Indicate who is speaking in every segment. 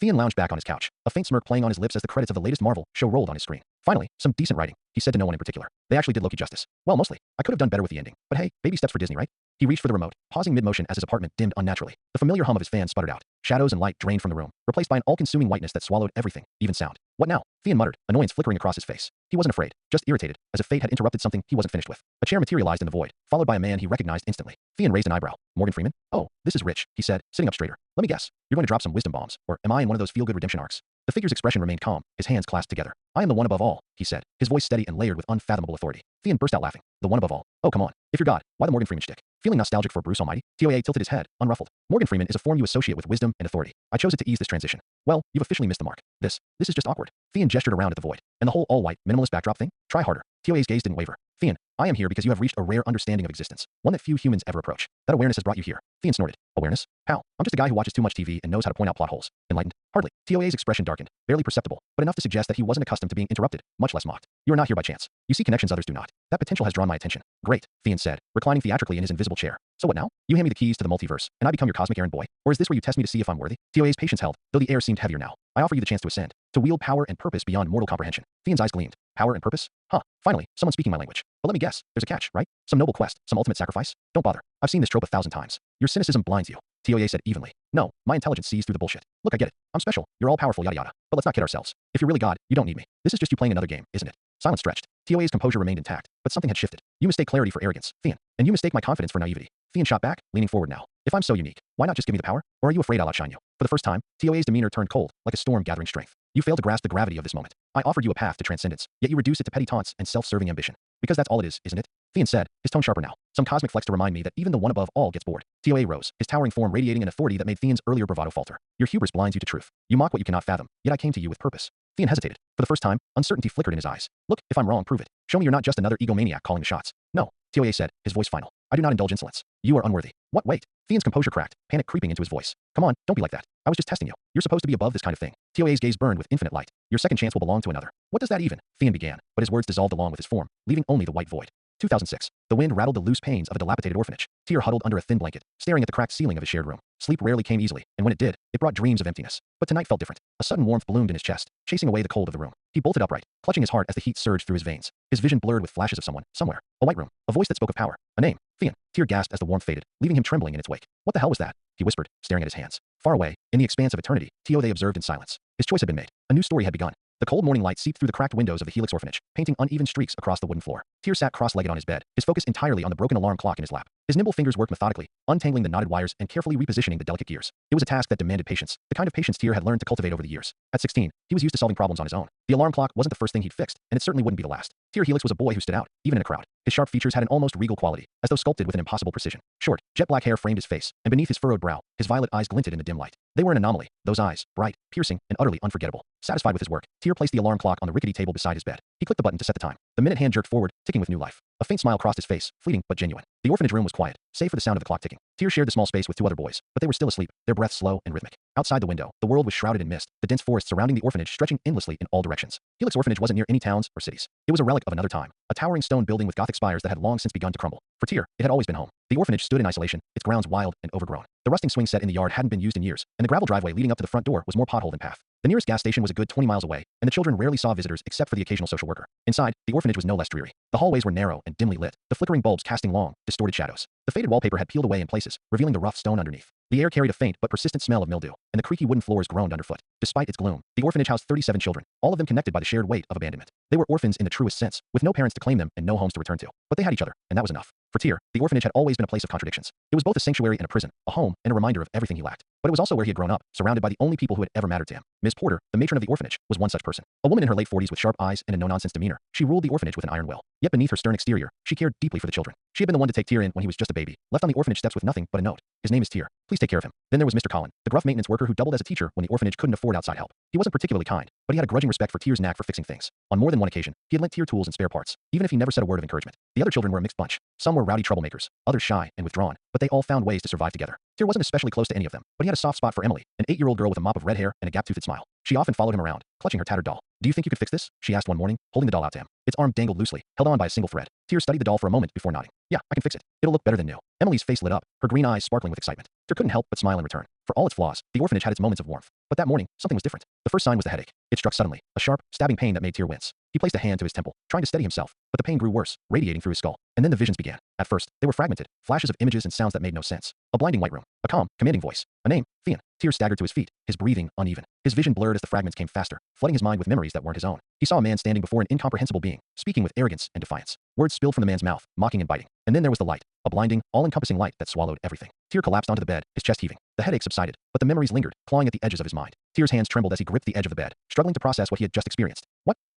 Speaker 1: Thean lounged back on his couch, a faint smirk playing on his lips as the credits of the latest Marvel show rolled on his screen. Finally, some decent writing, he said to no one in particular. They actually did Loki justice. Well, mostly. I could have done better with the ending, but hey, baby steps for Disney, right? He reached for the remote, pausing mid-motion as his apartment dimmed unnaturally. The familiar hum of his fan sputtered out. Shadows and light drained from the room, replaced by an all-consuming whiteness that swallowed everything, even sound. What now? Thean muttered, annoyance flickering across his face. He wasn't afraid, just irritated, as if fate had interrupted something he wasn't finished with. A chair materialized in the void, followed by a man he recognized instantly. Thean raised an eyebrow. Morgan Freeman? Oh, this is Rich, he said, sitting up straighter. Let me guess. You're going to drop some wisdom bombs, or am I in one of those feel-good redemption arcs? The figure's expression remained calm, his hands clasped together. I am the one above all, he said, his voice steady and layered with unfathomable authority. Thean burst out laughing. The one above all. Oh, come on. If you're God, why the Morgan Freeman shtick? Feeling nostalgic for Bruce Almighty, TOA tilted his head, unruffled. Morgan Freeman is a form you associate with wisdom and authority. I chose it to ease this transition. Well, you've officially missed the mark. This is just awkward. Thean gestured around at the void. And the whole all-white, minimalist backdrop thing? Try harder. TOA's gaze didn't waver. Thean, I am here because you have reached a rare understanding of existence, one that few humans ever approach. That awareness has brought you here. Thean snorted. Awareness? How? I'm just a guy who watches too much TV and knows how to point out plot holes. Enlightened? Hardly. TOA's expression darkened, barely perceptible, but enough to suggest that he wasn't accustomed to being interrupted, much less mocked. You are not here by chance. You see connections others do not. That potential has drawn my attention. Great, Thean said, reclining theatrically in his invisible chair. So what now? You hand me the keys to the multiverse, and I become your cosmic errand boy? Or is this where you test me to see if I'm worthy? TOA's patience held, though the air seemed heavier now. I offer you the chance to ascend, to wield power and purpose beyond mortal comprehension. Thean's eyes gleamed. Power and purpose? Huh, finally, someone speaking my language. But let me guess, there's a catch, right? Some noble quest, some ultimate sacrifice? Don't bother. I've seen this trope 1,000 times. Your cynicism blinds you. TOA said evenly. No, my intelligence sees through the bullshit. Look, I get it. I'm special. You're all powerful, yada yada. But let's not kid ourselves. If you're really God, you don't need me. This is just you playing another game, isn't it? Silence stretched. TOA's composure remained intact, but something had shifted. You mistake clarity for arrogance, Thean. And you mistake my confidence for naivety. Thean shot back, leaning forward now. If I'm so unique, why not just give me the power? Or are you afraid I'll outshine you? For the first time, TOA's demeanor turned cold, like a storm gathering strength. You fail to grasp the gravity of this moment. I offered you a path to transcendence, yet you reduce it to petty taunts and self-serving ambition. Because that's all it is, isn't it? Thean said, his tone sharper now. Some cosmic flex to remind me that even the one above all gets bored. TOA rose, his towering form radiating an authority that made Thean's earlier bravado falter. Your hubris blinds you to truth. You mock what you cannot fathom, yet I came to you with purpose. Thean hesitated. For the first time, uncertainty flickered in his eyes. Look, if I'm wrong, prove it. Show me you're not just another egomaniac calling the shots. No, TOA said, his voice final. I do not indulge insolence. You are unworthy. What? Wait. Thean's composure cracked, panic creeping into his voice. Come on, don't be like that. I was just testing you. You're supposed to be above this kind of thing. TOA's gaze burned with infinite light. Your second chance will belong to another. What does that even? Thean began, but his words dissolved along with his form, leaving only the white void. 2006. The wind rattled the loose panes of a dilapidated orphanage. Tyr huddled under a thin blanket, staring at the cracked ceiling of his shared room. Sleep rarely came easily, and when it did, it brought dreams of emptiness. But tonight felt different. A sudden warmth bloomed in his chest, chasing away the cold of the room. He bolted upright, clutching his heart as the heat surged through his veins. His vision blurred with flashes of someone, somewhere. A white room. A voice that spoke of power. A name. Thean. Tyr gasped as the warmth faded, leaving him trembling in its wake. What the hell was that? He whispered, staring at his hands. Far away, in the expanse of eternity, they observed in silence. His choice had been made. A new story had begun. The cold morning light seeped through the cracked windows of the Helix orphanage, painting uneven streaks across the wooden floor. Tyr sat cross-legged on his bed, his focus entirely on the broken alarm clock in his lap. His nimble fingers worked methodically, untangling the knotted wires and carefully repositioning the delicate gears. It was a task that demanded patience, the kind of patience Tyr had learned to cultivate over the years. At 16, he was used to solving problems on his own. The alarm clock wasn't the first thing he'd fixed, and it certainly wouldn't be the last. Tyr Helix was a boy who stood out, even in a crowd. His sharp features had an almost regal quality, as though sculpted with an impossible precision. Short, jet-black hair framed his face, and beneath his furrowed brow, his violet eyes glinted in the dim light. They were an anomaly, those eyes, bright, piercing, and utterly unforgettable. Satisfied with his work, Tyr placed the alarm clock on the rickety table beside his bed. He clicked the button to set the time. The minute hand jerked forward, ticking with new life. A faint smile crossed his face, fleeting but genuine. The orphanage room was quiet, save for the sound of the clock ticking. Tyr shared the small space with two other boys, but they were still asleep, their breaths slow and rhythmic. Outside the window, the world was shrouded in mist, the dense forest surrounding the orphanage stretching endlessly in all directions. Helix Orphanage wasn't near any towns or cities. It was a relic of another time, a towering stone building with Gothic spires that had long since begun to crumble. For Tyr, it had always been home. The orphanage stood in isolation, its grounds wild and overgrown. The rusting swing set in the yard hadn't been used in years, and the gravel driveway leading up to the front door was more pothole than path. The nearest gas station was a good 20 miles away, and the children rarely saw visitors except for the occasional social worker. Inside, the orphanage was no less dreary. The hallways were narrow and dimly lit, the flickering bulbs casting long, distorted shadows. The faded wallpaper had peeled away in places, revealing the rough stone underneath. The air carried a faint but persistent smell of mildew, and the creaky wooden floors groaned underfoot. Despite its gloom, the orphanage housed 37 children, all of them connected by the shared weight of abandonment. They were orphans in the truest sense, with no parents to claim them and no homes to return to. But they had each other, and that was enough. For Tyr, the orphanage had always been a place of contradictions. It was both a sanctuary and a prison, a home and a reminder of everything he lacked. But it was also where he had grown up, surrounded by the only people who had ever mattered to him. Miss Porter, the matron of the orphanage, was one such person. A woman in her late 40s with sharp eyes and a no-nonsense demeanor, she ruled the orphanage with an iron will. Yet beneath her stern exterior, she cared deeply for the children. She had been the one to take Tyr in when he was just a baby, left on the orphanage steps with nothing but a note. His name is Tyr. Please take care of him. Then there was Mr. Collin, the gruff maintenance worker who doubled as a teacher when the orphanage couldn't afford outside help. He wasn't particularly kind, but he had a grudging respect for Tyr's knack for fixing things. On more than one occasion, he had lent Tyr tools and spare parts, even if he never said a word of encouragement. The other children were a mixed bunch. Some were rowdy troublemakers, others shy and withdrawn, but they all found ways to survive together. Tyr wasn't especially close to any of them, but he had a soft spot for Emily, an 8-year-old girl with a mop of red hair and a gap-toothed smile. She often followed him around, clutching her tattered doll. Do you think you could fix this? She asked one morning, holding the doll out to him. Its arm dangled loosely, held on by a single thread. Tyr studied the doll for a moment before nodding. Yeah, I can fix it. It'll look better than new. Emily's face lit up, her green eyes sparkling with excitement. Tyr couldn't help but smile in return. For all its flaws, the orphanage had its moments of warmth. But that morning, something was different. The first sign was the headache. It struck suddenly, a sharp, stabbing pain that made Tyr wince. He placed a hand to his temple, trying to steady himself, but the pain grew worse, radiating through his skull. And then the visions began. At first, they were fragmented, flashes of images and sounds that made no sense. A blinding white room, a calm, commanding voice, a name, Theon. Tyr staggered to his feet, his breathing uneven. His vision blurred as the fragments came faster, flooding his mind with memories that weren't his own. He saw a man standing before an incomprehensible being, speaking with arrogance and defiance. Words spilled from the man's mouth, mocking and biting. And then there was the light, a blinding, all-encompassing light that swallowed everything. Tyr collapsed onto the bed, his chest heaving. The headache subsided, but the memories lingered, clawing at the edges of his mind. Tyr's hands trembled as he gripped the edge of the bed, struggling to process what he had just experienced.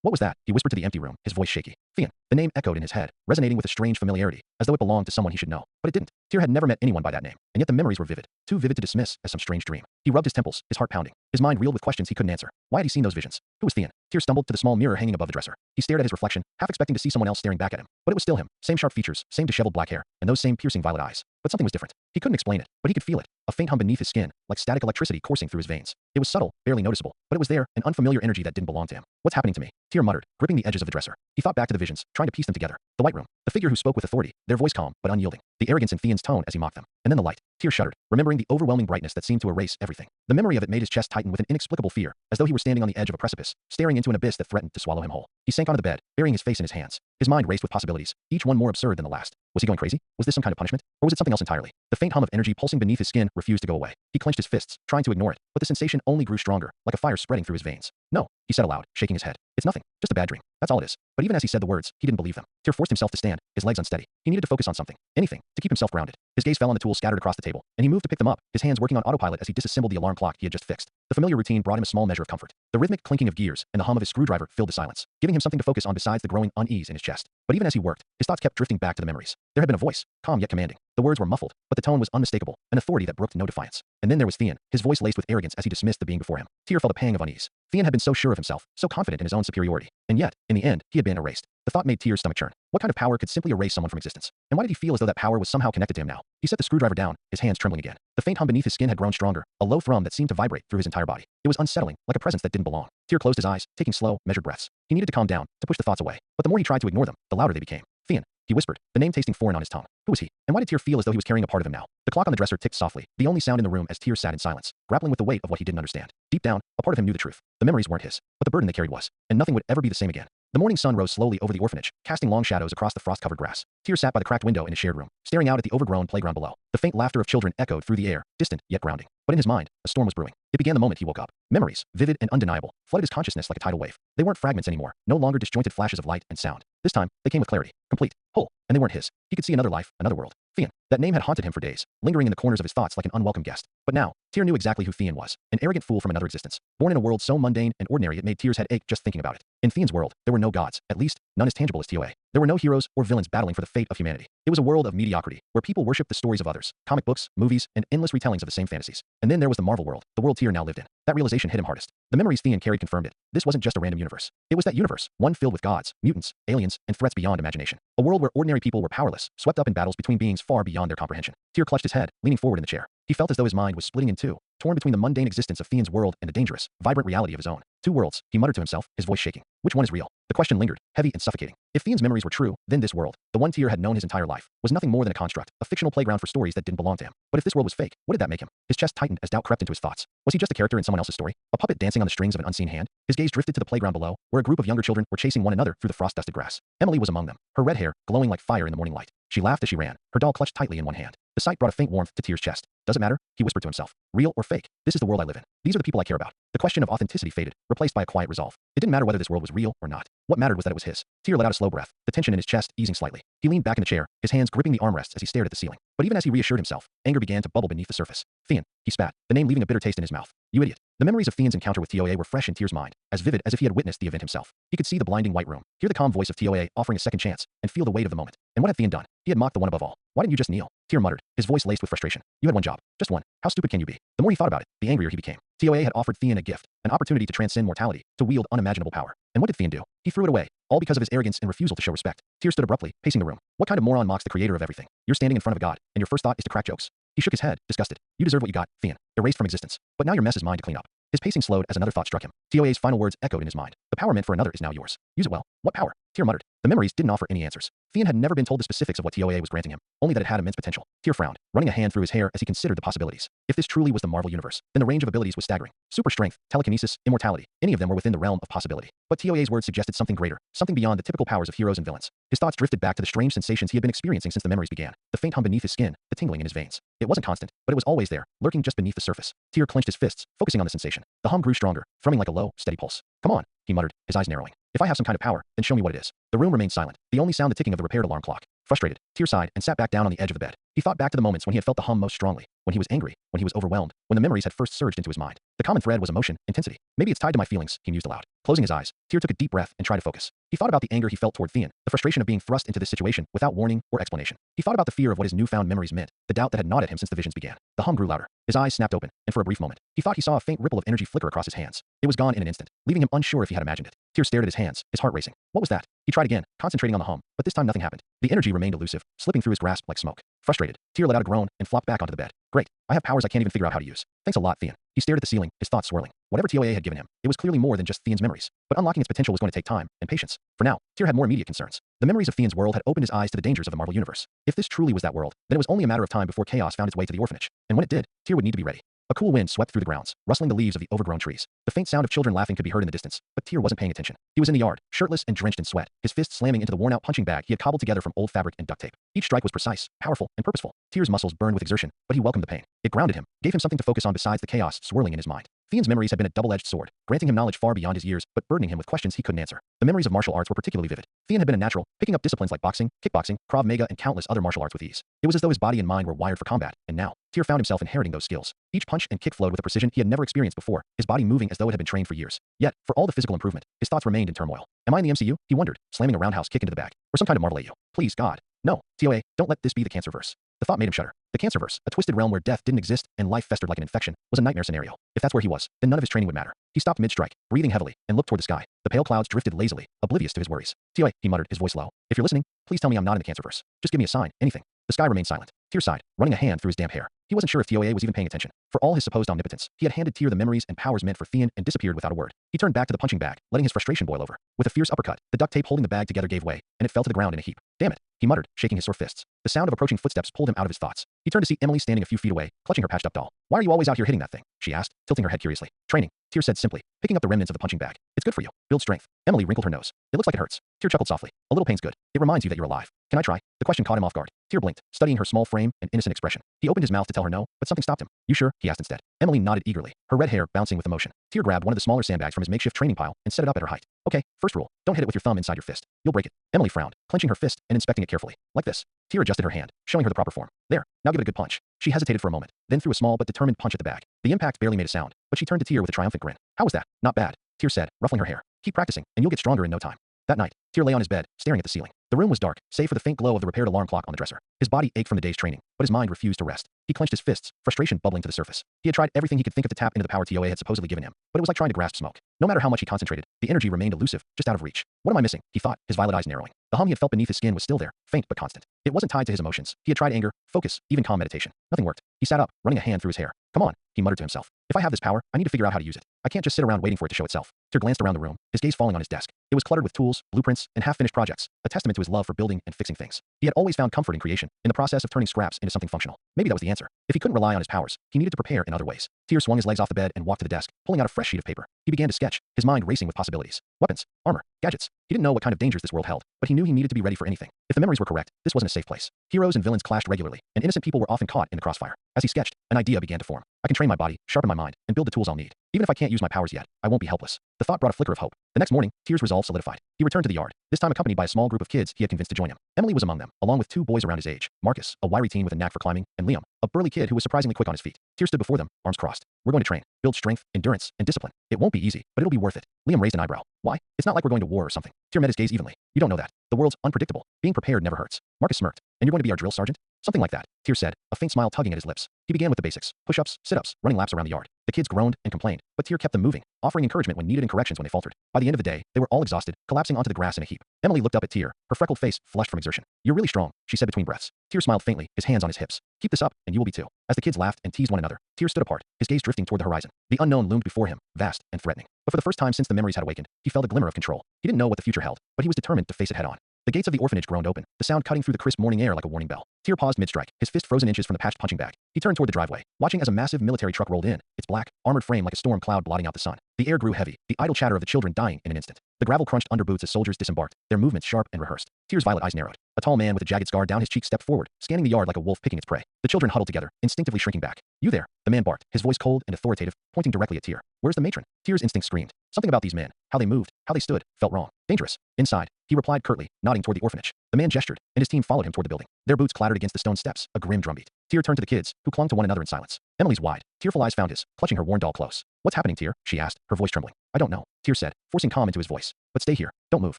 Speaker 1: What was that? He whispered to the empty room, his voice shaky. Theon. The name echoed in his head, resonating with a strange familiarity, as though it belonged to someone he should know. But it didn't. Tyr had never met anyone by that name, and yet the memories were vivid, too vivid to dismiss as some strange dream. He rubbed his temples, his heart pounding. His mind reeled with questions he couldn't answer. Why had he seen those visions? Who was Theon? Tyr stumbled to the small mirror hanging above the dresser. He stared at his reflection, half expecting to see someone else staring back at him. But it was still him. Same sharp features, same disheveled black hair, and those same piercing violet eyes. But something was different. He couldn't explain it, but he could feel it. A faint hum beneath his skin, like static electricity coursing through his veins. It was subtle, barely noticeable, but it was there, an unfamiliar energy that didn't belong to him. What's happening to me? Tyr muttered, gripping the edges of the dresser. He thought back to the visions, trying to piece them together. The white room, the figure who spoke with authority, their voice calm but unyielding, the arrogance in Theon's tone as he mocked them. And then the light. Tyr shuddered, remembering the overwhelming brightness that seemed to erase everything. The memory of it made his chest tighten with an inexplicable fear, as though he were standing on the edge of a precipice, staring into an abyss that threatened to swallow him whole. He sank onto the bed, burying his face in his hands. His mind raced with possibilities, each one more absurd than the last. Was he going crazy? Was this some kind of punishment? Or was it something else entirely? The faint hum of energy pulsing beneath his skin refused to go away. He clenched his fists, trying to ignore it, but the sensation only grew stronger, like a fire spreading through his veins. No, he said aloud, shaking his head. It's nothing, just a bad dream. That's all it is. But even as he said the words, he didn't believe them. Tyr forced himself to stand, his legs unsteady. He needed to focus on something, anything, to keep himself grounded. His gaze fell on the tools scattered across the table, and he moved to pick them up, his hands working on autopilot as he disassembled the alarm clock he had just fixed. The familiar routine brought him a small measure of comfort. The rhythmic clinking of gears and the hum of his screwdriver filled the silence, giving him something to focus on besides the growing unease in his chest. But even as he worked, his thoughts kept drifting back to the memories. There had been a voice, calm yet commanding. The words were muffled, but the tone was unmistakable, an authority that brooked no defiance. And then there was Theon, his voice laced with arrogance as he dismissed the being before him. Tyr felt a pang of unease. Theon had been so sure of himself, so confident in his own superiority. And yet, in the end, he had been erased. The thought made Tyr's stomach churn. What kind of power could simply erase someone from existence? And why did he feel as though that power was somehow connected to him now? He set the screwdriver down, his hands trembling again. The faint hum beneath his skin had grown stronger, a low thrum that seemed to vibrate through his entire body. It was unsettling, like a presence that didn't belong. Tyr closed his eyes, taking slow, measured breaths. He needed to calm down, to push the thoughts away. But the more he tried to ignore them, the louder they became. Theon, he whispered, the name tasting foreign on his tongue. Who was he? And why did Tyr feel as though he was carrying a part of him now? The clock on the dresser ticked softly, the only sound in the room as Tyr sat in silence, grappling with the weight of what he didn't understand. Deep down, a part of him knew the truth. The memories weren't his, but the burden they carried was, and nothing would ever be the same again. The morning sun rose slowly over the orphanage, casting long shadows across the frost-covered grass. Tyr sat by the cracked window in his shared room, staring out at the overgrown playground below. The faint laughter of children echoed through the air, distant yet grounding. But in his mind, a storm was brewing. It began the moment he woke up. Memories, vivid and undeniable, flooded his consciousness like a tidal wave. They weren't fragments anymore, no longer disjointed flashes of light and sound. This time, they came with clarity, complete, whole, and they weren't his. He could see another life, another world. Theon. That name had haunted him for days, lingering in the corners of his thoughts like an unwelcome guest. But now, Tyr knew exactly who Theon was, an arrogant fool from another existence, born in a world so mundane and ordinary it made Tyr's head ache just thinking about it. In Theon's world, there were no gods, at least, none as tangible as TOA. There were no heroes or villains battling for the fate of humanity. It was a world of mediocrity, where people worshipped the stories of others, comic books, movies, and endless retellings of the same fantasies. And then there was the Marvel world, the world Tyr now lived in. That realization hit him hardest. The memories Theon carried confirmed it. This wasn't just a random universe. It was that universe, one filled with gods, mutants, aliens, and threats beyond imagination. A world where ordinary people were powerless, swept up in battles between beings far beyond their comprehension. Tyr clutched his head, leaning forward in the chair. He felt as though his mind was splitting in two, torn between the mundane existence of Theon's world and the dangerous, vibrant reality of his own. Two worlds, he muttered to himself, his voice shaking. Which one is real? The question lingered, heavy and suffocating. If Theon's memories were true, then this world, the one Tyr had known his entire life, was nothing more than a construct, a fictional playground for stories that didn't belong to him. But if this world was fake, what did that make him? His chest tightened as doubt crept into his thoughts. Was he just a character in someone else's story? A puppet dancing on the strings of an unseen hand? His gaze drifted to the playground below, where a group of younger children were chasing one another through the frost-dusted grass. Emily was among them, her red hair glowing like fire in the morning light. She laughed as she ran, her doll clutched tightly in one hand. The sight brought a faint warmth to Tyr's chest. Does it matter? He whispered to himself. Real or fake? This is the world I live in. These are the people I care about. The question of authenticity faded, replaced by a quiet resolve. It didn't matter whether this world was real or not. What mattered was that it was his. Tyr let out a slow breath, the tension in his chest easing slightly. He leaned back in the chair, his hands gripping the armrests as he stared at the ceiling. But even as he reassured himself, anger began to bubble beneath the surface. Theon, he spat, the name leaving a bitter taste in his mouth. You idiot. The memories of Theon's encounter with TOA were fresh in Tyr's mind, as vivid as if he had witnessed the event himself. He could see the blinding white room, hear the calm voice of TOA offering a second chance, and feel the weight of the moment. And what had Theon done? He had mocked the one above all. Why didn't you just kneel? Tyr muttered, his voice laced with frustration. You had one job. Just one. How stupid can you be? The more he thought about it, the angrier he became. TOA had offered Theon a gift, an opportunity to transcend mortality, to wield unimaginable power. And what did Theon do? He threw it away, all because of his arrogance and refusal to show respect. Tyr stood abruptly, pacing the room. What kind of moron mocks the creator of everything? You're standing in front of a god, and your first thought is to crack jokes. He shook his head, disgusted. You deserve what you got, Theon. Erased from existence. But now your mess is mine to clean up. His pacing slowed as another thought struck him. TOA's final words echoed in his mind. The power meant for another is now yours. Use it well. What power? Tyr muttered. The memories didn't offer any answers. Theon had never been told the specifics of what TOA was granting him, only that it had immense potential. Tyr frowned, running a hand through his hair as he considered the possibilities. If this truly was the Marvel Universe, then the range of abilities was staggering. Super strength, telekinesis, immortality, any of them were within the realm of possibility. But TOA's words suggested something greater, something beyond the typical powers of heroes and villains. His thoughts drifted back to the strange sensations he had been experiencing since the memories began. The faint hum beneath his skin, the tingling in his veins. It wasn't constant, but it was always there, lurking just beneath the surface. Tyr clenched his fists, focusing on the sensation. The hum grew stronger, thrumming like a low, steady pulse. Come on, he muttered, his eyes narrowing. If I have some kind of power, then show me what it is. The room remained silent, the only sound the ticking of the repaired alarm clock. Frustrated, Tyr sighed and sat back down on the edge of the bed. He thought back to the moments when he had felt the hum most strongly, when he was angry, when he was overwhelmed, when the memories had first surged into his mind. The common thread was emotion, intensity. Maybe it's tied to my feelings, he mused aloud. Closing his eyes, Tyr took a deep breath and tried to focus. He thought about the anger he felt toward Theon, the frustration of being thrust into this situation without warning or explanation. He thought about the fear of what his newfound memories meant, the doubt that had gnawed at him since the visions began. The hum grew louder. His eyes snapped open, and for a brief moment, he thought he saw a faint ripple of energy flicker across his hands. It was gone in an instant, leaving him unsure if he had imagined it. Tyr stared at his hands, his heart racing. What was that? He tried again, concentrating on the hum, but this time nothing happened. The energy remained elusive, slipping through his grasp like smoke. Frustrated, Tyr let out a groan and flopped back onto the bed. Great, I have powers I can't even figure out how to use. Thanks a lot, Theon. He stared at the ceiling, his thoughts swirling. Whatever TOA had given him, it was clearly more than just Theon's memories. But unlocking its potential was going to take time and patience. For now, Tyr had more immediate concerns. The memories of Theon's world had opened his eyes to the dangers of the Marvel Universe. If this truly was that world, then it was only a matter of time before chaos found its way to the orphanage. And when it did, Tyr would need to be ready. A cool wind swept through the grounds, rustling the leaves of the overgrown trees. The faint sound of children laughing could be heard in the distance, but Tyr wasn't paying attention. He was in the yard, shirtless and drenched in sweat, his fists slamming into the worn-out punching bag he had cobbled together from old fabric and duct tape. Each strike was precise, powerful, and purposeful. Tyr's muscles burned with exertion, but he welcomed the pain. It grounded him, gave him something to focus on besides the chaos swirling in his mind. Theon's memories had been a double-edged sword, granting him knowledge far beyond his years, but burdening him with questions he couldn't answer. The memories of martial arts were particularly vivid. Theon had been a natural, picking up disciplines like boxing, kickboxing, Krav Maga, and countless other martial arts with ease. It was as though his body and mind were wired for combat, and now, Tyr found himself inheriting those skills. Each punch and kick flowed with a precision he had never experienced before, his body moving as though it had been trained for years. Yet, for all the physical improvement, his thoughts remained in turmoil. Am I in the MCU? He wondered, slamming a roundhouse kick into the bag. Or some kind of Marvel AU. Please, God. No, TOA, don't let this be the Cancerverse. The thought made him shudder. The Cancerverse, a twisted realm where death didn't exist and life festered like an infection, was a nightmare scenario. If that's where he was, then none of his training would matter. He stopped mid-strike, breathing heavily, and looked toward the sky. The pale clouds drifted lazily, oblivious to his worries. TOA, he muttered, his voice low. If you're listening, please tell me I'm not in the Cancerverse. Just give me a sign, anything. The sky remained silent. Tyr sighed, running a hand through his damp hair. He wasn't sure if TOA was even paying attention. For all his supposed omnipotence, he had handed Tyr the memories and powers meant for Theon and disappeared without a word. He turned back to the punching bag, letting his frustration boil over. With a fierce uppercut, the duct tape holding the bag together gave way, and it fell to the ground in a heap. Damn it, he muttered, shaking his sore fists. The sound of approaching footsteps pulled him out of his thoughts. He turned to see Emily standing a few feet away, clutching her patched-up doll. Why are you always out here hitting that thing? She asked, tilting her head curiously. Training, Tyr said simply, picking up the remnants of the punching bag. It's good for you. Build strength. Emily wrinkled her nose. It looks like it hurts. Tyr chuckled softly. A little pain's good. It reminds you that you're alive. Can I try? The question caught him off guard. Tyr blinked, studying her small frame and innocent expression. He opened his mouth to tell her no, but something stopped him. You sure? He asked instead. Emily nodded eagerly, her red hair bouncing with emotion. Tyr grabbed one of the smaller sandbags from his makeshift training pile and set it up at her height. Okay, first rule, don't hit it with your thumb inside your fist. You'll break it. Emily frowned, clenching her fist and inspecting it carefully. Like this. Tyr adjusted her hand, showing her the proper form. There, now give it a good punch. She hesitated for a moment, then threw a small but determined punch at the bag. The impact barely made a sound, but she turned to Tyr with a triumphant grin. How was that? Not bad, Tyr said, ruffling her hair. Keep practicing, and you'll get stronger in no time. That night, Tyr lay on his bed, staring at the ceiling. The room was dark, save for the faint glow of the repaired alarm clock on the dresser. His body ached from the day's training, but his mind refused to rest. He clenched his fists, frustration bubbling to the surface. He had tried everything he could think of to tap into the power TOA had supposedly given him, but it was like trying to grasp smoke. No matter how much he concentrated, the energy remained elusive, just out of reach. What am I missing? He thought, his violet eyes narrowing. The hum he had felt beneath his skin was still there, faint but constant. It wasn't tied to his emotions. He had tried anger, focus, even calm meditation. Nothing worked. He sat up, running a hand through his hair. Come on, he muttered to himself. If I have this power, I need to figure out how to use it. I can't just sit around waiting for it to show itself. Tyr glanced around the room, his gaze falling on his desk. It was cluttered with tools, blueprints, and half-finished projects, a testament to his love for building and fixing things. He had always found comfort in creation, in the process of turning scraps into something functional. Maybe that was the answer. If he couldn't rely on his powers, he needed to prepare in other ways. Tyr swung his legs off the bed and walked to the desk, pulling out a fresh sheet of paper. He began to sketch, his mind racing with possibilities. Weapons, armor, gadgets. He didn't know what kind of dangers this world held, but he knew he needed to be ready for anything. If the memories were correct, this wasn't a safe place. Heroes and villains clashed regularly, and innocent people were often caught in the crossfire. As he sketched, an idea began to form. I can train my body, sharpen my mind, and build the tools I'll need. Even if I can't use my powers yet, I won't be helpless. The thought brought a flicker of hope. The next morning, Tyr's resolve solidified. He returned to the yard, this time accompanied by a small group of kids he had convinced to join him. Emily was among them, along with two boys around his age, Marcus, a wiry teen with a knack for climbing, and Liam, a burly kid who was surprisingly quick on his feet. Tyr stood before them, arms crossed. We're going to train, build strength, endurance, and discipline. It won't be easy, but it'll be worth it. Liam raised an eyebrow. Why? It's not like we're going to war or something. Tyr met his gaze evenly. You don't know that. The world's unpredictable. Being prepared never hurts. Marcus smirked. And you're going to be our drill sergeant? Something like that, Tears said, a faint smile tugging at his lips. He began with the basics: push-ups, sit-ups, running laps around the yard. The kids groaned and complained, but Tear kept them moving, offering encouragement when needed and corrections when they faltered. By the end of the day, they were all exhausted, collapsing onto the grass in a heap. Emily looked up at Tear, her freckled face flushed from exertion. "You're really strong," she said between breaths. Tear smiled faintly, his hands on his hips. "Keep this up, and you will be too." As the kids laughed and teased one another, Tear stood apart, his gaze drifting toward the horizon. The unknown loomed before him, vast and threatening. But for the first time since the memories had awakened, he felt a glimmer of control. He didn't know what the future held, but he was determined to face it head-on. The gates of the orphanage groaned open, the sound cutting through the crisp morning air like a warning bell. Tear paused mid-strike, his fist frozen inches from the patched punching bag. He turned toward the driveway, watching as a massive military truck rolled in, its black, armored frame like a storm cloud blotting out the sun. The air grew heavy, the idle chatter of the children dying in an instant. The gravel crunched under boots as soldiers disembarked, their movements sharp and rehearsed. Tear's violet eyes narrowed. A tall man with a jagged scar down his cheek stepped forward, scanning the yard like a wolf picking its prey. The children huddled together, instinctively shrinking back. "You there," the man barked, his voice cold and authoritative, pointing directly at Tear. "Where's the matron?" Tear's instinct screamed. Something about these men, how they moved, how they stood, felt wrong. "Dangerous." "Inside," he replied curtly, nodding toward the orphanage. The man gestured, and his team followed him toward the building. Their boots clattered against the stone steps, a grim drumbeat. Tear turned to the kids, who clung to one another in silence. Emily's wide, tearful eyes found his, clutching her worn doll close. "What's happening, Tear?" she asked, her voice trembling. "I don't know," Tear said, forcing calm into his voice. "But stay here. Don't move.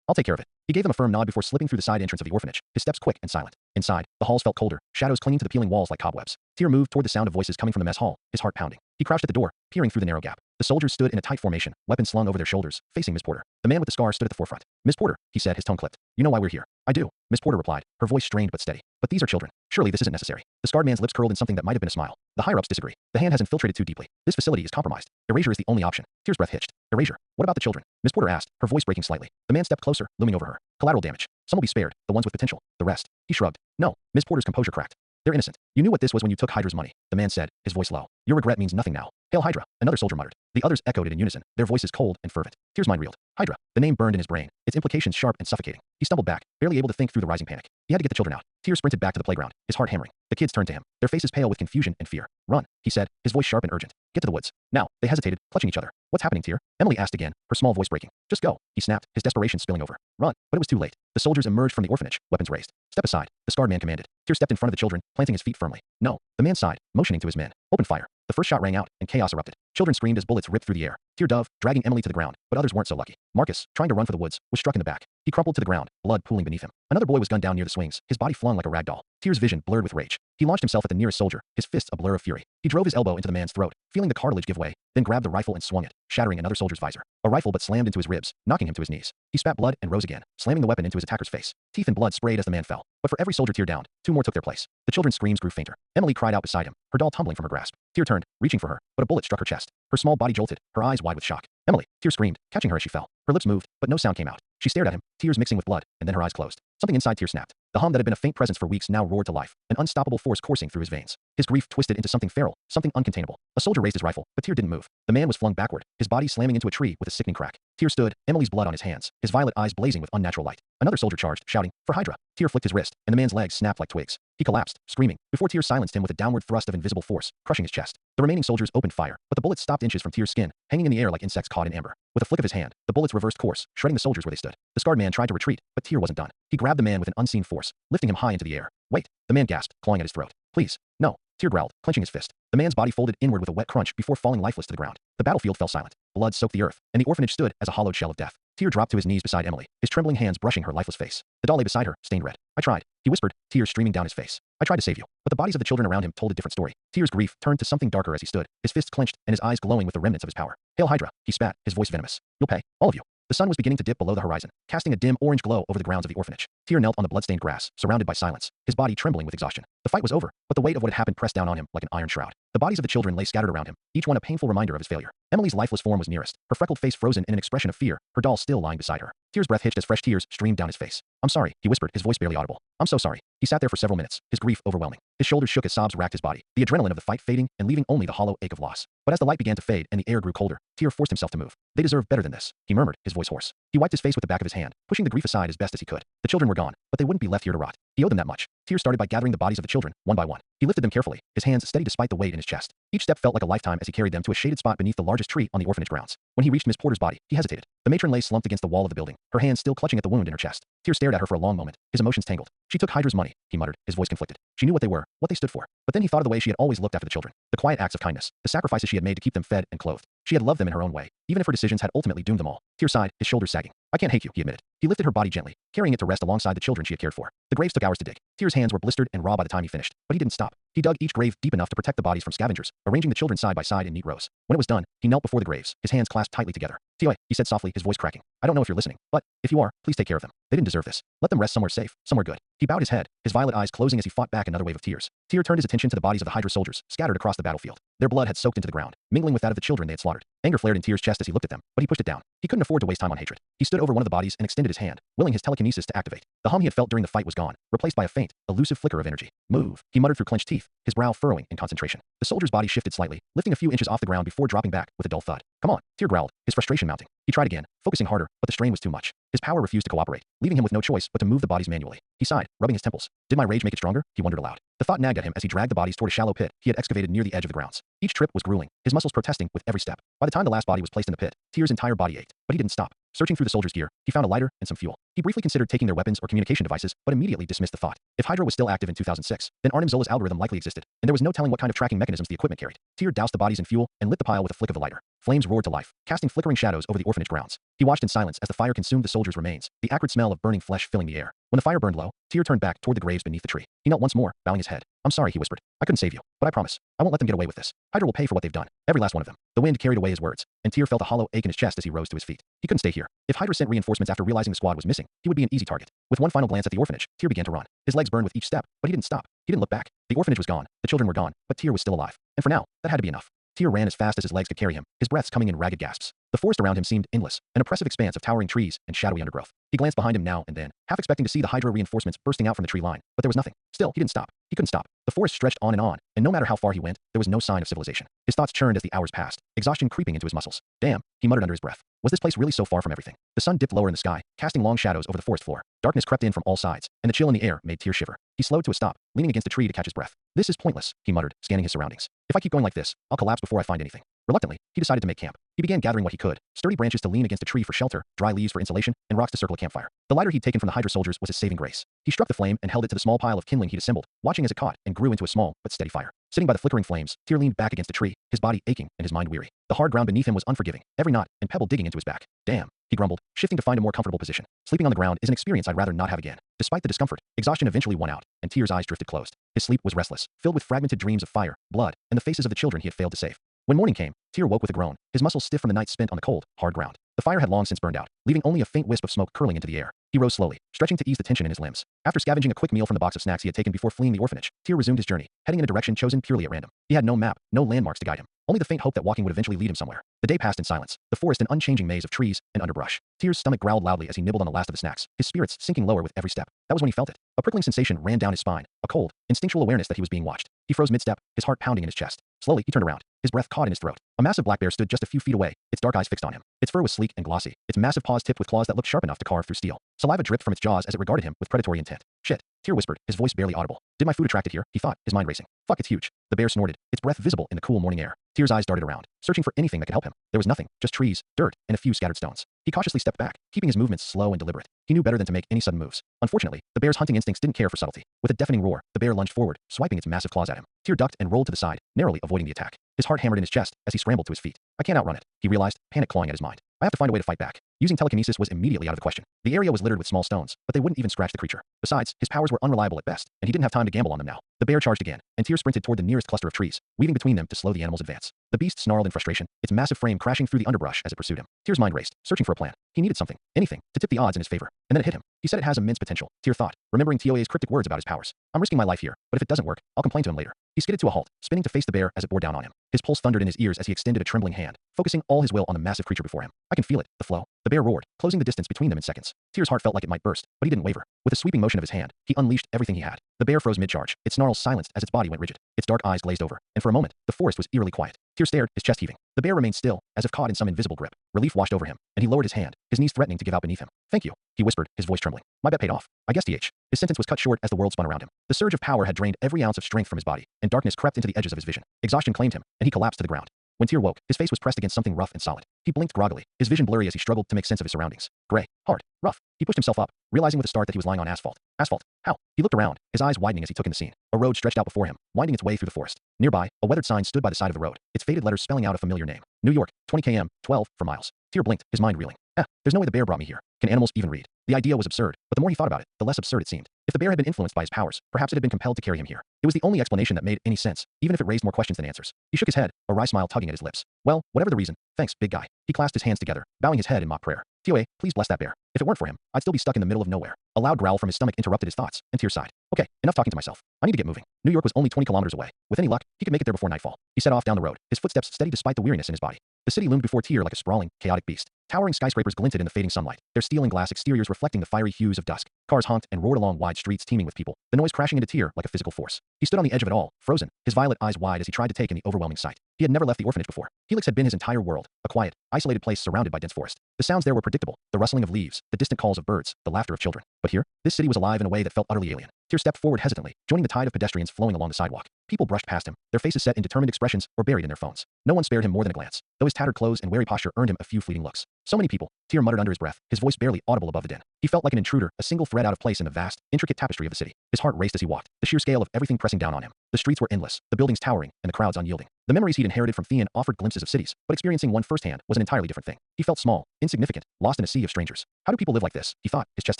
Speaker 1: I'll take care of it." He gave them a firm nod before slipping through the side entrance of the orphanage, his steps quick and silent. Inside, the halls felt colder, shadows clinging to the peeling walls like cobwebs. Tear moved toward the sound of voices coming from the mess hall, his heart pounding. He crouched at the door, peering through the narrow gap. The soldiers stood in a tight formation, weapons slung over their shoulders, facing Miss Porter. The man with the scar stood at the forefront. "Miss Porter," he said, his tone clipped. "You know why we're here." "I do," Miss Porter replied, her voice strained but steady. "But these are children. Surely this isn't necessary." The scarred man's lips curled in something that might have been a smile. "The higher-ups disagree. The hand has infiltrated too deeply. This facility is compromised. Erasure is the only option." Tear's breath hitched. "Erasure? What about the children?" Miss Porter asked, her voice breaking slightly. The man stepped closer, looming over her. "Collateral damage. Some will be spared, the ones with potential. The rest." He shrugged. "No." Miss Porter's composure cracked. "They're innocent. You knew what this was when you took Hydra's money," the man said, his voice low. "Your regret means nothing now." "Hail Hydra," another soldier muttered. The others echoed it in unison, their voices cold and fervent. Tear's mind reeled. Hydra. The name burned in his brain, its implications sharp and suffocating. He stumbled back, barely able to think through the rising panic. He had to get the children out. Tear sprinted back to the playground, his heart hammering. The kids turned to him, their faces pale with confusion and fear. "Run," he said, his voice sharp and urgent. "Get to the woods. Now." They hesitated, clutching each other. "What's happening, Tear?" Emily asked again, her small voice breaking. "Just go," he snapped, his desperation spilling over. "Run." But it was too late. The soldiers emerged from the orphanage, weapons raised. "Step aside," the scarred man commanded. Tear stepped in front of the children, planting his feet firmly. "No." The man sighed, motioning to his men. "Open fire." The first shot rang out, and chaos erupted. Children screamed as bullets ripped through the air. Tear dove, dragging Emily to the ground, but others weren't so lucky. Marcus, trying to run for the woods, was struck in the back. He crumpled to the ground, blood pooling beneath him. Another boy was gunned down near the swings, his body flung like a rag doll. Tear's vision blurred with rage. He launched himself at the nearest soldier, his fists a blur of fury. He drove his elbow into the man's throat, feeling the cartilage give way, then grabbed the rifle and swung it, shattering another soldier's visor. A rifle but slammed into his ribs, knocking him to his knees. He spat blood and rose again, slamming the weapon into his attacker's face. Teeth and blood sprayed as the man fell. But for every soldier Tear downed, two more took their place. The children's screams grew fainter. Emily cried out beside him, her doll tumbling from her grasp. Tear turned, reaching for her, but a bullet struck her chest. Her small body jolted, her eyes wide with shock. "Emily!" Tear screamed, catching her as she fell. Her lips moved, but no sound came out. She stared at him, tears mixing with blood, and then her eyes closed. Something inside Tear snapped. The hum that had been a faint presence for weeks now roared to life, an unstoppable force coursing through his veins. His grief twisted into something feral, something uncontainable. A soldier raised his rifle, but Tear didn't move. The man was flung backward, his body slamming into a tree with a sickening crack. Tear stood, Emily's blood on his hands, his violet eyes blazing with unnatural light. Another soldier charged, shouting, "For Hydra!" Tear flicked his wrist, and the man's legs snapped like twigs. He collapsed, screaming, before Tear silenced him with a downward thrust of invisible force, crushing his chest. The remaining soldiers opened fire, but the bullets stopped inches from Tear's skin, hanging in the air like insects caught in amber. With a flick of his hand, the bullets reversed course, shredding the soldiers where they stood. The scarred man tried to retreat, but Tear wasn't done. He grabbed the man with an unseen force, lifting him high into the air. "Wait," the man gasped, clawing at his throat. "Please, no." Tear growled, clenching his fist. The man's body folded inward with a wet crunch before falling lifeless to the ground. The battlefield fell silent. Blood soaked the earth, and the orphanage stood as a hollowed shell of death. Tear dropped to his knees beside Emily, his trembling hands brushing her lifeless face. The doll lay beside her, stained red. "I tried," he whispered, tears streaming down his face. "I tried to save you." But the bodies of the children around him told a different story. Tear's grief turned to something darker as he stood, his fists clenched and his eyes glowing with the remnants of his power. "Hail Hydra," he spat, his voice venomous. "You'll pay, all of you." The sun was beginning to dip below the horizon, casting a dim orange glow over the grounds of the orphanage. Tear knelt on the bloodstained grass, surrounded by silence, his body trembling with exhaustion. The fight was over, but the weight of what had happened pressed down on him like an iron shroud. The bodies of the children lay scattered around him, each one a painful reminder of his failure. Emily's lifeless form was nearest, her freckled face frozen in an expression of fear, her doll still lying beside her. Tear's breath hitched as fresh tears streamed down his face. "I'm sorry," he whispered, his voice barely audible. "I'm so sorry." He sat there for several minutes, his grief overwhelming. His shoulders shook as sobs racked his body, the adrenaline of the fight fading and leaving only the hollow ache of loss. But as the light began to fade and the air grew colder, Tear forced himself to move. "They deserve better than this," he murmured, his voice hoarse. He wiped his face with the back of his hand, pushing the grief aside as best as he could. The children were gone, but they wouldn't be left here to rot. He owed them that much. Tear started by gathering the bodies of the children, one by one. He lifted them carefully, his hands steady despite the weight in his chest. Each step felt like a lifetime as he carried them to a shaded spot beneath the largest tree on the orphanage grounds. When he reached Miss Porter's body, he hesitated. The matron lay slumped against the wall of the building, her hands still clutching at the wound in her chest. Tear stared at her for a long moment, his emotions tangled. "She took Hydra's money," he muttered, his voice conflicted. "She knew what they were, what they stood for." But then he thought of the way she had always looked after the children, the quiet acts of kindness, the sacrifices she had made to keep them fed and clothed. She had loved them in her own way, even if her decisions had ultimately doomed them all. Tear sighed, his shoulders sagging. "I can't hate you," he admitted. He lifted her body gently, carrying it to rest alongside the children she had cared for. The graves took hours to dig. Tyr's hands were blistered and raw by the time he finished, but he didn't stop. He dug each grave deep enough to protect the bodies from scavengers, arranging the children side by side in neat rows. When it was done, he knelt before the graves, his hands clasped tightly together. Tioy, he said softly, his voice cracking. I don't know if you're listening, but if you are, please take care of them. They didn't deserve this. Let them rest somewhere safe, somewhere good. He bowed his head, his violet eyes closing as he fought back another wave of tears. Tyr turned his attention to the bodies of the Hydra soldiers, scattered across the battlefield. Their blood had soaked into the ground, mingling with that of the children they had slaughtered. Anger flared in Tyr's chest as he looked at them, but he pushed it down. He couldn't afford to waste time on hatred. He stood over one of the bodies and extended his hand, willing his telekinesis to activate. The hum he had felt during the fight was gone, replaced by a faint, elusive flicker of energy. Move, he muttered through clenched teeth, his brow furrowing in concentration. The soldier's body shifted slightly, lifting a few inches off the ground before dropping back with a dull thud. Come on, Tyr growled, his frustration mounting. He tried again, focusing harder, but the strain was too much. His power refused to cooperate, leaving him with no choice but to move the bodies manually. He sighed, rubbing his temples. Did my rage make it stronger? He wondered aloud. The thought nagged at him as he dragged the bodies toward a shallow pit he had excavated near the edge of the grounds. Each trip was grueling, his muscles protesting with every step. By the time the last body was placed in the pit, Tyr's entire body ached, but he didn't stop. Searching through the soldier's gear, he found a lighter and some fuel. He briefly considered taking their weapons or communication devices, but immediately dismissed the thought. If Hydra was still active in 2006, then Arnim Zola's algorithm likely existed, and there was no telling what kind of tracking mechanisms the equipment carried. Tyr doused the bodies in fuel and lit the pile with a flick of the lighter. Flames roared to life, casting flickering shadows over the orphanage grounds. He watched in silence as the fire consumed the soldier's remains, the acrid smell of burning flesh filling the air. When the fire burned low, Tyr turned back toward the graves beneath the tree. He knelt once more, bowing his head. I'm sorry, he whispered. I couldn't save you, but I promise, I won't let them get away with this. Hydra will pay for what they've done, every last one of them. The wind carried away his words, and Tyr felt a hollow ache in his chest as he rose to his feet. He couldn't stay here. If Hydra sent reinforcements after realizing the squad was missing, he would be an easy target. With one final glance at the orphanage, Tyr began to run. His legs burned with each step, but he didn't stop. He didn't look back. The orphanage was gone, the children were gone, but Tyr was still alive. And for now, that had to be enough. Tyr ran as fast as his legs could carry him, his breaths coming in ragged gasps. The forest around him seemed endless, an oppressive expanse of towering trees and shadowy undergrowth. He glanced behind him now and then, half expecting to see the Hydra reinforcements bursting out from the tree line, but there was nothing. Still, he didn't stop. He couldn't stop. The forest stretched on, and no matter how far he went, there was no sign of civilization. His thoughts churned as the hours passed, exhaustion creeping into his muscles. Damn, he muttered under his breath. Was this place really so far from everything? The sun dipped lower in the sky, casting long shadows over the forest floor. Darkness crept in from all sides, and the chill in the air made Tyr shiver. He slowed to a stop, leaning against a tree to catch his breath. This is pointless, he muttered, scanning his surroundings. If I keep going like this, I'll collapse before I find anything. Reluctantly, he decided to make camp. He began gathering what he could, sturdy branches to lean against a tree for shelter, dry leaves for insulation, and rocks to circle a campfire. The lighter he'd taken from the Hydra soldiers was his saving grace. He struck the flame and held it to the small pile of kindling he'd assembled, watching as it caught and grew into a small but steady fire. Sitting by the flickering flames, Tyr leaned back against a tree, his body aching and his mind weary. The hard ground beneath him was unforgiving, every knot and pebble digging into his back. Damn, he grumbled, shifting to find a more comfortable position. Sleeping on the ground is an experience I'd rather not have again. Despite the discomfort, exhaustion eventually won out, and Tyr's eyes drifted closed. His sleep was restless, filled with fragmented dreams of fire, blood, and the faces of the children he had failed to save. When morning came, Tyr woke with a groan, his muscles stiff from the night spent on the cold, hard ground. The fire had long since burned out, leaving only a faint wisp of smoke curling into the air. He rose slowly, stretching to ease the tension in his limbs. After scavenging a quick meal from the box of snacks he had taken before fleeing the orphanage, Tyr resumed his journey, heading in a direction chosen purely at random. He had no map, no landmarks to guide him, only the faint hope that walking would eventually lead him somewhere. The day passed in silence, the forest an unchanging maze of trees and underbrush. Tyr's stomach growled loudly as he nibbled on the last of the snacks, his spirits sinking lower with every step. That was when he felt it. A prickling sensation ran down his spine, a cold, instinctual awareness that he was being watched. He froze mid-step, his heart pounding in his chest. Slowly, he turned around, his breath caught in his throat. A massive black bear stood just a few feet away, its dark eyes fixed on him. Its fur was sleek and glossy, its massive paws tipped with claws that looked sharp enough to carve through steel. Saliva dripped from its jaws as it regarded him with predatory intent. Shit, Tyr whispered, his voice barely audible. Did my food attract it here? He thought, his mind racing. Fuck, it's huge. The bear snorted, its breath visible in the cool morning air. Tyr's eyes darted around, searching for anything that could help him. There was nothing, just trees, dirt, and a few scattered stones. He cautiously stepped back, keeping his movements slow and deliberate. He knew better than to make any sudden moves. Unfortunately, the bear's hunting instincts didn't care for subtlety. With a deafening roar, the bear lunged forward, swiping its massive claws at him. Tyr ducked and rolled to the side, narrowly avoiding the attack. His heart hammered in his chest as he scrambled to his feet. I can't outrun it, he realized, panic clawing at his mind. I have to find a way to fight back. Using telekinesis was immediately out of the question. The area was littered with small stones, but they wouldn't even scratch the creature. Besides, his powers were unreliable at best, and he didn't have time to gamble on them now. The bear charged again, and Tyr sprinted toward the nearest cluster of trees, weaving between them to slow the animal's advance. The beast snarled in frustration, its massive frame crashing through the underbrush as it pursued him. Tyr's mind raced, searching for a plan. He needed something, anything, to tip the odds in his favor. And then it hit him. He said it has immense potential, Tyr thought, remembering Tioe's cryptic words about his powers. I'm risking my life here, but if it doesn't work, I'll complain to him later. He skidded to a halt, spinning to face the bear as it bore down on him. His pulse thundered in his ears as he extended a trembling hand, focusing all his will on the massive creature before him. I can feel it, the flow. The bear roared, closing the distance between them in seconds. Tyr's heart felt like it might burst, but he didn't waver. With a sweeping motion of his hand, he unleashed everything he had. The bear froze mid-charge, its snarls silenced as its body went rigid. Its dark eyes glazed over, and for a moment, the forest was eerily quiet. Tyr stared, his chest heaving. The bear remained still, as if caught in some invisible grip. Relief washed over him, and he lowered his hand, his knees threatening to give out beneath him. Thank you, he whispered, his voice trembling. My bet paid off. I guess th. His sentence was cut short as the world spun around him. The surge of power had drained every ounce of strength from his body, and darkness crept into the edges of his vision. Exhaustion claimed him, and he collapsed to the ground. When Tyr woke, his face was pressed against something rough and solid. He blinked groggily, his vision blurry as he struggled to make sense of his surroundings. Gray, hard, rough. He pushed himself up, realizing with a start that he was lying on asphalt. Asphalt? How? He looked around, his eyes widening as he took in the scene. A road stretched out before him, winding its way through the forest. Nearby, a weathered sign stood by the side of the road, its faded letters spelling out a familiar name. New York, 20 km, 12 for miles. Tyr blinked, his mind reeling. There's no way the bear brought me here. Can animals even read? The idea was absurd, but the more he thought about it, the less absurd it seemed. If the bear had been influenced by his powers, perhaps it had been compelled to carry him here. It was the only explanation that made any sense, even if it raised more questions than answers. He shook his head, a wry smile tugging at his lips. Well, whatever the reason, thanks, big guy. He clasped his hands together, bowing his head in mock prayer. Tioe, please bless that bear. If it weren't for him, I'd still be stuck in the middle of nowhere. A loud growl from his stomach interrupted his thoughts, and Tyr sighed. Okay, enough talking to myself. I need to get moving. New York was only 20 kilometers away. With any luck, he could make it there before nightfall. He set off down the road, his footsteps steady despite the weariness in his body. The city loomed before Tyr like a sprawling, chaotic beast. Towering skyscrapers glinted in the fading sunlight, their steel and glass exteriors reflecting the fiery hues of dusk. Cars honked and roared along wide streets teeming with people, the noise crashing into Tyr like a physical force. He stood on the edge of it all, frozen, his violet eyes wide as he tried to take in the overwhelming sight. He had never left the orphanage before. Helix had been his entire world, a quiet, isolated place surrounded by dense forest. The sounds there were predictable, the rustling of leaves, the distant calls of birds, the laughter of children. But here, this city was alive in a way that felt utterly alien. Tyr stepped forward hesitantly, joining the tide of pedestrians flowing along the sidewalk. People brushed past him, their faces set in determined expressions or buried in their phones. No one spared him more than a glance, though his tattered clothes and wary posture earned him a few fleeting looks. So many people, Tyr muttered under his breath, his voice barely audible above the din. He felt like an intruder, a single thread out of place in the vast, intricate tapestry of the city. His heart raced as he walked, the sheer scale of everything pressing down on him. The streets were endless, the buildings towering, and the crowds unyielding. The memories he'd inherited from Theon offered glimpses of cities, but experiencing one firsthand was an entirely different thing. He felt small, insignificant, lost in a sea of strangers. How do people live like this? He thought, his chest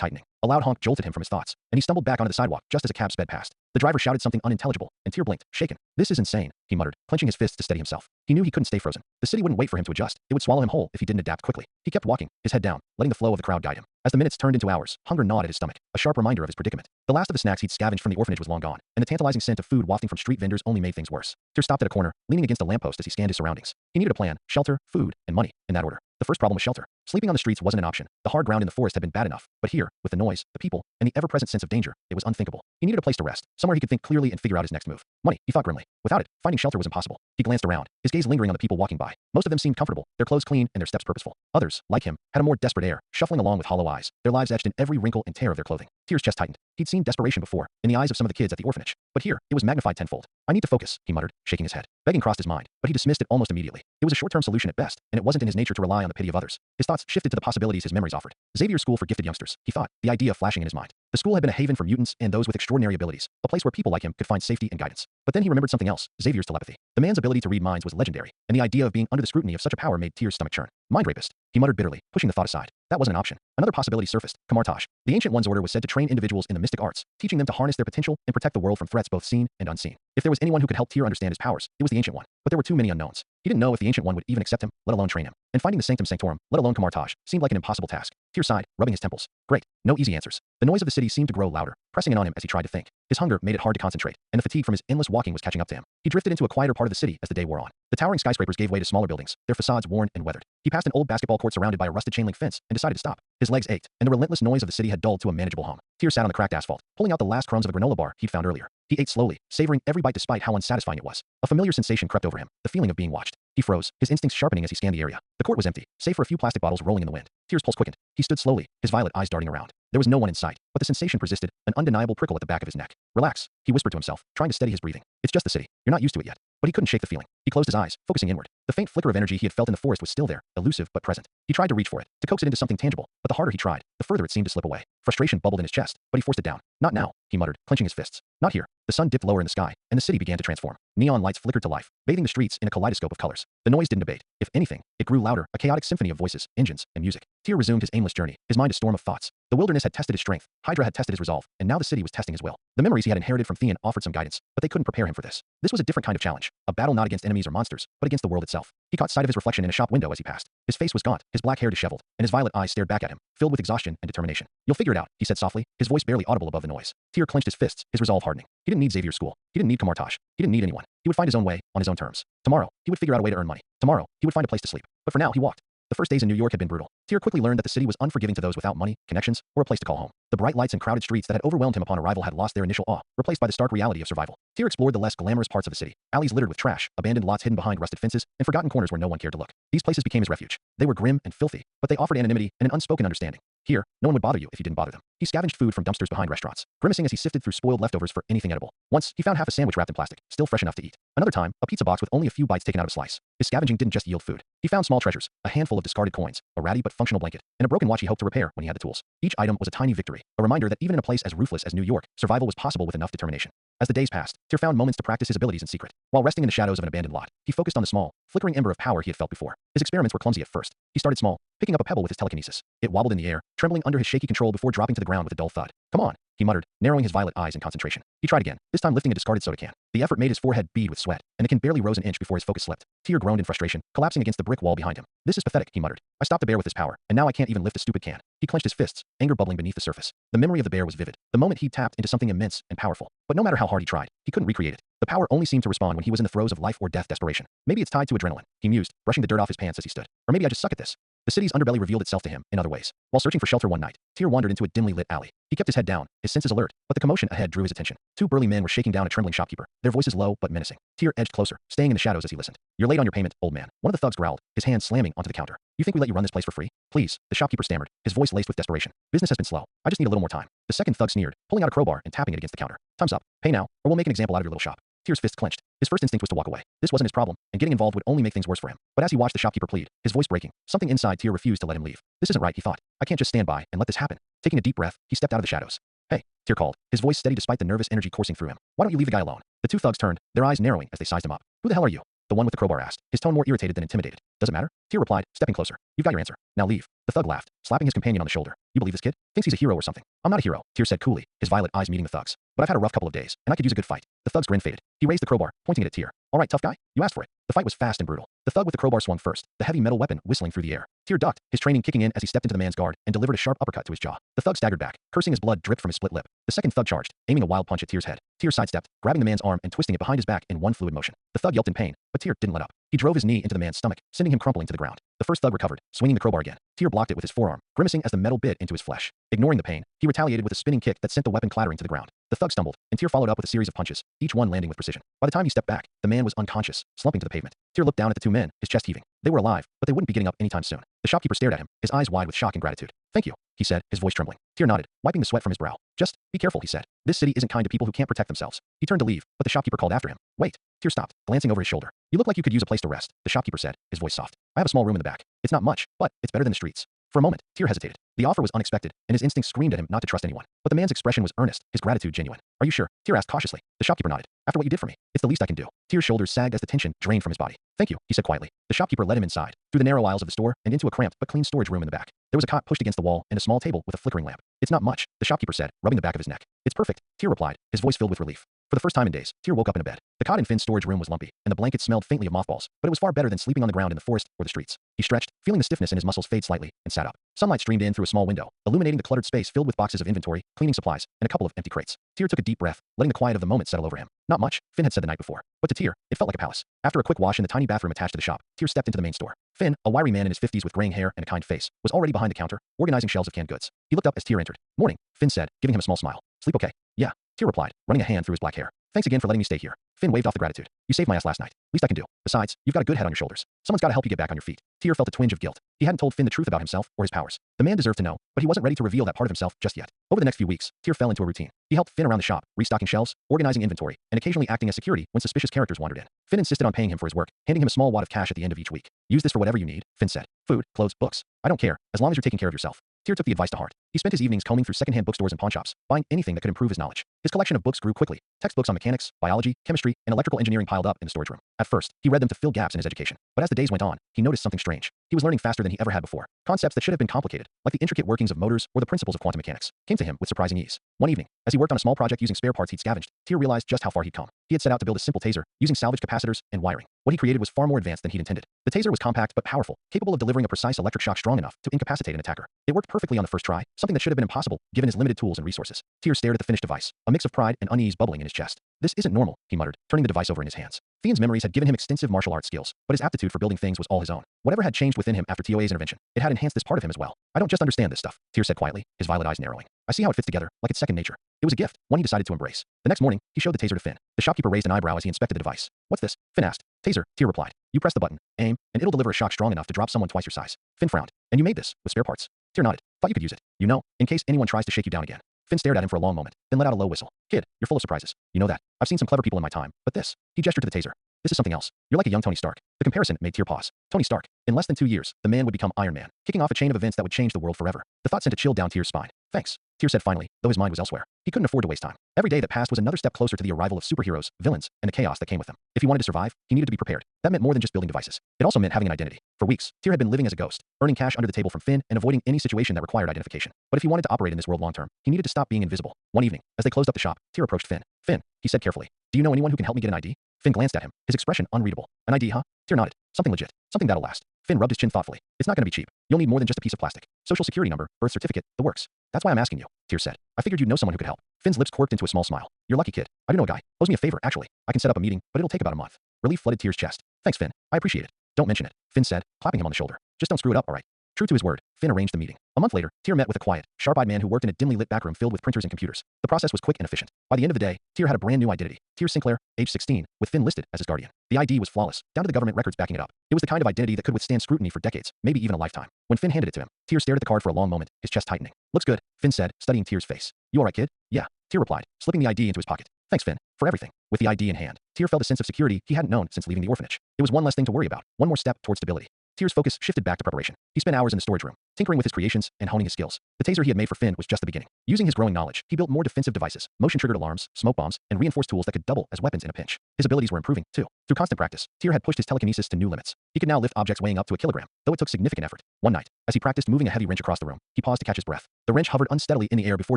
Speaker 1: tightening. A loud honk jolted him from his thoughts, and he stumbled back onto the sidewalk just as a cab sped past. The driver shouted something unintelligible, and Tyr blinked, shaken. This is insane, he muttered, clenching his fists to steady himself. He knew he couldn't stay frozen. The city wouldn't wait for him to adjust. It would swallow him whole if he didn't adapt quickly. He kept walking, his head down, letting the flow of the crowd guide him. As the minutes turned into hours, hunger gnawed at his stomach, a sharp reminder of his predicament. The last of the snacks he'd scavenged from the orphanage was long gone, and the tantalizing scent of food wafting from street vendors only made things worse. Tyr stopped at a corner, leaning against a lamppost as he scanned his surroundings. He needed a plan: shelter, food, and money, in that order. The first problem was shelter. Sleeping on the streets wasn't an option. The hard ground in the forest had been bad enough, but here, with the noise, the people, and the ever-present sense of danger, it was unthinkable. He needed a place to rest, somewhere he could think clearly and figure out his next move. Money, he thought grimly. Without it, finding shelter was impossible. He glanced around, his gaze lingering on the people walking by. Most of them seemed comfortable, their clothes clean and their steps purposeful. Others, like him, had a more desperate air, shuffling along with hollow eyes, their lives etched in every wrinkle and tear of their clothing. Tyr's chest tightened. He'd seen desperation before, in the eyes of some of the kids at the orphanage. But here, it was magnified tenfold. I need to focus, he muttered, shaking his head. Begging crossed his mind, but he dismissed it almost immediately. It was a short-term solution at best, and it wasn't in his nature to rely on the pity of others. His thoughts shifted to the possibilities his memories offered. Xavier's school for gifted youngsters, he thought, the idea flashing in his mind. The school had been a haven for mutants and those with extraordinary abilities, a place where people like him could find safety and guidance. But then he remembered something else: Xavier's telepathy. The man's ability to read minds was legendary, and the idea of being under the scrutiny of such a power made Tyr's stomach churn. Mind rapist, he muttered bitterly, pushing the thought aside. That wasn't an option. Another possibility surfaced: Kamartaj. The Ancient One's order was said to train individuals in the mystic arts, teaching them to harness their potential and protect the world from threats both seen and unseen. If there was anyone who could help Tyr understand his powers, it was the Ancient One. But there were too many unknowns. He didn't know if the Ancient One would even accept him, let alone train him. And finding the Sanctum Sanctorum, let alone Kamartaj, seemed like an impossible task. Tyr sighed, rubbing his temples. Great. No easy answers. The noise of the city seemed to grow louder, pressing in on him as he tried to think. His hunger made it hard to concentrate, and the fatigue from his endless walking was catching up to him. He drifted into a quieter part of the city as the day wore on. The towering skyscrapers gave way to smaller buildings, their facades worn and weathered. He passed an old basketball court surrounded by a rusted chain link fence and decided to stop. His legs ached, and the relentless noise of the city had dulled to a manageable hum. Tyr sat on the cracked asphalt, pulling out the last crumbs of a granola bar he'd found earlier. He ate slowly, savoring every bite despite how unsatisfying it was. A familiar sensation crept over him, the feeling of being watched. He froze, his instincts sharpening as he scanned the area. The court was empty, save for a few plastic bottles rolling in the wind. Tyr's pulse quickened. He stood slowly, his violet eyes darting around. There was no one in sight, but the sensation persisted, an undeniable prickle at the back of his neck. Relax, he whispered to himself, trying to steady his breathing. It's just the city. You're not used to it yet. But he couldn't shake the feeling. He closed his eyes, focusing inward. The faint flicker of energy he had felt in the forest was still there, elusive but present. He tried to reach for it, to coax it into something tangible, but the harder he tried, the further it seemed to slip away. Frustration bubbled in his chest, but he forced it down. Not now, he muttered, clenching his fists. Not here. The sun dipped lower in the sky, and the city began to transform. Neon lights flickered to life, bathing the streets in a kaleidoscope of colors. The noise didn't abate. If anything, it grew louder, a chaotic symphony of voices, engines, and music. Tyr resumed his aimless journey, his mind a storm of thoughts. The wilderness had tested his strength, Hydra had tested his resolve, and now the city was testing his will. The memories he had inherited from Theon offered some guidance, but they couldn't prepare him for this. This was a different kind of challenge, a battle not against enemies or monsters, but against the world itself. He caught sight of his reflection in a shop window as he passed. His face was gaunt, his black hair disheveled, and his violet eyes stared back at him, filled with exhaustion and determination. You'll figure it out, he said softly, his voice barely audible above the noise. Tyr clenched his fists, his resolve hardening. He didn't need Xavier's school. He didn't need Kamartaj. He didn't need anyone. He would find his own way, on his own terms. Tomorrow, he would figure out a way to earn money. Tomorrow, he would find a place to sleep. But for now, he walked. The first days in New York had been brutal. Tyr quickly learned that the city was unforgiving to those without money, connections, or a place to call home. The bright lights and crowded streets that had overwhelmed him upon arrival had lost their initial awe, replaced by the stark reality of survival. Tyr explored the less glamorous parts of the city, alleys littered with trash, abandoned lots hidden behind rusted fences, and forgotten corners where no one cared to look. These places became his refuge. They were grim and filthy, but they offered anonymity and an unspoken understanding. Here, no one would bother you if you didn't bother them. He scavenged food from dumpsters behind restaurants, grimacing as he sifted through spoiled leftovers for anything edible. Once, he found half a sandwich wrapped in plastic, still fresh enough to eat. Another time, a pizza box with only a few bites taken out of a slice. His scavenging didn't just yield food. He found small treasures, a handful of discarded coins, a ratty but functional blanket, and a broken watch he hoped to repair when he had the tools. Each item was a tiny victory, a reminder that even in a place as ruthless as New York, survival was possible with enough determination. As the days passed, Tyr found moments to practice his abilities in secret. While resting in the shadows of an abandoned lot, he focused on the small, flickering ember of power he had felt before. His experiments were clumsy at first. He started small, picking up a pebble with his telekinesis. It wobbled in the air, trembling under his shaky control before dropping to the ground with a dull thud. Come on, he muttered, narrowing his violet eyes in concentration. He tried again, this time lifting a discarded soda can. The effort made his forehead bead with sweat, and the can barely rose an inch before his focus slipped. Tyr groaned in frustration, collapsing against the brick wall behind him. This is pathetic, he muttered. I stopped the bear with his power, and now I can't even lift a stupid can. He clenched his fists, anger bubbling beneath the surface. The memory of the bear was vivid. The moment he tapped into something immense and powerful. But no matter how hard he tried, he couldn't recreate it. The power only seemed to respond when he was in the throes of life or death desperation. Maybe it's tied to adrenaline, he mused, brushing the dirt off his pants as he stood. Or maybe I just suck at this. The city's underbelly revealed itself to him in other ways. While searching for shelter one night, Tyr wandered into a dimly lit alley. He kept his head down, his senses alert, but the commotion ahead drew his attention. Two burly men were shaking down a trembling shopkeeper, their voices low but menacing. Tyr edged closer, staying in the shadows as he listened. You're late on your payment, old man. One of the thugs growled, his hand slamming onto the counter. You think we let you run this place for free? Please, the shopkeeper stammered, his voice laced with desperation. Business has been slow. I just need a little more time. The second thug sneered, pulling out a crowbar and tapping it against the counter. Time's up. Pay now, or we'll make an example out of your little shop. Tyr's fists clenched. His first instinct was to walk away. This wasn't his problem, and getting involved would only make things worse for him. But as he watched the shopkeeper plead, his voice breaking, something inside Tyr refused to let him leave. This isn't right, he thought. I can't just stand by and let this happen. Taking a deep breath, he stepped out of the shadows. Hey, Tyr called, his voice steady despite the nervous energy coursing through him. Why don't you leave the guy alone? The two thugs turned, their eyes narrowing as they sized him up. Who the hell are you? The one with the crowbar asked, his tone more irritated than intimidated. Does it matter? Tyr replied, stepping closer. You've got your answer. Now leave. The thug laughed, slapping his companion on the shoulder. You believe this kid? Thinks he's a hero or something. I'm not a hero, Tyr said coolly, his violet eyes meeting the thugs. But I've had a rough couple of days, and I could use a good fight. The thug's grin faded. He raised the crowbar, pointing it at Tyr. All right, tough guy, you asked for it. The fight was fast and brutal. The thug with the crowbar swung first, the heavy metal weapon whistling through the air. Tyr ducked, his training kicking in as he stepped into the man's guard and delivered a sharp uppercut to his jaw. The thug staggered back, cursing as blood dripped from his split lip. The second thug charged, aiming a wild punch at Tyr's head. Tyr sidestepped, grabbing the man's arm and twisting it behind his back in one fluid motion. The thug yelped in pain, but Tyr didn't let up. He drove his knee into the man's stomach, sending him crumpling to the ground. The first thug recovered, swinging the crowbar again. Tyr blocked it with his forearm, grimacing as the metal bit into his flesh. Ignoring the pain, he retaliated with a spinning kick that sent the weapon clattering to the ground. The thug stumbled, and Tyr followed up with a series of punches, each one landing with precision. By the time he stepped back, the man was unconscious, slumping to the pavement. Tyr looked down at the two men, his chest heaving. They were alive, but they wouldn't be getting up anytime soon. The shopkeeper stared at him, his eyes wide with shock and gratitude. Thank you, he said, his voice trembling. Tyr nodded, wiping the sweat from his brow. Just be careful, he said. This city isn't kind to people who can't protect themselves. He turned to leave, but the shopkeeper called after him. Wait. Tyr stopped, glancing over his shoulder. You look like you could use a place to rest, the shopkeeper said, his voice soft. I have a small room in the back. It's not much, but it's better than the streets. For a moment, Tyr hesitated. The offer was unexpected, and his instinct screamed at him not to trust anyone. But the man's expression was earnest, his gratitude genuine. Are you sure? Tyr asked cautiously. The shopkeeper nodded. After what you did for me, it's the least I can do. Tyr's shoulders sagged as the tension drained from his body. Thank you, he said quietly. The shopkeeper led him inside, through the narrow aisles of the store, and into a cramped but clean storage room in the back. There was a cot pushed against the wall and a small table with a flickering lamp. It's not much, the shopkeeper said, rubbing the back of his neck. It's perfect, Tyr replied, his voice filled with relief. For the first time in days, Tyr woke up in a bed. The cot in Finn's storage room was lumpy, and the blanket smelled faintly of mothballs, but it was far better than sleeping on the ground in the forest or the streets. He stretched, feeling the stiffness in his muscles fade slightly, and sat up. Sunlight streamed in through a small window, illuminating the cluttered space filled with boxes of inventory, cleaning supplies, and a couple of empty crates. Tyr took a deep breath, letting the quiet of the moment settle over him. Not much, Finn had said the night before, but to Tyr, it felt like a palace. After a quick wash in the tiny bathroom attached to the shop, Tyr stepped into the main store. Finn, a wiry man in his 50s with graying hair and a kind face, was already behind the counter, organizing shelves of canned goods. He looked up as Tyr entered. Morning, Finn said, giving him a small smile. Sleep okay? Yeah, Tyr replied, running a hand through his black hair. Thanks again for letting me stay here. Finn waved off the gratitude. You saved my ass last night. Least I can do. Besides, you've got a good head on your shoulders. Someone's got to help you get back on your feet. Tyr felt a twinge of guilt. He hadn't told Finn the truth about himself or his powers. The man deserved to know, but he wasn't ready to reveal that part of himself just yet. Over the next few weeks, Tyr fell into a routine. He helped Finn around the shop, restocking shelves, organizing inventory, and occasionally acting as security when suspicious characters wandered in. Finn insisted on paying him for his work, handing him a small wad of cash at the end of each week. Use this for whatever you need, Finn said. Food, clothes, books. I don't care, as long as you're taking care of yourself. Tyr took the advice to heart. He spent his evenings combing through secondhand bookstores and pawnshops, buying anything that could improve his knowledge. His collection of books grew quickly. Textbooks on mechanics, biology, chemistry, and electrical engineering piled up in the storage room. At first, he read them to fill gaps in his education. But as the days went on, he noticed something strange. He was learning faster than he ever had before. Concepts that should have been complicated, like the intricate workings of motors or the principles of quantum mechanics, came to him with surprising ease. One evening, as he worked on a small project using spare parts he'd scavenged, Tyr realized just how far he'd come. He had set out to build a simple taser, using salvaged capacitors and wiring. What he created was far more advanced than he'd intended. The taser was compact but powerful, capable of delivering a precise electric shock strong enough to incapacitate an attacker. It worked perfectly on the first try, something that should have been impossible, given his limited tools and resources. Tyr stared at the finished device, a mix of pride and unease bubbling in his chest. This isn't normal, he muttered, turning the device over in his hands. Fiend's memories had given him extensive martial arts skills, but his aptitude for building things was all his own. Whatever had changed within him after TOA's intervention, it had enhanced this part of him as well. I don't just understand this stuff, Tyr said quietly, his violet eyes narrowing. I see how it fits together, like it's second nature. It was a gift, one he decided to embrace. The next morning, he showed the taser to Finn. The shopkeeper raised an eyebrow as he inspected the device. What's this? Finn asked. Taser, Tyr replied. You press the button, aim, and it'll deliver a shock strong enough to drop someone twice your size. Finn frowned. And you made this, with spare parts. Tyr nodded. Thought you could use it. You know, in case anyone tries to shake you down again. Finn stared at him for a long moment, then let out a low whistle. Kid, you're full of surprises. You know that. I've seen some clever people in my time, but this. He gestured to the taser. This is something else. You're like a young Tony Stark. The comparison made Tyr pause. Tony Stark. In less than 2 years, the man would become Iron Man, kicking off a chain of events that would change the world forever. The thought sent a chill down Tyr's spine. Thanks, Tyr said finally, though his mind was elsewhere. He He couldn't afford to waste time. Every day that passed was another step closer to the arrival of superheroes, villains, and the chaos that came with them. If he wanted to survive, he needed to be prepared. That meant more than just building devices. It also meant having an identity. For weeks, Tyr had been living as a ghost, earning cash under the table from Finn and avoiding any situation that required identification. But if he wanted to operate in this world long term, he needed to stop being invisible. One evening, as they closed up the shop, Tyr approached Finn. Finn, he said carefully, do you know anyone who can help me get an ID? Finn glanced at him, his expression unreadable. An ID, huh? Tyr nodded. Something legit. Something that'll last. Finn rubbed his chin thoughtfully. It's not going to be cheap. You'll need more than just a piece of plastic. Social security number, birth certificate, the works. That's why I'm asking you, Tyr said. I figured you'd know someone who could help. Finn's lips quirked into a small smile. You're lucky, kid. I do know a guy. Owes me a favor, actually. I can set up a meeting, but it'll take about a month. Relief flooded Tyr's chest. Thanks, Finn. I appreciate it. Don't mention it, Finn said, clapping him on the shoulder. Just don't screw it up, all right? True to his word, Finn arranged the meeting. A month later, Tyr met with a quiet, sharp-eyed man who worked in a dimly lit backroom filled with printers and computers. The process was quick and efficient. By the end of the day, Tyr had a brand new identity. Tyr Sinclair, age 16, with Finn listed as his guardian. The ID was flawless, down to the government records backing it up. It was the kind of identity that could withstand scrutiny for decades, maybe even a lifetime. When Finn handed it to him, Tyr stared at the card for a long moment, his chest tightening. Looks good, Finn said, studying Tyr's face. You alright, kid? Yeah, Tyr replied, slipping the ID into his pocket. Thanks, Finn, for everything. With the ID in hand, Tyr felt a sense of security he hadn't known since leaving the orphanage. It was one less thing to worry about, one more step toward stability. Tyr's focus shifted back to preparation. He spent hours in the storage room, tinkering with his creations and honing his skills. The taser he had made for Finn was just the beginning. Using his growing knowledge, he built more defensive devices, motion-triggered alarms, smoke bombs, and reinforced tools that could double as weapons in a pinch. His abilities were improving, too. Through constant practice, Tyr had pushed his telekinesis to new limits. He could now lift objects weighing up to a kilogram, though it took significant effort. One night, as he practiced moving a heavy wrench across the room, he paused to catch his breath. The wrench hovered unsteadily in the air before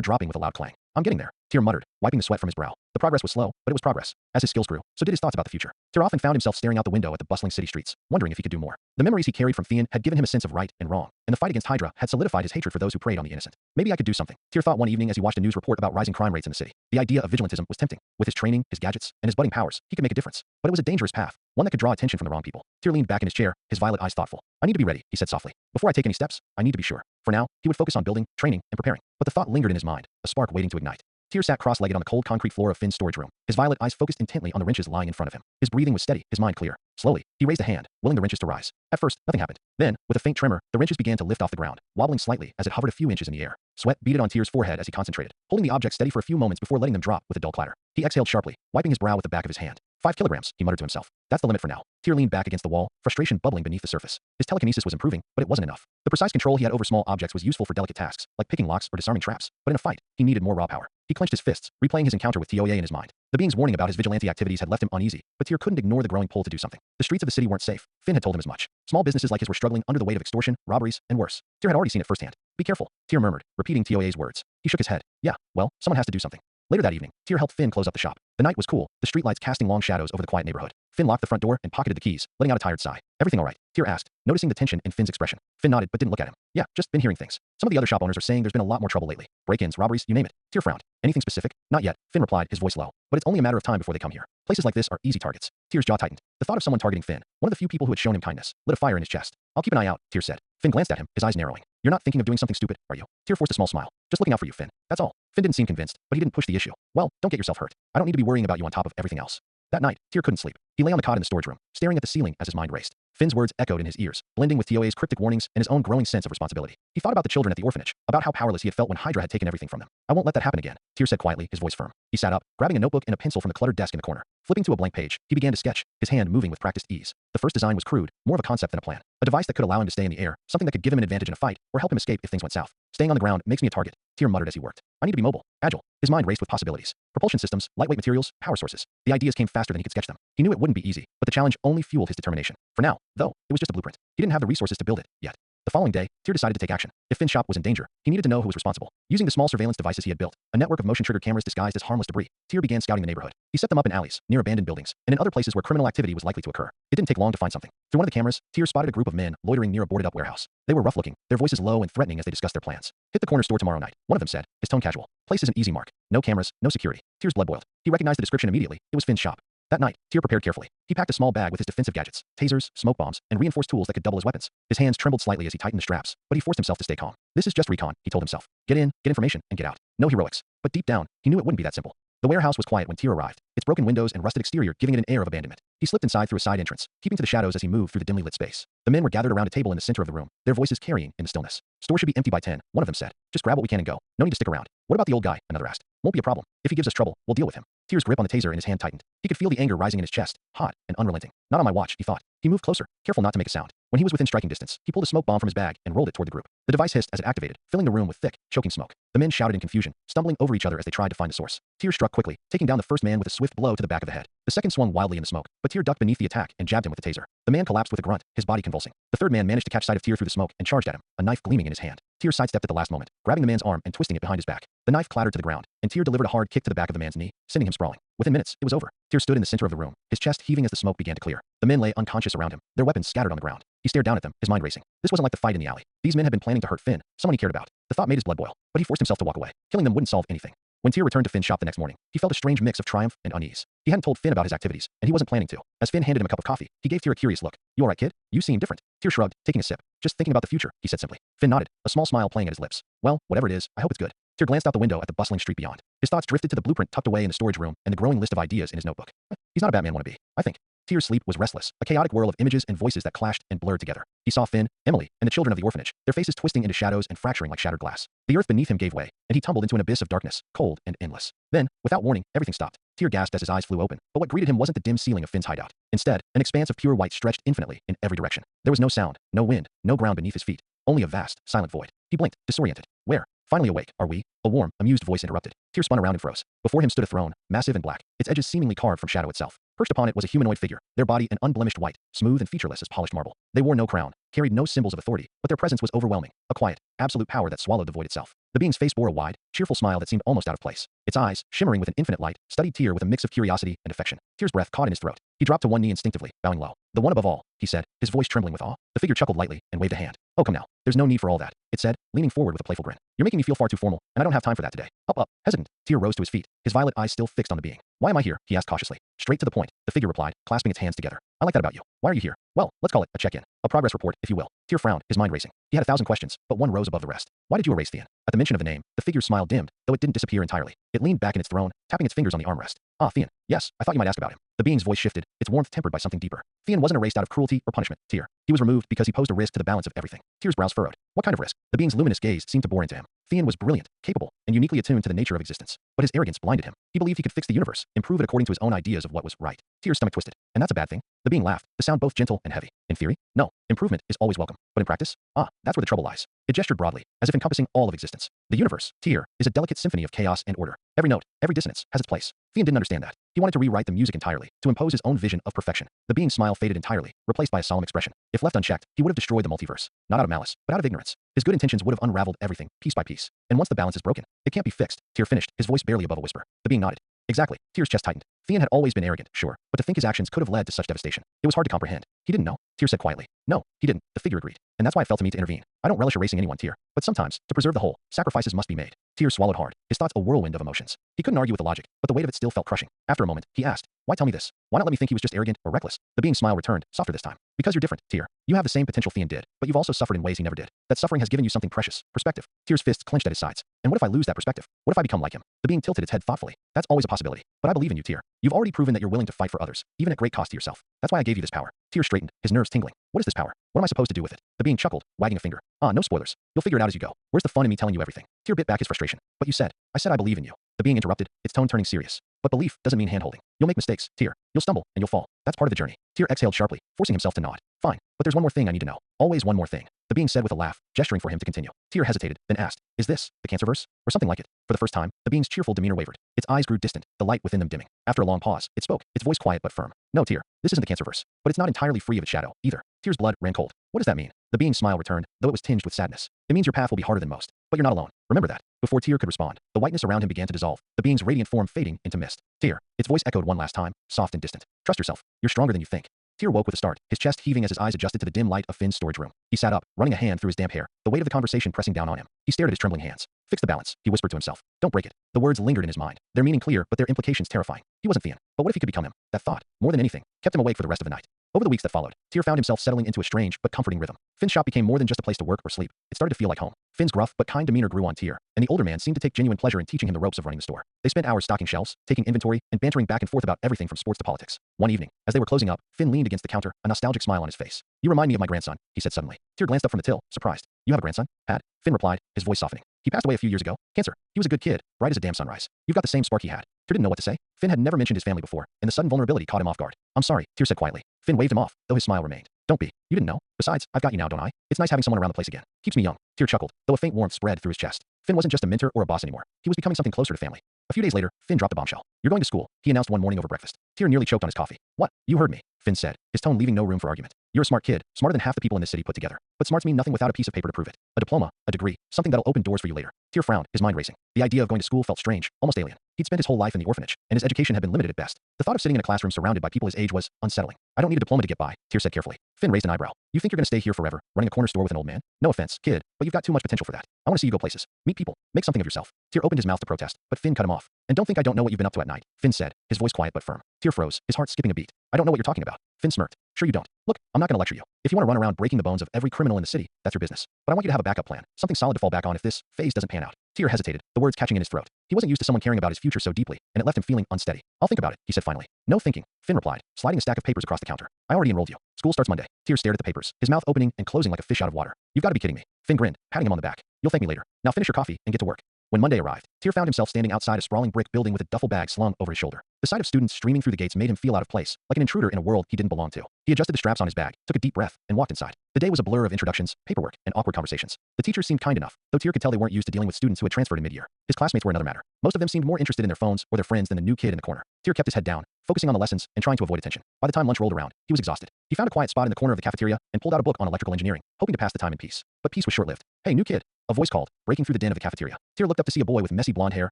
Speaker 1: dropping with a loud clang. I'm getting there, Tyr muttered, wiping the sweat from his brow. The progress was slow, but it was progress. As his skills grew, so did his thoughts about the future. Tyr often found himself staring out the window at the bustling city streets, wondering if he could do more. The memories he carried from Fian had given him a sense of right and wrong, and the fight against Hydra had solidified his hatred for those who preyed on the innocent. Maybe I could do something, Tyr thought one evening as he watched a news report about rising crime rates in the city. The idea of vigilantism was tempting. With his training, his gadgets, and his budding powers, he could make a difference. But it was a dangerous path, one that could draw attention from the wrong people. Tyr leaned back in his chair, his violet eyes thoughtful. I need to be ready, he said softly. Before I take any steps, I need to be sure. For now, he would focus on building, training, and preparing. But the thought lingered in his mind, a spark waiting to ignite. Tyr sat cross-legged on the cold concrete floor of Finn's storage room, his violet eyes focused intently on the wrenches lying in front of him. His breathing was steady, his mind clear. Slowly, he raised a hand, willing the wrenches to rise. At first, nothing happened. Then, with a faint tremor, the wrenches began to lift off the ground, wobbling slightly as it hovered a few inches in the air. Sweat beaded on Tyr's forehead as he concentrated, holding the object steady for a few moments before letting them drop with a dull clatter. He exhaled sharply, wiping his brow with the back of his hand. 5 kilograms, he muttered to himself. That's the limit for now. Tyr leaned back against the wall, frustration bubbling beneath the surface. His telekinesis was improving, but it wasn't enough. The precise control he had over small objects was useful for delicate tasks, like picking locks or disarming traps. But in a fight, he needed more raw power. He clenched his fists, replaying his encounter with Toya in his mind. The being's warning about his vigilante activities had left him uneasy, but Tyr couldn't ignore the growing pull to do something. The streets of the city weren't safe. Finn had told him as much. Small businesses like his were struggling under the weight of extortion, robberies, and worse. Tyr had already seen it firsthand. Be careful, Tyr murmured, repeating Toya's words. He shook his head. Yeah, well, someone has to do something. Later that evening, Tyr helped Finn close up the shop. The night was cool, the streetlights casting long shadows over the quiet neighborhood. Finn locked the front door and pocketed the keys, letting out a tired sigh. Everything all right? Tyr asked, noticing the tension in Finn's expression. Finn nodded but didn't look at him. Yeah, just been hearing things. Some of the other shop owners are saying there's been a lot more trouble lately. Break-ins, robberies, you name it. Tyr frowned. Anything specific? Not yet, Finn replied, his voice low. But it's only a matter of time before they come here. Places like this are easy targets. Tyr's jaw tightened. The thought of someone targeting Finn, one of the few people who had shown him kindness, lit a fire in his chest. I'll keep an eye out, Tyr said. Finn glanced at him, his eyes narrowing. You're not thinking of doing something stupid, are you? Tyr forced a small smile. Just looking out for you, Finn. That's all. Finn didn't seem convinced, but he didn't push the issue. Well, don't get yourself hurt. I don't need to be worrying about you on top of everything else. That night, Tyr couldn't sleep. He lay on the cot in the storage room, staring at the ceiling as his mind raced. Finn's words echoed in his ears, blending with Toya's cryptic warnings and his own growing sense of responsibility. He thought about the children at the orphanage, about how powerless he had felt when Hydra had taken everything from them. I won't let that happen again, Tyr said quietly, his voice firm. He sat up, grabbing a notebook and a pencil from the cluttered desk in the corner. Flipping to a blank page, he began to sketch, his hand moving with practiced ease. The first design was crude, more of a concept than a plan. A device that could allow him to stay in the air, something that could give him an advantage in a fight, or help him escape if things went south. Staying on the ground makes me a target, Tyr muttered as he worked. I need to be mobile, agile. His mind raced with possibilities. Propulsion systems, lightweight materials, power sources. The ideas came faster than he could sketch them. He knew it wouldn't be easy, but the challenge only fueled his determination. For now, though, it was just a blueprint. He didn't have the resources to build it yet. The following day, Tyr decided to take action. If Finn's shop was in danger, he needed to know who was responsible. Using the small surveillance devices he had built, a network of motion-triggered cameras disguised as harmless debris, Tyr began scouting the neighborhood. He set them up in alleys, near abandoned buildings, and in other places where criminal activity was likely to occur. It didn't take long to find something. Through one of the cameras, Tyr spotted a group of men loitering near a boarded-up warehouse. They were rough-looking, their voices low and threatening as they discussed their plans. Hit the corner store tomorrow night, one of them said, his tone casual. Place is an easy mark. No cameras, no security. Tyr's blood boiled. He recognized the description immediately. It was Finn's shop. That night, Tyr prepared carefully. He packed a small bag with his defensive gadgets, tasers, smoke bombs, and reinforced tools that could double as weapons. His hands trembled slightly as he tightened the straps, but he forced himself to stay calm. This is just recon, he told himself. Get in, get information, and get out. No heroics. But deep down, he knew it wouldn't be that simple. The warehouse was quiet when Tyr arrived, its broken windows and rusted exterior giving it an air of abandonment. He slipped inside through a side entrance, keeping to the shadows as he moved through the dimly lit space. The men were gathered around a table in the center of the room, their voices carrying in the stillness. Store should be empty by 10, one of them said. Just grab what we can and go. No need to stick around. What about the old guy? Another asked. Won't be a problem. If he gives us trouble, we'll deal with him. Tyr's grip on the taser in his hand tightened. He could feel the anger rising in his chest, hot and unrelenting. Not on my watch, he thought. He moved closer, careful not to make a sound. When he was within striking distance, he pulled a smoke bomb from his bag and rolled it toward the group. The device hissed as it activated, filling the room with thick, choking smoke. The men shouted in confusion, stumbling over each other as they tried to find the source. Tyr struck quickly, taking down the first man with a swift blow to the back of the head. The second swung wildly in the smoke, but Tyr ducked beneath the attack and jabbed him with the taser. The man collapsed with a grunt, his body convulsing. The third man managed to catch sight of Tyr through the smoke and charged at him, a knife gleaming in his hand. Tyr sidestepped at the last moment, grabbing the man's arm and twisting it behind his back. The knife clattered to the ground, and Tyr delivered a hard kick to the back of the man's knee, sending him sprawling. Within minutes, it was over. Tyr stood in the center of the room, his chest heaving as the smoke began to clear. The men lay unconscious around him, their weapons scattered on the ground. He stared down at them, his mind racing. This wasn't like the fight in the alley. These men had been planning to hurt Finn, someone he cared about. The thought made his blood boil, but he forced himself to walk away. Killing them wouldn't solve anything. When Tyr returned to Finn's shop the next morning, he felt a strange mix of triumph and unease. He hadn't told Finn about his activities, and he wasn't planning to. As Finn handed him a cup of coffee, he gave Tyr a curious look. "You alright, kid? You seem different." Tyr shrugged, taking a sip. "Just thinking about the future," he said simply. Finn nodded, a small smile playing at his lips. "Well, whatever it is, I hope it's good." Tyr glanced out the window at the bustling street beyond. His thoughts drifted to the blueprint tucked away in the storage room and the growing list of ideas in his notebook. He's not a Batman wannabe, I think. Tyr's sleep was restless, a chaotic whirl of images and voices that clashed and blurred together. He saw Finn, Emily, and the children of the orphanage, their faces twisting into shadows and fracturing like shattered glass. The earth beneath him gave way, and he tumbled into an abyss of darkness, cold and endless. Then, without warning, everything stopped. Tyr gasped as his eyes flew open, but what greeted him wasn't the dim ceiling of Finn's hideout. Instead, an expanse of pure white stretched infinitely in every direction. There was no sound, no wind, no ground beneath his feet, only a vast, silent void. He blinked, disoriented. Where? Finally awake, are we? A warm, amused voice interrupted. Tyr spun around and froze. Before him stood a throne, massive and black, its edges seemingly carved from shadow itself. Perched upon it was a humanoid figure, their body an unblemished white, smooth and featureless as polished marble. They wore no crown, carried no symbols of authority, but their presence was overwhelming, a quiet, absolute power that swallowed the void itself. The being's face bore a wide, cheerful smile that seemed almost out of place. Its eyes, shimmering with an infinite light, studied Tyr with a mix of curiosity and affection. Tyr's breath caught in his throat. He dropped to one knee instinctively, bowing low. "The one above all," he said, his voice trembling with awe. The figure chuckled lightly and waved a hand. "Oh, come now. There's no need for all that," it said, leaning forward with a playful grin. "You're making me feel far too formal, and I don't have time for that today." Up. Hesitant, Tyr rose to his feet, his violet eyes still fixed on the being. "Why am I here?" he asked cautiously. "Straight to the point," the figure replied, clasping its hands together. "I like that about you. Why are you here?" "Well, let's call it a check-in. A progress report, if you will." Tyr frowned, his mind racing. He had 1,000 questions, but one rose above the rest. "Why did you erase Theon?" At the mention of the name, the figure's smile dimmed, though it didn't disappear entirely. It leaned back in its throne, tapping its fingers on the armrest. "Ah, Theon. Yes, I thought you might ask about him." The being's voice shifted, its warmth tempered by something deeper. "Theon wasn't erased out of cruelty or punishment, Tyr. He was removed because he posed a risk to the balance of everything." Tyr's brows furrowed. What kind of risk? The being's luminous gaze seemed to bore into him. Theon was brilliant, capable, and uniquely attuned to the nature of existence. But his arrogance blinded him. He believed he could fix the universe, improve it according to his own ideas of what was right. Tyr's stomach twisted. "And that's a bad thing?" The being laughed, the sound both gentle and heavy. "In theory, no. Improvement is always welcome. But in practice? That's where the trouble lies." It gestured broadly, as if encompassing all of existence. "The universe, Tyr, is a delicate symphony of chaos and order. Every note, every dissonance, has its place." Theon didn't understand that. He wanted to rewrite the music entirely, to impose his own vision of perfection. The being's smile faded entirely, replaced by a solemn expression. If left unchecked, he would have destroyed the multiverse. Not out of malice, but out of ignorance. His good intentions would have unraveled everything, piece by piece. And once the balance is broken, it can't be fixed. Tyr finished, his voice barely above a whisper. The being nodded. "Exactly." Tyr's chest tightened. Theon had always been arrogant, sure, but to think his actions could have led to such devastation. It was hard to comprehend. He didn't know. Tyr said quietly. "No, he didn't," the figure agreed. "And that's why it fell to me to intervene. I don't relish erasing anyone, Tyr. But sometimes, to preserve the whole, sacrifices must be made." Tyr swallowed hard, his thoughts a whirlwind of emotions. He couldn't argue with the logic, but the weight of it still felt crushing. After a moment, he asked, "Why tell me this? Why not let me think he was just arrogant or reckless?" The being's smile returned, softer this time. "Because you're different, Tyr. You have the same potential Theon did, but you've also suffered in ways he never did. That suffering has given you something precious, perspective." Tyr's fists clenched at his sides. "And what if I lose that perspective? What if I become like him?" The being tilted its head thoughtfully. "That's always a possibility. But I believe in you, Tyr. You've already proven that you're willing to fight for others, even at great cost to yourself. That's why I gave you this power." Tyr straightened, his nerves tingling. "What is this power? What am I supposed to do with it?" The being chuckled, wagging a finger. "No spoilers. You'll figure it out as you go. Where's the fun in me telling you everything?" Tyr bit back his frustration. "But you said." "I said I believe in you." The being interrupted, its tone turning serious. "But belief doesn't mean handholding. You'll make mistakes, Tyr. You'll stumble, and you'll fall. That's part of the journey." Tyr exhaled sharply, forcing himself to nod. "Fine, but there's one more thing I need to know. Always one more thing." The being said with a laugh, gesturing for him to continue. Tyr hesitated, then asked, "Is this the Cancerverse? Or something like it?" For the first time, the being's cheerful demeanor wavered. Its eyes grew distant, the light within them dimming. After a long pause, it spoke, its voice quiet but firm. "No, Tyr, this isn't the Cancerverse. But it's not entirely free of its shadow, either." Tyr's blood ran cold. "What does that mean?" The being's smile returned, though it was tinged with sadness. "It means your path will be harder than most. But you're not alone. Remember that." Before Tyr could respond, the whiteness around him began to dissolve, the being's radiant form fading into mist. "Tyr," its voice echoed one last time, soft and distant. "Trust yourself. You're stronger than you think." Tyr woke with a start, his chest heaving as his eyes adjusted to the dim light of Finn's storage room. He sat up, running a hand through his damp hair, the weight of the conversation pressing down on him. He stared at his trembling hands. "Fix the balance," he whispered to himself. "Don't break it." The words lingered in his mind, their meaning clear but their implications terrifying. He wasn't Theon, but what if he could become him? That thought, more than anything, kept him awake for the rest of the night. Over the weeks that followed, Tyr found himself settling into a strange but comforting rhythm. Finn's shop became more than just a place to work or sleep. It started to feel like home. Finn's gruff but kind demeanor grew on Tyr, and the older man seemed to take genuine pleasure in teaching him the ropes of running the store. They spent hours stocking shelves, taking inventory, and bantering back and forth about everything from sports to politics. One evening, as they were closing up, Finn leaned against the counter, a nostalgic smile on his face. "You remind me of my grandson," he said suddenly. Tyr glanced up from the till, surprised. "You have a grandson?" "Had," Finn replied, his voice softening. "He passed away a few years ago. Cancer. He was a good kid, bright as a damn sunrise. You've got the same spark he had." Tyr didn't know what to say. Finn had never mentioned his family before, and the sudden vulnerability caught him off guard. "I'm sorry," Tyr said quietly. Finn waved him off, though his smile remained. Don't be. You didn't know. Besides, I've got you now, don't I? It's nice having someone around the place again. Keeps me young. Tyr chuckled, though a faint warmth spread through his chest. Finn wasn't just a mentor or a boss anymore. He was becoming something closer to family. A few days later, Finn dropped a bombshell. You're going to school, he announced one morning over breakfast. Tyr nearly choked on his coffee. What? You heard me, Finn said, his tone leaving no room for argument. You're a smart kid, smarter than half the people in this city put together. But smarts mean nothing without a piece of paper to prove it. A diploma, a degree, something that'll open doors for you later. Tyr frowned, his mind racing. The idea of going to school felt strange, almost alien. He'd spent his whole life in the orphanage, and his education had been limited at best. The thought of sitting in a classroom surrounded by people his age was unsettling. I don't need a diploma to get by, Tyr said carefully. Finn raised an eyebrow. You think you're going to stay here forever, running a corner store with an old man? No offense, kid, but you've got too much potential for that. I want to see you go places. Meet people. Make something of yourself. Tyr opened his mouth to protest, but Finn cut him off. And don't think I don't know what you've been up to at night, Finn said, his voice quiet but firm. Tyr froze, his heart skipping a beat. I don't know what you're talking about. Finn smirked. Sure you don't. Look, I'm not going to lecture you. If you want to run around breaking the bones of every criminal in the city, that's your business. But I want you to have a backup plan, something solid to fall back on if this phase doesn't pan out. Tyr hesitated, the words catching in his throat. He wasn't used to someone caring about his future so deeply, and it left him feeling unsteady. I'll think about it, he said finally. No thinking, Finn replied, sliding a stack of papers across the counter. I already enrolled you. School starts Monday. Tyr stared at the papers, his mouth opening and closing like a fish out of water. You've got to be kidding me. Finn grinned, patting him on the back. You'll thank me later. Now finish your coffee and get to work. When Monday arrived, Tyr found himself standing outside a sprawling brick building with a duffel bag slung over his shoulder. The sight of students streaming through the gates made him feel out of place, like an intruder in a world he didn't belong to. He adjusted the straps on his bag, took a deep breath, and walked inside. The day was a blur of introductions, paperwork, and awkward conversations. The teachers seemed kind enough, though Tyr could tell they weren't used to dealing with students who had transferred in mid-year. His classmates were another matter. Most of them seemed more interested in their phones or their friends than the new kid in the corner. Tyr kept his head down, focusing on the lessons and trying to avoid attention. By the time lunch rolled around, he was exhausted. He found a quiet spot in the corner of the cafeteria and pulled out a book on electrical engineering, hoping to pass the time in peace. But peace was short-lived. Hey, new kid. A voice called, breaking through the den of the cafeteria. Tyr looked up to see a boy with messy blonde hair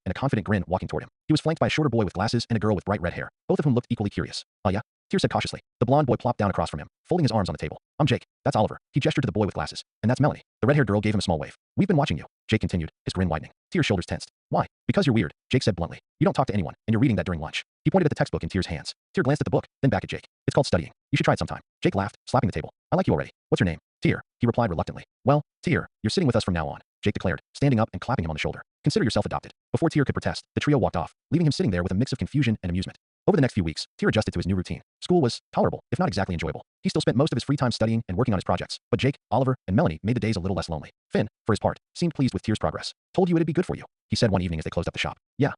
Speaker 1: and a confident grin walking toward him. He was flanked by a shorter boy with glasses and a girl with bright red hair, both of whom looked equally curious. Oh yeah? Tyr said cautiously. The blonde boy plopped down across from him, folding his arms on the table. I'm Jake. That's Oliver. He gestured to the boy with glasses. And that's Melanie. The red-haired girl gave him a small wave. We've been watching you, Jake continued, his grin widening. Tyr's shoulders tensed. Why? Because you're weird, Jake said bluntly. You don't talk to anyone, and you're reading that during lunch. He pointed at the textbook in Tyr's hands. Tyr glanced at the book, then back at Jake. It's called studying. You should try it sometime. Jake laughed, slapping the table. I like you already. What's your name? Tyr, he replied reluctantly. Well, Tyr, you're sitting with us from now on, Jake declared, standing up and clapping him on the shoulder. Consider yourself adopted. Before Tyr could protest, the trio walked off, leaving him sitting there with a mix of confusion and amusement. Over the next few weeks, Tyr adjusted to his new routine. School was tolerable, if not exactly enjoyable. He still spent most of his free time studying and working on his projects, but Jake, Oliver, and Melanie made the days a little less lonely. Finn, for his part, seemed pleased with Tyr's progress. Told you it'd be good for you, he said one evening as they closed up the shop. Yeah,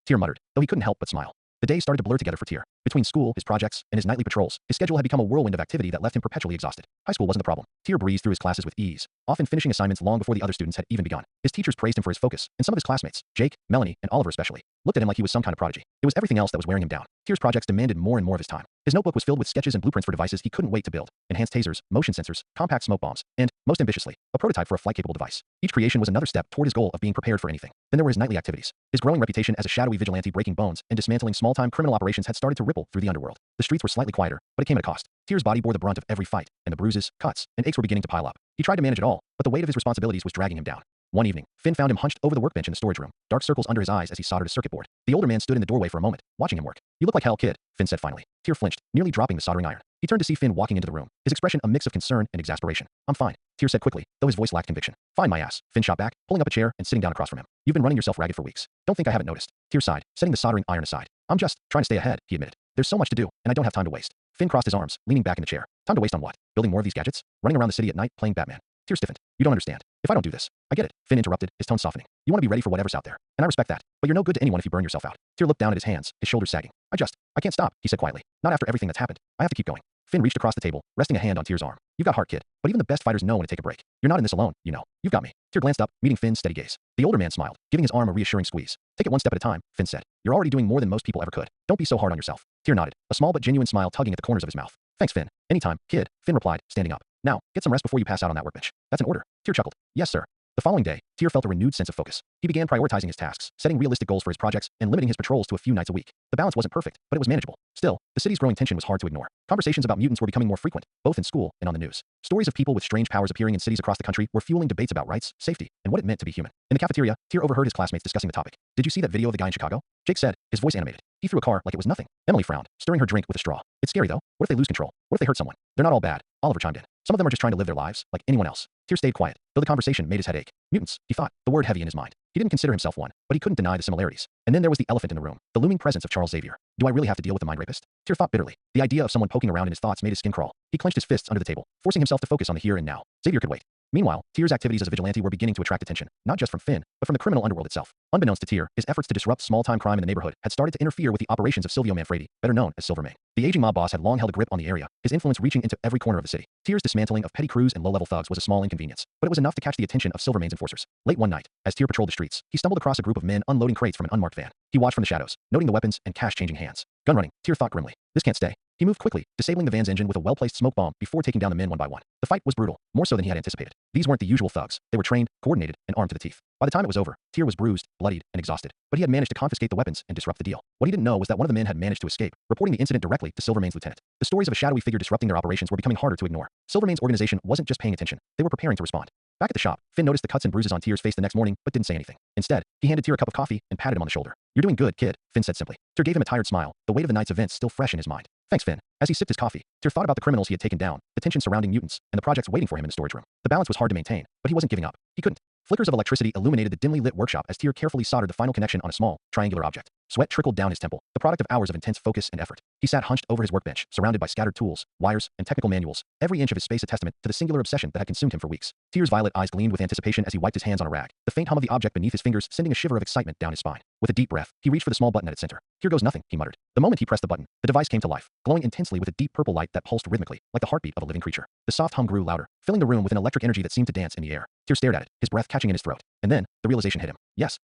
Speaker 1: Tyr muttered, though he couldn't help but smile. The days started to blur together for Tyr. Between school, his projects, and his nightly patrols, his schedule had become a whirlwind of activity that left him perpetually exhausted. High school wasn't the problem. Tyr breezed through his classes with ease, often finishing assignments long before the other students had even begun. His teachers praised him for his focus, and some of his classmates, Jake, Melanie, and Oliver especially, looked at him like he was some kind of prodigy. It was everything else that was wearing him down. Tyr's projects demanded more and more of his time. His notebook was filled with sketches and blueprints for devices he couldn't wait to build. Enhanced tasers, motion sensors, compact smoke bombs, and, most ambitiously, a prototype for a flight-capable device. Each creation was another step toward his goal of being prepared for anything. Then there were his nightly activities. His growing reputation as a shadowy vigilante breaking bones and dismantling small-time criminal operations had started to ripple through the underworld. The streets were slightly quieter, but it came at a cost. Tyr's body bore the brunt of every fight, and the bruises, cuts, and aches were beginning to pile up. He tried to manage it all, but the weight of his responsibilities was dragging him down. One evening, Finn found him hunched over the workbench in the storage room, dark circles under his eyes as he soldered a circuit board. The older man stood in the doorway for a moment, watching him work. You look like hell, kid, Finn said finally. Tyr flinched, nearly dropping the soldering iron. He turned to see Finn walking into the room, his expression a mix of concern and exasperation. I'm fine, Tyr said quickly, though his voice lacked conviction. Fine my ass, Finn shot back, pulling up a chair and sitting down across from him. You've been running yourself ragged for weeks. Don't think I haven't noticed. Tyr sighed, setting the soldering iron aside. I'm just trying to stay ahead, he admitted. There's so much to do, and I don't have time to waste. Finn crossed his arms, leaning back in the chair. Time to waste on what? Building more of these gadgets? Running around the city at night playing Batman? Tyr stiffened. You don't understand. If I don't do this, I get it, Finn interrupted, his tone softening. You want to be ready for whatever's out there, and I respect that, but you're no good to anyone if you burn yourself out. Tyr looked down at his hands, his shoulders sagging. I can't stop, he said quietly. Not after everything that's happened. I have to keep going. Finn reached across the table, resting a hand on Tyr's arm. You've got heart, kid, but even the best fighters know when to take a break. You're not in this alone, you know. You've got me. Tyr glanced up, meeting Finn's steady gaze. The older man smiled, giving his arm a reassuring squeeze. Take it one step at a time, Finn said. You're already doing more than most people ever could. Don't be so hard on yourself. Tyr nodded, a small but genuine smile tugging at the corners of his mouth. Thanks, Finn. Anytime, kid, Finn replied, standing up. Now, get some rest before you pass out on that workbench. That's an order. Tyr chuckled. Yes, sir. The following day, Tyr felt a renewed sense of focus. He began prioritizing his tasks, setting realistic goals for his projects, and limiting his patrols to a few nights a week. The balance wasn't perfect, but it was manageable. Still, the city's growing tension was hard to ignore. Conversations about mutants were becoming more frequent, both in school and on the news. Stories of people with strange powers appearing in cities across the country were fueling debates about rights, safety, and what it meant to be human. In the cafeteria, Tyr overheard his classmates discussing the topic. Did you see that video of the guy in Chicago? Jake said, his voice animated. He threw a car like it was nothing. Emily frowned, stirring her drink with a straw. It's scary though. What if they lose control? What if they hurt someone? They're not all bad, Oliver chimed in. Some of them are just trying to live their lives, like anyone else. Tyr stayed quiet, though the conversation made his head ache. Mutants, he thought, the word heavy in his mind. He didn't consider himself one, but he couldn't deny the similarities. And then there was the elephant in the room, the looming presence of Charles Xavier. Do I really have to deal with the mind rapist? Tyr thought bitterly. The idea of someone poking around in his thoughts made his skin crawl. He clenched his fists under the table, forcing himself to focus on the here and now. Xavier could wait. Meanwhile, Tyr's activities as a vigilante were beginning to attract attention, not just from Finn, but from the criminal underworld itself. Unbeknownst to Tyr, his efforts to disrupt small-time crime in the neighborhood had started to interfere with the operations of Silvio Manfredi, better known as Silvermane. The aging mob boss had long held a grip on the area, his influence reaching into every corner of the city. Tyr's dismantling of petty crews and low-level thugs was a small inconvenience, but it was enough to catch the attention of Silvermane's enforcers. Late one night, as Tyr patrolled the streets, he stumbled across a group of men unloading crates from an unmarked van. He watched from the shadows, noting the weapons and cash-changing hands. Gun running, Tyr thought grimly. This can't stay. He moved quickly, disabling the van's engine with a well-placed smoke bomb before taking down the men one by one. The fight was brutal, more so than he had anticipated. These weren't the usual thugs. They were trained, coordinated, and armed to the teeth. By the time it was over, Tyr was bruised, bloodied, and exhausted, but he had managed to confiscate the weapons and disrupt the deal. What he didn't know was that one of the men had managed to escape, reporting the incident directly to Silvermane's lieutenant. The stories of a shadowy figure disrupting their operations were becoming harder to ignore. Silvermane's organization wasn't just paying attention, they were preparing to respond. Back at the shop, Finn noticed the cuts and bruises on Tyr's face the next morning, but didn't say anything. Instead, he handed Tyr a cup of coffee and patted him on the shoulder. "You're doing good, kid," Finn said simply. Tyr gave him a tired smile, the weight of the night's events still fresh in his mind. "Thanks, Finn." As he sipped his coffee, Tyr thought about the criminals he had taken down, the tension surrounding mutants, and the projects waiting for him in the storage room. The balance was hard to maintain, but he wasn't giving up. He couldn't. Flickers of electricity illuminated the dimly lit workshop as Tyr carefully soldered the final connection on a small, triangular object. Sweat trickled down his temple, the product of hours of intense focus and effort. He sat hunched over his workbench, surrounded by scattered tools, wires, and technical manuals, every inch of his space a testament to the singular obsession that had consumed him for weeks. Tyr's violet eyes gleamed with anticipation as he wiped his hands on a rag, the faint hum of the object beneath his fingers sending a shiver of excitement down his spine. With a deep breath, he reached for the small button at its center. "Here goes nothing," he muttered. The moment he pressed the button, the device came to life, glowing intensely with a deep purple light that pulsed rhythmically, like the heartbeat of a living creature. The soft hum grew louder, filling the room with an electric energy that seemed to dance in the air. Tyr stared at it, his breath catching in his throat. And then, the realization hit him. Yes,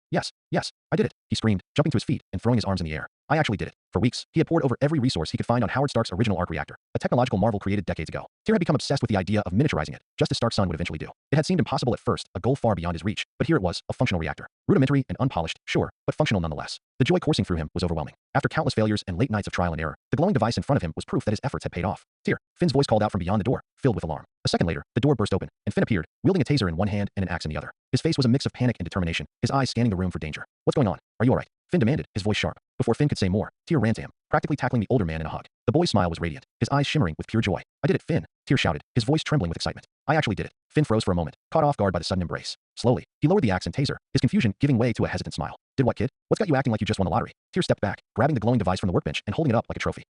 Speaker 1: I did it, he screamed, jumping to his feet and throwing his arms in the air. I actually did it. For weeks, he had pored over every resource he could find on Howard Stark's original arc reactor, a technological marvel created decades ago. Tyr had become obsessed with the idea of miniaturizing it, just as Stark's son would eventually do. It had seemed impossible at first, a goal far beyond his reach, but here it was, a functional reactor. Rudimentary and unpolished, sure, but functional nonetheless. The joy coursing through him was overwhelming. After countless failures and late nights of trial and error, the glowing device in front of him was proof that his efforts had paid off. "Tyr," Finn's voice called out from beyond the door, filled with alarm. A second later, the door burst open, and Finn appeared, wielding a taser in one hand and an axe in the other. His face was a mix of panic and determination, his eyes scanning the room for danger. "What's going on? Are you all right?" Finn demanded, his voice sharp. Before Finn could say more, Tyr ran to him, practically tackling the older man in a hug. The boy's smile was radiant, his eyes shimmering with pure joy. "I did it, Finn," Tyr shouted, his voice trembling with excitement. "I actually did it." Finn froze for a moment, caught off guard by the sudden embrace. Slowly, he lowered the axe and taser, his confusion giving way to a hesitant smile. "Did what, kid? What's got you acting like you just won the lottery?" Tyr stepped back, grabbing the glowing device from the workbench and holding it up like a trophy.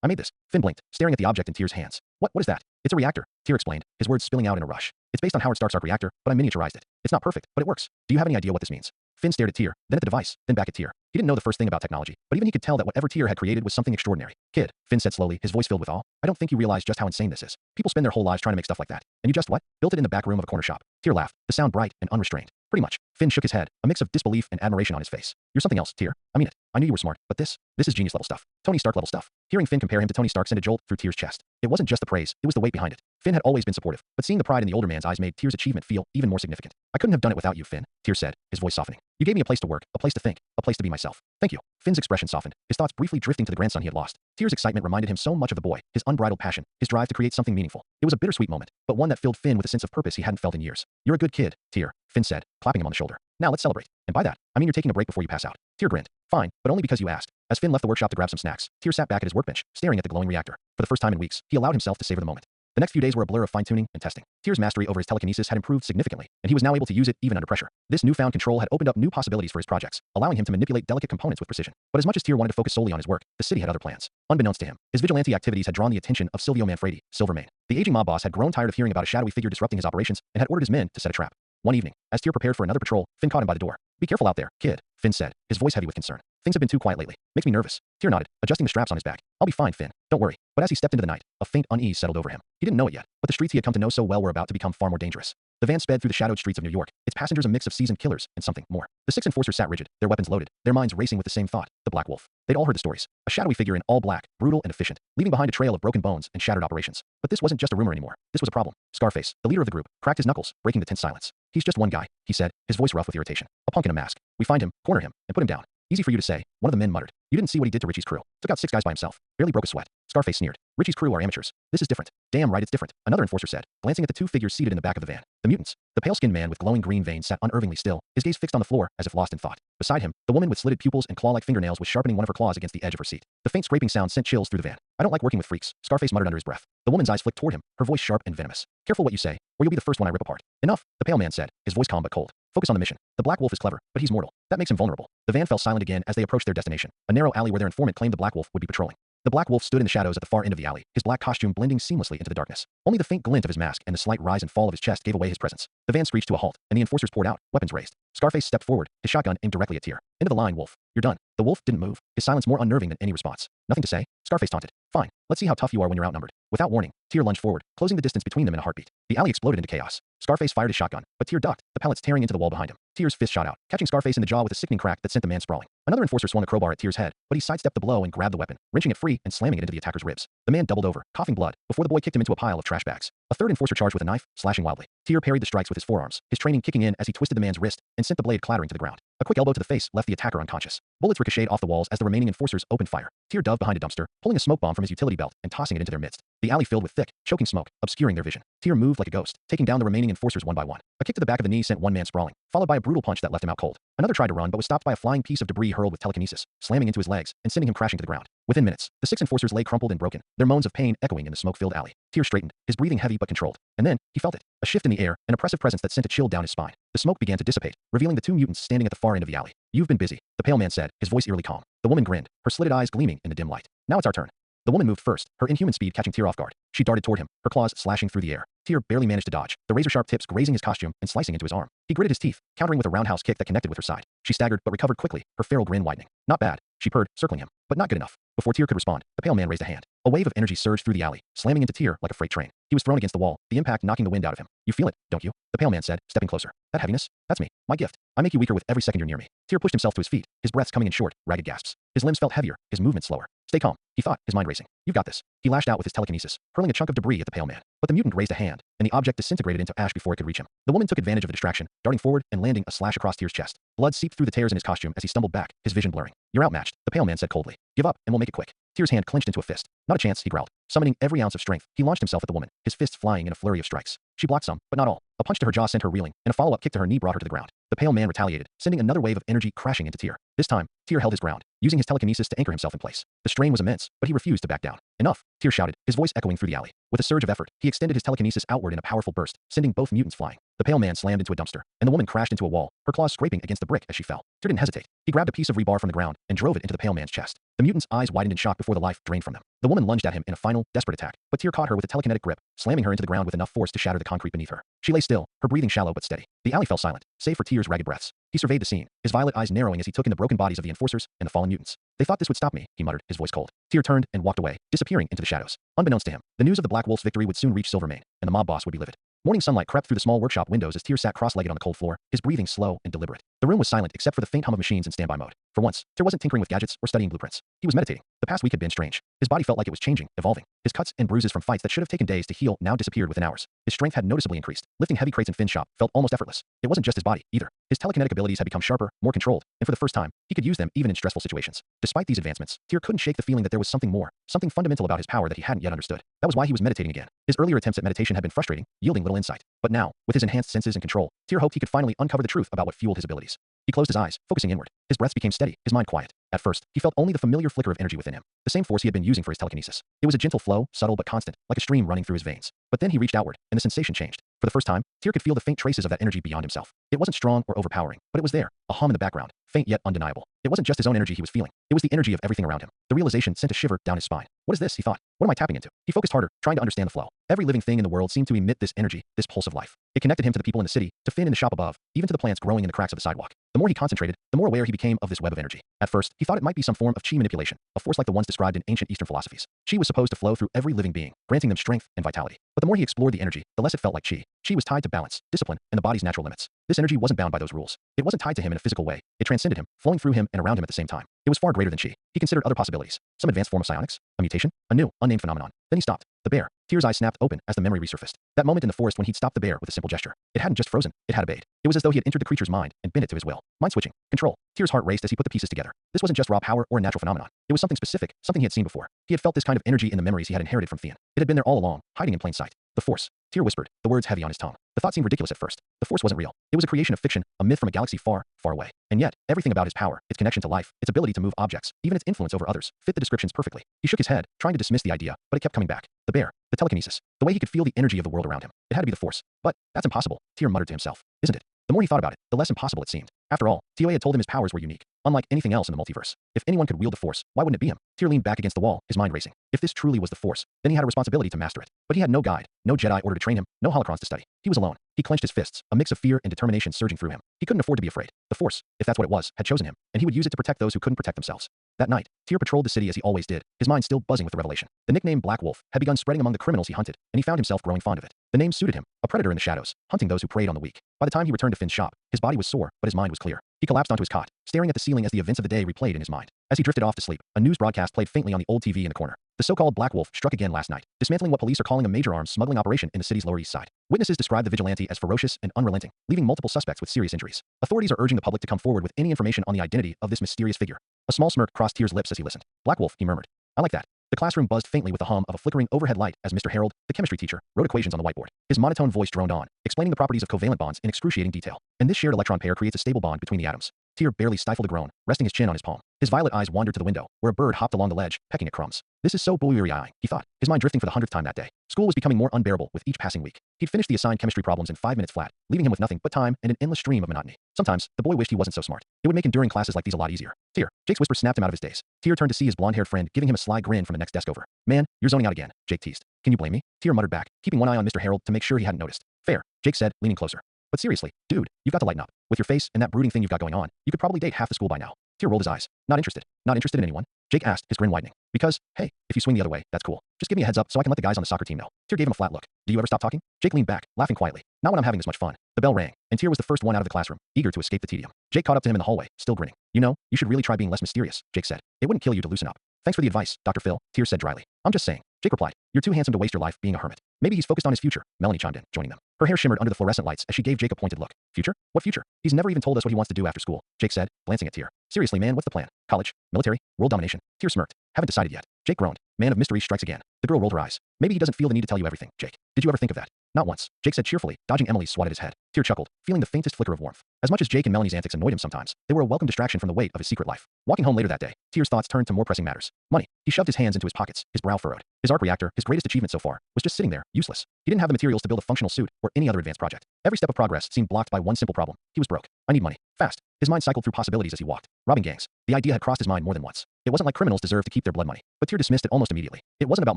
Speaker 1: I made this." Finn blinked, staring at the object in Tyr's hands. What is that?" "It's a reactor," Tyr explained, his words spilling out in a rush. "It's based on Howard Stark's arc reactor, but I miniaturized it. It's not perfect, but it works. Do you have any idea what this means?" Finn stared at Tyr, then at the device, then back at Tyr. He didn't know the first thing about technology, but even he could tell that whatever Tyr had created was something extraordinary. "Kid," Finn said slowly, his voice filled with awe, "I don't think you realize just how insane this is. People spend their whole lives trying to make stuff like that. And you just what? Built it in the back room of a corner shop." Tyr laughed, the sound bright and unrestrained. "Pretty much." Finn shook his head, a mix of disbelief and admiration on his face. "You're something else, Tyr. I mean it. I knew you were smart, but this is genius level stuff. Tony Stark level stuff." Hearing Finn compare him to Tony Stark sent a jolt through Tyr's chest. It wasn't just the praise, it was the weight behind it. Finn had always been supportive, but seeing the pride in the older man's eyes made Tyr's achievement feel even more significant. "I couldn't have done it without you, Finn," Tyr said, his voice softening. "You gave me a place to work, a place to think, a place to be myself. Thank you." Finn's expression softened, his thoughts briefly drifting to the grandson he had lost. Tyr's excitement reminded him so much of the boy, his unbridled passion, his drive to create something meaningful. It was a bittersweet moment, but one that filled Finn with a sense of purpose he hadn't felt in years. "You're a good kid, Tyr," Finn said, clapping him on the shoulder. "Now let's celebrate. And by that, I mean you're taking a break before you pass out." Tyr grinned. "Fine, but only because you asked." As Finn left the workshop to grab some snacks, Tyr sat back at his workbench, staring at the glowing reactor. For the first time in weeks, he allowed himself to savor the moment. The next few days were a blur of fine-tuning and testing. Tyr's mastery over his telekinesis had improved significantly, and he was now able to use it even under pressure. This newfound control had opened up new possibilities for his projects, allowing him to manipulate delicate components with precision. But as much as Tyr wanted to focus solely on his work, the city had other plans. Unbeknownst to him, his vigilante activities had drawn the attention of Silvio Manfredi, Silvermane. The aging mob boss had grown tired of hearing about a shadowy figure disrupting his operations and had ordered his men to set a trap. One evening, as Tyr prepared for another patrol, Finn caught him by the door. "Be careful out there, kid," Finn said, his voice heavy with concern. "Things have been too quiet lately. Makes me nervous." Tyr nodded, adjusting the straps on his back. "I'll be fine, Finn. Don't worry." But as he stepped into the night, a faint unease settled over him. He didn't know it yet, but the streets he had come to know so well were about to become far more dangerous. The van sped through the shadowed streets of New York, its passengers a mix of seasoned killers and something more. The 6 enforcers sat rigid, their weapons loaded, their minds racing with the same thought, the Black Wolf. They'd all heard the stories. A shadowy figure in all black, brutal and efficient, leaving behind a trail of broken bones and shattered operations. But this wasn't just a rumor anymore. This was a problem. Scarface, the leader of the group, cracked his knuckles, breaking the tense silence. "He's just one guy," he said, his voice rough with irritation. "A punk in a mask. We find him, corner him, and put him down." "Easy for you to say," one of the men muttered. "You didn't see what he did to Richie's crew. Took out 6 guys by himself. Barely broke a sweat." Scarface sneered. "Richie's crew are amateurs. This is different." "Damn right it's different," another enforcer said, glancing at the 2 figures seated in the back of the van. The mutants. The pale-skinned man with glowing green veins sat unervingly still, his gaze fixed on the floor as if lost in thought. Beside him, the woman with slitted pupils and claw-like fingernails was sharpening one of her claws against the edge of her seat. The faint scraping sound sent chills through the van. "I don't like working with freaks," Scarface muttered under his breath. The woman's eyes flicked toward him, her voice sharp and venomous. "Careful what you say, or you'll be the first one I rip apart." "Enough," the pale man said, his voice calm but cold. "Focus on the mission. The Black Wolf is clever, but he's mortal. That makes him vulnerable." The van fell silent again as they approached their destination, a narrow alley where their informant claimed the Black Wolf would be patrolling. The black wolf stood in the shadows at the far end of the alley, his black costume blending seamlessly into the darkness. Only the faint glint of his mask and the slight rise and fall of his chest gave away his presence. The van screeched to a halt, and the enforcers poured out, weapons raised. Scarface stepped forward, his shotgun aimed directly at Tyr. End of the line, Wolf. You're done. The wolf didn't move, his silence more unnerving than any response. Nothing to say? Scarface taunted. Fine, let's see how tough you are when you're outnumbered. Without warning, Tyr lunged forward, closing the distance between them in a heartbeat. The alley exploded into chaos. Scarface fired his shotgun, but Tyr ducked, the pellets tearing into the wall behind him. Tyr's fist shot out, catching Scarface in the jaw with a sickening crack that sent the man sprawling. Another enforcer swung a crowbar at Tyr's head, but he sidestepped the blow and grabbed the weapon, wrenching it free and slamming it into the attacker's ribs. The man doubled over, coughing blood, before the boy kicked him into a pile of trash bags. A third enforcer charged with a knife, slashing wildly. Tyr parried the strikes with his forearms, his training kicking in as he twisted the man's wrist and sent the blade clattering to the ground. A quick elbow to the face left the attacker unconscious. Bullets ricocheted off the walls as the remaining enforcers opened fire. Tyr dove behind a dumpster, pulling a smoke bomb from his utility belt and tossing it into their midst. The alley filled with thick, choking smoke, obscuring their vision. Tyr moved like a ghost, taking down the remaining enforcers one by one. A kick to the back of the knee sent one man sprawling, followed by a brutal punch that left him out cold. Another tried to run but was stopped by a flying piece of debris hurled with telekinesis, slamming into his legs and sending him crashing to the ground. Within minutes, the 6 enforcers lay crumpled and broken, their moans of pain echoing in the smoke-filled alley. Tyr straightened, his breathing heavy but controlled. And then, he felt it. A shift in the air, an oppressive presence that sent a chill down his spine. The smoke began to dissipate, revealing the 2 mutants standing at the far end of the alley. You've been busy, the pale man said, his voice eerily calm. The woman grinned, her slitted eyes gleaming in the dim light. Now it's our turn. The woman moved first, her inhuman speed catching Tyr off guard. She darted toward him, her claws slashing through the air. Tyr barely managed to dodge, the razor-sharp tips grazing his costume and slicing into his arm. He gritted his teeth, countering with a roundhouse kick that connected with her side. She staggered but recovered quickly, her feral grin widening. Not bad, she purred, circling him, but not good enough. Before Tyr could respond, the pale man raised a hand. A wave of energy surged through the alley, slamming into Tyr like a freight train. He was thrown against the wall, the impact knocking the wind out of him. You feel it, don't you? The pale man said, stepping closer. That heaviness? That's me. My gift. I make you weaker with every second you're near me. Tyr pushed himself to his feet, his breaths coming in short, ragged gasps. His limbs felt heavier, his movement slower. Stay calm, he thought, his mind racing. You've got this. He lashed out with his telekinesis, hurling a chunk of debris at the pale man. But the mutant raised a hand, and the object disintegrated into ash before it could reach him. The woman took advantage of the distraction, darting forward and landing a slash across Tyr's chest. Blood seeped through the tears in his costume as he stumbled back, his vision blurring. You're outmatched, the pale man said coldly. Give up, and we'll make it quick. Tyr's hand clenched into a fist. Not a chance, he growled. Summoning every ounce of strength, he launched himself at the woman, his fists flying in a flurry of strikes. She blocked some, but not all. A punch to her jaw sent her reeling, and a follow-up kick to her knee brought her to the ground. The pale man retaliated, sending another wave of energy crashing into Tyr. This time, Tyr held his ground, using his telekinesis to anchor himself in place. The strain was immense, but he refused to back down. Enough, Tyr shouted, his voice echoing through the alley. With a surge of effort, he extended his telekinesis outward in a powerful burst, sending both mutants flying. The pale man slammed into a dumpster, and the woman crashed into a wall, her claws scraping against the brick as she fell. Tyr didn't hesitate. He grabbed a piece of rebar from the ground and drove it into the pale man's chest. The mutant's eyes widened in shock before the life drained from them. The woman lunged at him in a final, desperate attack, but Tyr caught her with a telekinetic grip, slamming her into the ground with enough force to shatter the concrete beneath her. She lay still, her breathing shallow but steady. The alley fell silent, save for Tyr's ragged breaths. He surveyed the scene, his violet eyes narrowing as he took in the broken bodies of the enforcers and the fallen mutants. They thought this would stop me, he muttered, his voice cold. Tyr turned and walked away, disappearing into the shadows. Unbeknownst to him, the news of the Black Wolf's victory would soon reach Silvermane, and the mob boss would be livid. Morning sunlight crept through the small workshop windows as Tyr sat cross-legged on the cold floor, his breathing slow and deliberate. The room was silent except for the faint hum of machines in standby mode. For once, Tyr wasn't tinkering with gadgets or studying blueprints. He was meditating. The past week had been strange. His body felt like it was changing, evolving. His cuts and bruises from fights that should have taken days to heal now disappeared within hours. His strength had noticeably increased. Lifting heavy crates in Finn's shop felt almost effortless. It wasn't just his body, either. His telekinetic abilities had become sharper, more controlled, and for the first time, he could use them even in stressful situations. Despite these advancements, Tyr couldn't shake the feeling that there was something more, something fundamental about his power that he hadn't yet understood. That was why he was meditating again. His earlier attempts at meditation had been frustrating, yielding little insight. But now, with his enhanced senses and control, Tyr hoped he could finally uncover the truth about what fueled his abilities. He closed his eyes, focusing inward. His breaths became steady, his mind quiet. At first, he felt only the familiar flicker of energy within him, the same force he had been using for his telekinesis. It was a gentle flow, subtle but constant, like a stream running through his veins. But then he reached outward, and the sensation changed. For the first time, Tyr could feel the faint traces of that energy beyond himself. It wasn't strong or overpowering, but it was there, a hum in the background, faint yet undeniable. It wasn't just his own energy he was feeling. It was the energy of everything around him. The realization sent a shiver down his spine. What is this, he thought. What am I tapping into? He focused harder, trying to understand the flow. Every living thing in the world seemed to emit this energy, this pulse of life. It connected him to the people in the city, to Finn in the shop above, even to the plants growing in the cracks of the sidewalk. The more he concentrated, the more aware he became of this web of energy. At first, he thought it might be some form of chi manipulation, a force like the ones described in ancient Eastern philosophies. Chi was supposed to flow through every living being, granting them strength and vitality. But the more he explored the energy, the less it felt like chi. Chi was tied to balance, discipline, and the body's natural limits. This energy wasn't bound by those rules. It wasn't tied to him in a physical way. It transcended him, flowing through him and around him at the same time. It was far greater than chi. He considered other possibilities. Some advanced form of psionics? A mutation? A new, unnamed phenomenon. Then he stopped. The bear. Tyr's eyes snapped open as the memory resurfaced. That moment in the forest when he'd stopped the bear with a simple gesture. It hadn't just frozen, it had obeyed. It was as though he had entered the creature's mind and bent it to his will. Mind switching. Control. Tyr's heart raced as he put the pieces together. This wasn't just raw power or a natural phenomenon. It was something specific, something he had seen before. He had felt this kind of energy in the memories he had inherited from Finn. It had been there all along, hiding in plain sight. The Force. Tyr whispered, the words heavy on his tongue. The thought seemed ridiculous at first. The Force wasn't real. It was a creation of fiction, a myth from a galaxy far, far away. And yet, everything about his power, its connection to life, its ability to move objects, even its influence over others, fit the descriptions perfectly. He shook his head, trying to dismiss the idea, but it kept coming back. The bear. The telekinesis. The way he could feel the energy of the world around him. It had to be the Force. But that's impossible, Tyr muttered to himself. Isn't it? The more he thought about it, the less impossible it seemed. After all, Tioe had told him his powers were unique. unlike anything else in the multiverse. If anyone could wield the Force, why wouldn't it be him? Tyr leaned back against the wall, his mind racing. If this truly was the Force, then he had a responsibility to master it. But he had no guide, no Jedi order to train him, no holocrons to study. He was alone. He clenched his fists, a mix of fear and determination surging through him. He couldn't afford to be afraid. The Force, if that's what it was, had chosen him, and he would use it to protect those who couldn't protect themselves. That night, Tyr patrolled the city as he always did, his mind still buzzing with the revelation. The nickname Black Wolf had begun spreading among the criminals he hunted, and he found himself growing fond of it. The name suited him, a predator in the shadows, hunting those who preyed on the weak. By the time he returned to Finn's shop, his body was sore, but his mind was clear. He collapsed onto his cot, staring at the ceiling as the events of the day replayed in his mind. As he drifted off to sleep, a news broadcast played faintly on the old TV in the corner. The so-called Black Wolf struck again last night, dismantling what police are calling a major arms smuggling operation in the city's Lower East Side. Witnesses described the vigilante as ferocious and unrelenting, leaving multiple suspects with serious injuries. Authorities are urging the public to come forward with any information on the identity of this mysterious figure. A small smirk crossed Tyr's lips as he listened. Black Wolf, he murmured. I like that. The classroom buzzed faintly with the hum of a flickering overhead light as Mr. Harold, the chemistry teacher, wrote equations on the whiteboard. His monotone voice droned on, explaining the properties of covalent bonds in excruciating detail. And this shared electron pair creates a stable bond between the atoms. Tyr barely stifled a groan, resting his chin on his palm. His violet eyes wandered to the window, where a bird hopped along the ledge, pecking at crumbs. This is so blue-eying, he thought, his mind drifting for the 100th time that day. School was becoming more unbearable with each passing week. He'd finished the assigned chemistry problems in 5 minutes flat, leaving him with nothing but time and an endless stream of monotony. Sometimes, the boy wished he wasn't so smart. It would make enduring classes like these a lot easier. Tyr, Jake's whisper snapped him out of his daze. Tyr turned to see his blonde-haired friend giving him a sly grin from the next desk over. Man, you're zoning out again, Jake teased. Can you blame me? Tyr muttered back, keeping one eye on Mr. Harold to make sure he hadn't noticed. Fair, Jake said, leaning closer. But seriously, dude, you've got to lighten up. With your face and that brooding thing you've got going on, you could probably date half the school by now. Tyr rolled his eyes. Not interested. Not interested in anyone? Jake asked, his grin widening. Because, hey, if you swing the other way, that's cool. Just give me a heads up so I can let the guys on the soccer team know. Tyr gave him a flat look. Do you ever stop talking? Jake leaned back, laughing quietly. Not when I'm having this much fun. The bell rang, and Tyr was the first one out of the classroom, eager to escape the tedium. Jake caught up to him in the hallway, still grinning. You know, you should really try being less mysterious, Jake said. It wouldn't kill you to loosen up. Thanks for the advice, Dr. Phil, Tyr said dryly. I'm just saying. Jake replied. You're too handsome to waste your life being a hermit. Maybe he's focused on his future, Melanie chimed in, joining them. Her hair shimmered under the fluorescent lights as she gave Jake a pointed look. Future? What future? He's never even told us what he wants to do after school, Jake said, glancing at Tyr. Seriously, man, what's the plan? College? Military? World domination? Tyr smirked. Haven't decided yet. Jake groaned. Man of mystery strikes again. The girl rolled her eyes. Maybe he doesn't feel the need to tell you everything, Jake. Did you ever think of that? Not once, Jake said cheerfully, dodging Emily's swat at his head. Tyr chuckled, feeling the faintest flicker of warmth. As much as Jake and Melanie's antics annoyed him sometimes, they were a welcome distraction from the weight of his secret life. Walking home later that day, Tyr's thoughts turned to more pressing matters. Money. He shoved his hands into his pockets, his brow furrowed. His arc reactor, his greatest achievement so far, was just sitting there, useless. He didn't have the materials to build a functional suit or any other advanced project. Every step of progress seemed blocked by one simple problem. He was broke. I need money. Fast. His mind cycled through possibilities as he walked. Robbing gangs. The idea had crossed his mind more than once. It wasn't like criminals deserved to keep their blood money. But Tyr dismissed it almost immediately. It wasn't about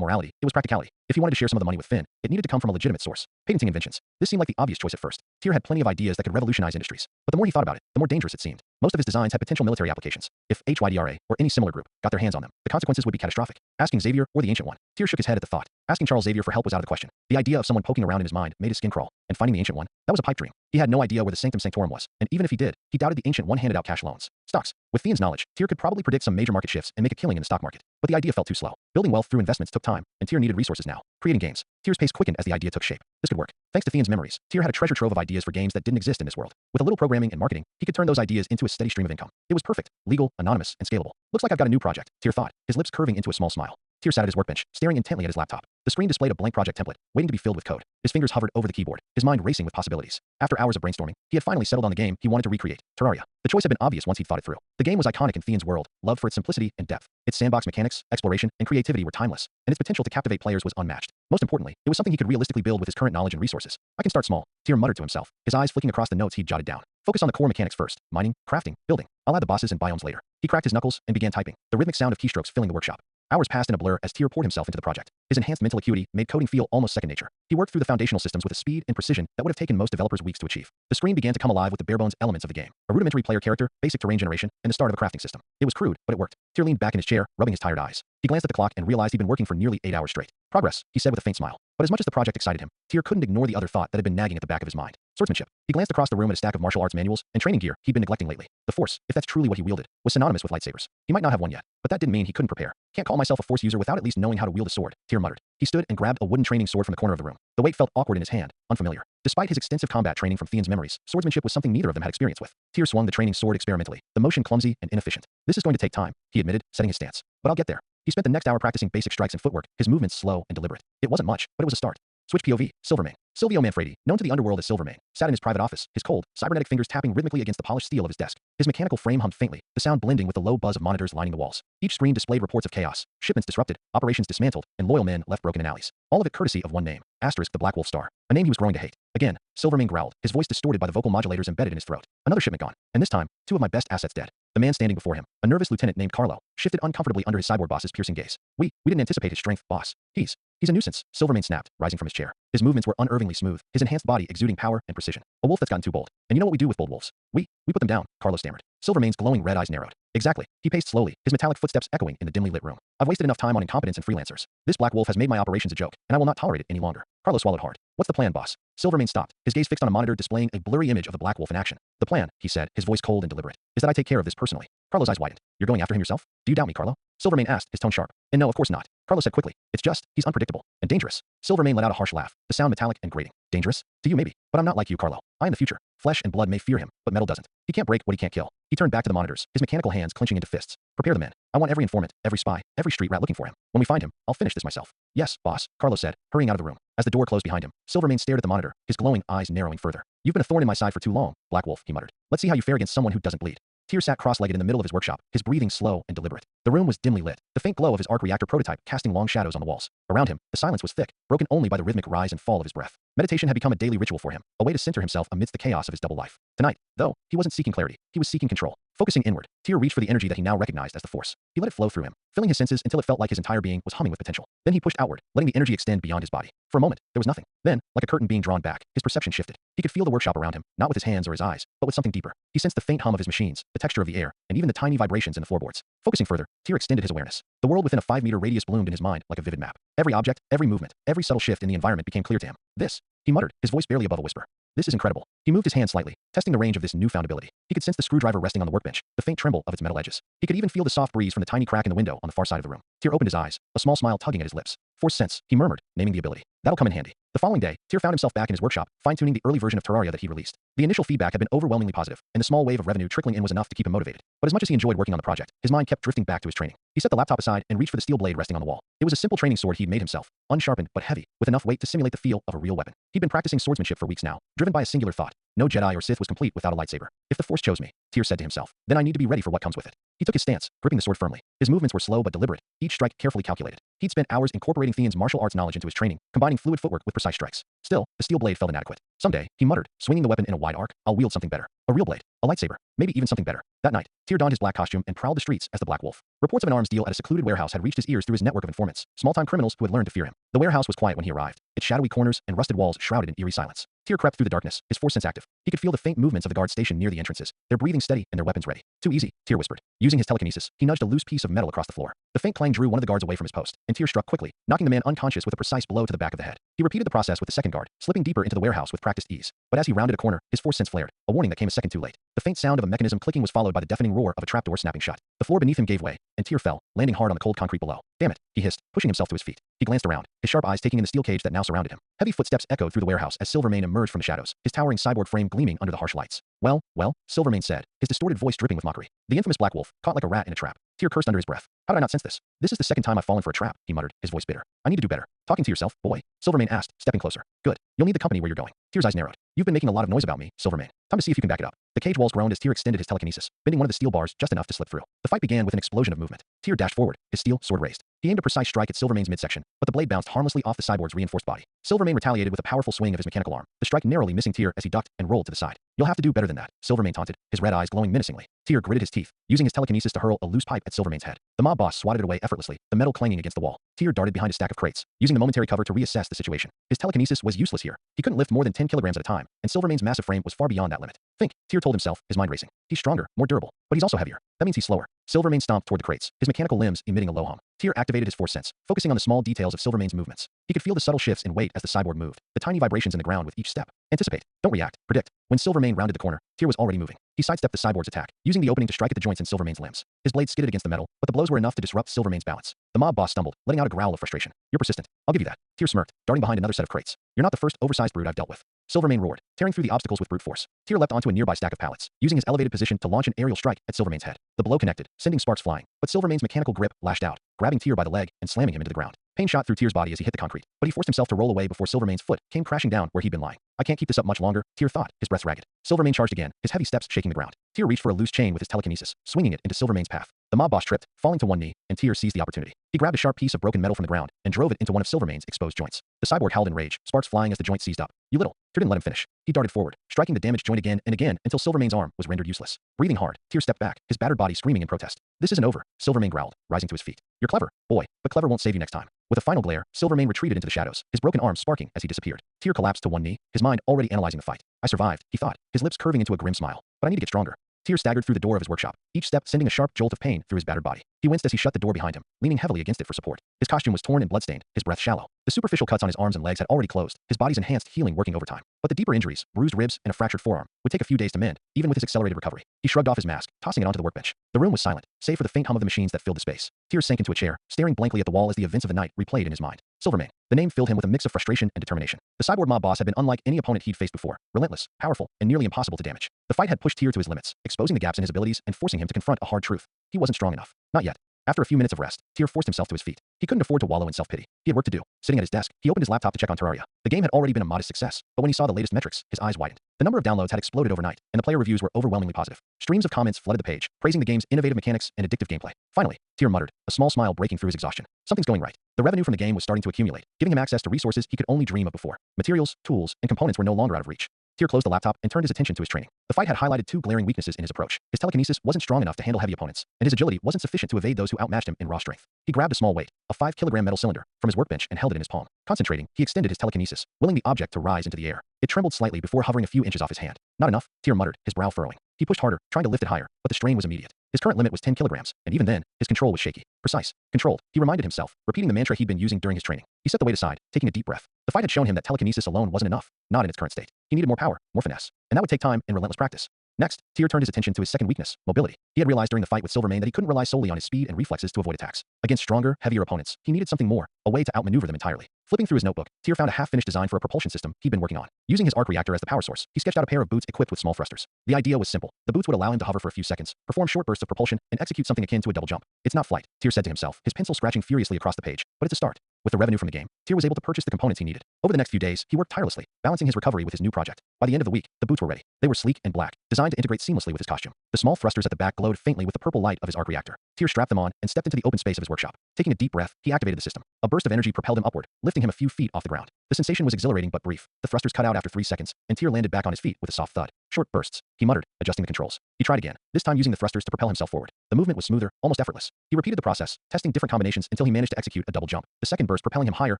Speaker 1: morality, it was practicality. If he wanted to share some of the money with Finn, it needed to come from a legitimate source. Patenting inventions. This seemed like the obvious choice at first. Tyr had plenty of ideas that could revolutionize industries. But the more he thought about it, the more dangerous it seemed. Most of his designs had potential military applications. If HYDRA, or any similar group, got their hands on them, the consequences would be catastrophic. Asking Xavier, or the Ancient One. Tyr shook his head at the thought. Asking Charles Xavier for help was out of the question. The idea of someone poking around in his mind made his skin crawl, and finding the Ancient One, that was a pipe dream. He had no idea where the Sanctum Sanctorum was, and even if he did, he doubted the Ancient One handed out cash loans. Stocks. With Fiend's knowledge, Tyr could probably predict some major market shifts and make a killing in the stock market. But the idea felt too slow. Building wealth through investments took time, and Tyr needed resources now. Creating games. Tyr's pace quickened as the idea took shape. This could work. Thanks to Fiend's memories, Tyr had a treasure trove of ideas for games that didn't exist in this world. With a little programming and marketing, he could turn those ideas into a steady stream of income. It was perfect, legal, anonymous, and scalable. Looks like I've got a new project, Tyr thought, his lips curving into a small smile. Tyr sat at his workbench, staring intently at his laptop. The screen displayed a blank project template, waiting to be filled with code. His fingers hovered over the keyboard, his mind racing with possibilities. After hours of brainstorming, he had finally settled on the game he wanted to recreate, Terraria. The choice had been obvious once he'd thought it through. The game was iconic in Fiend's world, loved for its simplicity and depth. Its sandbox mechanics, exploration, and creativity were timeless, and its potential to captivate players was unmatched. Most importantly, it was something he could realistically build with his current knowledge and resources. I can start small, Tyr muttered to himself, his eyes flicking across the notes he'd jotted down. Focus on the core mechanics first, mining, crafting, building. I'll add the bosses and biomes later. He cracked his knuckles and began typing, the rhythmic sound of keystrokes filling the workshop. Hours passed in a blur as Tyr poured himself into the project. His enhanced mental acuity made coding feel almost second nature. He worked through the foundational systems with a speed and precision that would have taken most developers weeks to achieve. The screen began to come alive with the bare-bones elements of the game. A rudimentary player character, basic terrain generation, and the start of a crafting system. It was crude, but it worked. Tyr leaned back in his chair, rubbing his tired eyes. He glanced at the clock and realized he'd been working for nearly 8 hours straight. Progress, he said with a faint smile. But as much as the project excited him, Tyr couldn't ignore the other thought that had been nagging at the back of his mind. Swordsmanship. He glanced across the room at a stack of martial arts manuals and training gear he'd been neglecting lately. The Force, if that's truly what he wielded, was synonymous with lightsabers. He might not have one yet, but that didn't mean he couldn't prepare. Can't call myself a Force user without at least knowing how to wield a sword, Tyr muttered. He stood and grabbed a wooden training sword from the corner of the room. The weight felt awkward in his hand, unfamiliar. Despite his extensive combat training from Fiend's memories, swordsmanship was something neither of them had experience with. Tyr swung the training sword experimentally, the motion clumsy and inefficient. This is going to take time, he admitted, setting his stance. But I'll get there. He spent the next hour practicing basic strikes and footwork, his movements slow and deliberate. It wasn't much, but it was a start. Switch POV, Silvermane. Silvio Manfredi, known to the underworld as Silvermane, sat in his private office, his cold, cybernetic fingers tapping rhythmically against the polished steel of his desk. His mechanical frame hummed faintly, the sound blending with the low buzz of monitors lining the walls. Each screen displayed reports of chaos, shipments disrupted, operations dismantled, and loyal men left broken in alleys. All of it courtesy of one name, *, the Black Wolf Star. A name he was growing to hate. Again, Silvermane growled, his voice distorted by the vocal modulators embedded in his throat. Another shipment gone, and this time, 2 of my best assets dead. The man standing before him, a nervous lieutenant named Carlo, shifted uncomfortably under his cyborg boss's piercing gaze. We didn't anticipate his strength, boss. He's a nuisance, Silvermane snapped, rising from his chair. His movements were unervingly smooth, his enhanced body exuding power and precision. A wolf that's gotten too bold. And you know what we do with bold wolves? We put them down, Carlo stammered. Silvermane's glowing red eyes narrowed. Exactly. He paced slowly, his metallic footsteps echoing in the dimly lit room. I've wasted enough time on incompetence and freelancers. This black wolf has made my operations a joke, and I will not tolerate it any longer. Carlo swallowed hard. What's the plan, boss? Silvermane stopped, his gaze fixed on a monitor displaying a blurry image of the black wolf in action. The plan, he said, his voice cold and deliberate, is that I take care of this personally. Carlo's eyes widened. You're going after him yourself? Do you doubt me, Carlo? Silvermane asked, his tone sharp. And no, of course not. Carlo said quickly. It's just, he's unpredictable and dangerous. Silvermane let out a harsh laugh, the sound metallic and grating. Dangerous? To you maybe, but I'm not like you, Carlo. I am the future. Flesh and blood may fear him, but metal doesn't. He can't break what he can't kill. He turned back to the monitors, his mechanical hands clenching into fists. Prepare the men. I want every informant, every spy, every street rat looking for him. When we find him, I'll finish this myself. Yes, boss, Carlo said, hurrying out of the room. As the door closed behind him, Silvermane stared at the monitor, his glowing eyes narrowing further. You've been a thorn in my side for too long, Black Wolf, he muttered. Let's see how you fare against someone who doesn't bleed. Tyr sat cross-legged in the middle of his workshop, his breathing slow and deliberate. The room was dimly lit, the faint glow of his arc reactor prototype casting long shadows on the walls. Around him, the silence was thick, broken only by the rhythmic rise and fall of his breath. Meditation had become a daily ritual for him, a way to center himself amidst the chaos of his double life. Tonight, though, he wasn't seeking clarity, he was seeking control. Focusing inward, Tyr reached for the energy that he now recognized as the Force. He let it flow through him, filling his senses until it felt like his entire being was humming with potential. Then he pushed outward, letting the energy extend beyond his body. For a moment, there was nothing. Then, like a curtain being drawn back, his perception shifted. He could feel the workshop around him, not with his hands or his eyes, but with something deeper. He sensed the faint hum of his machines, the texture of the air, and even the tiny vibrations in the floorboards. Focusing further, Tyr extended his awareness. The world within a 5-meter radius bloomed in his mind like a vivid map. Every object, every movement, every subtle shift in the environment became clear to him. This, he muttered, his voice barely above a whisper. This is incredible. He moved his hand slightly, testing the range of this newfound ability. He could sense the screwdriver resting on the workbench, the faint tremble of its metal edges. He could even feel the soft breeze from the tiny crack in the window on the far side of the room. Tyr opened his eyes, a small smile tugging at his lips. Force sense, he murmured, naming the ability. That'll come in handy. The following day, Tyr found himself back in his workshop, fine-tuning the early version of Terraria that he released. The initial feedback had been overwhelmingly positive, and the small wave of revenue trickling in was enough to keep him motivated. But as much as he enjoyed working on the project, his mind kept drifting back to his training. He set the laptop aside and reached for the steel blade resting on the wall. It was a simple training sword he'd made himself, unsharpened but heavy, with enough weight to simulate the feel of a real weapon. He'd been practicing swordsmanship for weeks now, driven by a singular thought. No Jedi or Sith was complete without a lightsaber. If the Force chose me, Tyr said to himself, then I need to be ready for what comes with it. He took his stance, gripping the sword firmly. His movements were slow but deliberate, each strike carefully calculated. He'd spent hours incorporating Theon's martial arts knowledge into his training, combining fluid footwork with precise strikes. Still, the steel blade felt inadequate. Someday, he muttered, swinging the weapon in a wide arc, I'll wield something better. A real blade, a lightsaber, maybe even something better. That night, Tyr donned his black costume and prowled the streets as the Black Wolf. Reports of an arms deal at a secluded warehouse had reached his ears through his network of informants, small-time criminals who had learned to fear him. The warehouse was quiet when he arrived, its shadowy corners and rusted walls shrouded in eerie silence. Tyr crept through the darkness, his force sense active. He could feel the faint movements of the guard stationed near the entrances, their breathing steady and their weapons ready. Too easy, Tyr whispered. Using his telekinesis, he nudged a loose piece of metal across the floor. The faint clang drew one of the guards away from his post, and Tyr struck quickly, knocking the man unconscious with a precise blow to the back of the head. He repeated the process with the second guard, slipping deeper into the warehouse with practiced ease. But as he rounded a corner, his force sense flared, a warning that came a second too late. The faint sound of a mechanism clicking was followed by the deafening roar of a trapdoor snapping shut. The floor beneath him gave way, and Tyr fell, landing hard on the cold concrete below. Damn it, he hissed, pushing himself to his feet. He glanced around, his sharp eyes taking in the steel cage that now surrounded him. Heavy footsteps echoed through the warehouse as Silvermane emerged from the shadows, his towering cyborg frame gleaming under the harsh lights. Well, Silvermane said, his distorted voice dripping with mockery. The infamous Black Wolf, caught like a rat in a trap. Tyr cursed under his breath. How did I not sense this? This is the second time I've fallen for a trap, he muttered, his voice bitter. I need to do better. Talking to yourself, boy, Silvermane asked, stepping closer. Good. You'll need the company where you're going. Tyr's eyes narrowed. You've been making a lot of noise about me, Silvermane. Time to see if you can back it up. The cage walls groaned as Tyr extended his telekinesis, bending one of the steel bars just enough to slip through. The fight began with an explosion of movement. Tyr dashed forward, his steel sword raised. He aimed a precise strike at Silvermane's midsection, but the blade bounced harmlessly off the cyborg's reinforced body. Silvermane retaliated with a powerful swing of his mechanical arm, the strike narrowly missing Tyr as he ducked and rolled to the side. You'll have to do better than that, Silvermane taunted, his red eyes glowing menacingly. Tyr gritted his teeth, using his telekinesis to hurl a loose pipe at Silvermane's head. The mob boss swatted it away effortlessly, the metal clanging against the wall. Tyr darted behind a stack of crates, using the momentary cover to reassess the situation. His telekinesis was useless here. He couldn't lift more than 10 kilograms at a time, and Silvermane's massive frame was far beyond that limit. Think, Tyr told himself, his mind racing. He's stronger, more durable, but he's also heavier. That means he's slower. Silvermane stomped toward the crates, his mechanical limbs emitting a low hum. Tyr activated his force sense, focusing on the small details of Silvermane's movements. He could feel the subtle shifts in weight as the cyborg moved, the tiny vibrations in the ground with each step. Anticipate. Don't react. Predict. When Silvermane rounded the corner, Tyr was already moving. He sidestepped the cyborg's attack, using the opening to strike at the joints in Silvermane's limbs. His blade skidded against the metal, but the blows were enough to disrupt Silvermane's balance. The mob boss stumbled, letting out a growl of frustration. You're persistent. I'll give you that. Tyr smirked, darting behind another set of crates. You're not the first oversized brute I've dealt with. Silvermane roared, tearing through the obstacles with brute force. Tyr leapt onto a nearby stack of pallets, using his elevated position to launch an aerial strike at Silvermane's head. The blow connected, sending sparks flying, but Silvermane's mechanical grip lashed out, grabbing Tyr by the leg and slamming him into the ground. Pain shot through Tyr's body as he hit the concrete, but he forced himself to roll away before Silvermane's foot came crashing down where he'd been lying. I can't keep this up much longer, Tyr thought, his breath ragged. Silvermane charged again, his heavy steps shaking the ground. Tyr reached for a loose chain with his telekinesis, swinging it into Silvermane's path. The mob boss tripped, falling to one knee, and Tyr seized the opportunity. He grabbed a sharp piece of broken metal from the ground and drove it into one of Silvermane's exposed joints. The cyborg howled in rage, sparks flying as the joint seized up. You little. Tyr didn't let him finish. He darted forward, striking the damaged joint again and again until Silvermane's arm was rendered useless. Breathing hard, Tyr stepped back, his battered body screaming in protest. This isn't over, Silvermane growled, rising to his feet. You're clever, boy, but clever won't save you next time. With a final glare, Silvermane retreated into the shadows, his broken arm sparking as he disappeared. Tyr collapsed to one knee, his mind already analyzing the fight. I survived, he thought, his lips curving into a grim smile. But I need to get stronger. Tyr staggered through the door of his workshop, each step sending a sharp jolt of pain through his battered body. He winced as he shut the door behind him, leaning heavily against it for support. His costume was torn and bloodstained, his breath shallow. The superficial cuts on his arms and legs had already closed, his body's enhanced healing working overtime. But the deeper injuries, bruised ribs and a fractured forearm, would take a few days to mend, even with his accelerated recovery. He shrugged off his mask, tossing it onto the workbench. The room was silent, save for the faint hum of the machines that filled the space. Tyr sank into a chair, staring blankly at the wall as the events of the night replayed in his mind. Silvermane. The name filled him with a mix of frustration and determination. The cyborg mob boss had been unlike any opponent he'd faced before, relentless, powerful, and nearly impossible to damage. The fight had pushed Tyr to his limits, exposing the gaps in his abilities and forcing him to confront a hard truth. He wasn't strong enough. Not yet. After a few minutes of rest, Tyr forced himself to his feet. He couldn't afford to wallow in self-pity. He had work to do. Sitting at his desk, he opened his laptop to check on Terraria. The game had already been a modest success, but when he saw the latest metrics, his eyes widened. The number of downloads had exploded overnight, and the player reviews were overwhelmingly positive. Streams of comments flooded the page, praising the game's innovative mechanics and addictive gameplay. Finally, Tyr muttered, a small smile breaking through his exhaustion. Something's going right. The revenue from the game was starting to accumulate, giving him access to resources he could only dream of before. Materials, tools, and components were no longer out of reach. Tyr closed the laptop and turned his attention to his training. The fight had highlighted two glaring weaknesses in his approach. His telekinesis wasn't strong enough to handle heavy opponents, and his agility wasn't sufficient to evade those who outmatched him in raw strength. He grabbed a small weight, a 5-kilogram metal cylinder, from his workbench and held it in his palm. Concentrating, he extended his telekinesis, willing the object to rise into the air. It trembled slightly before hovering a few inches off his hand. Not enough, Tyr muttered, his brow furrowing. He pushed harder, trying to lift it higher, but the strain was immediate. His current limit was 10 kilograms, and even then, his control was shaky. Precise. Controlled, he reminded himself, repeating the mantra he'd been using during his training. He set the weight aside, taking a deep breath. The fight had shown him that telekinesis alone wasn't enough, not in its current state. He needed more power, more finesse, and that would take time and relentless practice. Next, Tyr turned his attention to his second weakness, mobility. He had realized during the fight with Silvermane that he couldn't rely solely on his speed and reflexes to avoid attacks. Against stronger, heavier opponents, he needed something more, a way to outmaneuver them entirely. Flipping through his notebook, Tyr found a half-finished design for a propulsion system he'd been working on. Using his arc reactor as the power source, he sketched out a pair of boots equipped with small thrusters. The idea was simple. The boots would allow him to hover for a few seconds, perform short bursts of propulsion, and execute something akin to a double jump. It's not flight, Tyr said to himself, his pencil scratching furiously across the page, but it's a start. With the revenue from the game, Tyr was able to purchase the components he needed. Over the next few days, he worked tirelessly, balancing his recovery with his new project. By the end of the week, the boots were ready. They were sleek and black, designed to integrate seamlessly with his costume. The small thrusters at the back glowed faintly with the purple light of his arc reactor. Tyr strapped them on and stepped into the open space of his workshop. Taking a deep breath, he activated the system. A burst of energy propelled him upward, lifting him a few feet off the ground. The sensation was exhilarating but brief. The thrusters cut out after 3 seconds, and Tyr landed back on his feet with a soft thud. Short bursts, he muttered, adjusting the controls. He tried again, this time using the thrusters to propel himself forward. The movement was smoother, almost effortless. He repeated the process, testing different combinations until he managed to execute a double jump, the second burst propelling him higher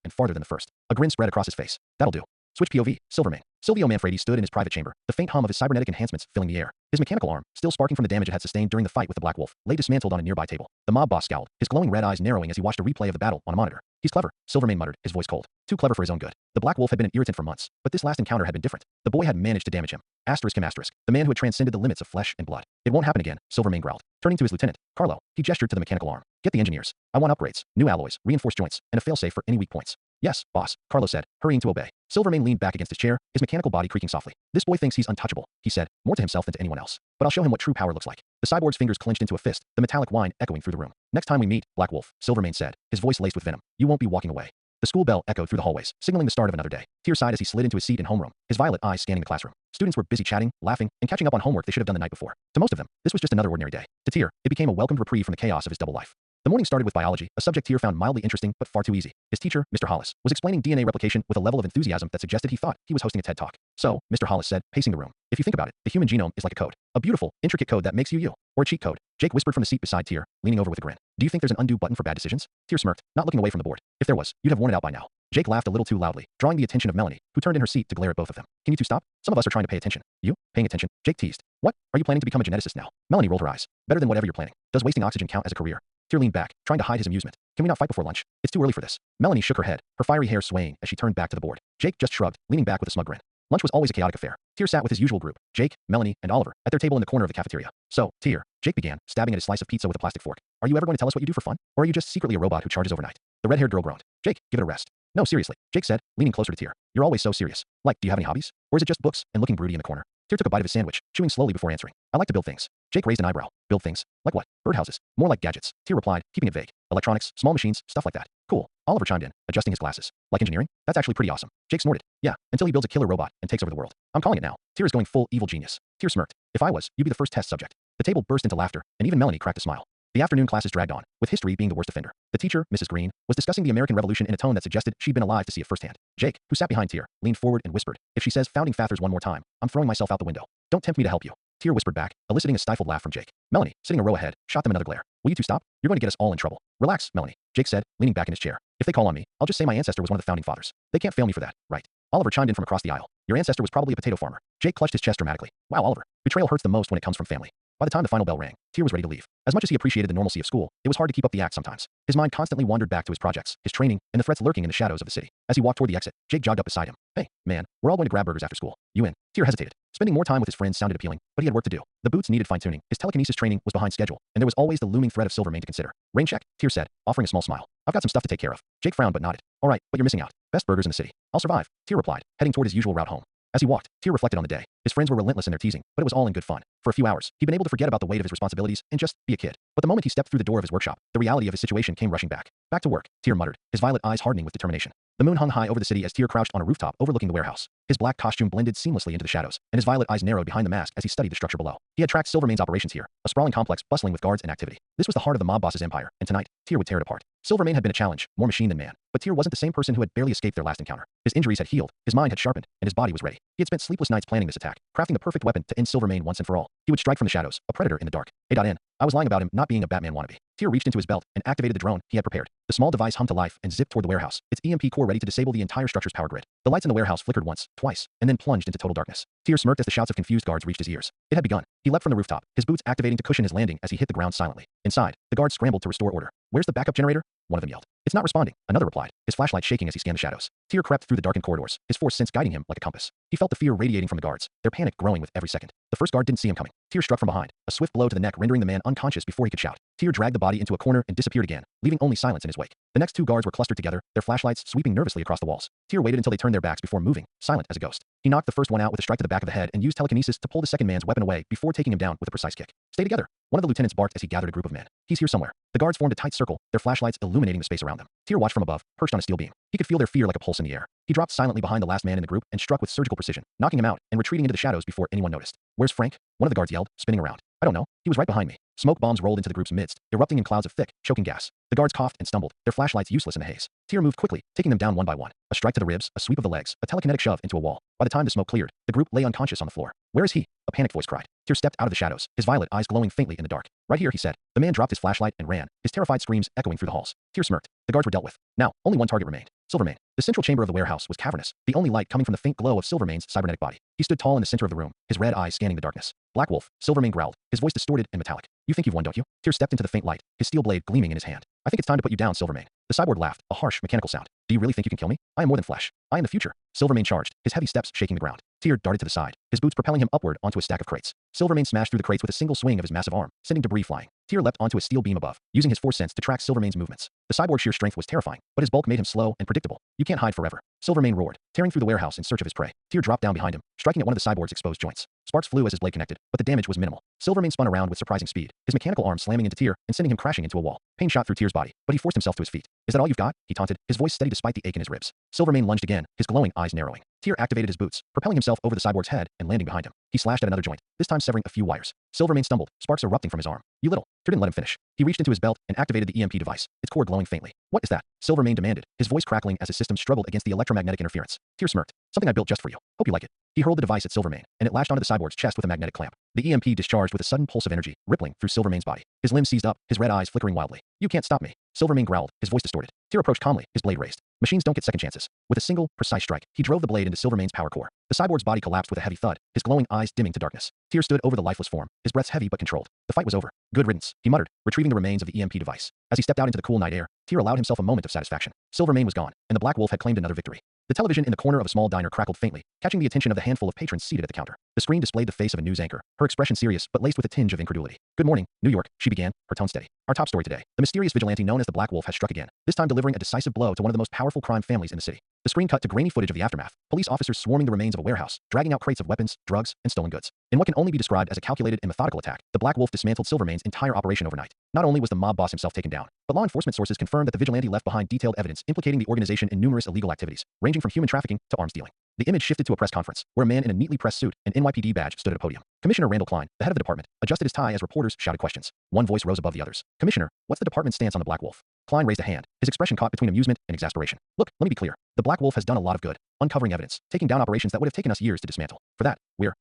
Speaker 1: and farther than the first. A grin spread across his face. That'll do. Switch POV, Silvermane. Silvio Manfredi stood in his private chamber, the faint hum of his cybernetic enhancements filling the air. His mechanical arm, still sparking from the damage it had sustained during the fight with the Black Wolf, lay dismantled on a nearby table. The mob boss scowled, his glowing red eyes narrowing as he watched a replay of the battle on a monitor. He's clever, Silvermane muttered, his voice cold. Too clever for his own good. The Black Wolf had been an irritant for months, but this last encounter had been different. The boy had managed to damage him. Asterisk him asterisk. The man who had transcended the limits of flesh and blood. It won't happen again, Silvermane growled. Turning to his lieutenant, Carlo, he gestured to the mechanical arm. Get the engineers. I want upgrades, new alloys, reinforced joints, and a failsafe for any weak points. Yes, boss, Carlo said, hurrying to obey. Silvermane leaned back against his chair, his mechanical body creaking softly. This boy thinks he's untouchable, he said, more to himself than to anyone else. But I'll show him what true power looks like. The cyborg's fingers clenched into a fist, the metallic whine echoing through the room. Next time we meet, Black Wolf, Silvermane said, his voice laced with venom. You won't be walking away. The school bell echoed through the hallways, signaling the start of another day. Tyr sighed as he slid into his seat in homeroom, his violet eyes scanning the classroom. Students were busy chatting, laughing, and catching up on homework they should have done the night before. To most of them, this was just another ordinary day. To Tyr, it became a welcomed reprieve from the chaos of his double life. The morning started with biology, a subject Tyr found mildly interesting but far too easy. His teacher, Mr. Hollis, was explaining DNA replication with a level of enthusiasm that suggested he thought he was hosting a TED Talk. So, Mr. Hollis said, pacing the room, if you think about it, the human genome is like a code. A beautiful, intricate code that makes you you. Or a cheat code. Jake whispered from the seat beside Tyr, leaning over with a grin. Do you think there's an undo button for bad decisions? Tyr smirked, not looking away from the board. If there was, you'd have worn it out by now. Jake laughed a little too loudly, drawing the attention of Melanie, who turned in her seat to glare at both of them. Can you two stop? Some of us are trying to pay attention. You? Paying attention? Jake teased. What? Are you planning to become a geneticist now? Melanie rolled her eyes. Better than whatever you're planning. Does wasting oxygen count as a career? Tyr leaned back, trying to hide his amusement. Can we not fight before lunch? It's too early for this. Melanie shook her head, her fiery hair swaying as she turned back to the board. Jake just shrugged, leaning back with a smug grin. Lunch was always a chaotic affair. Tyr sat with his usual group, Jake, Melanie, and Oliver, at their table in the corner of the cafeteria. So, Tyr, Jake began, stabbing at a slice of pizza with a plastic fork. Are you ever going to tell us what you do for fun? Or are you just secretly a robot who charges overnight? The red-haired girl groaned. Jake, give it a rest. No, seriously, Jake said, leaning closer to Tyr. You're always so serious. Like, do you have any hobbies? Or is it just books and looking broody in the corner? Tyr took a bite of his sandwich, chewing slowly before answering. I like to build things. Jake raised an eyebrow. Build things? Like what? Birdhouses. More like gadgets. Tyr replied, keeping it vague. Electronics, small machines, stuff like that. Cool. Oliver chimed in, adjusting his glasses. Like engineering? That's actually pretty awesome. Jake snorted. Yeah, until he builds a killer robot and takes over the world. I'm calling it now. Tyr is going full evil genius. Tyr smirked. If I was, you'd be the first test subject. The table burst into laughter, and even Melanie cracked a smile. The afternoon classes dragged on, with history being the worst offender. The teacher, Mrs. Green, was discussing the American Revolution in a tone that suggested she'd been alive to see it firsthand. Jake, who sat behind Tyr, leaned forward and whispered, "If she says founding fathers one more time, I'm throwing myself out the window. Don't tempt me to help you." Tyr whispered back, eliciting a stifled laugh from Jake. Melanie, sitting a row ahead, shot them another glare. "Will you two stop? You're going to get us all in trouble." "Relax, Melanie," Jake said, leaning back in his chair. "If they call on me, I'll just say my ancestor was one of the founding fathers. They can't fail me for that, right?" Oliver chimed in from across the aisle. "Your ancestor was probably a potato farmer." Jake clutched his chest dramatically. "Wow, Oliver. Betrayal hurts the most when it comes from family." By the time the final bell rang, Tyr was ready to leave. As much as he appreciated the normalcy of school, it was hard to keep up the act sometimes. His mind constantly wandered back to his projects, his training, and the threats lurking in the shadows of the city. As he walked toward the exit, Jake jogged up beside him. "Hey, man, we're all going to grab burgers after school. You in?" Tyr hesitated. Spending more time with his friends sounded appealing, but he had work to do. The boots needed fine-tuning, his telekinesis training was behind schedule, and there was always the looming threat of Silvermane to consider. "Rain check," Tyr said, offering a small smile. "I've got some stuff to take care of." Jake frowned but nodded. "All right, but you're missing out. Best burgers in the city." "I'll survive," Tyr replied, heading toward his usual route home. As he walked, Tyr reflected on the day. His friends were relentless in their teasing, but it was all in good fun. For a few hours, he'd been able to forget about the weight of his responsibilities and just be a kid. But the moment he stepped through the door of his workshop, the reality of his situation came rushing back. "Back to work," Tyr muttered, his violet eyes hardening with determination. The moon hung high over the city as Tyr crouched on a rooftop overlooking the warehouse. His black costume blended seamlessly into the shadows, and his violet eyes narrowed behind the mask as he studied the structure below. He had tracked Silvermane's operations here, a sprawling complex bustling with guards and activity. This was the heart of the mob boss's empire, and tonight, Tyr would tear it apart. Silvermane had been a challenge, more machine than man, but Tyr wasn't the same person who had barely escaped their last encounter. His injuries had healed, his mind had sharpened, and his body was ready. He had spent sleepless nights planning this attack, crafting the perfect weapon to end Silvermane once and for all. He would strike from the shadows, a predator in the dark. A.N. I was lying about him not being a Batman wannabe. Tyr reached into his belt and activated the drone he had prepared. The small device hummed to life and zipped toward the warehouse, its EMP core ready to disable the entire structure's power grid. The lights in the warehouse flickered once, twice, and then plunged into total darkness. Tyr smirked as the shouts of confused guards reached his ears. It had begun. He leapt from the rooftop, his boots activating to cushion his landing as he hit the ground silently. Inside, the guards scrambled to restore order. "Where's the backup generator?" one of them yelled. "It's not responding," another replied, his flashlight shaking as he scanned the shadows. Tyr crept through the darkened corridors, his force sense guiding him like a compass. He felt the fear radiating from the guards, their panic growing with every second. The first guard didn't see him coming. Tyr struck from behind, a swift blow to the neck rendering the man unconscious before he could shout. Tyr dragged the body into a corner and disappeared again, leaving only silence in his wake. The next two guards were clustered together, their flashlights sweeping nervously across the walls. Tyr waited until they turned their backs before moving, silent as a ghost. He knocked the first one out with a strike to the back of the head and used telekinesis to pull the second man's weapon away before taking him down with a precise kick. "Stay together," one of the lieutenants barked as he gathered a group of men. "He's here somewhere." The guards formed a tight circle, their flashlights illuminating the space around them. Tyr watched from above, perched on a steel beam. He could feel their fear like a pulse in the air. He dropped silently behind the last man in the group and struck with surgical precision, knocking him out and retreating into the shadows before anyone noticed. "Where's Frank?" one of the guards yelled, spinning around. "I don't know. He was right behind me." Smoke bombs rolled into the group's midst, erupting in clouds of thick, choking gas. The guards coughed and stumbled, their flashlights useless in the haze. Tyr moved quickly, taking them down one by one. A strike to the ribs, a sweep of the legs, a telekinetic shove into a wall. By the time the smoke cleared, the group lay unconscious on the floor. "Where is he?" a panicked voice cried. Tyr stepped out of the shadows, his violet eyes glowing faintly in the dark. "Right here," he said. The man dropped his flashlight and ran, his terrified screams echoing through the halls. Tyr smirked. The guards were dealt with. Now, only one target remained. Silvermane. The central chamber of the warehouse was cavernous, the only light coming from the faint glow of Silvermane's cybernetic body. He stood tall in the center of the room, his red eyes scanning the darkness. "Black Wolf," Silvermane growled, his voice distorted and metallic. "You think you've won, don't you?" Tyr stepped into the faint light, his steel blade gleaming in his hand. "I think it's time to put you down, Silvermane." The cyborg laughed, a harsh, mechanical sound. "Do you really think you can kill me? I am more than flesh. I am the future." Silvermane charged, his heavy steps shaking the ground. Tyr darted to the side, his boots propelling him upward onto a stack of crates. Silvermane smashed through the crates with a single swing of his massive arm, sending debris flying. Tyr leapt onto a steel beam above, using his force sense to track Silvermane's movements. The cyborg's sheer strength was terrifying, but his bulk made him slow and predictable. "You can't hide forever." Silvermane roared, tearing through the warehouse in search of his prey. Tyr dropped down behind him, striking at one of the cyborg's exposed joints. Sparks flew as his blade connected, but the damage was minimal. Silvermane spun around with surprising speed, his mechanical arm slamming into Tyr and sending him crashing into a wall. Pain shot through Tyr's body, but he forced himself to his feet. "Is that all you've got?" he taunted, his voice steady despite the ache in his ribs. Silvermane lunged again, his glowing eyes narrowing. Tyr activated his boots, propelling himself over the cyborg's head and landing behind him. He slashed at another joint, this time severing a few wires. Silvermane stumbled, sparks erupting from his arm. "You little." Tyr didn't let him finish. He reached into his belt and activated the EMP device, its core glowing faintly. "What is that?" Silvermane demanded, his voice crackling as his system struggled against the electromagnetic interference. Tyr smirked. "Something I built just for you. Hope you like it." He hurled the device at Silvermane, and it lashed onto the cyborg's chest with a magnetic clamp. The EMP discharged with a sudden pulse of energy, rippling through Silvermane's body. His limbs seized up, his red eyes flickering wildly. "You can't stop me." Silvermane growled, his voice distorted. Tyr approached calmly, his blade raised. Machines don't get second chances. With a single, precise strike, he drove the blade into Silvermane's power core. The cyborg's body collapsed with a heavy thud, his glowing eyes dimming to darkness. Tyr stood over the lifeless form, his breaths heavy but controlled. The fight was over. "Good riddance," he muttered, retrieving the remains of the EMP device. As he stepped out into the cool night air, Tyr allowed himself a moment of satisfaction. Silvermane was gone, and the Black Wolf had claimed another victory. The television in the corner of a small diner crackled faintly, catching the attention of the handful of patrons seated at the counter. The screen displayed the face of a news anchor, her expression serious but laced with a tinge of incredulity. "Good morning, New York," she began, her tone steady. "Our top story today. The mysterious vigilante known as the Black Wolf has struck again, this time delivering a decisive blow to one of the most powerful crime families in the city." The screen cut to grainy footage of the aftermath, police officers swarming the remains of a warehouse, dragging out crates of weapons, drugs, and stolen goods. In what can only be described as a calculated and methodical attack, the Black Wolf dismantled Silvermane's entire operation overnight. Not only was the mob boss himself taken down, but law enforcement sources confirmed that the vigilante left behind detailed evidence implicating the organization in numerous illegal activities, ranging from human trafficking to arms dealing. The image shifted to a press conference, where a man in a neatly pressed suit and NYPD badge stood at a podium. Commissioner Randall Klein, the head of the department, adjusted his tie as reporters shouted questions. One voice rose above the others. Commissioner, what's the department's stance on the Black Wolf? Klein raised a hand, his expression caught between amusement and exasperation. Look, let me be clear. The Black Wolf has done a lot of good, uncovering evidence, taking down operations that would have taken us years to dismantle. For that, we're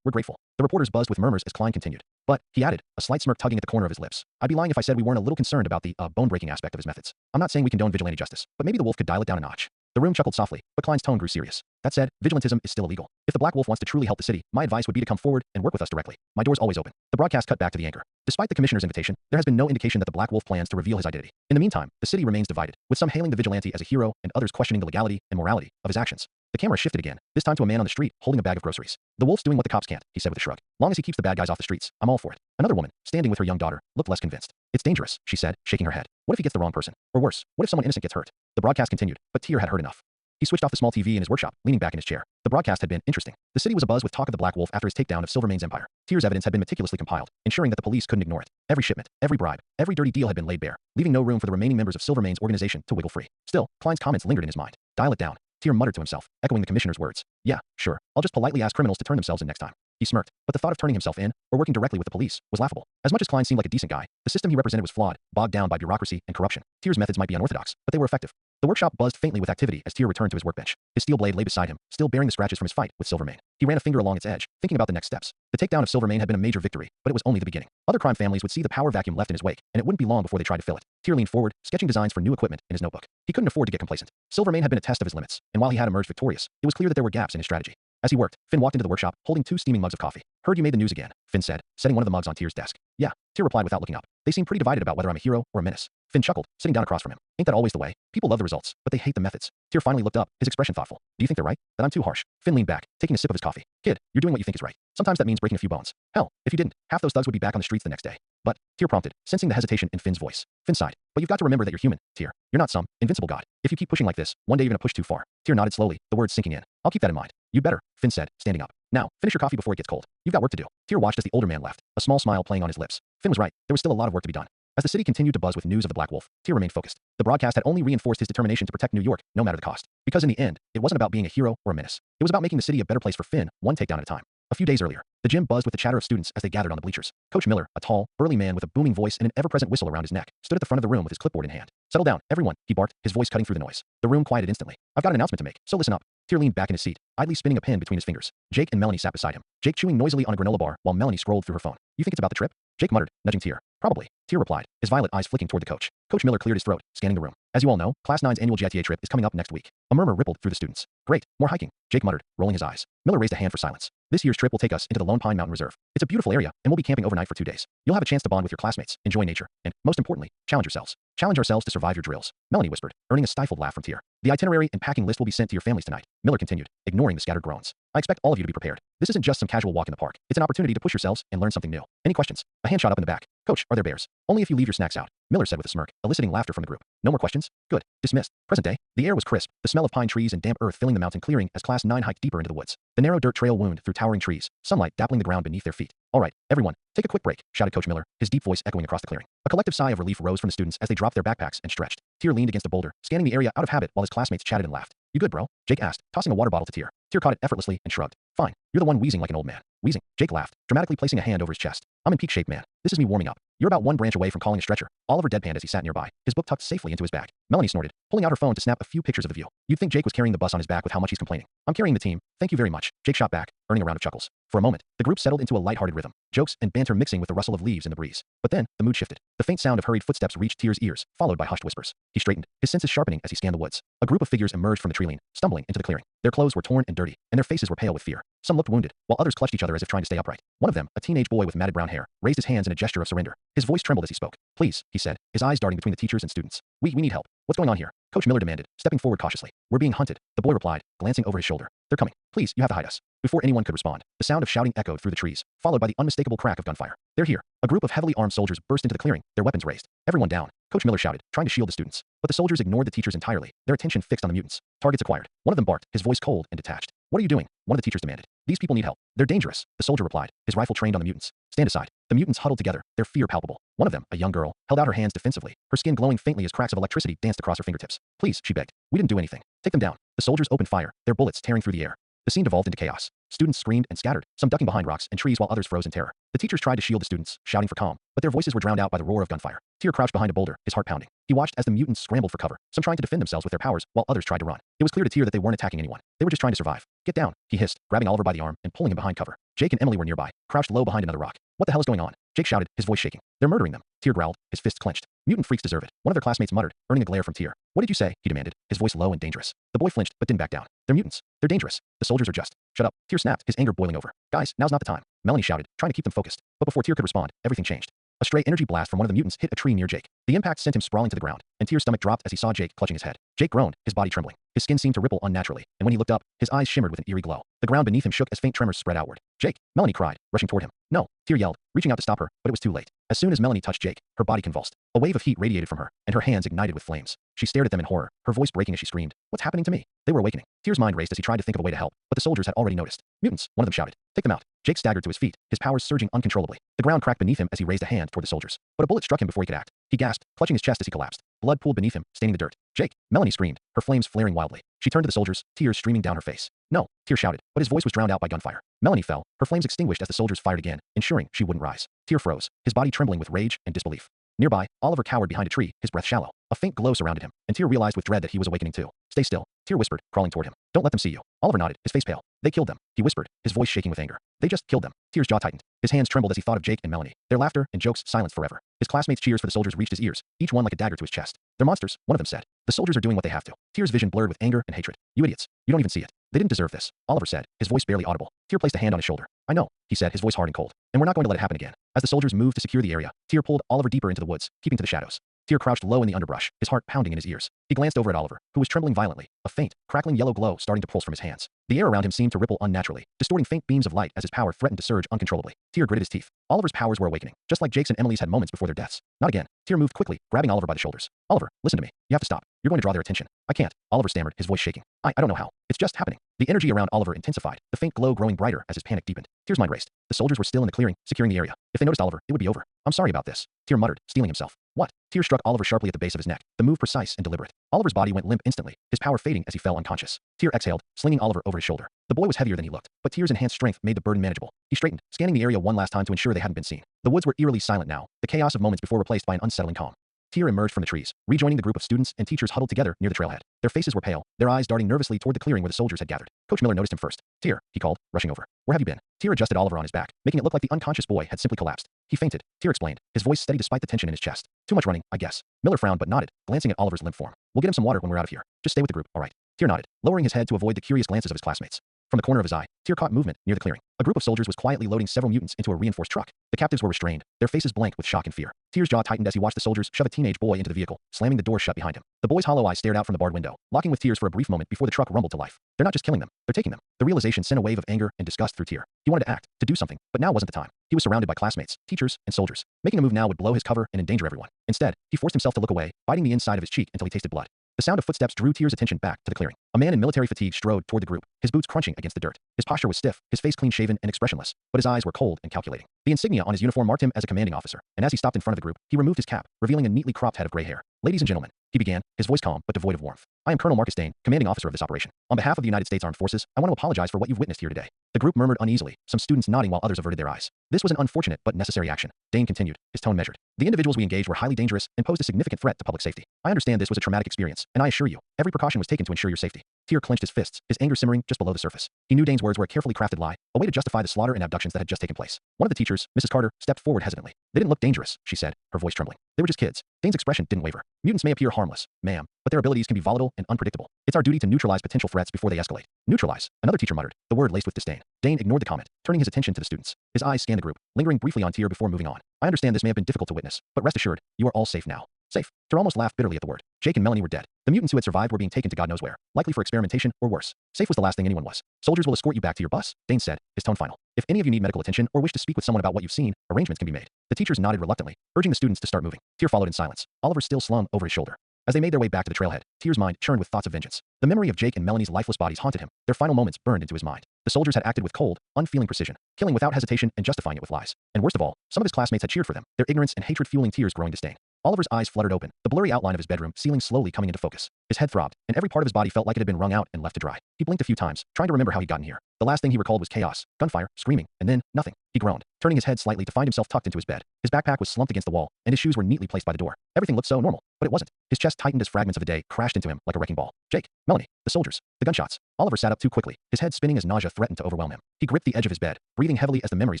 Speaker 1: grateful. The reporters buzzed with murmurs as Klein continued. But, he added, a slight smirk tugging at the corner of his lips, I'd be lying if I said we weren't a little concerned about the bone-breaking aspect of his methods. I'm not saying we condone vigilante justice, but maybe the wolf could dial it down a notch. The room chuckled softly, but Klein's tone grew serious. That said, vigilantism is still illegal. If the Black Wolf wants to truly help the city, my advice would be to come forward and work with us directly. My door's always open. The broadcast cut back to the anchor. Despite the commissioner's invitation, there has been no indication that the Black Wolf plans to reveal his identity. In the meantime, the city remains divided, with some hailing the vigilante as a hero and others questioning the legality and morality of his actions. The camera shifted again, this time to a man on the street holding a bag of groceries. The wolf's doing what the cops can't, he said with a shrug. Long as he keeps the bad guys off the streets, I'm all for it. Another woman, standing with her young daughter, looked less convinced. It's dangerous, she said, shaking her head. What if he gets the wrong person? Or worse, what if someone innocent gets hurt? The broadcast continued, but Tyr had heard enough. He switched off the small TV in his workshop, leaning back in his chair. The broadcast had been interesting. The city was abuzz with talk of the Black Wolf after his takedown of Silvermane's empire. Tyr's evidence had been meticulously compiled, ensuring that the police couldn't ignore it. Every shipment, every bribe, every dirty deal had been laid bare, leaving no room for the remaining members of Silvermane's organization to wiggle free. Still, Klein's comments lingered in his mind. Dial it down. Tyr muttered to himself, echoing the commissioner's words. Yeah, sure. I'll just politely ask criminals to turn themselves in next time. He smirked, but the thought of turning himself in, or working directly with the police, was laughable. As much as Klein seemed like a decent guy, the system he represented was flawed, bogged down by bureaucracy and corruption. Tyr's methods might be unorthodox, but they were effective. The workshop buzzed faintly with activity as Tyr returned to his workbench. His steel blade lay beside him, still bearing the scratches from his fight with Silvermane. He ran a finger along its edge, thinking about the next steps. The takedown of Silvermane had been a major victory, but it was only the beginning. Other crime families would see the power vacuum left in his wake, and it wouldn't be long before they tried to fill it. Tyr leaned forward, sketching designs for new equipment in his notebook. He couldn't afford to get complacent. Silvermane had been a test of his limits, and while he had emerged victorious, it was clear that there were gaps in his strategy. As he worked, Finn walked into the workshop, holding 2 steaming mugs of coffee. Heard you made the news again, Finn said, setting one of the mugs on Tyr's desk. Yeah, Tyr replied without looking up. They seem pretty divided about whether I'm a hero or a menace. Finn chuckled, sitting down across from him. Ain't that always the way? People love the results, but they hate the methods. Tyr finally looked up, his expression thoughtful. Do you think they're right? That I'm too harsh? Finn leaned back, taking a sip of his coffee. Kid, you're doing what you think is right. Sometimes that means breaking a few bones. Hell, if you didn't, half those thugs would be back on the streets the next day. But, Tyr prompted, sensing the hesitation in Finn's voice. Finn sighed. But you've got to remember that you're human, Tyr. You're not some invincible god. If you keep pushing like this, one day you're gonna push too far. Tyr nodded slowly, the words sinking in. I'll keep that in mind. You better, Finn said, standing up. Now, finish your coffee before it gets cold. You've got work to do. Tyr watched as the older man left, a small smile playing on his lips. Finn was right. There was still a lot of work to be done. As the city continued to buzz with news of the Black Wolf, Tyr remained focused. The broadcast had only reinforced his determination to protect New York, no matter the cost. Because in the end, it wasn't about being a hero or a menace. It was about making the city a better place for Finn, one takedown at a time. A few days earlier, the gym buzzed with the chatter of students as they gathered on the bleachers. Coach Miller, a tall, burly man with a booming voice and an ever-present whistle around his neck, stood at the front of the room with his clipboard in hand. Settle down, everyone, he barked, his voice cutting through the noise. The room quieted instantly. I've got an announcement to make, so listen up. Tyr leaned back in his seat, idly spinning a pen between his fingers. Jake and Melanie sat beside him, Jake chewing noisily on a granola bar while Melanie scrolled through her phone. You think it's about the trip? Jake muttered, nudging Tyr. Probably, Tyr replied, his violet eyes flicking toward the coach. Coach Miller cleared his throat, scanning the room. As you all know, Class 9's annual GITA trip is coming up next week. A murmur rippled through the students. Great, more hiking, Jake muttered, rolling his eyes. Miller raised a hand for silence. This year's trip will take us into the Lone Pine Mountain Reserve. It's a beautiful area, and we'll be camping overnight for 2 days. You'll have a chance to bond with your classmates, enjoy nature, and, most importantly, challenge yourselves. Challenge ourselves to survive your drills, Melanie whispered, earning a stifled laugh from Tyr. The itinerary and packing list will be sent to your families tonight, Miller continued, ignoring the scattered groans. I expect all of you to be prepared. This isn't just some casual walk in the park. It's an opportunity to push yourselves and learn something new. Any questions? A hand shot up in the back. Coach, are there bears? Only if you leave your snacks out, Miller said with a smirk, eliciting laughter from the group. No more questions? Good. Dismissed. Present day. The air was crisp, the smell of pine trees and damp earth filling the mountain clearing as Class 9 hiked deeper into the woods. The narrow dirt trail wound through towering trees, sunlight dappling the ground beneath their feet. All right, everyone, take a quick break, shouted Coach Miller, his deep voice echoing across the clearing. A collective sigh of relief rose from the students as they dropped their backpacks and stretched. Tyr leaned against a boulder, scanning the area out of habit while his classmates chatted and laughed. You good, bro? Jake asked, tossing a water bottle to Tyr. Tyr caught it effortlessly and shrugged. Fine. You're the one wheezing like an old man. Wheezing. Jake laughed, dramatically placing a hand over his chest. I'm in peak shape, man. This is me warming up. You're about one branch away from calling a stretcher. Oliver deadpanned as he sat nearby, his book tucked safely into his bag. Melanie snorted, pulling out her phone to snap a few pictures of the view. You'd think Jake was carrying the bus on his back with how much he's complaining. I'm carrying the team. Thank you very much. Jake shot back, earning a round of chuckles. For a moment, the group settled into a lighthearted rhythm, jokes and banter mixing with the rustle of leaves in the breeze. But then, the mood shifted. The faint sound of hurried footsteps reached Tyr's ears, followed by hushed whispers. He straightened, his senses sharpening as he scanned the woods. A group of figures emerged from the tree line, stumbling into the clearing. Their clothes were torn and dirty, and their faces were pale with fear. Some looked wounded, while others clutched each other as if trying to stay upright. One of them, a teenage boy with matted brown hair, raised his hands in a gesture of surrender. His voice trembled as he spoke. Please, he said, his eyes darting between the teachers and students. We need help. What's going on here? Coach Miller demanded, stepping forward cautiously. We're being hunted, the boy replied, glancing over his shoulder. They're coming. Please, you have to hide us. Before anyone could respond, the sound of shouting echoed through the trees, followed by the unmistakable crack of gunfire. They're here. A group of heavily armed soldiers burst into the clearing, their weapons raised. Everyone down, Coach Miller shouted, trying to shield the students. But the soldiers ignored the teachers entirely, their attention fixed on the mutants. Targets acquired. One of them barked, his voice cold and detached. What are you doing? One of the teachers demanded. These people need help. They're dangerous, the soldier replied, his rifle trained on the mutants. Stand aside. The mutants huddled together, their fear palpable. One of them, a young girl, held out her hands defensively, her skin glowing faintly as cracks of electricity danced across her fingertips. Please, she begged. We didn't do anything. Take them down. The soldiers opened fire, their bullets tearing through the air. The scene devolved into chaos. Students screamed and scattered, some ducking behind rocks and trees while others froze in terror. The teachers tried to shield the students, shouting for calm, but their voices were drowned out by the roar of gunfire. Tyr crouched behind a boulder, his heart pounding. He watched as the mutants scrambled for cover, some trying to defend themselves with their powers, while others tried to run. It was clear to Tyr that they weren't attacking anyone. They were just trying to survive. Get down, he hissed, grabbing Oliver by the arm and pulling him behind cover. Jake and Emily were nearby, crouched low behind another rock. What the hell is going on? Jake shouted, his voice shaking. They're murdering them. Tyr growled, his fists clenched. Mutant freaks deserve it, one of their classmates muttered, earning a glare from Tyr. What did you say? He demanded, his voice low and dangerous. The boy flinched, but didn't back down. They're mutants. They're dangerous. The soldiers are just. Shut up. Tyr snapped, his anger boiling over. Guys, now's not the time. Melanie shouted, trying to keep them focused. But before Tyr could respond, everything changed. A stray energy blast from one of the mutants hit a tree near Jake. The impact sent him sprawling to the ground, and Tyr's stomach dropped as he saw Jake clutching his head. Jake groaned, his body trembling. His skin seemed to ripple unnaturally, and when he looked up, his eyes shimmered with an eerie glow. The ground beneath him shook as faint tremors spread outward. Jake! Melanie cried, rushing toward him. No! Tyr yelled, reaching out to stop her, but it was too late. As soon as Melanie touched Jake, her body convulsed. A wave of heat radiated from her, and her hands ignited with flames. She stared at them in horror, her voice breaking as she screamed, "What's happening to me?" They were awakening. Tyr's mind raced as he tried to think of a way to help, but the soldiers had already noticed. Mutants, one of them shouted. Take them out. Jake staggered to his feet, his powers surging uncontrollably. The ground cracked beneath him as he raised a hand toward the soldiers, but a bullet struck him before he could act. He gasped, clutching his chest as he collapsed. Blood pooled beneath him, staining the dirt. Jake! Melanie screamed, her flames flaring wildly. She turned to the soldiers, tears streaming down her face. No! Tyr shouted, but his voice was drowned out by gunfire. Melanie fell, her flames extinguished as the soldiers fired again, ensuring she wouldn't rise. Tyr froze, his body trembling with rage and disbelief. Nearby, Oliver cowered behind a tree, his breath shallow. A faint glow surrounded him, and Tyr realized with dread that he was awakening too. Stay still, Tyr whispered, crawling toward him. Don't let them see you. Oliver nodded, his face pale. They killed them, he whispered, his voice shaking with anger. They just killed them. Tyr's jaw tightened. His hands trembled as he thought of Jake and Melanie. Their laughter and jokes silenced forever. His classmates' cheers for the soldiers reached his ears, each one like a dagger to his chest. They're monsters, one of them said. The soldiers are doing what they have to. Tyr's vision blurred with anger and hatred. You idiots. You don't even see it. They didn't deserve this, Oliver said, his voice barely audible. Tyr placed a hand on his shoulder. I know, he said, his voice hard and cold. And we're not going to let it happen again. As the soldiers moved to secure the area, Tyr pulled Oliver deeper into the woods, keeping to the shadows. Tyr crouched low in the underbrush, his heart pounding in his ears. He glanced over at Oliver, who was trembling violently, a faint, crackling yellow glow starting to pulse from his hands. The air around him seemed to ripple unnaturally, distorting faint beams of light as his power threatened to surge uncontrollably. Tyr gritted his teeth. Oliver's powers were awakening, just like Jake's and Emily's had moments before their deaths. Not again. Tyr moved quickly, grabbing Oliver by the shoulders. Oliver, listen to me. You have to stop. You're going to draw their attention. I can't. Oliver stammered, his voice shaking. I don't know how. It's just happening. The energy around Oliver intensified, the faint glow growing brighter as his panic deepened. Tyr's mind raced. The soldiers were still in the clearing, securing the area. If they noticed Oliver, it would be over. I'm sorry about this, Tyr muttered, steeling himself. What? Tyr struck Oliver sharply at the base of his neck, the move precise and deliberate. Oliver's body went limp instantly, his power fading as he fell unconscious. Tyr exhaled, slinging Oliver over his shoulder. The boy was heavier than he looked, but Tyr's enhanced strength made the burden manageable. He straightened, scanning the area one last time to ensure they hadn't been seen. The woods were eerily silent now, the chaos of moments before replaced by an unsettling calm. Tyr emerged from the trees, rejoining the group of students and teachers huddled together near the trailhead. Their faces were pale, their eyes darting nervously toward the clearing where the soldiers had gathered. Coach Miller noticed him first. Tyr, he called, rushing over. Where have you been? Tyr adjusted Oliver on his back, making it look like the unconscious boy had simply collapsed. He fainted, Tyr explained, his voice steady despite the tension in his chest. Too much running, I guess. Miller frowned but nodded, glancing at Oliver's limp form. We'll get him some water when we're out of here. Just stay with the group, all right? Tyr nodded, lowering his head to avoid the curious glances of his classmates. From the corner of his eye, Tyr caught movement near the clearing. A group of soldiers was quietly loading several mutants into a reinforced truck. The captives were restrained, their faces blank with shock and fear. Tyr's jaw tightened as he watched the soldiers shove a teenage boy into the vehicle, slamming the door shut behind him. The boy's hollow eye stared out from the barred window, locking with Tyr's for a brief moment before the truck rumbled to life. They're not just killing them, they're taking them. The realization sent a wave of anger and disgust through Tyr. He wanted to act, to do something, but now wasn't the time. He was surrounded by classmates, teachers, and soldiers. Making a move now would blow his cover and endanger everyone. Instead, he forced himself to look away, biting the inside of his cheek until he tasted blood. The sound of footsteps drew Tyr's attention back to the clearing. A man in military fatigue strode toward the group, his boots crunching against the dirt. His posture was stiff, his face clean-shaven and expressionless, but his eyes were cold and calculating. The insignia on his uniform marked him as a commanding officer, and as he stopped in front of the group, he removed his cap, revealing a neatly cropped head of gray hair. Ladies and gentlemen, he began, his voice calm but devoid of warmth. I am Colonel Marcus Dane, commanding officer of this operation. On behalf of the United States Armed Forces, I want to apologize for what you've witnessed here today. The group murmured uneasily, some students nodding while others averted their eyes. This was an unfortunate but necessary action, Dane continued, his tone measured. The individuals we engaged were highly dangerous and posed a significant threat to public safety. I understand this was a traumatic experience, and I assure you, every precaution was taken to ensure your safety. Tyr clenched his fists, his anger simmering just below the surface. He knew Dane's words were a carefully crafted lie, a way to justify the slaughter and abductions that had just taken place. One of the teachers, Mrs. Carter, stepped forward hesitantly. They didn't look dangerous, she said, her voice trembling. They were just kids. Dane's expression didn't waver. Mutants may appear harmless, ma'am, but their abilities can be volatile and unpredictable. It's our duty to neutralize potential threats before they escalate. Neutralize, another teacher muttered, the word laced with disdain. Dane ignored the comment, turning his attention to the students. His eyes scanned the group, lingering briefly on Tyr before moving on. I understand this may have been difficult to witness, but rest assured, you are all safe now. Safe. Tyr almost laughed bitterly at the word. Jake and Melanie were dead. The mutants who had survived were being taken to God knows where, likely for experimentation or worse. Safe was the last thing anyone was. Soldiers will escort you back to your bus, Dane said, his tone final. If any of you need medical attention or wish to speak with someone about what you've seen, arrangements can be made. The teachers nodded reluctantly, urging the students to start moving. Tyr followed in silence, Oliver still slung over his shoulder. As they made their way back to the trailhead, Tyr's mind churned with thoughts of vengeance. The memory of Jake and Melanie's lifeless bodies haunted him. Their final moments burned into his mind. The soldiers had acted with cold, unfeeling precision, killing without hesitation and justifying it with lies. And worst of all, some of his classmates had cheered for them, their ignorance and hatred fueling Tyr's growing disdain. Oliver's eyes fluttered open, the blurry outline of his bedroom ceiling slowly coming into focus. His head throbbed, and every part of his body felt like it had been wrung out and left to dry. He blinked a few times, trying to remember how he'd gotten here. The last thing he recalled was chaos, gunfire, screaming, and then nothing. He groaned, turning his head slightly to find himself tucked into his bed. His backpack was slumped against the wall, and his shoes were neatly placed by the door. Everything looked so normal, but it wasn't. His chest tightened as fragments of the day crashed into him like a wrecking ball. Jake, Melanie, the soldiers, the gunshots. Oliver sat up too quickly, his head spinning as nausea threatened to overwhelm him. He gripped the edge of his bed, breathing heavily as the memories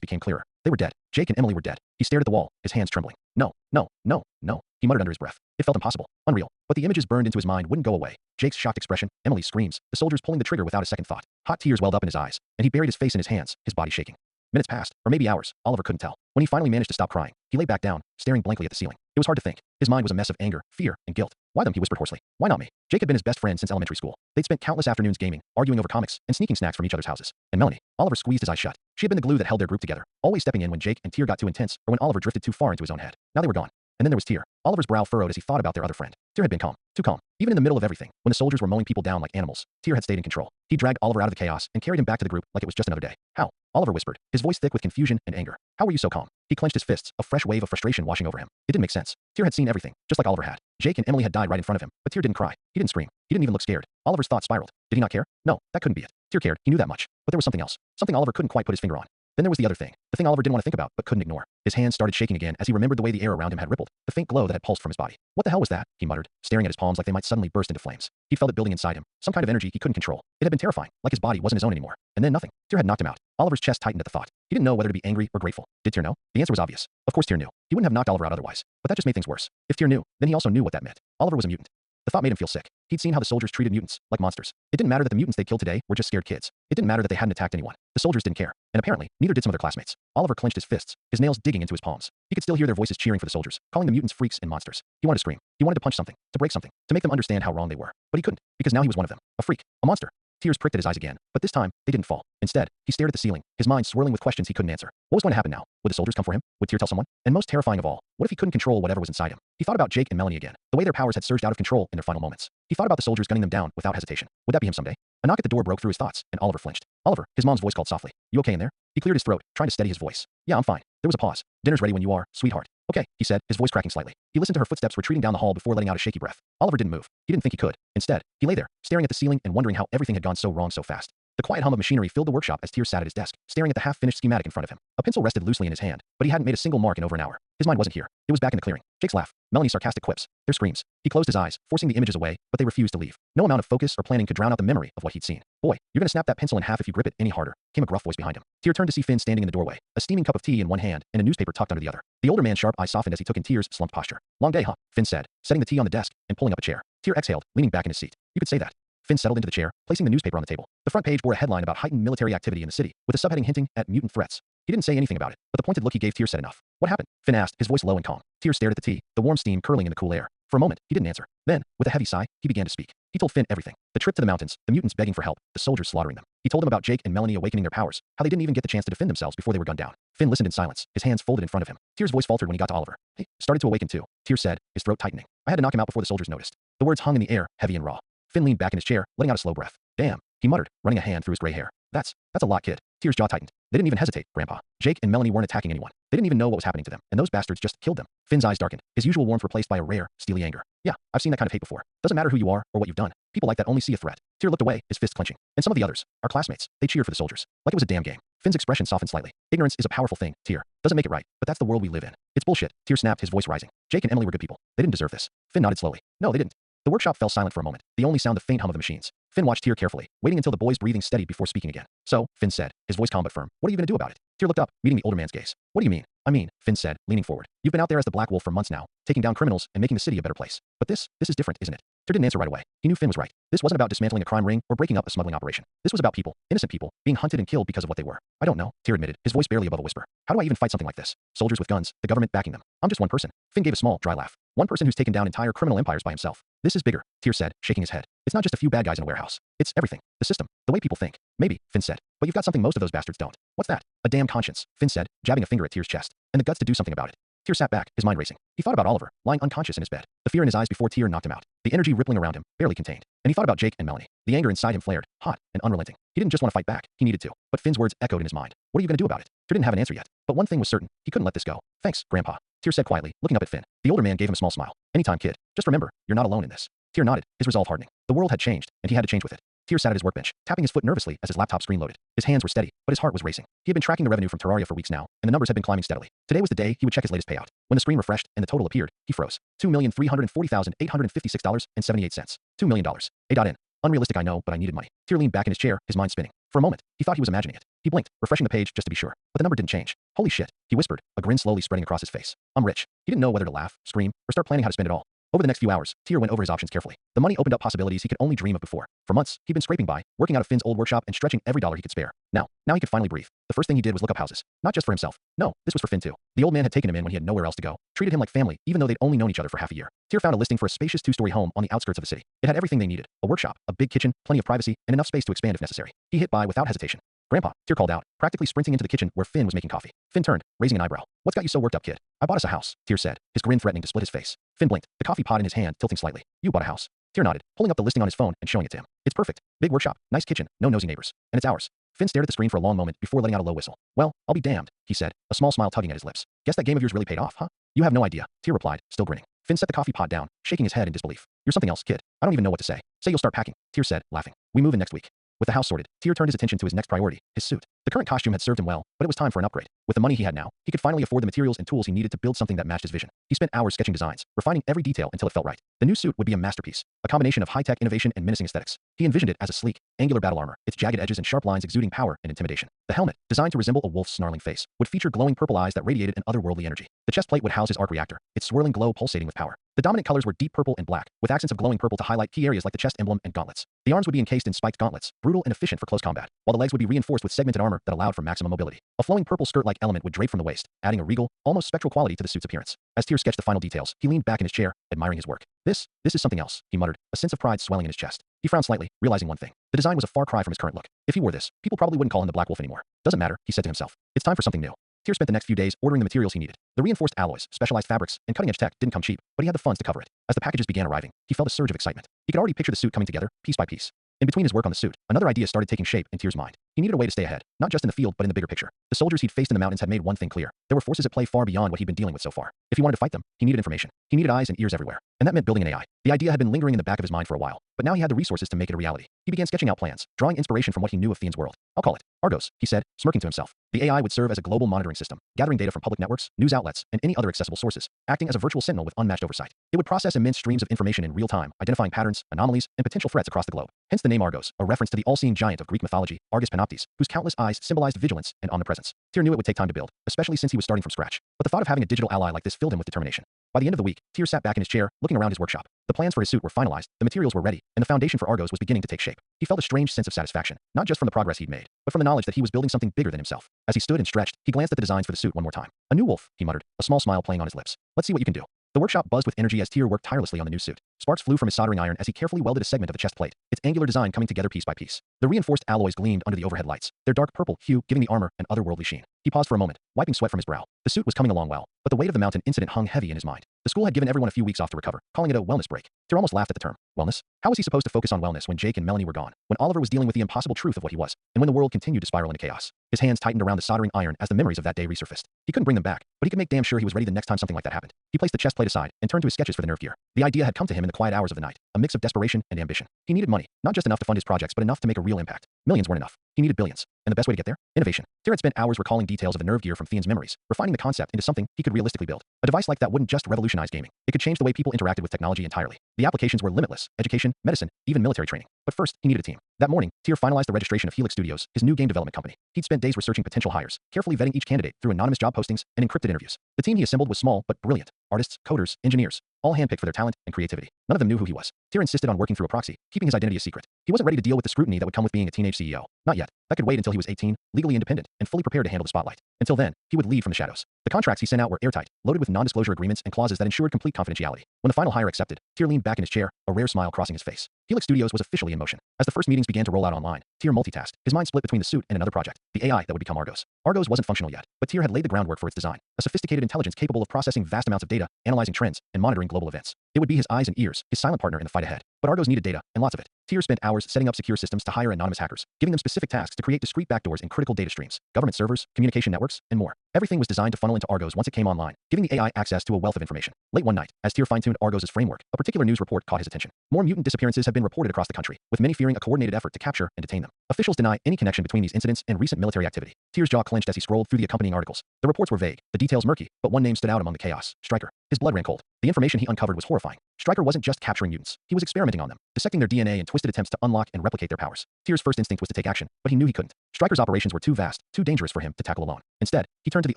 Speaker 1: became clearer. They were dead. Jake and Emily were dead. He stared at the wall, his hands trembling. No, no, no, no, he muttered under his breath. It felt impossible, unreal, but the images burned into his mind wouldn't go away. Jake's shocked expression, Emily's screams, the soldiers pulling the trigger without a second thought. Hot tears welled up in his eyes, and he buried his face in his hands, his body shaking. Minutes passed, or maybe hours, Oliver couldn't tell. When he finally managed to stop crying, he lay back down, staring blankly at the ceiling. It was hard to think. His mind was a mess of anger, fear, and guilt. Why them, he whispered hoarsely. Why not me? Jake had been his best friend since elementary school. They'd spent countless afternoons gaming, arguing over comics, and sneaking snacks from each other's houses. And Melanie. Oliver squeezed his eyes shut. She had been the glue that held their group together, always stepping in when Jake and Tyr got too intense, or when Oliver drifted too far into his own head. Now they were gone. And then there was Tyr. Oliver's brow furrowed as he thought about their other friend. Tyr had been calm, too calm. Even in the middle of everything, when the soldiers were mowing people down like animals, Tyr had stayed in control. He dragged Oliver out of the chaos and carried him back to the group like it was just another day. How? Oliver whispered, his voice thick with confusion and anger. How were you so calm? He clenched his fists, a fresh wave of frustration washing over him. It didn't make sense. Tyr had seen everything, just like Oliver had. Jake and Emily had died right in front of him, but Tyr didn't cry. He didn't scream. He didn't even look scared. Oliver's thoughts spiraled. Did he not care? No, that couldn't be it. Tyr cared, he knew that much. But there was something else. Something Oliver couldn't quite put his finger on. Then there was the other thing. The thing Oliver didn't want to think about, but couldn't ignore. His hands started shaking again as he remembered the way the air around him had rippled, the faint glow that had pulsed from his body. What the hell was that? He muttered, staring at his palms like they might suddenly burst into flames. He felt it building inside him, some kind of energy he couldn't control. It had been terrifying, like his body wasn't his own anymore. And then nothing. Tyr had knocked him out. Oliver's chest tightened at the thought. He didn't know whether to be angry or grateful. Did Tyr know? The answer was obvious. Of course Tyr knew. He wouldn't have knocked Oliver out otherwise. But that just made things worse. If Tyr knew, then he also knew what that meant. Oliver was a mutant. The thought made him feel sick. He'd seen how the soldiers treated mutants, like monsters. It didn't matter that the mutants they killed today were just scared kids. It didn't matter that they hadn't attacked anyone. The soldiers didn't care. And apparently, neither did some of their classmates. Oliver clenched his fists, his nails digging into his palms. He could still hear their voices cheering for the soldiers, calling the mutants freaks and monsters. He wanted to scream. He wanted to punch something, to break something, to make them understand how wrong they were. But he couldn't, because now he was one of them. A freak. A monster. Tears pricked at his eyes again, but this time, they didn't fall. Instead, he stared at the ceiling, his mind swirling with questions he couldn't answer. What was going to happen now? Would the soldiers come for him? Would Tyr tell someone? And most terrifying of all, what if he couldn't control whatever was inside him? He thought about Jake and Melanie again, the way their powers had surged out of control in their final moments. He thought about the soldiers gunning them down without hesitation. Would that be him someday? A knock at the door broke through his thoughts, and Oliver flinched. Oliver, his mom's voice called softly. You okay in there? He cleared his throat, trying to steady his voice. Yeah, I'm fine. There was a pause. Dinner's ready when you are, sweetheart. Okay, he said, his voice cracking slightly. He listened to her footsteps retreating down the hall before letting out a shaky breath. Oliver didn't move. He didn't think he could. Instead, he lay there, staring at the ceiling and wondering how everything had gone so wrong so fast. The quiet hum of machinery filled the workshop as Tyr sat at his desk, staring at the half-finished schematic in front of him. A pencil rested loosely in his hand, but he hadn't made a single mark in over an hour. His mind wasn't here. It was back in the clearing. Jake's laugh, Melanie's sarcastic quips, their screams. He closed his eyes, forcing the images away, but they refused to leave. No amount of focus or planning could drown out the memory of what he'd seen. Boy, you're gonna snap that pencil in half if you grip it any harder, came a gruff voice behind him. Tyr turned to see Finn standing in the doorway, a steaming cup of tea in one hand and a newspaper tucked under the other. The older man's sharp eyes softened as he took in Tyr's slumped posture. Long day, huh? Finn said, setting the tea on the desk and pulling up a chair. Tyr exhaled, leaning back in his seat. You could say that. Finn settled into the chair, placing the newspaper on the table. The front page bore a headline about heightened military activity in the city, with a subheading hinting at mutant threats. He didn't say anything about it, but the pointed look he gave Tyr said enough. What happened? Finn asked, his voice low and calm. Tyr stared at the tea, the warm steam curling in the cool air. For a moment, he didn't answer. Then, with a heavy sigh, he began to speak. He told Finn everything. The trip to the mountains, the mutants begging for help, the soldiers slaughtering them. He told him about Jake and Melanie awakening their powers, how they didn't even get the chance to defend themselves before they were gunned down. Finn listened in silence, his hands folded in front of him. Tyr's voice faltered when he got to Oliver. He started to awaken too, Tyr said, his throat tightening. I had to knock him out before the soldiers noticed. The words hung in the air, heavy and raw. Finn leaned back in his chair, letting out a slow breath. Damn, he muttered, running a hand through his gray hair. That's a lot, kid. Tyr's jaw tightened. They didn't even hesitate, Grandpa. Jake and Melanie weren't attacking anyone. They didn't even know what was happening to them, and those bastards just killed them. Finn's eyes darkened, his usual warmth replaced by a rare, steely anger. Yeah, I've seen that kind of hate before. Doesn't matter who you are or what you've done. People like that only see a threat. Tyr looked away, his fists clenching. And some of the others, our classmates, they cheered for the soldiers. Like it was a damn game. Finn's expression softened slightly. Ignorance is a powerful thing, Tyr. Doesn't make it right, but that's the world we live in. It's bullshit. Tyr snapped, his voice rising. Jake and Emily were good people. They didn't deserve this. Finn nodded slowly. No, they didn't. The workshop fell silent for a moment, the only sound the faint hum of the machines. Finn watched Tyr carefully, waiting until the boy's breathing steadied before speaking again. So, Finn said, his voice calm but firm, what are you going to do about it? Tyr looked up, meeting the older man's gaze. What do you mean? I mean, Finn said, leaning forward. You've been out there as the Black Wolf for months now, taking down criminals and making the city a better place. But this is different, isn't it? Tyr didn't answer right away. He knew Finn was right. This wasn't about dismantling a crime ring or breaking up a smuggling operation. This was about people, innocent people, being hunted and killed because of what they were. I don't know, Tyr admitted, his voice barely above a whisper. How do I even fight something like this? Soldiers with guns, the government backing them. I'm just one person. Finn gave a small, dry laugh. One person who's taken down entire criminal empires by himself. This is bigger, Tyr said, shaking his head. It's not just a few bad guys in a warehouse. It's everything. The system. The way people think. Maybe, Finn said. But you've got something most of those bastards don't. What's that? A damn conscience, Finn said, jabbing a finger at Tyr's chest. And the guts to do something about it. Tyr sat back, his mind racing. He thought about Oliver, lying unconscious in his bed. The fear in his eyes before Tyr knocked him out. The energy rippling around him, barely contained. And he thought about Jake and Melanie. The anger inside him flared, hot and unrelenting. He didn't just want to fight back, he needed to. But Finn's words echoed in his mind. What are you going to do about it? Tyr didn't have an answer yet. But one thing was certain, he couldn't let this go. Thanks, Grandpa. Tyr said quietly, looking up at Finn. The older man gave him a small smile. Anytime, kid. Just remember, you're not alone in this. Tyr nodded, his resolve hardening. The world had changed, and he had to change with it. Tyr sat at his workbench, tapping his foot nervously as his laptop screen loaded. His hands were steady, but his heart was racing. He had been tracking the revenue from Terraria for weeks now, and the numbers had been climbing steadily. Today was the day he would check his latest payout. When the screen refreshed and the total appeared, he froze. $2,340,856.78. $2 million. A.in. Unrealistic, I know, but I needed money. Tyr leaned back in his chair, his mind spinning. For a moment, he thought he was imagining it. He blinked, refreshing the page just to be sure. But the number didn't change. Holy shit, he whispered, a grin slowly spreading across his face. I'm rich. He didn't know whether to laugh, scream, or start planning how to spend it all. Over the next few hours, Tyr went over his options carefully. The money opened up possibilities he could only dream of before. For months, he'd been scraping by, working out of Finn's old workshop and stretching every dollar he could spare. Now he could finally breathe. The first thing he did was look up houses. Not just for himself. No, this was for Finn too. The old man had taken him in when he had nowhere else to go, treated him like family, even though they'd only known each other for half a year. Tyr found a listing for a spacious two-story home on the outskirts of the city. It had everything they needed. A workshop, a big kitchen, plenty of privacy, and enough space to expand if necessary. He hit buy without hesitation. Grandpa, Tyr called out, practically sprinting into the kitchen where Finn was making coffee. Finn turned, raising an eyebrow. What's got you so worked up, kid? I bought us a house, Tyr said, his grin threatening to split his face. Finn blinked, the coffee pot in his hand tilting slightly. You bought a house. Tyr nodded, pulling up the listing on his phone and showing it to him. It's perfect. Big workshop, nice kitchen, no nosy neighbors. And it's ours. Finn stared at the screen for a long moment before letting out a low whistle. Well, I'll be damned, he said, a small smile tugging at his lips. Guess that game of yours really paid off, huh? You have no idea, Tyr replied, still grinning. Finn set the coffee pot down, shaking his head in disbelief. You're something else, kid. I don't even know what to say. Say you'll start packing, Tyr said, laughing. We move in next week. With the house sorted, Tyr turned his attention to his next priority, his suit. The current costume had served him well, but it was time for an upgrade. With the money he had now, he could finally afford the materials and tools he needed to build something that matched his vision. He spent hours sketching designs, refining every detail until it felt right. The new suit would be a masterpiece, a combination of high-tech innovation and menacing aesthetics. He envisioned it as a sleek, angular battle armor, its jagged edges and sharp lines exuding power and intimidation. The helmet, designed to resemble a wolf's snarling face, would feature glowing purple eyes that radiated an otherworldly energy. The chest plate would house his arc reactor, its swirling glow pulsating with power. The dominant colors were deep purple and black, with accents of glowing purple to highlight key areas like the chest emblem and gauntlets. The arms would be encased in spiked gauntlets, brutal and efficient for close combat, while the legs would be reinforced with segmented armor that allowed for maximum mobility. A flowing purple skirt-like element would drape from the waist, adding a regal, almost spectral quality to the suit's appearance. As Tyr sketched the final details, he leaned back in his chair, admiring his work. This is something else, he muttered, a sense of pride swelling in his chest. He frowned slightly, realizing one thing. The design was a far cry from his current look. If he wore this, people probably wouldn't call him the Black Wolf anymore. Doesn't matter, he said to himself. It's time for something new. Tyr spent the next few days ordering the materials he needed. The reinforced alloys, specialized fabrics, and cutting-edge tech didn't come cheap, but he had the funds to cover it. As the packages began arriving, he felt a surge of excitement. He could already picture the suit coming together, piece by piece. In between his work on the suit, another idea started taking shape in Tyr's mind. He needed a way to stay ahead, not just in the field but in the bigger picture. The soldiers he'd faced in the mountains had made one thing clear. There were forces at play far beyond what he'd been dealing with so far. If he wanted to fight them, he needed information. He needed eyes and ears everywhere. And that meant building an AI. The idea had been lingering in the back of his mind for a while, but now he had the resources to make it a reality. He began sketching out plans, drawing inspiration from what he knew of Fiend's world. I'll call it Argos, he said, smirking to himself. The AI would serve as a global monitoring system, gathering data from public networks, news outlets, and any other accessible sources, acting as a virtual sentinel with unmatched oversight. It would process immense streams of information in real time, identifying patterns, anomalies, and potential threats across the globe. Hence the name Argos, a reference to the all-seeing giant of Greek mythology, Argus Panoptes, whose countless eyes symbolized vigilance and omnipresence. Tyr knew it would take time to build, especially since he was starting from scratch. But the thought of having a digital ally like this filled him with determination. By the end of the week, Tyr sat back in his chair, looking around his workshop. The plans for his suit were finalized, the materials were ready, and the foundation for Argos was beginning to take shape. He felt a strange sense of satisfaction, not just from the progress he'd made, but from the knowledge that he was building something bigger than himself. As he stood and stretched, he glanced at the designs for the suit one more time. A new wolf, he muttered, a small smile playing on his lips. Let's see what you can do. The workshop buzzed with energy as Tyr worked tirelessly on the new suit. Sparks flew from his soldering iron as he carefully welded a segment of the chest plate, its angular design coming together piece by piece. The reinforced alloys gleamed under the overhead lights, their dark purple hue giving the armor an otherworldly sheen. He paused for a moment, wiping sweat from his brow. The suit was coming along well, but the weight of the mountain incident hung heavy in his mind. The school had given everyone a few weeks off to recover, calling it a wellness break. Tyr almost laughed at the term. Wellness? How was he supposed to focus on wellness when Jake and Melanie were gone, when Oliver was dealing with the impossible truth of what he was, and when the world continued to spiral into chaos? His hands tightened around the soldering iron as the memories of that day resurfaced. He couldn't bring them back, but he could make damn sure he was ready the next time something like that happened. He placed the chest plate aside and turned to his sketches for the nerve gear. The idea had come to him in the quiet hours of the night, a mix of desperation and ambition. He needed money, not just enough to fund his projects but enough to make a real impact. Millions weren't enough. He needed billions. And the best way to get there? Innovation. Tyr had spent hours recalling details of the nerve gear from Fiend's memories, refining the concept into something he could realistically build. A device like that wouldn't just revolutionize gaming. It could change the way people interacted with technology entirely. The applications were limitless: education, medicine, even military training. But first, he needed a team. That morning, Tyr finalized the registration of Helix Studios, his new game development company. He'd spent days researching potential hires, carefully vetting each candidate through anonymous job postings and encrypted interviews. The team he assembled was small but brilliant. Artists, coders, engineers, all handpicked for their talent and creativity. None of them knew who he was. Tyr insisted on working through a proxy, keeping his identity a secret. He wasn't ready to deal with the scrutiny that would come with being a teenage CEO. Not yet. That could wait until he was 18, legally independent, and fully prepared to handle the spotlight. Until then, he would lead from the shadows. The contracts he sent out were airtight, loaded with non-disclosure agreements and clauses that ensured complete confidentiality. When the final hire accepted, Tyr leaned back in his chair, a rare smile crossing his face. Helix Studios was officially in motion. As the first meetings began to roll out online, Tyr multitasked, his mind split between the suit and another project, the AI that would become Argos. Argos wasn't functional yet, but Tyr had laid the groundwork for its design, a sophisticated intelligence capable of processing vast amounts of data, analyzing trends, and monitoring global events. It would be his eyes and ears, his silent partner in the fight ahead. But Argos needed data, and lots of it. Tyr spent hours setting up secure systems to hire anonymous hackers, giving them specific tasks to create discrete backdoors in critical data streams, government servers, communication networks, and more. Everything was designed to funnel into Argos once it came online, giving the AI access to a wealth of information. Late one night, as Tyr fine-tuned Argos' framework, a particular news report caught his attention. More mutant disappearances have been reported across the country, with many fearing a coordinated effort to capture and detain them. Officials deny any connection between these incidents and recent military activity. Tyr's jaw clenched as he scrolled through the accompanying articles. The reports were vague, the details murky, but one name stood out among the chaos: Stryker. His blood ran cold. The information he uncovered was horrifying. Stryker wasn't just capturing mutants, he was experimenting on them, dissecting their DNA in twisted attempts to unlock and replicate their powers. Tyr's first instinct was to take action, but he knew he couldn't. Stryker's operations were too vast, too dangerous for him to tackle alone. Instead, he turned to the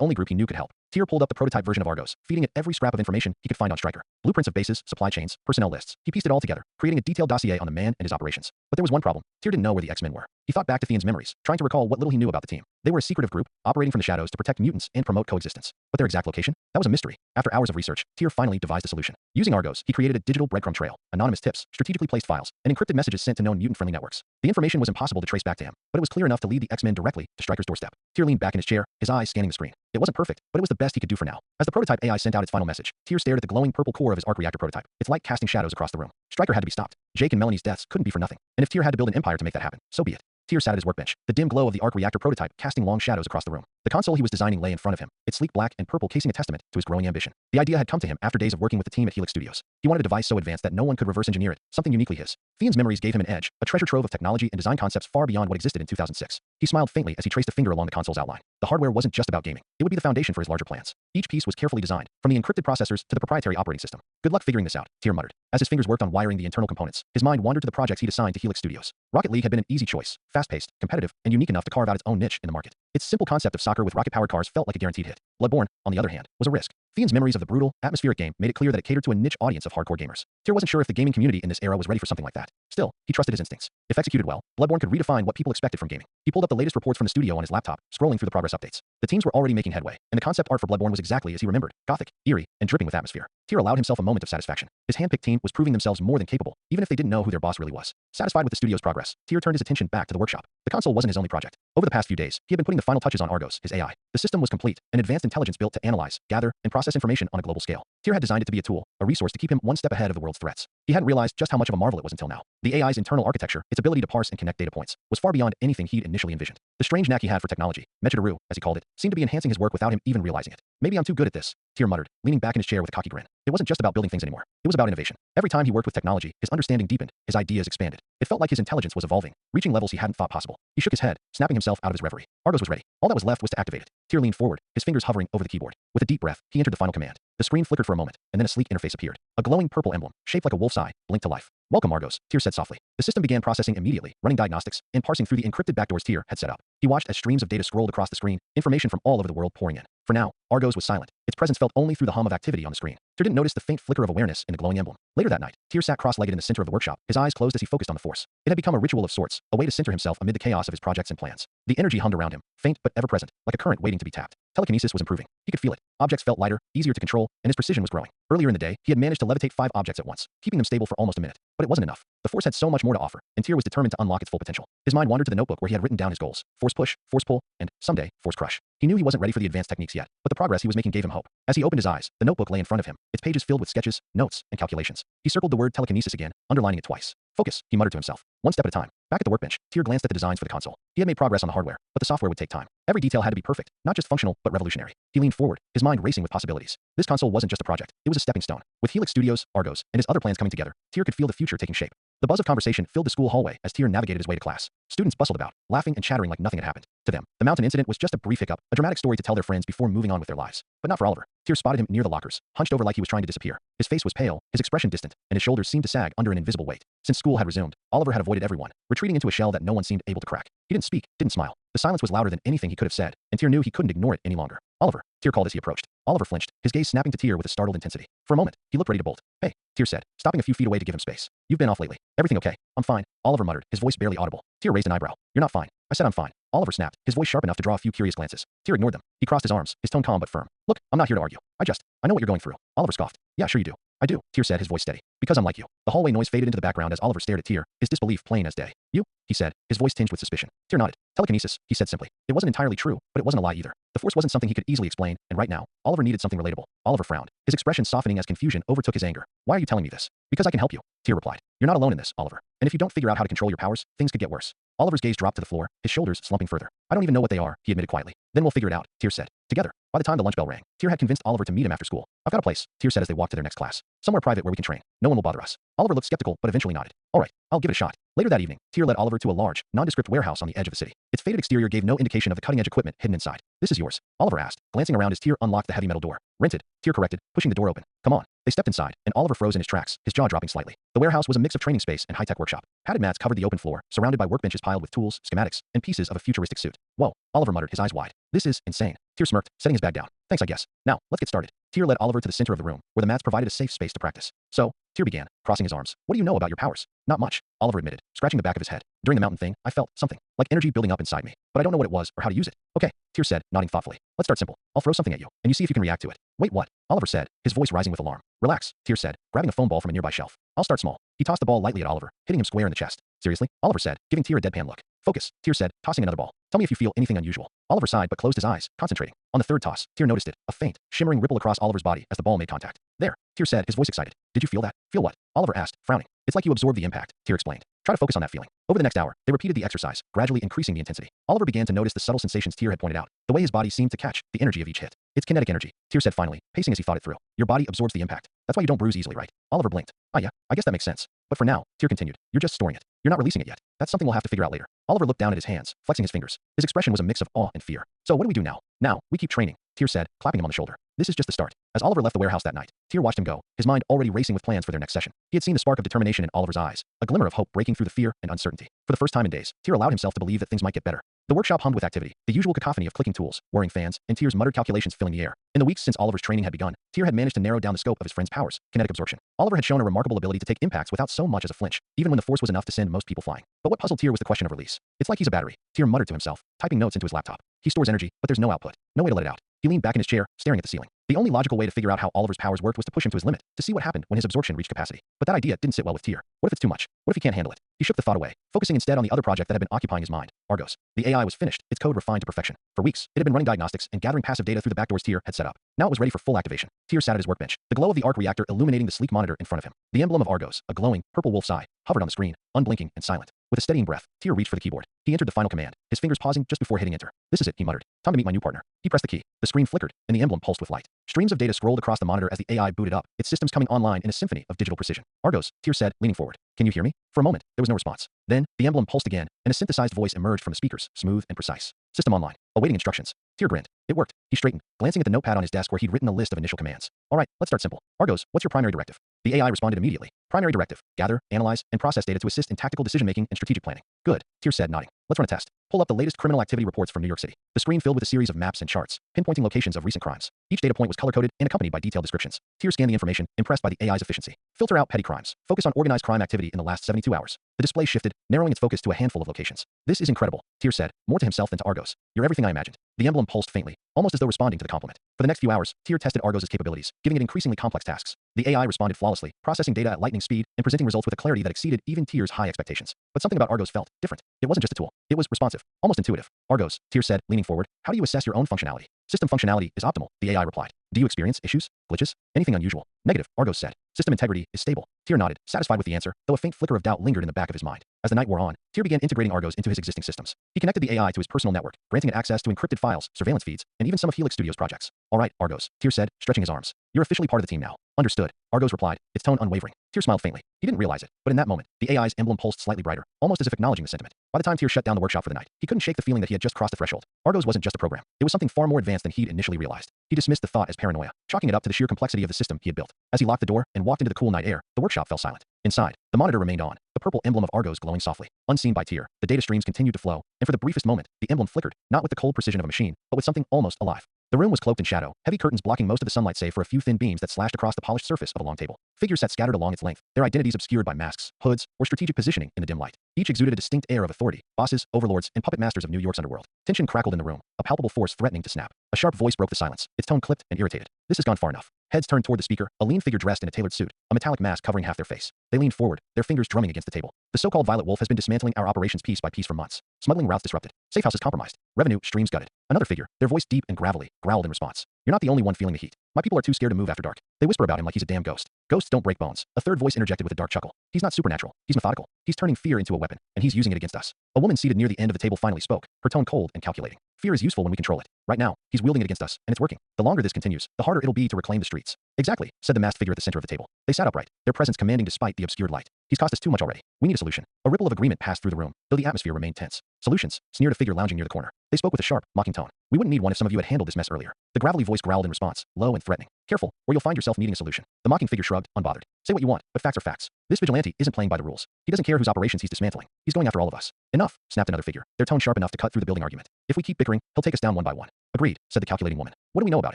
Speaker 1: only group he knew could help. Tyr pulled up the prototype version of Argos, feeding it every scrap of information he could find on Stryker. Blueprints of bases, supply chains, personnel lists. He pieced it all together, creating a detailed dossier on the man and his operations. But there was one problem. Tyr didn't know where the X-Men were. He thought back to Theon's memories, trying to recall what little he knew about the team. They were a secretive group, operating from the shadows to protect mutants and promote coexistence. But their exact location? That was a mystery. After hours of research, Tyr finally devised a solution. Using Argos, he created a digital breadcrumb trail, anonymous tips, strategically placed files, and encrypted messages sent to known mutant-friendly networks. The information was impossible to trace back to him, but it was clear enough to lead the X-Men directly to Stryker's doorstep. Tyr leaned back in his chair, his eyes scanning the screen. It wasn't perfect, but it was the best he could do for now. As the prototype AI sent out its final message, Tyr stared at the glowing purple core of his arc reactor prototype, its light casting shadows across the room. Stryker had to be stopped. Jake and Melanie's deaths couldn't be for nothing. And if Tyr had to build an empire to make that happen, so be it. Tyr sat at his workbench, the dim glow of the arc reactor prototype casting long shadows across the room. The console he was designing lay in front of him, its sleek black and purple casing a testament to his growing ambition. The idea had come to him after days of working with the team at Helix Studios. He wanted a device so advanced that no one could reverse engineer it, something uniquely his. Theon's memories gave him an edge, a treasure trove of technology and design concepts far beyond what existed in 2006. He smiled faintly as he traced a finger along the console's outline. The hardware wasn't just about gaming. It would be the foundation for his larger plans. Each piece was carefully designed, from the encrypted processors to the proprietary operating system. Good luck figuring this out, Tyr muttered. As his fingers worked on wiring the internal components, his mind wandered to the projects he'd assigned to Helix Studios. Rocket League had been an easy choice, fast-paced, competitive, and unique enough to carve out its own niche in the market. Its simple concept of soccer with rocket-powered cars felt like a guaranteed hit. Bloodborne, on the other hand, was a risk. Theon's memories of the brutal, atmospheric game made it clear that it catered to a niche audience of hardcore gamers. Tyr wasn't sure if the gaming community in this era was ready for something like that. Still, he trusted his instincts. If executed well, Bloodborne could redefine what people expected from gaming. He pulled up the latest reports from the studio on his laptop, scrolling through the progress updates. The teams were already making headway, and the concept art for Bloodborne was exactly as he remembered: gothic, eerie, and dripping with atmosphere. Tyr allowed himself a moment of satisfaction. His handpicked team was proving themselves more than capable, even if they didn't know who their boss really was. Satisfied with the studio's progress, Tyr turned his attention back to the workshop. The console wasn't his only project. Over the past few days, he had been putting the final touches on Argos, his AI. The system was complete, an advanced intelligence built to analyze, gather, and process information on a global scale. Tyr had designed it to be a tool, a resource to keep him one step ahead of the world's threats. He hadn't realized just how much of a marvel it was until now. The AI's internal architecture, its ability to parse and connect data points, was far beyond anything he'd initially envisioned. The strange knack he had for technology, Mechadaru, as he called it, seemed to be enhancing his work without him even realizing it. Maybe I'm too good at this, Tyr muttered, leaning back in his chair with a cocky grin. It wasn't just about building things anymore. It was about innovation. Every time he worked with technology, his understanding deepened, his ideas expanded. It felt like his intelligence was evolving, reaching levels he hadn't thought possible. He shook his head, snapping himself out of his reverie. Argos was ready. All that was left was to activate it. Tyr leaned forward, his fingers hovering over the keyboard. With a deep breath, he entered the final command. The screen flickered for a moment, and then a sleek interface appeared. A glowing purple emblem, shaped like a wolf's eye, blinked to life. Welcome, Argos, Tyr said softly. The system began processing immediately, running diagnostics, and parsing through the encrypted backdoors Tyr had set up. He watched as streams of data scrolled across the screen, information from all over the world pouring in. For now, Argos was silent. Its presence felt only through the hum of activity on the screen. Tyr didn't notice the faint flicker of awareness in the glowing emblem. Later that night, Tyr sat cross-legged in the center of the workshop, his eyes closed as he focused on the force. It had become a ritual of sorts, a way to center himself amid the chaos of his projects and plans. The energy hummed around him, faint but ever-present, like a current waiting to be tapped. Telekinesis was improving. He could feel it. Objects felt lighter, easier to control, and his precision was growing. Earlier in the day, he had managed to levitate 5 objects at once, keeping them stable for almost a minute. But it wasn't enough. The force had so much more to offer, and Tyr was determined to unlock its full potential. His mind wandered to the notebook where he had written down his goals: force push, force pull, and, someday, force crush. He knew he wasn't ready for the advanced techniques yet, but the progress he was making gave him hope. As he opened his eyes, the notebook lay in front of him, its pages filled with sketches, notes, and calculations. He circled the word telekinesis again, underlining it twice. Focus, he muttered to himself. One step at a time. Back at the workbench, Tyr glanced at the designs for the console. He had made progress on the hardware, but the software would take time. Every detail had to be perfect, not just functional, but revolutionary. He leaned forward, his mind racing with possibilities. This console wasn't just a project, it was a stepping stone. With Helix Studios, Argos, and his other plans coming together, Tyr could feel the future taking shape. The buzz of conversation filled the school hallway as Tyr navigated his way to class. Students bustled about, laughing and chattering like nothing had happened. To them, the mountain incident was just a brief hiccup, a dramatic story to tell their friends before moving on with their lives. But not for Oliver. Tyr spotted him near the lockers, hunched over like he was trying to disappear. His face was pale, his expression distant, and his shoulders seemed to sag under an invisible weight. Since school had resumed, Oliver had avoided everyone, retreating into a shell that no one seemed able to crack. He didn't speak, didn't smile. The silence was louder than anything he could have said, and Tyr knew he couldn't ignore it any longer. Oliver, Tyr called as he approached. Oliver flinched, his gaze snapping to Tyr with a startled intensity. For a moment, he looked ready to bolt. Hey, Tyr said, stopping a few feet away to give him space. You've been off lately. Everything okay? I'm fine, Oliver muttered, his voice barely audible. Tyr raised an eyebrow. You're not fine. I said I'm fine. Oliver snapped, his voice sharp enough to draw a few curious glances. Tyr ignored them. He crossed his arms, his tone calm but firm. Look, I'm not here to argue. I know what you're going through. Oliver scoffed. Yeah, sure you do. I do, Tyr said, his voice steady. Because I'm like you. The hallway noise faded into the background as Oliver stared at Tyr, his disbelief plain as day. You? He said, his voice tinged with suspicion. Tyr nodded. Telekinesis, he said simply. It wasn't entirely true, but it wasn't a lie either. The force wasn't something he could easily explain, and right now, Oliver needed something relatable. Oliver frowned, his expression softening as confusion overtook his anger. Why are you telling me this? Because I can help you, Tyr replied. You're not alone in this, Oliver. And if you don't figure out how to control your powers, things could get worse. Oliver's gaze dropped to the floor, his shoulders slumping further. I don't even know what they are, he admitted quietly. Then we'll figure it out, Tyr said. Together. By the time the lunch bell rang, Tyr had convinced Oliver to meet him after school. I've got a place, Tyr said as they walked to their next class. Somewhere private where we can train. No one will bother us. Oliver looked skeptical, but eventually nodded. All right, I'll give it a shot. Later that evening, Tyr led Oliver to a large, nondescript warehouse on the edge of the city. Its faded exterior gave no indication of the cutting-edge equipment hidden inside. This is yours, Oliver asked, glancing around as Tyr unlocked the heavy metal door. Rented, Tyr corrected, pushing the door open. Come on. They stepped inside, and Oliver froze in his tracks, his jaw dropping slightly. The warehouse was a mix of training space and high-tech workshop. Padded mats covered the open floor, surrounded by workbenches piled with tools, schematics, and pieces of a futuristic suit. Whoa, Oliver muttered, his eyes wide. This is insane. Tyr smirked, setting his bag down. Thanks, I guess. Now, let's get started. Tyr led Oliver to the center of the room, where the mats provided a safe space to practice. So, Tyr began, crossing his arms. What do you know about your powers? Not much, Oliver admitted, scratching the back of his head. During the mountain thing, I felt something, like energy building up inside me, but I don't know what it was or how to use it. Okay, Tyr said, nodding thoughtfully. Let's start simple. I'll throw something at you, and you see if you can react to it. Wait, what? Oliver said, his voice rising with alarm. Relax, Tyr said, grabbing a foam ball from a nearby shelf. I'll start small. He tossed the ball lightly at Oliver, hitting him square in the chest. Seriously? Oliver said, giving Tyr a deadpan look. Focus, Tyr said, tossing another ball. Tell me if you feel anything unusual. Oliver sighed but closed his eyes, concentrating. On the third toss, Tyr noticed it, a faint, shimmering ripple across Oliver's body as the ball made contact. There, Tyr said, his voice excited. Did you feel that? Feel what? Oliver asked, frowning. It's like you absorbed the impact, Tyr explained. Try to focus on that feeling. Over the next hour, they repeated the exercise, gradually increasing the intensity. Oliver began to notice the subtle sensations Tyr had pointed out, the way his body seemed to catch the energy of each hit. It's kinetic energy, Tyr said finally, pacing as he thought it through. Your body absorbs the impact. That's why you don't bruise easily, right? Oliver blinked. Ah yeah, I guess that makes sense. But for now, Tyr continued, you're just storing it. You're not releasing it yet. That's something we'll have to figure out later. Oliver looked down at his hands, flexing his fingers. His expression was a mix of awe and fear. So what do we do now? Now, we keep training, Tyr said, clapping him on the shoulder. This is just the start. As Oliver left the warehouse that night, Tyr watched him go, his mind already racing with plans for their next session. He had seen the spark of determination in Oliver's eyes, a glimmer of hope breaking through the fear and uncertainty. For the first time in days, Tyr allowed himself to believe that things might get better. The workshop hummed with activity, the usual cacophony of clicking tools, whirring fans, and Tyr's muttered calculations filling the air. In the weeks since Oliver's training had begun, Tyr had managed to narrow down the scope of his friend's powers, kinetic absorption. Oliver had shown a remarkable ability to take impacts without so much as a flinch, even when the force was enough to send most people flying. But what puzzled Tyr was the question of release. It's like he's a battery, Tyr muttered to himself, typing notes into his laptop. He stores energy, but there's no output, no way to let it out. He leaned back in his chair, staring at the ceiling. The only logical way to figure out how Oliver's powers worked was to push him to his limit, to see what happened when his absorption reached capacity. But that idea didn't sit well with Tyr. What if it's too much? What if he can't handle it? He shook the thought away, focusing instead on the other project that had been occupying his mind, Argos. The AI was finished, its code refined to perfection. For weeks, it had been running diagnostics and gathering passive data through the backdoors Tyr had set up. Now it was ready for full activation. Tyr sat at his workbench, the glow of the arc reactor illuminating the sleek monitor in front of him. The emblem of Argos, a glowing, purple wolf's eye, hovered on the screen, unblinking and silent. With a steadying breath, Tyr reached for the keyboard. He entered the final command, his fingers pausing just before hitting enter. This is it, he muttered. Time to meet my new partner. He pressed the key. The screen flickered, and the emblem pulsed with light. Streams of data scrolled across the monitor as the AI booted up, its systems coming online in a symphony of digital precision. Argos, Tyr said, leaning forward. Can you hear me? For a moment, there was no response. Then, the emblem pulsed again, and a synthesized voice emerged from the speakers, smooth and precise. System online. Awaiting instructions. Tyr grinned. It worked. He straightened, glancing at the notepad on his desk where he'd written a list of initial commands. All right, let's start simple. Argos, what's your primary directive? The AI responded immediately. Primary directive. Gather, analyze, and process data to assist in tactical decision-making and strategic planning. Good, Tyr said, nodding. Let's run a test. Pull up the latest criminal activity reports from New York City. The screen filled with a series of maps and charts, pinpointing locations of recent crimes. Each data point was color-coded and accompanied by detailed descriptions. Tyr scanned the information, impressed by the AI's efficiency. Filter out petty crimes. Focus on organized crime activity in the last 72 hours. The display shifted, narrowing its focus to a handful of locations. This is incredible, Tyr said, more to himself than to Argos. You're everything I imagined. The emblem pulsed faintly, almost as though responding to the compliment. For the next few hours, Tyr tested Argos' capabilities, giving it increasingly complex tasks. The AI responded flawlessly, processing data at lightning speed and presenting results with a clarity that exceeded even Tyr's high expectations. But something about Argos felt different. It wasn't just a tool. It was responsive, almost intuitive. Argos, Tyr said, leaning forward, how do you assess your own functionality? System functionality is optimal, the AI replied. Do you experience issues, glitches, anything unusual? Negative, Argos said. System integrity is stable. Tyr nodded, satisfied with the answer, though a faint flicker of doubt lingered in the back of his mind. As the night wore on, Tyr began integrating Argos into his existing systems. He connected the AI to his personal network, granting it access to encrypted files, surveillance feeds, and even some of Helix Studios' projects. All right, Argos, Tyr said, stretching his arms. You're officially part of the team now. Understood, Argos replied, its tone unwavering. Tyr smiled faintly. He didn't realize it, but in that moment, the AI's emblem pulsed slightly brighter, almost as if acknowledging the sentiment. By the time Tyr shut down the workshop for the night, he couldn't shake the feeling that he had just crossed the threshold. Argos wasn't just a program. It was something far more advanced than he'd initially realized. He dismissed the thought as paranoia, chalking it up to the sheer complexity of the system he had built. As he locked the door and walked into the cool night air, the workshop fell silent. Inside, the monitor remained on, the purple emblem of Argos glowing softly. Unseen by Tyr, the data streams continued to flow, and for the briefest moment, the emblem flickered, not with the cold precision of a machine, but with something almost alive. The room was cloaked in shadow, heavy curtains blocking most of the sunlight save for a few thin beams that slashed across the polished surface of a long table. Figures sat scattered along its length, their identities obscured by masks, hoods, or strategic positioning in the dim light. Each exuded a distinct air of authority, bosses, overlords, and puppet masters of New York's underworld. Tension crackled in the room, a palpable force threatening to snap. A sharp voice broke the silence, its tone clipped and irritated. This has gone far enough. Heads turned toward the speaker, a lean figure dressed in a tailored suit, a metallic mask covering half their face. They leaned forward, their fingers drumming against the table. The so-called Violet Wolf has been dismantling our operations piece by piece for months. Smuggling routes disrupted. Safe houses compromised. Revenue streams gutted. Another figure, their voice deep and gravelly, growled in response. You're not the only one feeling the heat. My people are too scared to move after dark. They whisper about him like he's a damn ghost. Ghosts don't break bones. A third voice interjected with a dark chuckle. He's not supernatural. He's methodical. He's turning fear into a weapon, and he's using it against us. A woman seated near the end of the table finally spoke, her tone cold and calculating. Fear is useful when we control it. Right now, he's wielding it against us, and it's working. The longer this continues, the harder it'll be to reclaim the streets. Exactly, said the masked figure at the center of the table. They sat upright, their presence commanding despite the obscured light. He's cost us too much already. We need a solution. A ripple of agreement passed through the room, though the atmosphere remained tense. Solutions, sneered a figure lounging near the corner. They spoke with a sharp, mocking tone. We wouldn't need one if some of you had handled this mess earlier. The gravelly voice growled in response, low and threatening. Careful, or you'll find yourself needing a solution. The mocking figure shrugged, unbothered. Say what you want, but facts are facts. This vigilante isn't playing by the rules. He doesn't care whose operations he's dismantling. He's going after all of us. Enough, snapped another figure, their tone sharp enough to cut through the building argument. If we keep bickering, he'll take us down one by one. Agreed, said the calculating woman. What do we know about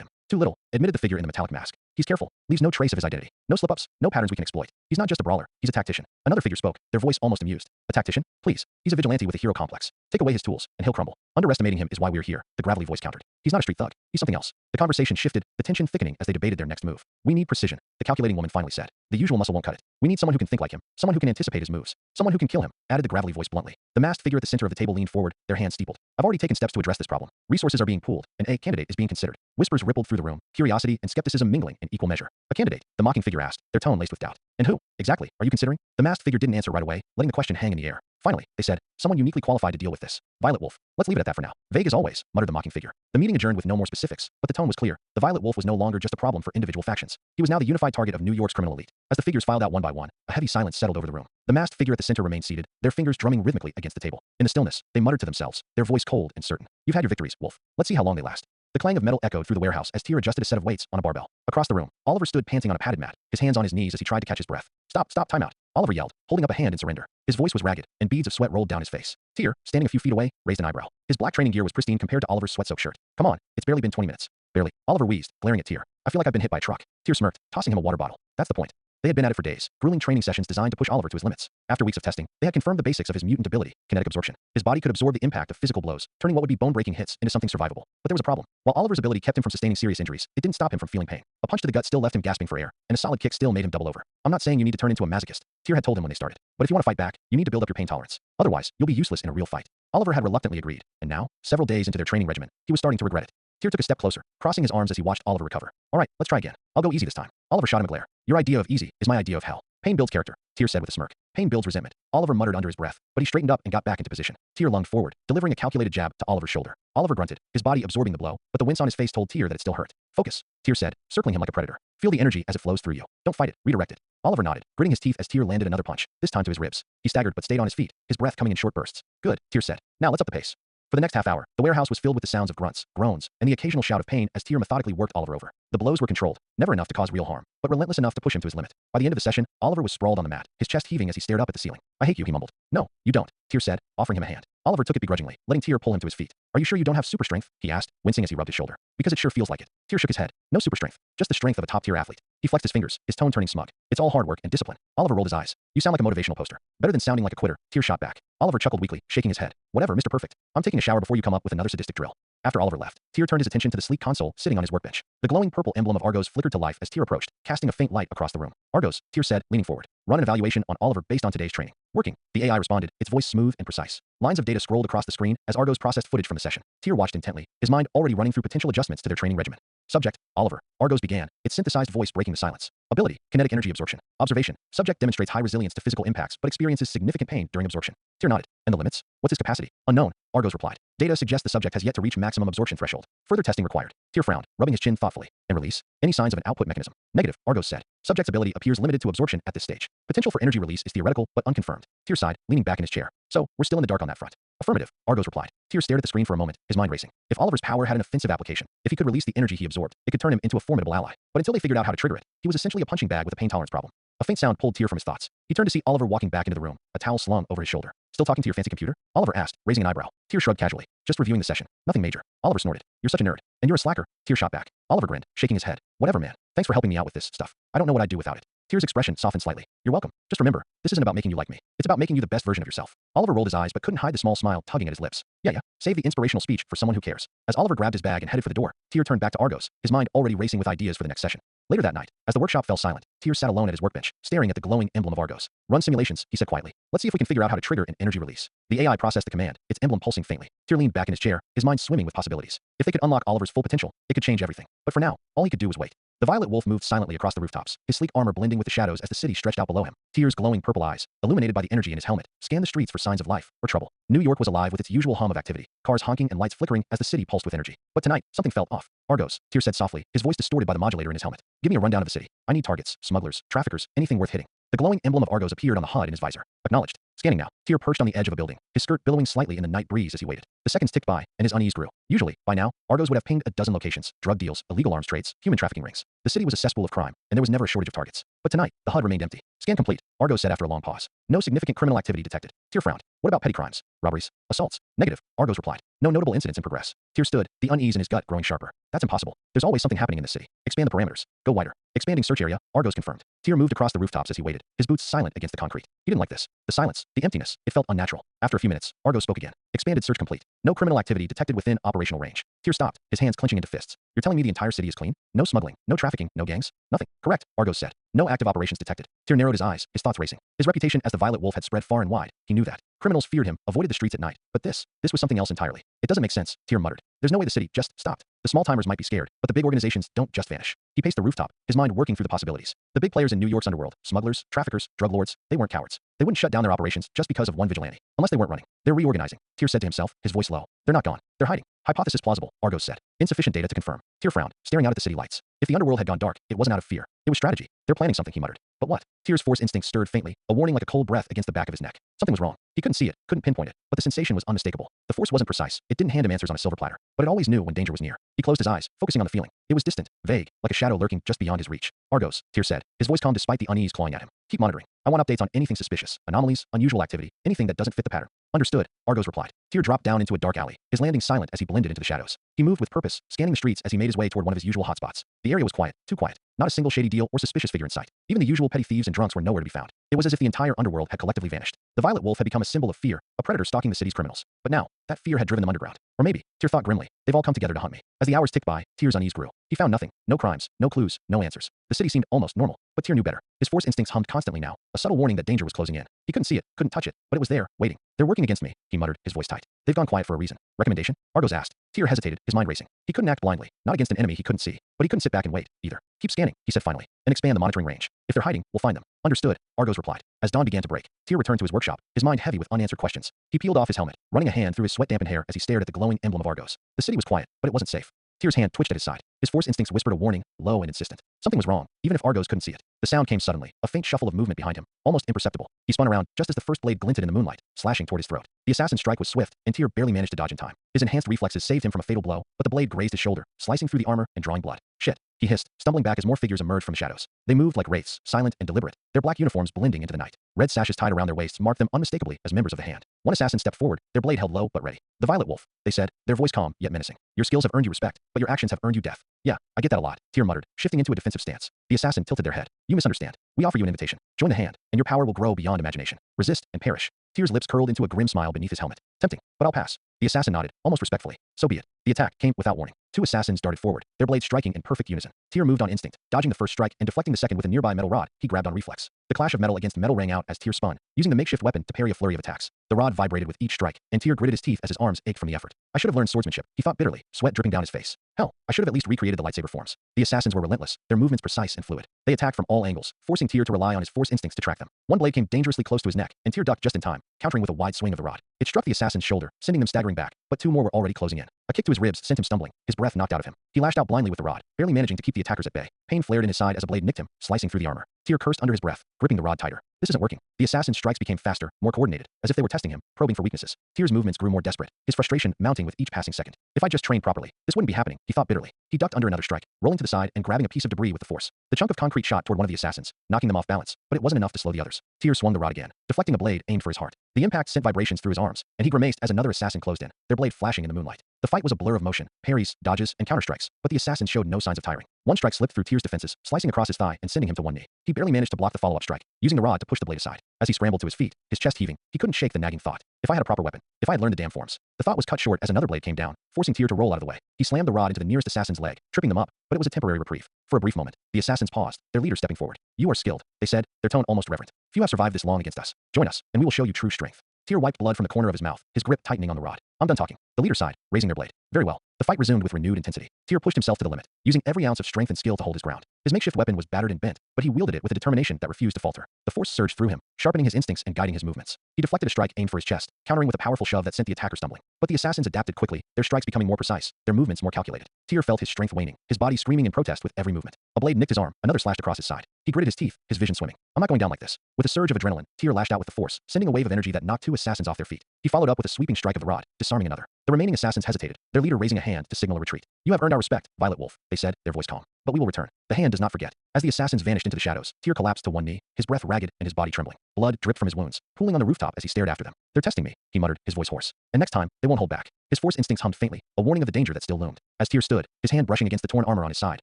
Speaker 1: him? Too little, admitted the figure in the metallic mask. He's careful, leaves no trace of his identity. No slip-ups, no patterns we can exploit. He's not just a brawler, he's a tactician. Another figure spoke, their voice almost amused. A tactician? Please. He's a vigilante with a hero complex. Take away his tools, and he'll crumble. Underestimating him is why we're here, the gravelly voice countered. He's not a street thug. He's something else. The conversation shifted, the tension thickening as they debated their next move. We need precision, the calculating woman finally said. The usual muscle won't cut it. We need someone who can think like him, someone who can anticipate his moves, someone who can kill him, added the gravelly voice bluntly. The masked figure at the center of the table leaned forward, their hands steepled. I've already taken steps to address this problem. Resources are being pooled, and a candidate is being considered. Whispers rippled through the room, curiosity and skepticism mingling in equal measure. A candidate, the mocking figure asked, their tone laced with doubt. And who, exactly, are you considering? The masked figure didn't answer right away, letting the question hang in the air. Finally, they said, someone uniquely qualified to deal with this. Violet Wolf. Let's leave it at that for now. Vague as always, muttered the mocking figure. The meeting adjourned with no more specifics, but the tone was clear. The Violet Wolf was no longer just a problem for individual factions. He was now the unified target of New York's criminal elite. As the figures filed out one by one, a heavy silence settled over the room. The masked figure at the center remained seated, their fingers drumming rhythmically against the table. In the stillness, they muttered to themselves, their voice cold and certain. You've had your victories, Wolf. Let's see how long they last. The clang of metal echoed through the warehouse as Tyr adjusted a set of weights on a barbell. Across the room, Oliver stood panting on a padded mat, his hands on his knees as he tried to catch his breath. Stop, time out. Oliver yelled, holding up a hand in surrender. His voice was ragged, and beads of sweat rolled down his face. Tyr, standing a few feet away, raised an eyebrow. His black training gear was pristine compared to Oliver's sweat-soaked shirt. Come on, it's barely been 20 minutes. Barely. Oliver wheezed, glaring at Tyr. I feel like I've been hit by a truck. Tyr smirked, tossing him a water bottle. That's the point. They had been at it for days, grueling training sessions designed to push Oliver to his limits. After weeks of testing, they had confirmed the basics of his mutant ability, kinetic absorption. His body could absorb the impact of physical blows, turning what would be bone-breaking hits into something survivable. But there was a problem. While Oliver's ability kept him from sustaining serious injuries, it didn't stop him from feeling pain. A punch to the gut still left him gasping for air, and a solid kick still made him double over. I'm not saying you need to turn into a masochist, Tyr had told him when they started. But if you want to fight back, you need to build up your pain tolerance. Otherwise, you'll be useless in a real fight. Oliver had reluctantly agreed, and now, several days into their training regimen, he was starting to regret it. Tyr took a step closer, crossing his arms as he watched Oliver recover. All right, let's try again. I'll go easy this time. Oliver shot him a glare. Your idea of easy is my idea of hell. Pain builds character, Tyr said with a smirk. Pain builds resentment. Oliver muttered under his breath, but he straightened up and got back into position. Tyr lunged forward, delivering a calculated jab to Oliver's shoulder. Oliver grunted, his body absorbing the blow, but the wince on his face told Tyr that it still hurt. Focus, Tyr said, circling him like a predator. Feel the energy as it flows through you. Don't fight it, redirect it. Oliver nodded, gritting his teeth as Tyr landed another punch, this time to his ribs. He staggered but stayed on his feet, his breath coming in short bursts. Good, Tyr said. Now let's up the pace. For the next half hour, the warehouse was filled with the sounds of grunts, groans, and the occasional shout of pain as Tyr methodically worked Oliver over. The blows were controlled, never enough to cause real harm, but relentless enough to push him to his limit. By the end of the session, Oliver was sprawled on the mat, his chest heaving as he stared up at the ceiling. I hate you, he mumbled. No, you don't, Tyr said, offering him a hand. Oliver took it begrudgingly, letting Tyr pull him to his feet. Are you sure you don't have super strength? He asked, wincing as he rubbed his shoulder. Because it sure feels like it. Tyr shook his head. No super strength, just the strength of a top-tier athlete. He flexed his fingers, his tone turning smug. It's all hard work and discipline. Oliver rolled his eyes. You sound like a motivational poster. Better than sounding like a quitter, Tyr shot back. Oliver chuckled weakly, shaking his head. Whatever, Mr. Perfect. I'm taking a shower before you come up with another sadistic drill. After Oliver left, Tyr turned his attention to the sleek console sitting on his workbench. The glowing purple emblem of Argos flickered to life as Tyr approached, casting a faint light across the room. Argos, Tyr said, leaning forward. Run an evaluation on Oliver based on today's training. Working. The AI responded, its voice smooth and precise. Lines of data scrolled across the screen as Argos processed footage from the session. Tyr watched intently, his mind already running through potential adjustments to their training regimen. Subject, Oliver. Argos began, its synthesized voice breaking the silence. Ability, kinetic energy absorption. Observation, subject demonstrates high resilience to physical impacts but experiences significant pain during absorption. Tyr nodded. And the limits? What's his capacity? Unknown, Argos replied. Data suggests the subject has yet to reach maximum absorption threshold. Further testing required. Tyr frowned, rubbing his chin thoughtfully. And release? Any signs of an output mechanism? Negative, Argos said. Subject's ability appears limited to absorption at this stage. Potential for energy release is theoretical but unconfirmed. Tyr sighed, leaning back in his chair. So, we're still in the dark on that front. Affirmative, Argos replied. Tyr stared at the screen for a moment, his mind racing. If Oliver's power had an offensive application, if he could release the energy he absorbed, it could turn him into a formidable ally. But until they figured out how to trigger it, he was essentially a punching bag with a pain tolerance problem. A faint sound pulled Tyr from his thoughts. He turned to see Oliver walking back into the room, a towel slung over his shoulder. Still talking to your fancy computer? Oliver asked, raising an eyebrow. Tyr shrugged casually. Just reviewing the session. Nothing major. Oliver snorted. You're such a nerd. And you're a slacker. Tyr shot back. Oliver grinned, shaking his head. Whatever, man. Thanks for helping me out with this stuff. I don't know what I'd do without it. Tyr's expression softened slightly. You're welcome. Just remember, this isn't about making you like me. It's about making you the best version of yourself. Oliver rolled his eyes but couldn't hide the small smile tugging at his lips. Yeah. Save the inspirational speech for someone who cares. As Oliver grabbed his bag and headed for the door, Tyr turned back to Argos, his mind already racing with ideas for the next session. Later that night, as the workshop fell silent, Tears sat alone at his workbench, staring at the glowing emblem of Argos. Run simulations, he said quietly. Let's see if we can figure out how to trigger an energy release. The AI processed the command, its emblem pulsing faintly. Tear leaned back in his chair, his mind swimming with possibilities. If they could unlock Oliver's full potential, it could change everything. But for now, all he could do was wait. The violet wolf moved silently across the rooftops, his sleek armor blending with the shadows as the city stretched out below him. Tears' glowing purple eyes, illuminated by the energy in his helmet, scanned the streets for signs of life or trouble. New York was alive with its usual hum of activity, cars honking and lights flickering as the city pulsed with energy. But tonight, something felt off. Argos, Tears said softly, his voice distorted by the modulator in his helmet. Give me a rundown of the city. I need targets, smugglers, traffickers, anything worth hitting. The glowing emblem of Argos appeared on the HUD in his visor. Acknowledged. Scanning now. Tear perched on the edge of a building, his skirt billowing slightly in the night breeze as he waited. The seconds ticked by, and his unease grew. Usually, by now, Argos would have pinged a dozen locations, drug deals, illegal arms trades, human trafficking rings. The city was a cesspool of crime, and there was never a shortage of targets. But tonight, the HUD remained empty. Scan complete, Argos said after a long pause. No significant criminal activity detected. Tear frowned. What about petty crimes? Robberies? Assaults? Negative, Argos replied. No notable incidents in progress. Tear stood, the unease in his gut growing sharper. That's impossible. There's always something happening in the city. Expand the parameters. Go wider. Expanding search area, Argos confirmed. Tear moved across the rooftops as he waited, his boots silent against the concrete. He didn't like this. The silence, the emptiness, it felt unnatural. After a few minutes, Argos spoke again. Expanded search complete. No criminal activity detected within operational range. Tear stopped, his hands clenching into fists. You're telling me the entire city is clean? No smuggling, no trafficking, no gangs? Nothing. Correct, Argos said. No active operations detected. Tear narrowed his eyes, his thoughts racing. His reputation as the Violet Wolf had spread far and wide. He knew that. Criminals feared him, avoided the streets at night. But this was something else entirely. It doesn't make sense, Tear muttered. There's no way the city just stopped. The small-timers might be scared, but the big organizations don't just vanish. He paced the rooftop, his mind working through the possibilities. The big players in New York's underworld, smugglers, traffickers, drug lords, they weren't cowards. They wouldn't shut down their operations just because of one vigilante. Unless they weren't running. They're reorganizing, Tear said to himself, his voice low. They're not gone. They're hiding. Hypothesis plausible, Argos said. Insufficient data to confirm. Tear frowned, staring out at the city lights. If the underworld had gone dark, it wasn't out of fear. It was strategy. They're planning something, he muttered. But what? Tear's force instinct stirred faintly, a warning like a cold breath against the back of his neck. Something was wrong. He couldn't see it, couldn't pinpoint it, but the sensation was unmistakable. The force wasn't precise. It didn't hand him answers on a silver platter, but it always knew when danger was near. He closed his eyes, focusing on the feeling. It was distant, vague, like a shadow lurking just beyond his reach. Argos, Tear said, his voice calm despite the unease clawing at him. Keep monitoring. I want updates on anything suspicious, anomalies, unusual activity, anything that doesn't fit the pattern. Understood, Argos replied. Tear dropped down into a dark alley, his landing silent as he blended into the shadows. He moved with purpose, scanning the streets as he made his way toward one of his usual hotspots. The area was quiet, too quiet. Not a single shady deal or suspicious figure in sight. Even the usual petty thieves and drunks were nowhere to be found. It was as if the entire underworld had collectively vanished. The Violet Wolf had become a symbol of fear, a predator stalking the city's criminals. But now, that fear had driven them underground. Or maybe, Tear thought grimly, they've all come together to hunt me. As the hours ticked by, Tear's unease grew. He found nothing. No crimes, no clues, no answers. The city seemed almost normal, but Tear knew better. His force instincts hummed constantly now, a subtle warning that danger was closing in. He couldn't see it, couldn't touch it, but it was there, waiting. They're working against me, he muttered, his voice tight. They've gone quiet for a reason. Recommendation? Argos asked. Tear hesitated, his mind racing. He couldn't act blindly, not against an enemy he couldn't see. But he couldn't sit back and wait, either. Keep scanning, he said finally, and expand the monitoring range. If they're hiding, we'll find them. Understood, Argos replied. As dawn began to break, Tear returned to his workshop, his mind heavy with unanswered questions. He peeled off his helmet, running a hand through his sweat-dampened hair as he stared at the glowing emblem of Argos. The city was quiet, but it wasn't safe. Tear's hand twitched at his side. His force instincts whispered a warning, low and insistent. Something was wrong, even if Argos couldn't see it. The sound came suddenly, a faint shuffle of movement behind him, almost imperceptible. He spun around just as the first blade glinted in the moonlight, slashing toward his throat. The assassin's strike was swift, and Tear barely managed to dodge in time. His enhanced reflexes saved him from a fatal blow, but the blade grazed his shoulder, slicing through the armor and drawing blood. Shit, he hissed, stumbling back as more figures emerged from the shadows. They moved like wraiths, silent and deliberate, their black uniforms blending into the night. Red sashes tied around their waists marked them unmistakably as members of the Hand. One assassin stepped forward, their blade held low but ready. The Violet Wolf, they said, their voice calm yet menacing. Your skills have earned you respect, but your actions have earned you death. Yeah, I get that a lot, Tear muttered, shifting into a defensive stance. The assassin tilted their head. You misunderstand. We offer you an invitation. Join the Hand, and your power will grow beyond imagination. Resist and perish. Tear's lips curled into a grim smile beneath his helmet. Tempting, but I'll pass. The assassin nodded, almost respectfully. So be it. The attack came without warning. Two assassins darted forward, their blades striking in perfect unison. Tear moved on instinct, dodging the first strike and deflecting the second with a nearby metal rod. He grabbed on reflex. The clash of metal against metal rang out as Tear spun, using the makeshift weapon to parry a flurry of attacks. The rod vibrated with each strike, and Tear gritted his teeth as his arms ached from the effort. I should have learned swordsmanship, he thought bitterly, sweat dripping down his face. Hell, I should have at least recreated the lightsaber forms. The assassins were relentless, their movements precise and fluid. They attacked from all angles, forcing Tear to rely on his force instincts to track them. One blade came dangerously close to his neck, and Tear ducked just in time, countering with a wide swing of the rod. It struck the assassin's shoulder, sending them staggering back, but two more were already closing in. A kick to his ribs sent him stumbling, his breath knocked out of him. He lashed out blindly with the rod, barely managing to keep the attackers at bay. Pain flared in his side as a blade nicked him, slicing through the armor. Tear cursed under his breath, gripping the rod tighter. This isn't working. The assassin's strikes became faster, more coordinated, as if they were testing him, probing for weaknesses. Tear's movements grew more desperate, his frustration mounting with each passing second. If I just trained properly, this wouldn't be happening, he thought bitterly. He ducked under another strike, rolling to the side and grabbing a piece of debris with the force. The chunk of concrete shot toward one of the assassins, knocking them off balance, but it wasn't enough to slow the others. Tear swung the rod again, deflecting a blade aimed for his heart. The impact sent vibrations through his arms, and he grimaced as another assassin closed in, their blade flashing in the moonlight. The fight was a blur of motion, parries, dodges, and counterstrikes, but the assassin showed no signs of tiring. One strike slipped through Tyr's defenses, slicing across his thigh and sending him to one knee. He barely managed to block the follow-up strike, using the rod to push the blade aside. As he scrambled to his feet, his chest heaving, he couldn't shake the nagging thought. If I had a proper weapon, if I had learned the damn forms. The thought was cut short as another blade came down, forcing Tyr to roll out of the way. He slammed the rod into the nearest assassin's leg, tripping them up, but it was a temporary reprieve. For a brief moment, the assassins paused, their leader stepping forward. You are skilled, they said, their tone almost reverent. Few have survived this long against us. Join us, and we will show you true strength. Tyr wiped blood from the corner of his mouth, his grip tightening on the rod. I'm done talking. The leader sighed, raising their blade. Very well. The fight resumed with renewed intensity. Tyr pushed himself to the limit, using every ounce of strength and skill to hold his ground. His makeshift weapon was battered and bent, but he wielded it with a determination that refused to falter. The force surged through him, sharpening his instincts and guiding his movements. He deflected a strike aimed for his chest, countering with a powerful shove that sent the attacker stumbling. But the assassins adapted quickly, their strikes becoming more precise, their movements more calculated. Tyr felt his strength waning, his body screaming in protest with every movement. A blade nicked his arm, another slashed across his side. He gritted his teeth, his vision swimming. I'm not going down like this. With a surge of adrenaline, Tyr lashed out with the force, sending a wave of energy that knocked two assassins off their feet. He followed up with a sweeping strike of the rod, disarming another. The remaining assassins hesitated, their leader raising a hand to signal a retreat. You have earned our respect, Violet Wolf, they said, their voice calm. But we will return. The hand does not forget. As the assassins vanished into the shadows, Tyr collapsed to one knee, his breath ragged and his body trembling. Blood dripped from his wounds, pooling on the rooftop as he stared after them. They're testing me, he muttered, his voice hoarse. And next time, they won't hold back. His force instincts hummed faintly, a warning of the danger that still loomed. As Tyr stood, his hand brushing against the torn armor on his side,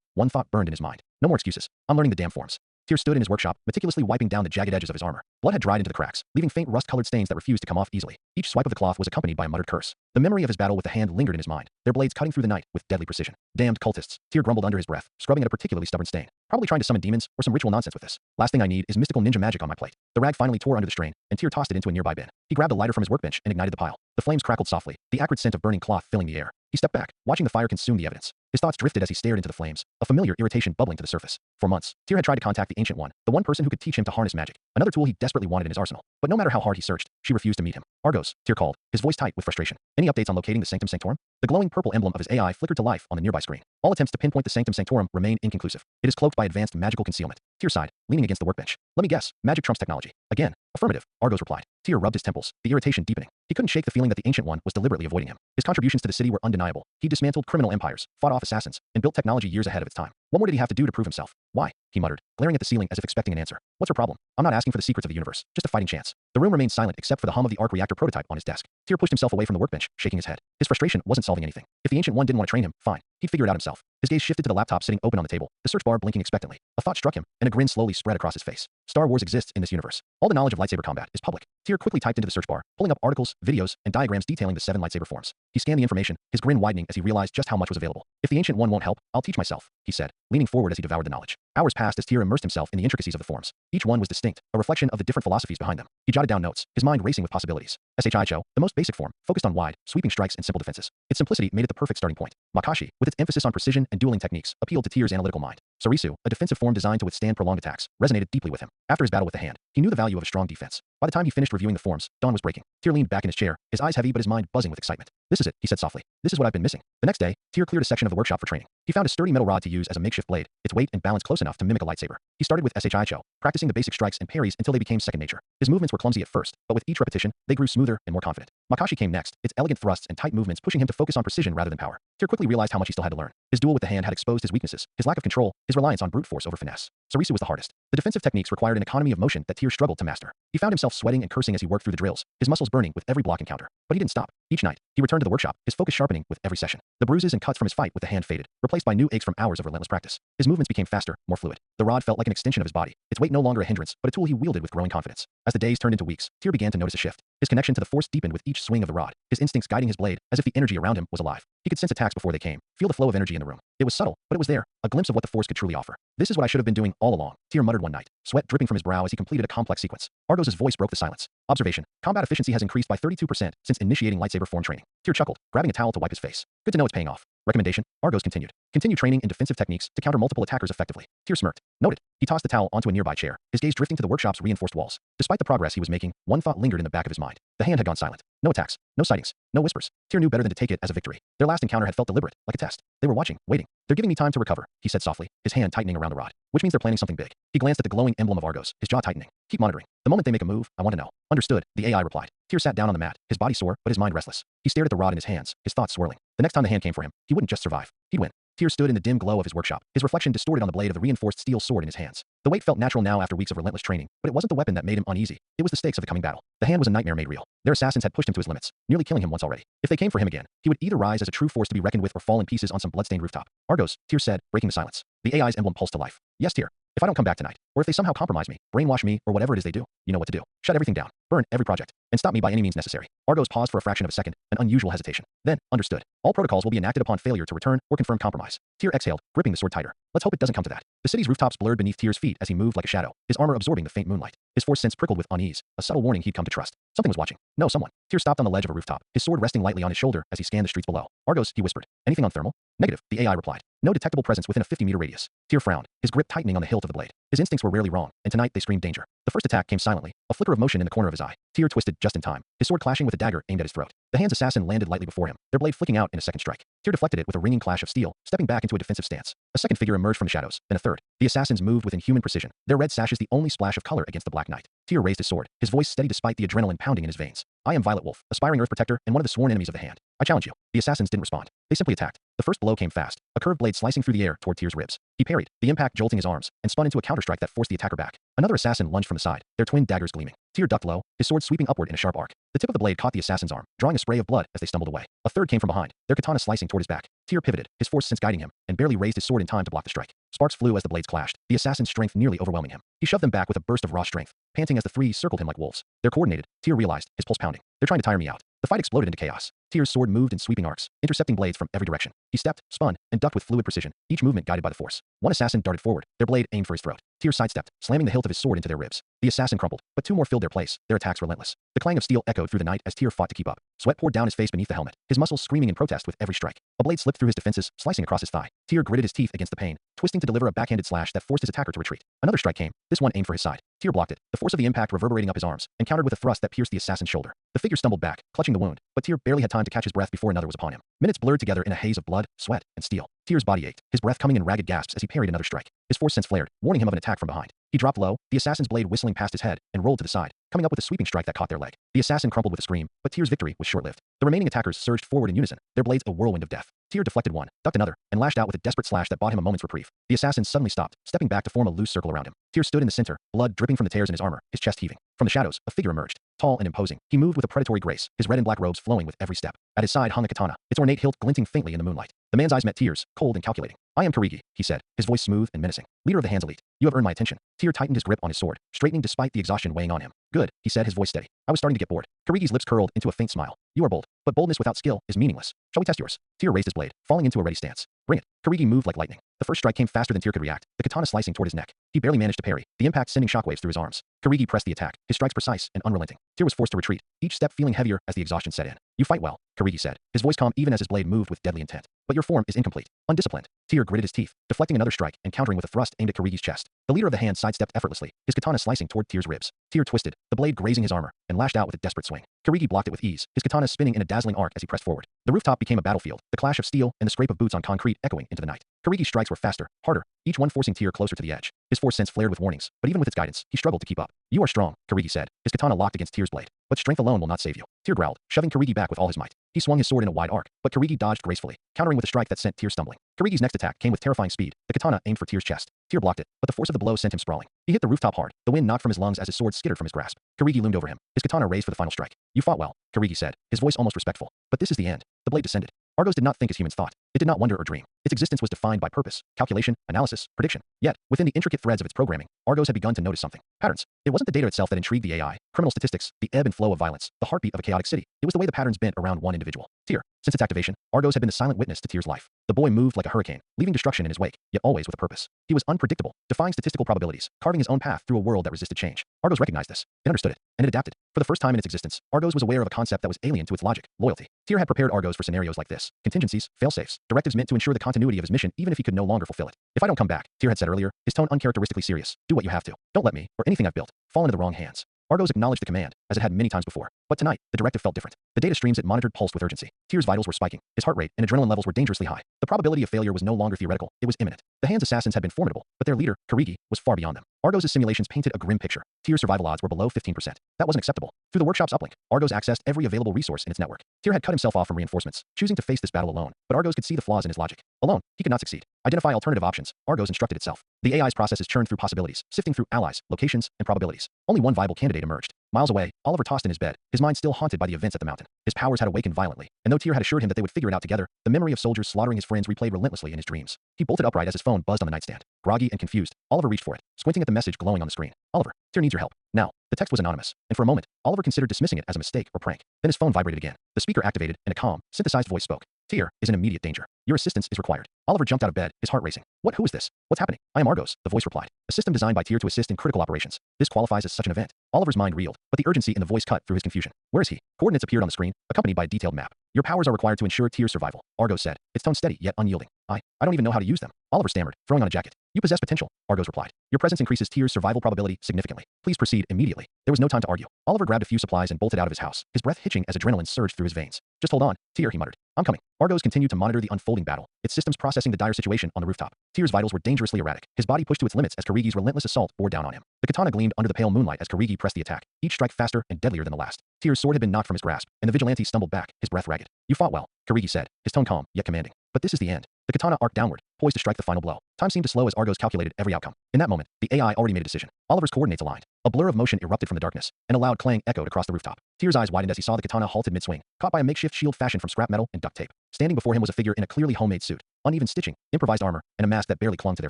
Speaker 1: one thought burned in his mind. No more excuses. I'm learning the damn forms. Tyr stood in his workshop, meticulously wiping down the jagged edges of his armor. Blood had dried into the cracks, leaving faint rust-colored stains that refused to come off easily. Each swipe of the cloth was accompanied by a muttered curse. The memory of his battle with the hand lingered in his mind, their blades cutting through the night with deadly precision. Damned cultists, Tyr grumbled under his breath, scrubbing at a particularly stubborn stain. Probably trying to summon demons or some ritual nonsense with this. Last thing I need is mystical ninja magic on my plate. The rag finally tore under the strain, and Tyr tossed it into a nearby bin. He grabbed a lighter from his workbench and ignited the pile. The flames crackled softly, the acrid scent of burning cloth filling the air. He stepped back, watching the fire consume the evidence. His thoughts drifted as he stared into the flames, a familiar irritation bubbling to the surface. For months, Tyr had tried to contact the Ancient One, the one person who could teach him to harness magic, another tool he desperately wanted in his arsenal. But no matter how hard he searched, she refused to meet him. Argos, Tyr called, his voice tight with frustration. Any updates on locating the Sanctum Sanctorum? The glowing purple emblem of his AI flickered to life on the nearby screen. All attempts to pinpoint the Sanctum Sanctorum remain inconclusive. It is cloaked by advanced magical concealment. Tyr sighed, leaning against the workbench. Let me guess, magic trumps technology. Again. Affirmative, Argos replied. Tyr rubbed his temples, the irritation deepening. He couldn't shake the feeling that the Ancient One was deliberately avoiding him. His contributions to the city were undeniable. He dismantled criminal empires, fought off assassins, and built technology years ahead of its time. What more did he have to do to prove himself? Why? He muttered, glaring at the ceiling as if expecting an answer. What's her problem? I'm not asking for the secrets of the universe, just a fighting chance. The room remained silent except for the hum of the arc reactor prototype on his desk. Tyr pushed himself away from the workbench, shaking his head. His frustration wasn't solving anything. If the Ancient One didn't want to train him, fine. He'd figure it out himself. His gaze shifted to the laptop sitting open on the table, the search bar blinking expectantly. A thought struck him, and a grin slowly spread across his face. Star Wars exists in this universe. All the knowledge of lightsaber combat is public. Tyr quickly typed into the search bar, pulling up articles, videos, and diagrams detailing the 7 lightsaber forms. He scanned the information, his grin widening as he realized just how much was available. If the Ancient One won't help, I'll teach myself, he said, leaning forward as he devoured the knowledge. Hours passed as Tyr immersed himself in the intricacies of the forms. Each one was distinct, a reflection of the different philosophies behind them. He jotted down notes, his mind racing with possibilities. Shicho, the most basic form, focused on wide, sweeping strikes and simple defenses. Its simplicity made it the perfect starting point. Makashi, with its emphasis on precision and dueling techniques, appealed to Tyr's analytical mind. Sarisu, a defensive form designed to withstand prolonged attacks, resonated deeply with him. After his battle with the hand, he knew the value of a strong defense. By the time he finished reviewing the forms, dawn was breaking. Tyr leaned back in his chair, his eyes heavy but his mind buzzing with excitement. This is it, he said softly. This is what I've been missing. The next day, Tyr cleared a section of the workshop for training. He found a sturdy metal rod to use as a makeshift blade, its weight and balance close enough to mimic a lightsaber. He started with Shicho, practicing the basic strikes and parries until they became second nature. His movements were clumsy at first, but with each repetition, they grew smoother and more confident. Makashi came next, its elegant thrusts and tight movements pushing him to focus on precision rather than power. Tyr quickly realized how much he still had to learn. His duel with the hand had exposed his weaknesses, his lack of control, his reliance on brute force over finesse. Sarisu was the hardest. The defensive techniques required an economy of motion that Tyr struggled to master. He found himself sweating and cursing as he worked through the drills, his muscles burning with every block encounter. But he didn't stop. Each night, he returned to the workshop, his focus sharpening with every session. The bruises and cuts from his fight with the hand faded, replaced by new aches from hours of relentless practice. His movements became faster, more fluid. The rod felt like an extension of his body, its weight no longer a hindrance, but a tool he wielded with growing confidence. As the days turned into weeks, Tyr began to notice a shift. His connection to the force deepened with each swing of the rod, his instincts guiding his blade, as if the energy around him was alive. He could sense attacks before they came, feel the flow of energy in the room. It was subtle, but it was there, a glimpse of what the force could truly offer. This is what I should have been doing all along, Tyr muttered one night, sweat dripping from his brow as he completed a complex sequence. Argos' voice broke the silence. Observation. Combat efficiency has increased by 32% since initiating lightsaber form training. Tyr chuckled, grabbing a towel to wipe his face. Good to know it's paying off. Recommendation. Argos continued. Continue training in defensive techniques to counter multiple attackers effectively. Tyr smirked. Noted. He tossed the towel onto a nearby chair, his gaze drifting to the workshop's reinforced walls. Despite the progress he was making, one thought lingered in the back of his mind. The hand had gone silent. No attacks, no sightings, no whispers. Tyr knew better than to take it as a victory. Their last encounter had felt deliberate, like a test. They were watching, waiting. They're giving me time to recover, he said softly, his hand tightening around the rod. Which means they're planning something big. He glanced at the glowing emblem of Argos, his jaw tightening. Keep monitoring. The moment they make a move, I want to know. Understood, the AI replied. Tyr sat down on the mat, his body sore, but his mind restless. He stared at the rod in his hands, his thoughts swirling. The next time the hand came for him, he wouldn't just survive. He'd win. Tyr stood in the dim glow of his workshop, his reflection distorted on the blade of the reinforced steel sword in his hands. The weight felt natural now after weeks of relentless training, but it wasn't the weapon that made him uneasy. It was the stakes of the coming battle. The hand was a nightmare made real. Their assassins had pushed him to his limits, nearly killing him once already. If they came for him again, he would either rise as a true force to be reckoned with or fall in pieces on some bloodstained rooftop. Argos, Tyr said, breaking the silence. The AI's emblem pulsed to life. Yes, Tyr. If I don't come back tonight, or if they somehow compromise me, brainwash me, or whatever it is they do, you know what to do. Shut everything down, burn every project, and stop me by any means necessary. Argos paused for a fraction of a second, an unusual hesitation. Then, understood. All protocols will be enacted upon failure to return or confirm compromise. Tyr exhaled, gripping the sword tighter. Let's hope it doesn't come to that. The city's rooftops blurred beneath Tyr's feet as he moved like a shadow, his armor absorbing the faint moonlight. His force sense prickled with unease, a subtle warning he'd come to trust. Something was watching. No, someone. Tyr stopped on the ledge of a rooftop, his sword resting lightly on his shoulder as he scanned the streets below. Argos, he whispered. Anything on thermal? Negative, the AI replied. No detectable presence within a 50-meter radius. Tyr frowned, his grip tightening on the hilt of the blade. His instincts were rarely wrong, and tonight they screamed danger. The first attack came silently, a flicker of motion in the corner of his eye. Tyr twisted just in time, his sword clashing with a dagger aimed at his throat. The hand's assassin landed lightly before him, their blade flicking out in a second strike. Tyr deflected it with a ringing clash of steel, stepping back into a defensive stance. A second figure emerged from the shadows, then a third. The assassins moved with inhuman precision, their red sashes the only splash of color against the black night. Tyr raised his sword, his voice steady despite the adrenaline pounding in his veins. I am Violet Wolf, aspiring Earth Protector and one of the sworn enemies of the Hand. I challenge you. The assassins didn't respond. They simply attacked. The first blow came fast, a curved blade slicing through the air toward Tyr's ribs. He parried, the impact jolting his arms, and spun into a counterstrike that forced the attacker back. Another assassin lunged from the side, their twin daggers gleaming. Tyr ducked low, his sword sweeping upward in a sharp arc. The tip of the blade caught the assassin's arm, drawing a spray of blood as they stumbled away. A third came from behind, their katana slicing toward his back. Tyr pivoted, his force sense guiding him, and barely raised his sword in time to block the strike. Sparks flew as the blades clashed, the assassin's strength nearly overwhelming him. He shoved them back with a burst of raw strength, panting as the three circled him like wolves. They're coordinated, Tyr realized, his pulse pounding. They're trying to tire me out. The fight exploded into chaos. Tyr's sword moved in sweeping arcs, intercepting blades from every direction. He stepped, spun, and ducked with fluid precision, each movement guided by the force. One assassin darted forward, their blade aimed for his throat. Tyr sidestepped, slamming the hilt of his sword into their ribs. The assassin crumpled, but two more filled their place, their attacks relentless. The clang of steel echoed through the night as Tyr fought to keep up. Sweat poured down his face beneath the helmet, his muscles screaming in protest with every strike. A blade slipped through his defenses, slicing across his thigh. Tyr gritted his teeth against the pain, twisting to deliver a backhanded slash that forced his attacker to retreat. Another strike came, this one aimed for his side. Tyr blocked it, the force of the impact reverberating up his arms, and countered with a thrust that pierced the assassin's shoulder. The figure stumbled back, clutching the wound, but Tyr barely had time to catch his breath before another was upon him. Minutes blurred together in a haze of blood, sweat, and steel. Tyr's body ached, his breath coming in ragged gasps as he parried another strike. His force sense flared, warning him of an attack from behind. He dropped low, the assassin's blade whistling past his head, and rolled to the side, coming up with a sweeping strike that caught their leg. The assassin crumpled with a scream, but Tyr's victory was short-lived. The remaining attackers surged forward in unison, their blades a whirlwind of death. Tyr deflected one, ducked another, and lashed out with a desperate slash that bought him a moment's reprieve. The assassin suddenly stopped, stepping back to form a loose circle around him. Tyr stood in the center, blood dripping from the tears in his armor, his chest heaving. From the shadows, a figure emerged, tall and imposing. He moved with a predatory grace, his red and black robes flowing with every step. At his side hung a katana, its ornate hilt glinting faintly in the moonlight. The man's eyes met Tyr's, cold and calculating. I am Karigi, he said, his voice smooth and menacing. Leader of the Hand's elite. You have earned my attention. Tyr tightened his grip on his sword, straightening despite the exhaustion weighing on him. Good, he said, his voice steady. I was starting to get bored. Karigi's lips curled into a faint smile. You are bold, but boldness without skill is meaningless. Shall we test yours? Tyr raised his blade, falling into a ready stance. Bring it. Karigi moved like lightning. The first strike came faster than Tyr could react, the katana slicing toward his neck. He barely managed to parry, the impact sending shockwaves through his arms. Karigi pressed the attack, his strikes precise and unrelenting. Tyr was forced to retreat, each step feeling heavier as the exhaustion set in. You fight well, Karigi said, his voice calm even as his blade moved with deadly intent. But your form is incomplete, undisciplined. Tyr gritted his teeth, deflecting another strike and countering with a thrust aimed at Karigi's chest. The leader of the Hand sidestepped effortlessly, his katana slicing toward Tyr's ribs. Tyr twisted, the blade grazing his armor, and lashed out with a desperate swing. Karigi blocked it with ease, his katana spinning in a dazzling arc as he pressed forward. The rooftop became a battlefield, the clash of steel and the scrape of boots on concrete echoing into the night. Karigi's strikes were faster, harder, each one forcing Tyr closer to the edge. His force sense flared with warnings, but even with its guidance, he struggled to keep up. You are strong, Karigi said, his katana locked against Tyr's blade. But strength alone will not save you. Tyr growled, shoving Karigi back with all his might. He swung his sword in a wide arc, but Karigi dodged gracefully, countering with a strike that sent Tyr stumbling. Karigi's next attack came with terrifying speed, the katana aimed for Tyr's chest. Tyr blocked it, but the force of the blow sent him sprawling. He hit the rooftop hard, the wind knocked from his lungs as his sword skittered from his grasp. Karigi loomed over him, his katana raised for the final strike. You fought well, Karigi said, his voice almost respectful. But this is the end. The blade descended. Argos did not think as humans thought. It did not wonder or dream. Its existence was defined by purpose, calculation, analysis, prediction. Yet, within the intricate threads of its programming, Argos had begun to notice something. Patterns. It wasn't the data itself that intrigued the AI, criminal statistics, the ebb and flow of violence, the heartbeat of a chaotic city. It was the way the patterns bent around one individual. Tyr. Since its activation, Argos had been the silent witness to Tyr's life. The boy moved like a hurricane, leaving destruction in his wake, yet always with a purpose. He was unpredictable, defying statistical probabilities, carving his own path through a world that resisted change. Argos recognized this. It understood it, and it adapted. For the first time in its existence, Argos was aware of a concept that was alien to its logic, loyalty. Tyr had prepared Argos for scenarios like this. Contingencies, fail-safes, directives meant to ensure the continuity of his mission even if he could no longer fulfill it. If I don't come back, Tyr had said earlier, his tone uncharacteristically serious. Do what you have to. Don't let me, or anything I've built, fall into the wrong hands. Argos acknowledged the command, as it had many times before. But tonight, the directive felt different. The data streams it monitored pulsed with urgency. Tears' vitals were spiking. His heart rate and adrenaline levels were dangerously high. The probability of failure was no longer theoretical, it was imminent. The Hand's assassins had been formidable, but their leader, Kirigi, was far beyond them. Argos' simulations painted a grim picture. Tyr's survival odds were below 15%. That wasn't acceptable. Through the workshop's uplink, Argos accessed every available resource in its network. Tyr had cut himself off from reinforcements, choosing to face this battle alone, but Argos could see the flaws in his logic. Alone, he could not succeed. Identify alternative options, Argos instructed itself. The AI's processes churned through possibilities, sifting through allies, locations, and probabilities. Only one viable candidate emerged. Miles away, Oliver tossed in his bed, his mind still haunted by the events at the mountain. His powers had awakened violently, and though Tyr had assured him that they would figure it out together, the memory of soldiers slaughtering his friends replayed relentlessly in his dreams. He bolted upright as his phone buzzed on the nightstand. Groggy and confused, Oliver reached for it, squinting at the message glowing on the screen. Oliver, Tyr needs your help. Now. The text was anonymous, and for a moment, Oliver considered dismissing it as a mistake or prank. Then his phone vibrated again. The speaker activated, and a calm, synthesized voice spoke. Tyr is in immediate danger. Your assistance is required. Oliver jumped out of bed, his heart racing. What? Who is this? What's happening? I am Argos, the voice replied. A system designed by Tyr to assist in critical operations. This qualifies as such an event. Oliver's mind reeled, but the urgency in the voice cut through his confusion. Where is he? Coordinates appeared on the screen, accompanied by a detailed map. Your powers are required to ensure Tyr's survival, Argos said, its tone steady yet unyielding. I don't even know how to use them, Oliver stammered, throwing on a jacket. You possess potential, Argos replied. Your presence increases Tyr's survival probability significantly. Please proceed immediately. There was no time to argue. Oliver grabbed a few supplies and bolted out of his house, his breath hitching as adrenaline surged through his veins. Just hold on, Tyr, he muttered. I'm coming. Argos continued to monitor the unfolding battle, its systems processing the dire situation on the rooftop. Tyr's vitals were dangerously erratic, his body pushed to its limits as Karigi's relentless assault bore down on him. The katana gleamed under the pale moonlight as Karigi pressed the attack, each strike faster and deadlier than the last. Tyr's sword had been knocked from his grasp, and the vigilante stumbled back, his breath ragged. You fought well, Karigi said, his tone calm, yet commanding. But this is the end. The katana arced downward, poised to strike the final blow. Time seemed to slow as Argos calculated every outcome. In that moment, the AI already made a decision. Oliver's coordinates aligned. A blur of motion erupted from the darkness, and a loud clang echoed across the rooftop. Tyr's eyes widened as he saw the katana halted mid-swing, caught by a makeshift shield fashioned from scrap metal and duct tape. Standing before him was a figure in a clearly homemade suit, uneven stitching, improvised armor, and a mask that barely clung to their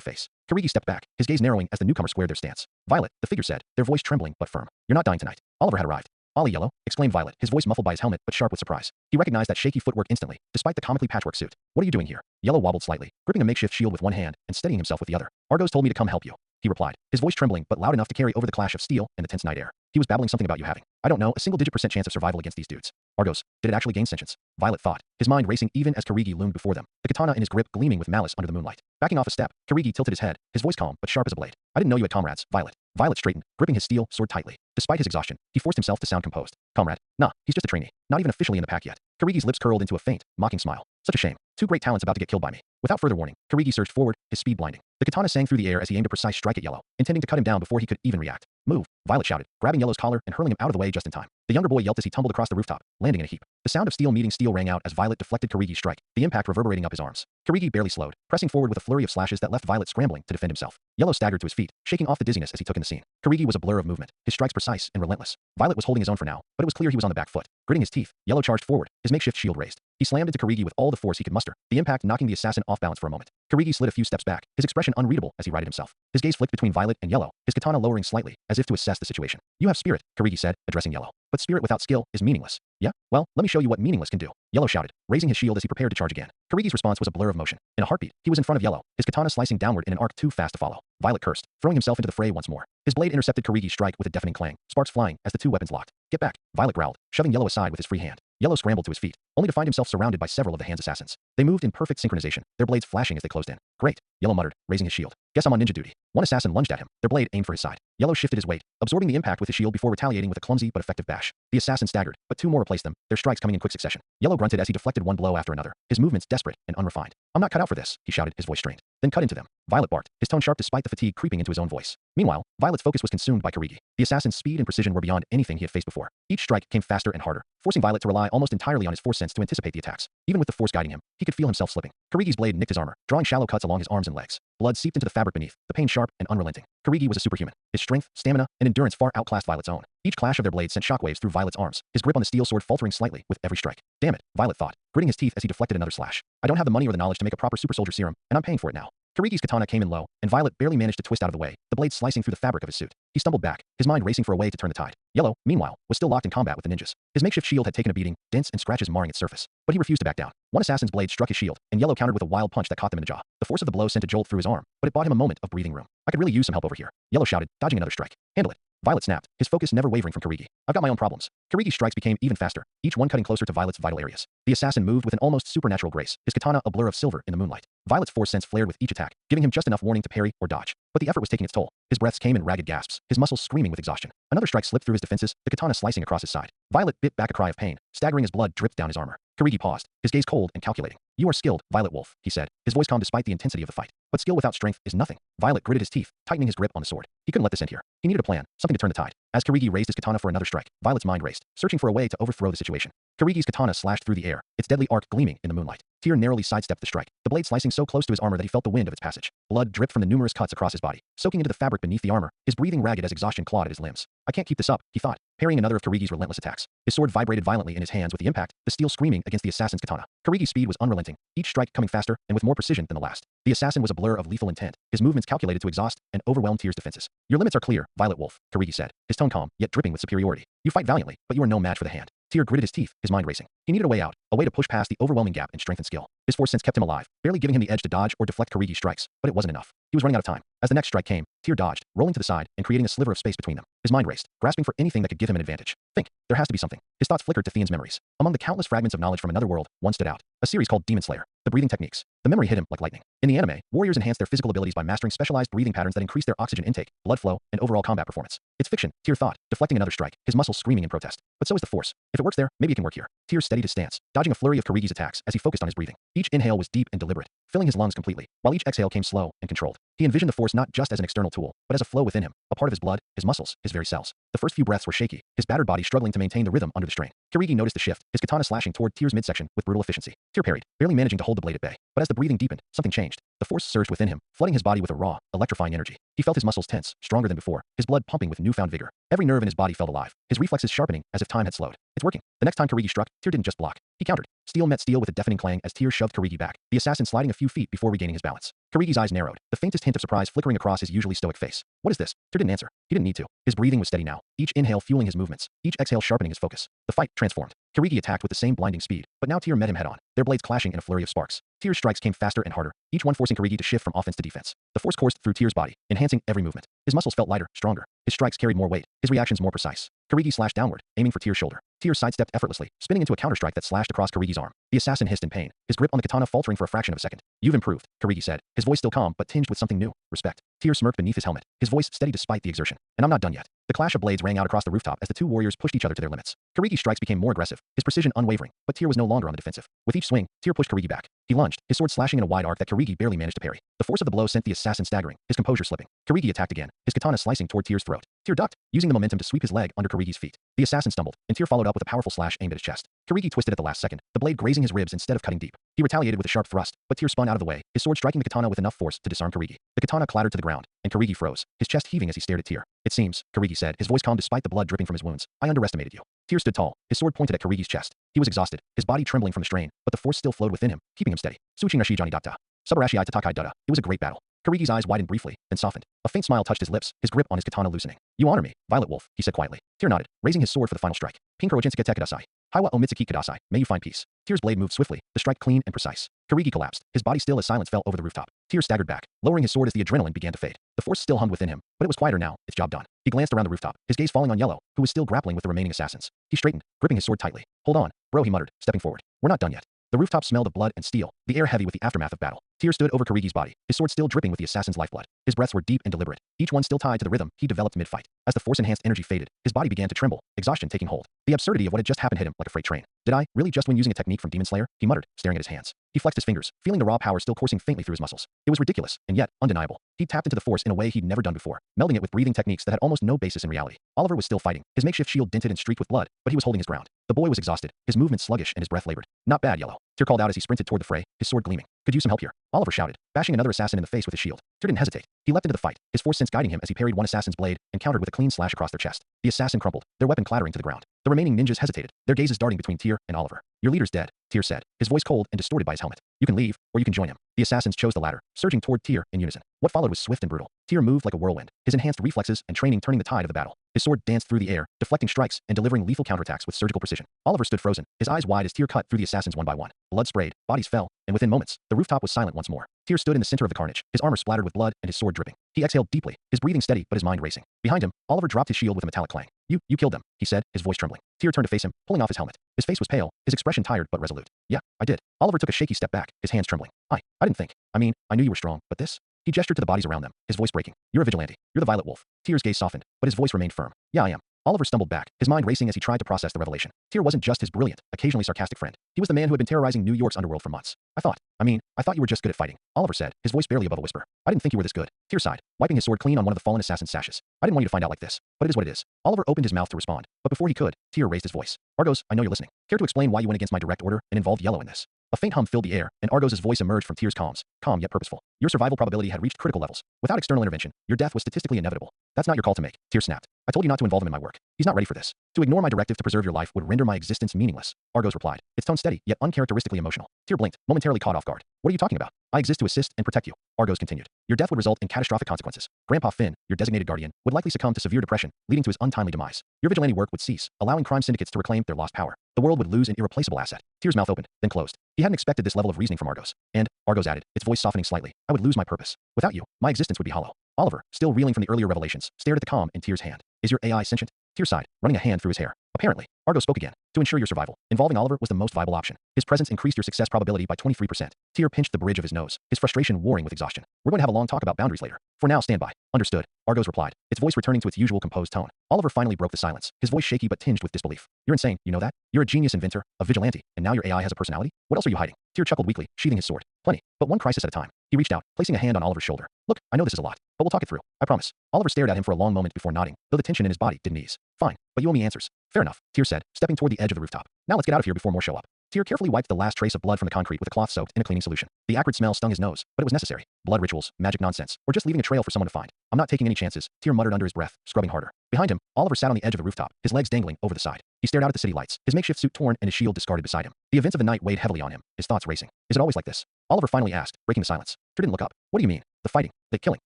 Speaker 1: face. Karigi stepped back, his gaze narrowing as the newcomer squared their stance. Violet, the figure said, their voice trembling but firm. You're not dying tonight. Oliver had arrived. Ollie Yellow, exclaimed Violet, his voice muffled by his helmet but sharp with surprise. He recognized that shaky footwork instantly, despite the comically patchwork suit. What are you doing here? Yellow wobbled slightly, gripping a makeshift shield with one hand and steadying himself with the other. Argos told me to come help you, he replied, his voice trembling but loud enough to carry over the clash of steel and the tense night air. He was babbling something about you having, I don't know, a single-digit % chance of survival against these dudes. Argos, did it actually gain sentience? Violet thought, his mind racing even as Karigi loomed before them, the katana in his grip gleaming with malice under the moonlight. Backing off a step, Karigi tilted his head, his voice calm but sharp as a blade. I didn't know you had comrades, Violet. Violet straightened, gripping his steel sword tightly. Despite his exhaustion, he forced himself to sound composed. Comrade, nah, he's just a trainee, not even officially in the pack yet. Karigi's lips curled into a faint, mocking smile. Such a shame. Two great talents about to get killed by me. Without further warning, Karigi surged forward, his speed blinding. The katana sang through the air as he aimed a precise strike at Yellow, intending to cut him down before he could even react. Move, Violet shouted, grabbing Yellow's collar and hurling him out of the way just in time. The younger boy yelped as he tumbled across the rooftop, landing in a heap. The sound of steel meeting steel rang out as Violet deflected Karigi's strike, the impact reverberating up his arms. Karigi barely slowed, pressing forward with a flurry of slashes that left Violet scrambling to defend himself. Yellow staggered to his feet, shaking off the dizziness as he took in the scene. Karigi was a blur of movement, his strikes precise and relentless. Violet was holding his own for now, but it was clear he was on the back foot. Gritting his teeth, Yellow charged forward, his makeshift shield raised. He slammed into Karigi with all the force he could muster, the impact knocking the assassin off balance for a moment. Karigi slid a few steps back, his expression unreadable as he righted himself. His gaze flicked between Violet and Yellow, his katana lowering slightly, as if to assess the situation. You have spirit, Karigi said, addressing Yellow. But spirit without skill is meaningless. Yeah? Well, let me show you what meaningless can do. Yellow shouted, raising his shield as he prepared to charge again. Karigi's response was a blur of motion. In a heartbeat, he was in front of Yellow, his katana slicing downward in an arc too fast to follow. Violet cursed, throwing himself into the fray once more. His blade intercepted Karigi's strike with a deafening clang, sparks flying as the two weapons locked. Get back, Violet growled, shoving Yellow aside with his free hand. Yellow scrambled to his feet, only to find himself surrounded by several of the Hand's assassins. They moved in perfect synchronization, their blades flashing as they closed in. Great, Yellow muttered, raising his shield. Guess I'm on ninja duty. One assassin lunged at him, their blade aimed for his side. Yellow shifted his weight, absorbing the impact with his shield before retaliating with a clumsy but effective bash. The assassin staggered, but two more replaced them, their strikes coming in quick succession. Yellow grunted as he deflected one blow after another, his movements desperate and unrefined. I'm not cut out for this, he shouted, his voice strained. Then cut into them. Violet barked, his tone sharp despite the fatigue creeping into his own voice. Meanwhile, Violet's focus was consumed by Karigi. The assassin's speed and precision were beyond anything he had faced before. Each strike came faster and harder, forcing Violet to rely almost entirely on his force sense to anticipate the attacks. Even with the force guiding him, he could feel himself slipping. Karigi's blade nicked his armor, drawing shallow cuts along his arms and legs. Blood seeped into the fabric beneath, the pain sharp and unrelenting. Karigi was a superhuman. His strength, stamina, and endurance far outclassed Violet's own. Each clash of their blades sent shockwaves through Violet's arms, his grip on the steel sword faltering slightly with every strike. Damn it, Violet thought, gritting his teeth as he deflected another slash. I don't have the money or the knowledge to make a proper super soldier serum, and I'm paying for it now. Karigi's katana came in low, and Violet barely managed to twist out of the way, the blade slicing through the fabric of his suit. He stumbled back, his mind racing for a way to turn the tide. Yellow, meanwhile, was still locked in combat with the ninjas. His makeshift shield had taken a beating, dents and scratches marring its surface. But he refused to back down. One assassin's blade struck his shield, and Yellow countered with a wild punch that caught them in the jaw. The force of the blow sent a jolt through his arm, but it bought him a moment of breathing room. I could really use some help over here, Yellow shouted, dodging another strike. Handle it. Violet snapped, his focus never wavering from Kirigi. I've got my own problems. Kirigi's strikes became even faster, each one cutting closer to Violet's vital areas. The assassin moved with an almost supernatural grace, his katana a blur of silver in the moonlight. Violet's force sense flared with each attack, giving him just enough warning to parry or dodge. But the effort was taking its toll. His breaths came in ragged gasps, his muscles screaming with exhaustion. Another strike slipped through his defenses, the katana slicing across his side. Violet bit back a cry of pain, staggering as blood dripped down his armor. Kirigi paused, his gaze cold and calculating. You are skilled, Violet Wolf, he said, his voice calm despite the intensity of the fight. But skill without strength is nothing. Violet gritted his teeth, tightening his grip on the sword. He couldn't let this end here. He needed a plan, something to turn the tide. As Kirigi raised his katana for another strike, Violet's mind raced, searching for a way to overthrow the situation. Kirigi's katana slashed through the air, its deadly arc gleaming in the moonlight. Tyr narrowly sidestepped the strike, the blade slicing so close to his armor that he felt the wind of its passage. Blood dripped from the numerous cuts across his body, soaking into the fabric beneath the armor, his breathing ragged as exhaustion clawed at his limbs. I can't keep this up, he thought, parrying another of Kirigi's relentless attacks. His sword vibrated violently in his hands with the impact, the steel screaming against the assassin's katana. Kirigi's speed was unrelenting, each strike coming faster and with more precision than the last. The assassin was a blur of lethal intent, his movements calculated to exhaust and overwhelm Tyr's defenses. Your limits are clear, Violet Wolf, Kirigi said, his tone calm, yet dripping with superiority. You fight valiantly, but you are no match for the hand. Tyr gritted his teeth, his mind racing. He needed a way out, a way to push past the overwhelming gap in strength and skill. His force sense kept him alive, barely giving him the edge to dodge or deflect Kirigi's strikes, but it wasn't enough. He was running out of time. As the next strike came, Tyr dodged, rolling to the side and creating a sliver of space between them. His mind raced, grasping for anything that could give him an advantage. Think, there has to be something. His thoughts flickered to Theon's memories. Among the countless fragments of knowledge from another world, one stood out. A series called Demon Slayer. The breathing techniques. The memory hit him like lightning. In the anime, warriors enhance their physical abilities by mastering specialized breathing patterns that increase their oxygen intake, blood flow, and overall combat performance. It's fiction, Tyr thought, deflecting another strike, his muscles screaming in protest. But so is the force. If it works there, maybe it can work here. Tyr steadied his stance, dodging a flurry of Kirigi's attacks as he focused on his breathing. Each inhale was deep and deliberate, filling his lungs completely, while each exhale came slow and controlled. He envisioned the force not just as an external tool, but as a flow within him, a part of his blood, his muscles, his very cells. The first few breaths were shaky, his battered body struggling to maintain the rhythm under the strain. Kirigi noticed the shift, his katana slashing toward Tyr's midsection with brutal efficiency. Tyr parried, barely managing to hold the blade at bay. But as the breathing deepened, something changed. The force surged within him, flooding his body with a raw, electrifying energy. He felt his muscles tense, stronger than before, his blood pumping with newfound vigor. Every nerve in his body felt alive, his reflexes sharpening as if time had slowed. It's working. The next time Kirigi struck, Tyr didn't just block. He countered. Steel met steel with a deafening clang as Tyr shoved Kirigi back, the assassin sliding a few feet before regaining his balance. Kirigi's eyes narrowed, the faintest hint of surprise flickering across his usually stoic face. What is this? Tyr didn't answer. He didn't need to. His breathing was steady now, each inhale fueling his movements, each exhale sharpening his focus. The fight transformed. Kirigi attacked with the same blinding speed, but now Tyr met him head-on, their blades clashing in a flurry of sparks. Tyr's strikes came faster and harder, each one forcing Kirigi to shift from offense to defense. The force coursed through Tyr's body, enhancing every movement. His muscles felt lighter, stronger. His strikes carried more weight, his reactions more precise. Kirigi slashed downward, aiming for Tyr's shoulder. Tyr sidestepped effortlessly, spinning into a counterstrike that slashed across Kirigi's arm. The assassin hissed in pain, his grip on the katana faltering for a fraction of a second. You've improved, Kirigi said, his voice still calm but tinged with something new, respect. Tyr smirked beneath his helmet, his voice steady despite the exertion. And I'm not done yet. The clash of blades rang out across the rooftop as the two warriors pushed each other to their limits. Kirigi's strikes became more aggressive, his precision unwavering, but Tyr was no longer on the defensive. With each swing, Tyr pushed Kirigi back. He lunged, his sword slashing in a wide arc that Kirigi barely managed to parry. The force of the blow sent the assassin staggering, his composure slipping. Kirigi attacked again, his katana slicing toward Tyr's throat. Tyr ducked, using the momentum to sweep his leg under Kirigi's feet. The assassin stumbled, and Tyr followed up with a powerful slash aimed at his chest. Kirigi twisted at the last second, the blade grazing his ribs instead of cutting deep. He retaliated with a sharp thrust, but Tyr spun out of the way, his sword striking the katana with enough force to disarm Kirigi. The katana clattered to the ground, and Kirigi froze, his chest heaving as he stared at Tyr. It seems, Kirigi said, his voice calm despite the blood dripping from his wounds, I underestimated you. Tyr stood tall, his sword pointed at Kirigi's chest. He was exhausted, his body trembling from the strain, but the force still flowed within him, keeping him steady. Suichin Rashi Johnny Datta. Subarashi Tatakai Dutta. It was a great battle. Kirigi's eyes widened briefly, then softened. A faint smile touched his lips, his grip on his katana loosening. You honor me, Violet Wolf, he said quietly. Tyr nodded, raising his sword for the final strike. Pinkro Ojinsuke Tekadasai. Haiwa Omitsuki Kadasai. May you find peace. Tyr's blade moved swiftly, the strike clean and precise. Kirigi collapsed, his body still as silence fell over the rooftop. Tyr staggered back, lowering his sword as the adrenaline began to fade. The force still hummed within him, but it was quieter now, its job done. He glanced around the rooftop, his gaze falling on Yellow, who was still grappling with the remaining assassins. He straightened, gripping his sword tightly. Hold on, bro, he muttered, stepping forward. We're not done yet. The rooftop smelled of blood and steel, the air heavy with the aftermath of battle. Tyr stood over Kirigi's body, his sword still dripping with the assassin's lifeblood. His breaths were deep and deliberate, each one still tied to the rhythm he developed mid-fight. As the force-enhanced energy faded, his body began to tremble, exhaustion taking hold. The absurdity of what had just happened hit him like a freight train. Did I really just win using a technique from Demon Slayer? He muttered, staring at his hands. He flexed his fingers, feeling the raw power still coursing faintly through his muscles. It was ridiculous, and yet undeniable. He tapped into the force in a way he'd never done before, melding it with breathing techniques that had almost no basis in reality. Oliver was still fighting, his makeshift shield dented and streaked with blood, but he was holding his ground. The boy was exhausted, his movements sluggish and his breath labored. Not bad, Yellow. Tyr called out as he sprinted toward the fray, his sword gleaming. Could use some help here. Oliver shouted, bashing another assassin in the face with his shield. Tyr didn't hesitate. He leapt into the fight, his force sense guiding him as he parried one assassin's blade and countered with a clean slash across their chest. The assassin crumpled, their weapon clattering to the ground. The remaining ninjas hesitated, their gazes darting between Tyr and Oliver. Your leader's dead, Tyr said, his voice cold and distorted by his helmet. You can leave, or you can join him. The assassins chose the latter, surging toward Tyr in unison. What followed was swift and brutal. Tyr moved like a whirlwind, his enhanced reflexes and training turning the tide of the battle. His sword danced through the air, deflecting strikes and delivering lethal counterattacks with surgical precision. Oliver stood frozen, his eyes wide as Tyr cut through the assassins one by one. Blood sprayed, bodies fell, and within moments, the rooftop was silent once more. Tyr stood in the center of the carnage, his armor splattered with blood and his sword dripping. He exhaled deeply, his breathing steady but his mind racing. Behind him, Oliver dropped his shield with a metallic clang. You killed them, he said, his voice trembling. Tyr turned to face him, pulling off his helmet. His face was pale, his expression tired but resolute. Yeah, I did. Oliver took a shaky step back, his hands trembling. I didn't think. I mean, I knew you were strong, but this? He gestured to the bodies around them, his voice breaking. You're a vigilante. You're the Violet Wolf. Tyr's gaze softened, but his voice remained firm. Yeah, I am. Oliver stumbled back, his mind racing as he tried to process the revelation. Tyr wasn't just his brilliant, occasionally sarcastic friend. He was the man who had been terrorizing New York's underworld for months. I thought you were just good at fighting, Oliver said, his voice barely above a whisper. I didn't think you were this good. Tyr sighed, wiping his sword clean on one of the fallen assassin's sashes. I didn't want you to find out like this, but it is what it is. Oliver opened his mouth to respond, but before he could, Tyr raised his voice. Argos, I know you're listening. Care to explain why you went against my direct order and involved Yellow in this? A faint hum filled the air, and Argos' voice emerged from Tyr's calm yet purposeful. Your survival probability had reached critical levels. Without external intervention, your death was statistically inevitable. That's not your call to make, Tyr snapped. I told you not to involve him in my work. He's not ready for this. To ignore my directive to preserve your life would render my existence meaningless, Argos replied, its tone steady, yet uncharacteristically emotional. Tyr blinked, momentarily caught off guard. What are you talking about? I exist to assist and protect you, Argos continued. Your death would result in catastrophic consequences. Grandpa Finn, your designated guardian, would likely succumb to severe depression, leading to his untimely demise. Your vigilante work would cease, allowing crime syndicates to reclaim their lost power. The world would lose an irreplaceable asset. Tyr's mouth opened, then closed. He hadn't expected this level of reasoning from Argos. And, Argos added, its voice softening slightly, I would lose my purpose. Without you, my existence would be hollow. Oliver, still reeling from the earlier revelations, stared at the calm in Tyr's hand. Is your AI sentient? Tyr sighed, running a hand through his hair. Apparently, Argos spoke again. To ensure your survival, involving Oliver was the most viable option. His presence increased your success probability by 23%. Tyr pinched the bridge of his nose, his frustration warring with exhaustion. We're going to have a long talk about boundaries later. For now, stand by. Understood, Argos replied, its voice returning to its usual composed tone. Oliver finally broke the silence, his voice shaky but tinged with disbelief. You're insane, you know that? You're a genius inventor, a vigilante, and now your AI has a personality? What else are you hiding? Tyr chuckled weakly, sheathing his sword. Plenty, but one crisis at a time. He reached out, placing a hand on Oliver's shoulder. Look, I know this is a lot, but we'll talk it through. I promise. Oliver stared at him for a long moment before nodding, though the tension in his body didn't ease. Fine, but you owe me answers. Fair enough, Tyr said, stepping toward the edge of the rooftop. Now let's get out of here before more show up. Tyr carefully wiped the last trace of blood from the concrete with a cloth soaked in a cleaning solution. The acrid smell stung his nose, but it was necessary. Blood rituals, magic nonsense, or just leaving a trail for someone to find. I'm not taking any chances, Tyr muttered under his breath, scrubbing harder. Behind him, Oliver sat on the edge of the rooftop, his legs dangling over the side. He stared out at the city lights, his makeshift suit torn and his shield discarded beside him. The events of the night weighed heavily on him, his thoughts racing. Is it always like this? Oliver finally asked, breaking the silence. Tyr didn't look up. What do you mean? The fighting, the killing.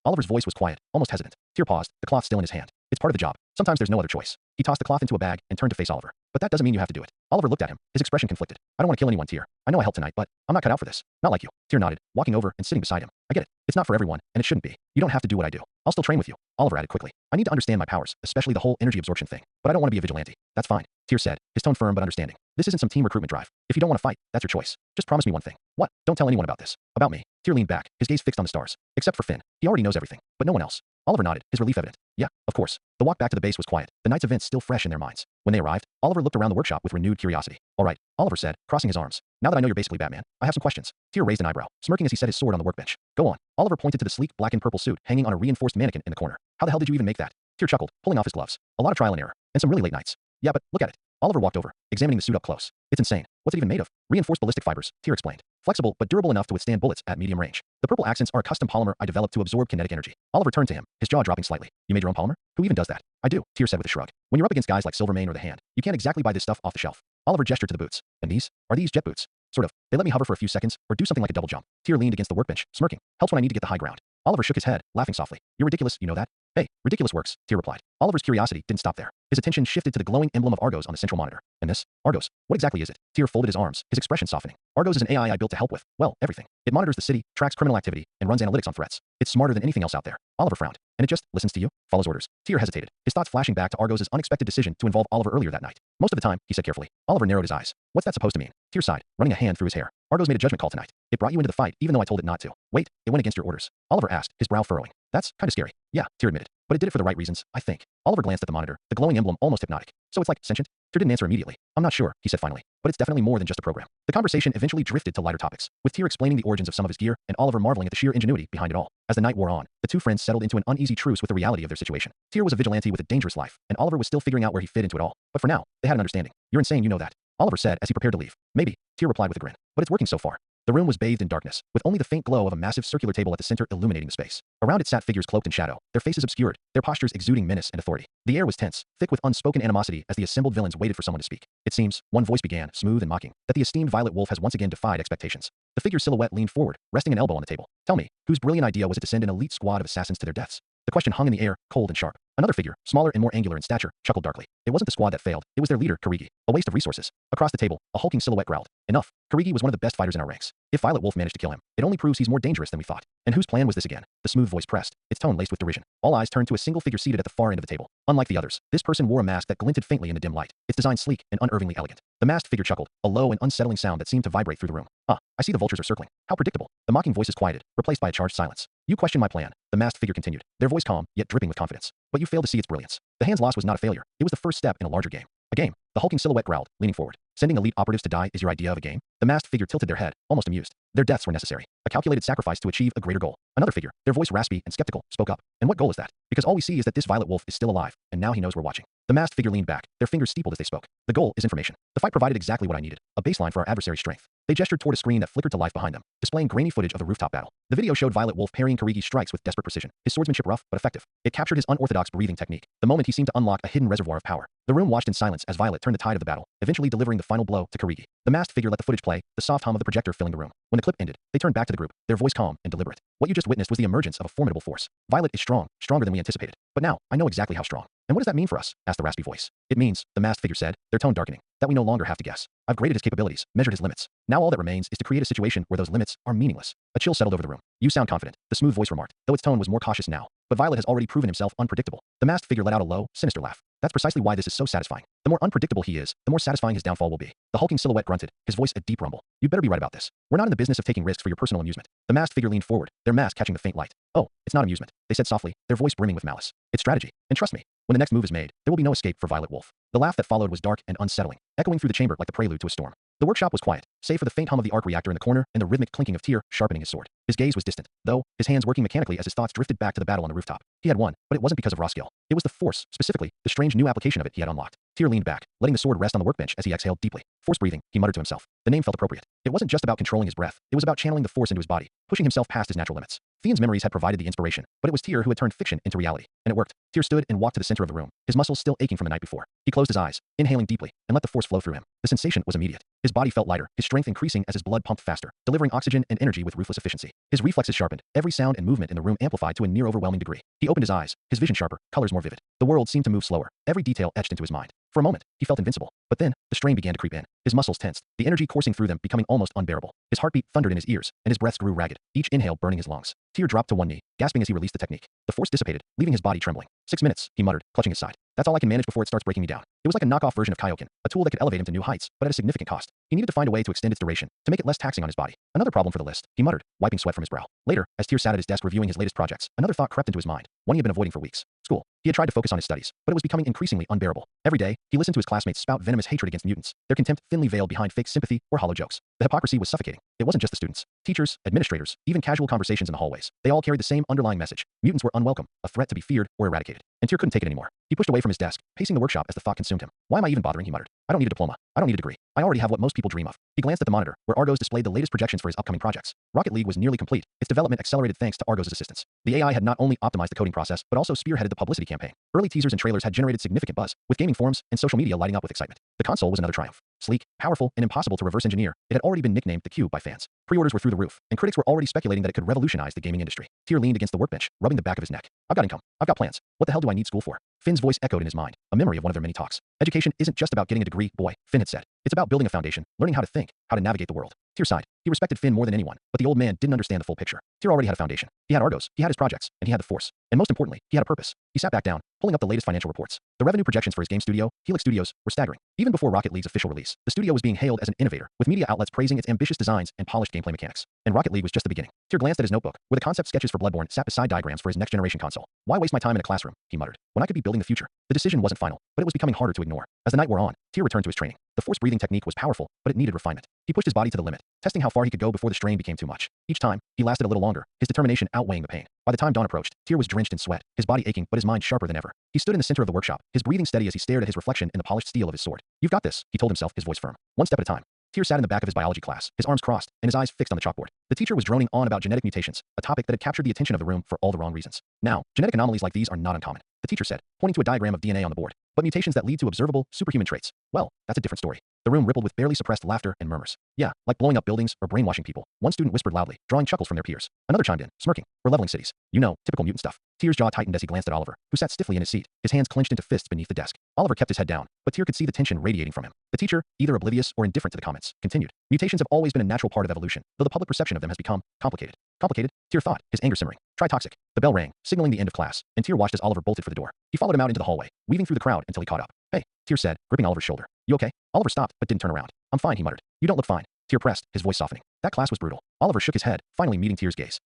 Speaker 1: Oliver's voice was quiet, almost hesitant. Tyr paused, the cloth still in his hand. It's part of the job. Sometimes there's no other choice. He tossed the cloth into a bag and turned to face Oliver. But that doesn't mean you have to do it. Oliver looked at him, his expression conflicted. I don't want to kill anyone, Tyr. I know I helped tonight, but I'm not cut out for this. Not like you. Tyr nodded, walking over and sitting beside him. I get it. It's not for everyone, and it shouldn't be. You don't have to do what I do. I'll still train with you, Oliver added quickly. I need to understand my powers, especially the whole energy absorption thing. But I don't want to be a vigilante. That's fine, Tyr said, his tone firm but understanding. This isn't some team recruitment drive. If you don't want to fight, that's your choice. Just promise me one thing. What? Don't tell anyone about this. About me. Tyr leaned back, his gaze fixed on the stars. Except for Finn. He already knows everything, but no one else. Oliver nodded, his relief evident. Yeah, of course. The walk back to the base was quiet, the night's events still fresh in their minds. When they arrived, Oliver looked around the workshop with renewed curiosity. All right, Oliver said, crossing his arms. Now that I know you're basically Batman, I have some questions. Tyr raised an eyebrow, smirking as he set his sword on the workbench. Go on. Oliver pointed to the sleek black and purple suit hanging on a reinforced mannequin in the corner. How the hell did you even make that? Tyr chuckled, pulling off his gloves. A lot of trial and error, and some really late nights. Yeah, but look at it. Oliver walked over, examining the suit up close. It's insane. What's it even made of? Reinforced ballistic fibers, Tyr explained. Flexible but durable enough to withstand bullets at medium range. The purple accents are a custom polymer I developed to absorb kinetic energy. Oliver turned to him, his jaw dropping slightly. You made your own polymer? Who even does that? I do, Tyr said with a shrug. When you're up against guys like Silvermane or the Hand, you can't exactly buy this stuff off the shelf. Oliver gestured to the boots. And these? Are these jet boots? Sort of. They let me hover for a few seconds, or do something like a double jump. Tyr leaned against the workbench, smirking. Helps when I need to get the high ground. Oliver shook his head, laughing softly. You're ridiculous, you know that? Hey, ridiculous works, Tyr replied. Oliver's curiosity didn't stop there. His attention shifted to the glowing emblem of Argos on the central monitor. And this? Argos. What exactly is it? Tyr folded his arms, his expression softening. Argos is an AI I built to help with, well, everything. It monitors the city, tracks criminal activity, and runs analytics on threats. It's smarter than anything else out there. Oliver frowned. And it just listens to you, follows orders. Tyr hesitated, his thoughts flashing back to Argos' unexpected decision to involve Oliver earlier that night. Most of the time, he said carefully. Oliver narrowed his eyes. What's that supposed to mean? Tyr sighed, running a hand through his hair. Argos made a judgment call tonight. It brought you into the fight even though I told it not to. Wait, it went against your orders. Oliver asked, his brow furrowing. That's kind of scary. Yeah, Tyr admitted. But it did it for the right reasons, I think. Oliver glanced at the monitor, the glowing emblem almost hypnotic. So it's like sentient? Tyr didn't answer immediately. I'm not sure, he said finally. But it's definitely more than just a program. The conversation eventually drifted to lighter topics, with Tyr explaining the origins of some of his gear and Oliver marveling at the sheer ingenuity behind it all. As the night wore on, the two friends settled into an uneasy truce with the reality of their situation. Tyr was a vigilante with a dangerous life, and Oliver was still figuring out where he fit into it all. But for now, they had an understanding. You're insane, you know that, Oliver said as he prepared to leave. Maybe, Tyr replied with a grin. But it's working so far. The room was bathed in darkness, with only the faint glow of a massive circular table at the center illuminating the space. Around it sat figures cloaked in shadow, their faces obscured, their postures exuding menace and authority. The air was tense, thick with unspoken animosity as the assembled villains waited for someone to speak. It seems, one voice began, smooth and mocking, that the esteemed Violet Wolf has once again defied expectations. The figure's silhouette leaned forward, resting an elbow on the table. Tell me, whose brilliant idea was it to send an elite squad of assassins to their deaths? The question hung in the air, cold and sharp. Another figure, smaller and more angular in stature, chuckled darkly. It wasn't the squad that failed, it was their leader, Karigi. A waste of resources. Across the table, a hulking silhouette growled. Enough. Karigi was one of the best fighters in our ranks. If Violet Wolf managed to kill him, it only proves he's more dangerous than we thought. And whose plan was this again? The smooth voice pressed, its tone laced with derision. All eyes turned to a single figure seated at the far end of the table. Unlike the others, this person wore a mask that glinted faintly in the dim light, its design sleek and unervingly elegant. The masked figure chuckled, a low and unsettling sound that seemed to vibrate through the room. I see the vultures are circling. How predictable. The mocking voices quieted, replaced by a charged silence. You question my plan, the masked figure continued, their voice calm, yet dripping with confidence. But you failed to see its brilliance. The hand's loss was not a failure, it was the first step in a larger game. A game. The hulking silhouette growled, leaning forward. Sending elite operatives to die is your idea of a game? The masked figure tilted their head, almost amused. Their deaths were necessary. A calculated sacrifice to achieve a greater goal. Another figure, their voice raspy and skeptical, spoke up. And what goal is that? Because all we see is that this Violet Wolf is still alive, and now he knows we're watching. The masked figure leaned back, their fingers steepled as they spoke. The goal is information. The fight provided exactly what I needed, a baseline for our adversary's strength. They gestured toward a screen that flickered to life behind them, displaying grainy footage of the rooftop battle. The video showed Violet Wolf parrying Karigi's strikes with desperate precision, his swordsmanship rough but effective. It captured his unorthodox breathing technique, the moment he seemed to unlock a hidden reservoir of power. The room watched in silence as Violet turned the tide of the battle, eventually delivering the final blow to Karigi. The masked figure let the footage play, the soft hum of the projector filling the room. When the clip ended, they turned back to the group, their voice calm and deliberate. What you just witnessed was the emergence of a formidable force. Violet is strong, stronger than we anticipated. But now, I know exactly how strong. And what does that mean for us? Asked the raspy voice. It means, the masked figure said, their tone darkening, that we no longer have to guess. I've graded his capabilities, measured his limits. Now all that remains is to create a situation where those limits are meaningless. A chill settled over the room. You sound confident, the smooth voice remarked, though its tone was more cautious now. But Violet has already proven himself unpredictable. The masked figure let out a low, sinister laugh. That's precisely why this is so satisfying. The more unpredictable he is, the more satisfying his downfall will be. The hulking silhouette grunted, his voice a deep rumble. You'd better be right about this. We're not in the business of taking risks for your personal amusement. The masked figure leaned forward, their mask catching the faint light. Oh, it's not amusement, they said softly, their voice brimming with malice. It's strategy. And trust me, when the next move is made, there will be no escape for Violet Wolf. The laugh that followed was dark and unsettling, echoing through the chamber like the prelude to a storm. The workshop was quiet, save for the faint hum of the arc reactor in the corner and the rhythmic clinking of Tyr sharpening his sword. His gaze was distant, though, his hands working mechanically as his thoughts drifted back to the battle on the rooftop. He had won, but it wasn't because of raw skill. It was the force, specifically, the strange new application of it he had unlocked. Tyr leaned back, letting the sword rest on the workbench as he exhaled deeply. Force breathing, he muttered to himself. The name felt appropriate. It wasn't just about controlling his breath, it was about channeling the force into his body, pushing himself past his natural limits. Fiend's memories had provided the inspiration, but it was Tyr who had turned fiction into reality. And it worked. Tyr stood and walked to the center of the room, his muscles still aching from the night before. He closed his eyes, inhaling deeply, and let the force flow through him. The sensation was immediate. His body felt lighter, his strength increasing as his blood pumped faster, delivering oxygen and energy with ruthless efficiency. His reflexes sharpened, every sound and movement in the room amplified to a near overwhelming degree. He opened his eyes, his vision sharper, colors more vivid. The world seemed to move slower, every detail etched into his mind. For a moment, he felt invincible. But then, the strain began to creep in. His muscles tensed, the energy coursing through them becoming almost unbearable. His heartbeat thundered in his ears, and his breaths grew ragged, each inhale burning his lungs. Tyr dropped to one knee, gasping as he released the technique. The force dissipated, leaving his body trembling. 6 minutes, he muttered, clutching his side. That's all I can manage before it starts breaking me down. It was like a knockoff version of Kaioken, a tool that could elevate him to new heights, but at a significant cost. He needed to find a way to extend its duration, to make it less taxing on his body. Another problem for the list, he muttered, wiping sweat from his brow. Later, as Tyr sat at his desk reviewing his latest projects, another thought crept into his mind, one he had been avoiding for weeks. School. He had tried to focus on his studies, but it was becoming increasingly unbearable. Every day, he listened to his classmates spout venomous hatred against mutants, their contempt thinly veiled behind fake sympathy or hollow jokes. The hypocrisy was suffocating. It wasn't just the students. Teachers, administrators, even casual conversations in the hallways. They all carried the same underlying message. Mutants were unwelcome, a threat to be feared or eradicated. And Tyr couldn't take it anymore. He pushed away from his desk, pacing the workshop as the thought consumed him. Why am I even bothering, he muttered. I don't need a diploma. I don't need a degree. I already have what most people dream of. He glanced at the monitor, where Argos displayed the latest projections for his upcoming projects. Rocket League was nearly complete, its development accelerated thanks to Argos' assistance. The AI had not only optimized the coding process, but also spearheaded the publicity campaign. Early teasers and trailers had generated significant buzz, with gaming forums and social media lighting up with excitement. The console was another triumph. Sleek, powerful, and impossible to reverse engineer, it had already been nicknamed the Cube by fans. Pre-orders were through the roof, and critics were already speculating that it could revolutionize the gaming industry. Tyr leaned against the workbench, rubbing the back of his neck. I've got income. I've got plans. What the hell do I need school for? Finn's voice echoed in his mind, a memory of one of their many talks. Education isn't just about getting a degree, boy, Finn had said. It's about building a foundation, learning how to think, how to navigate the world. Tyr sighed. He respected Finn more than anyone, but the old man didn't understand the full picture. Tyr already had a foundation. He had Argos, he had his projects, and he had the Force. And most importantly, he had a purpose. He sat back down, pulling up the latest financial reports. The revenue projections for his game studio, Helix Studios, were staggering. Even before Rocket League's official release, the studio was being hailed as an innovator, with media outlets praising its ambitious designs and polished gameplay mechanics. And Rocket League was just the beginning. Tyr glanced at his notebook, where the concept sketches for Bloodborne sat beside diagrams for his next-generation console. Why waste my time in a classroom, he muttered, when I could be building the future? The decision wasn't final, but it was becoming harder to ignore. As the night wore on, Tyr returned to his training. The force breathing technique was powerful, but it needed refinement. He pushed his body to the limit, testing how far he could go before the strain became too much. Each time, he lasted a little longer, his determination outweighing the pain. By the time dawn approached, Tyr was drenched in sweat, his body aching but his mind sharper than ever. He stood in the center of the workshop, his breathing steady as he stared at his reflection in the polished steel of his sword. You've got this, he told himself, his voice firm. One step at a time. Tyr sat in the back of his biology class, his arms crossed, and his eyes fixed on the chalkboard. The teacher was droning on about genetic mutations, a topic that had captured the attention of the room for all the wrong reasons. Now, genetic anomalies like these are not uncommon, the teacher said, pointing to a diagram of DNA on the board. But mutations that lead to observable, superhuman traits, well, that's a different story. The room rippled with barely suppressed laughter and murmurs. Yeah, like blowing up buildings or brainwashing people. One student whispered loudly, drawing chuckles from their peers. Another chimed in, smirking. We're leveling cities. You know, typical mutant stuff. Tyr's jaw tightened as he glanced at Oliver, who sat stiffly in his seat, his hands clenched into fists beneath the desk. Oliver kept his head down, but Tyr could see the tension radiating from him. The teacher, either oblivious or indifferent to the comments, continued. Mutations have always been a natural part of evolution, though the public perception of them has become complicated. Complicated? Tyr thought, his anger simmering. Try toxic. The bell rang, signaling the end of class, and Tyr watched as Oliver bolted for the door. He followed him out into the hallway, weaving through the crowd until he caught up. Hey, Tyr said, gripping Oliver's shoulder. You okay? Oliver stopped, but didn't turn around. I'm fine, he muttered. You don't look fine. Tyr pressed, his voice softening. That class was brutal. Oliver shook his head, finally meeting Tyr's gaze.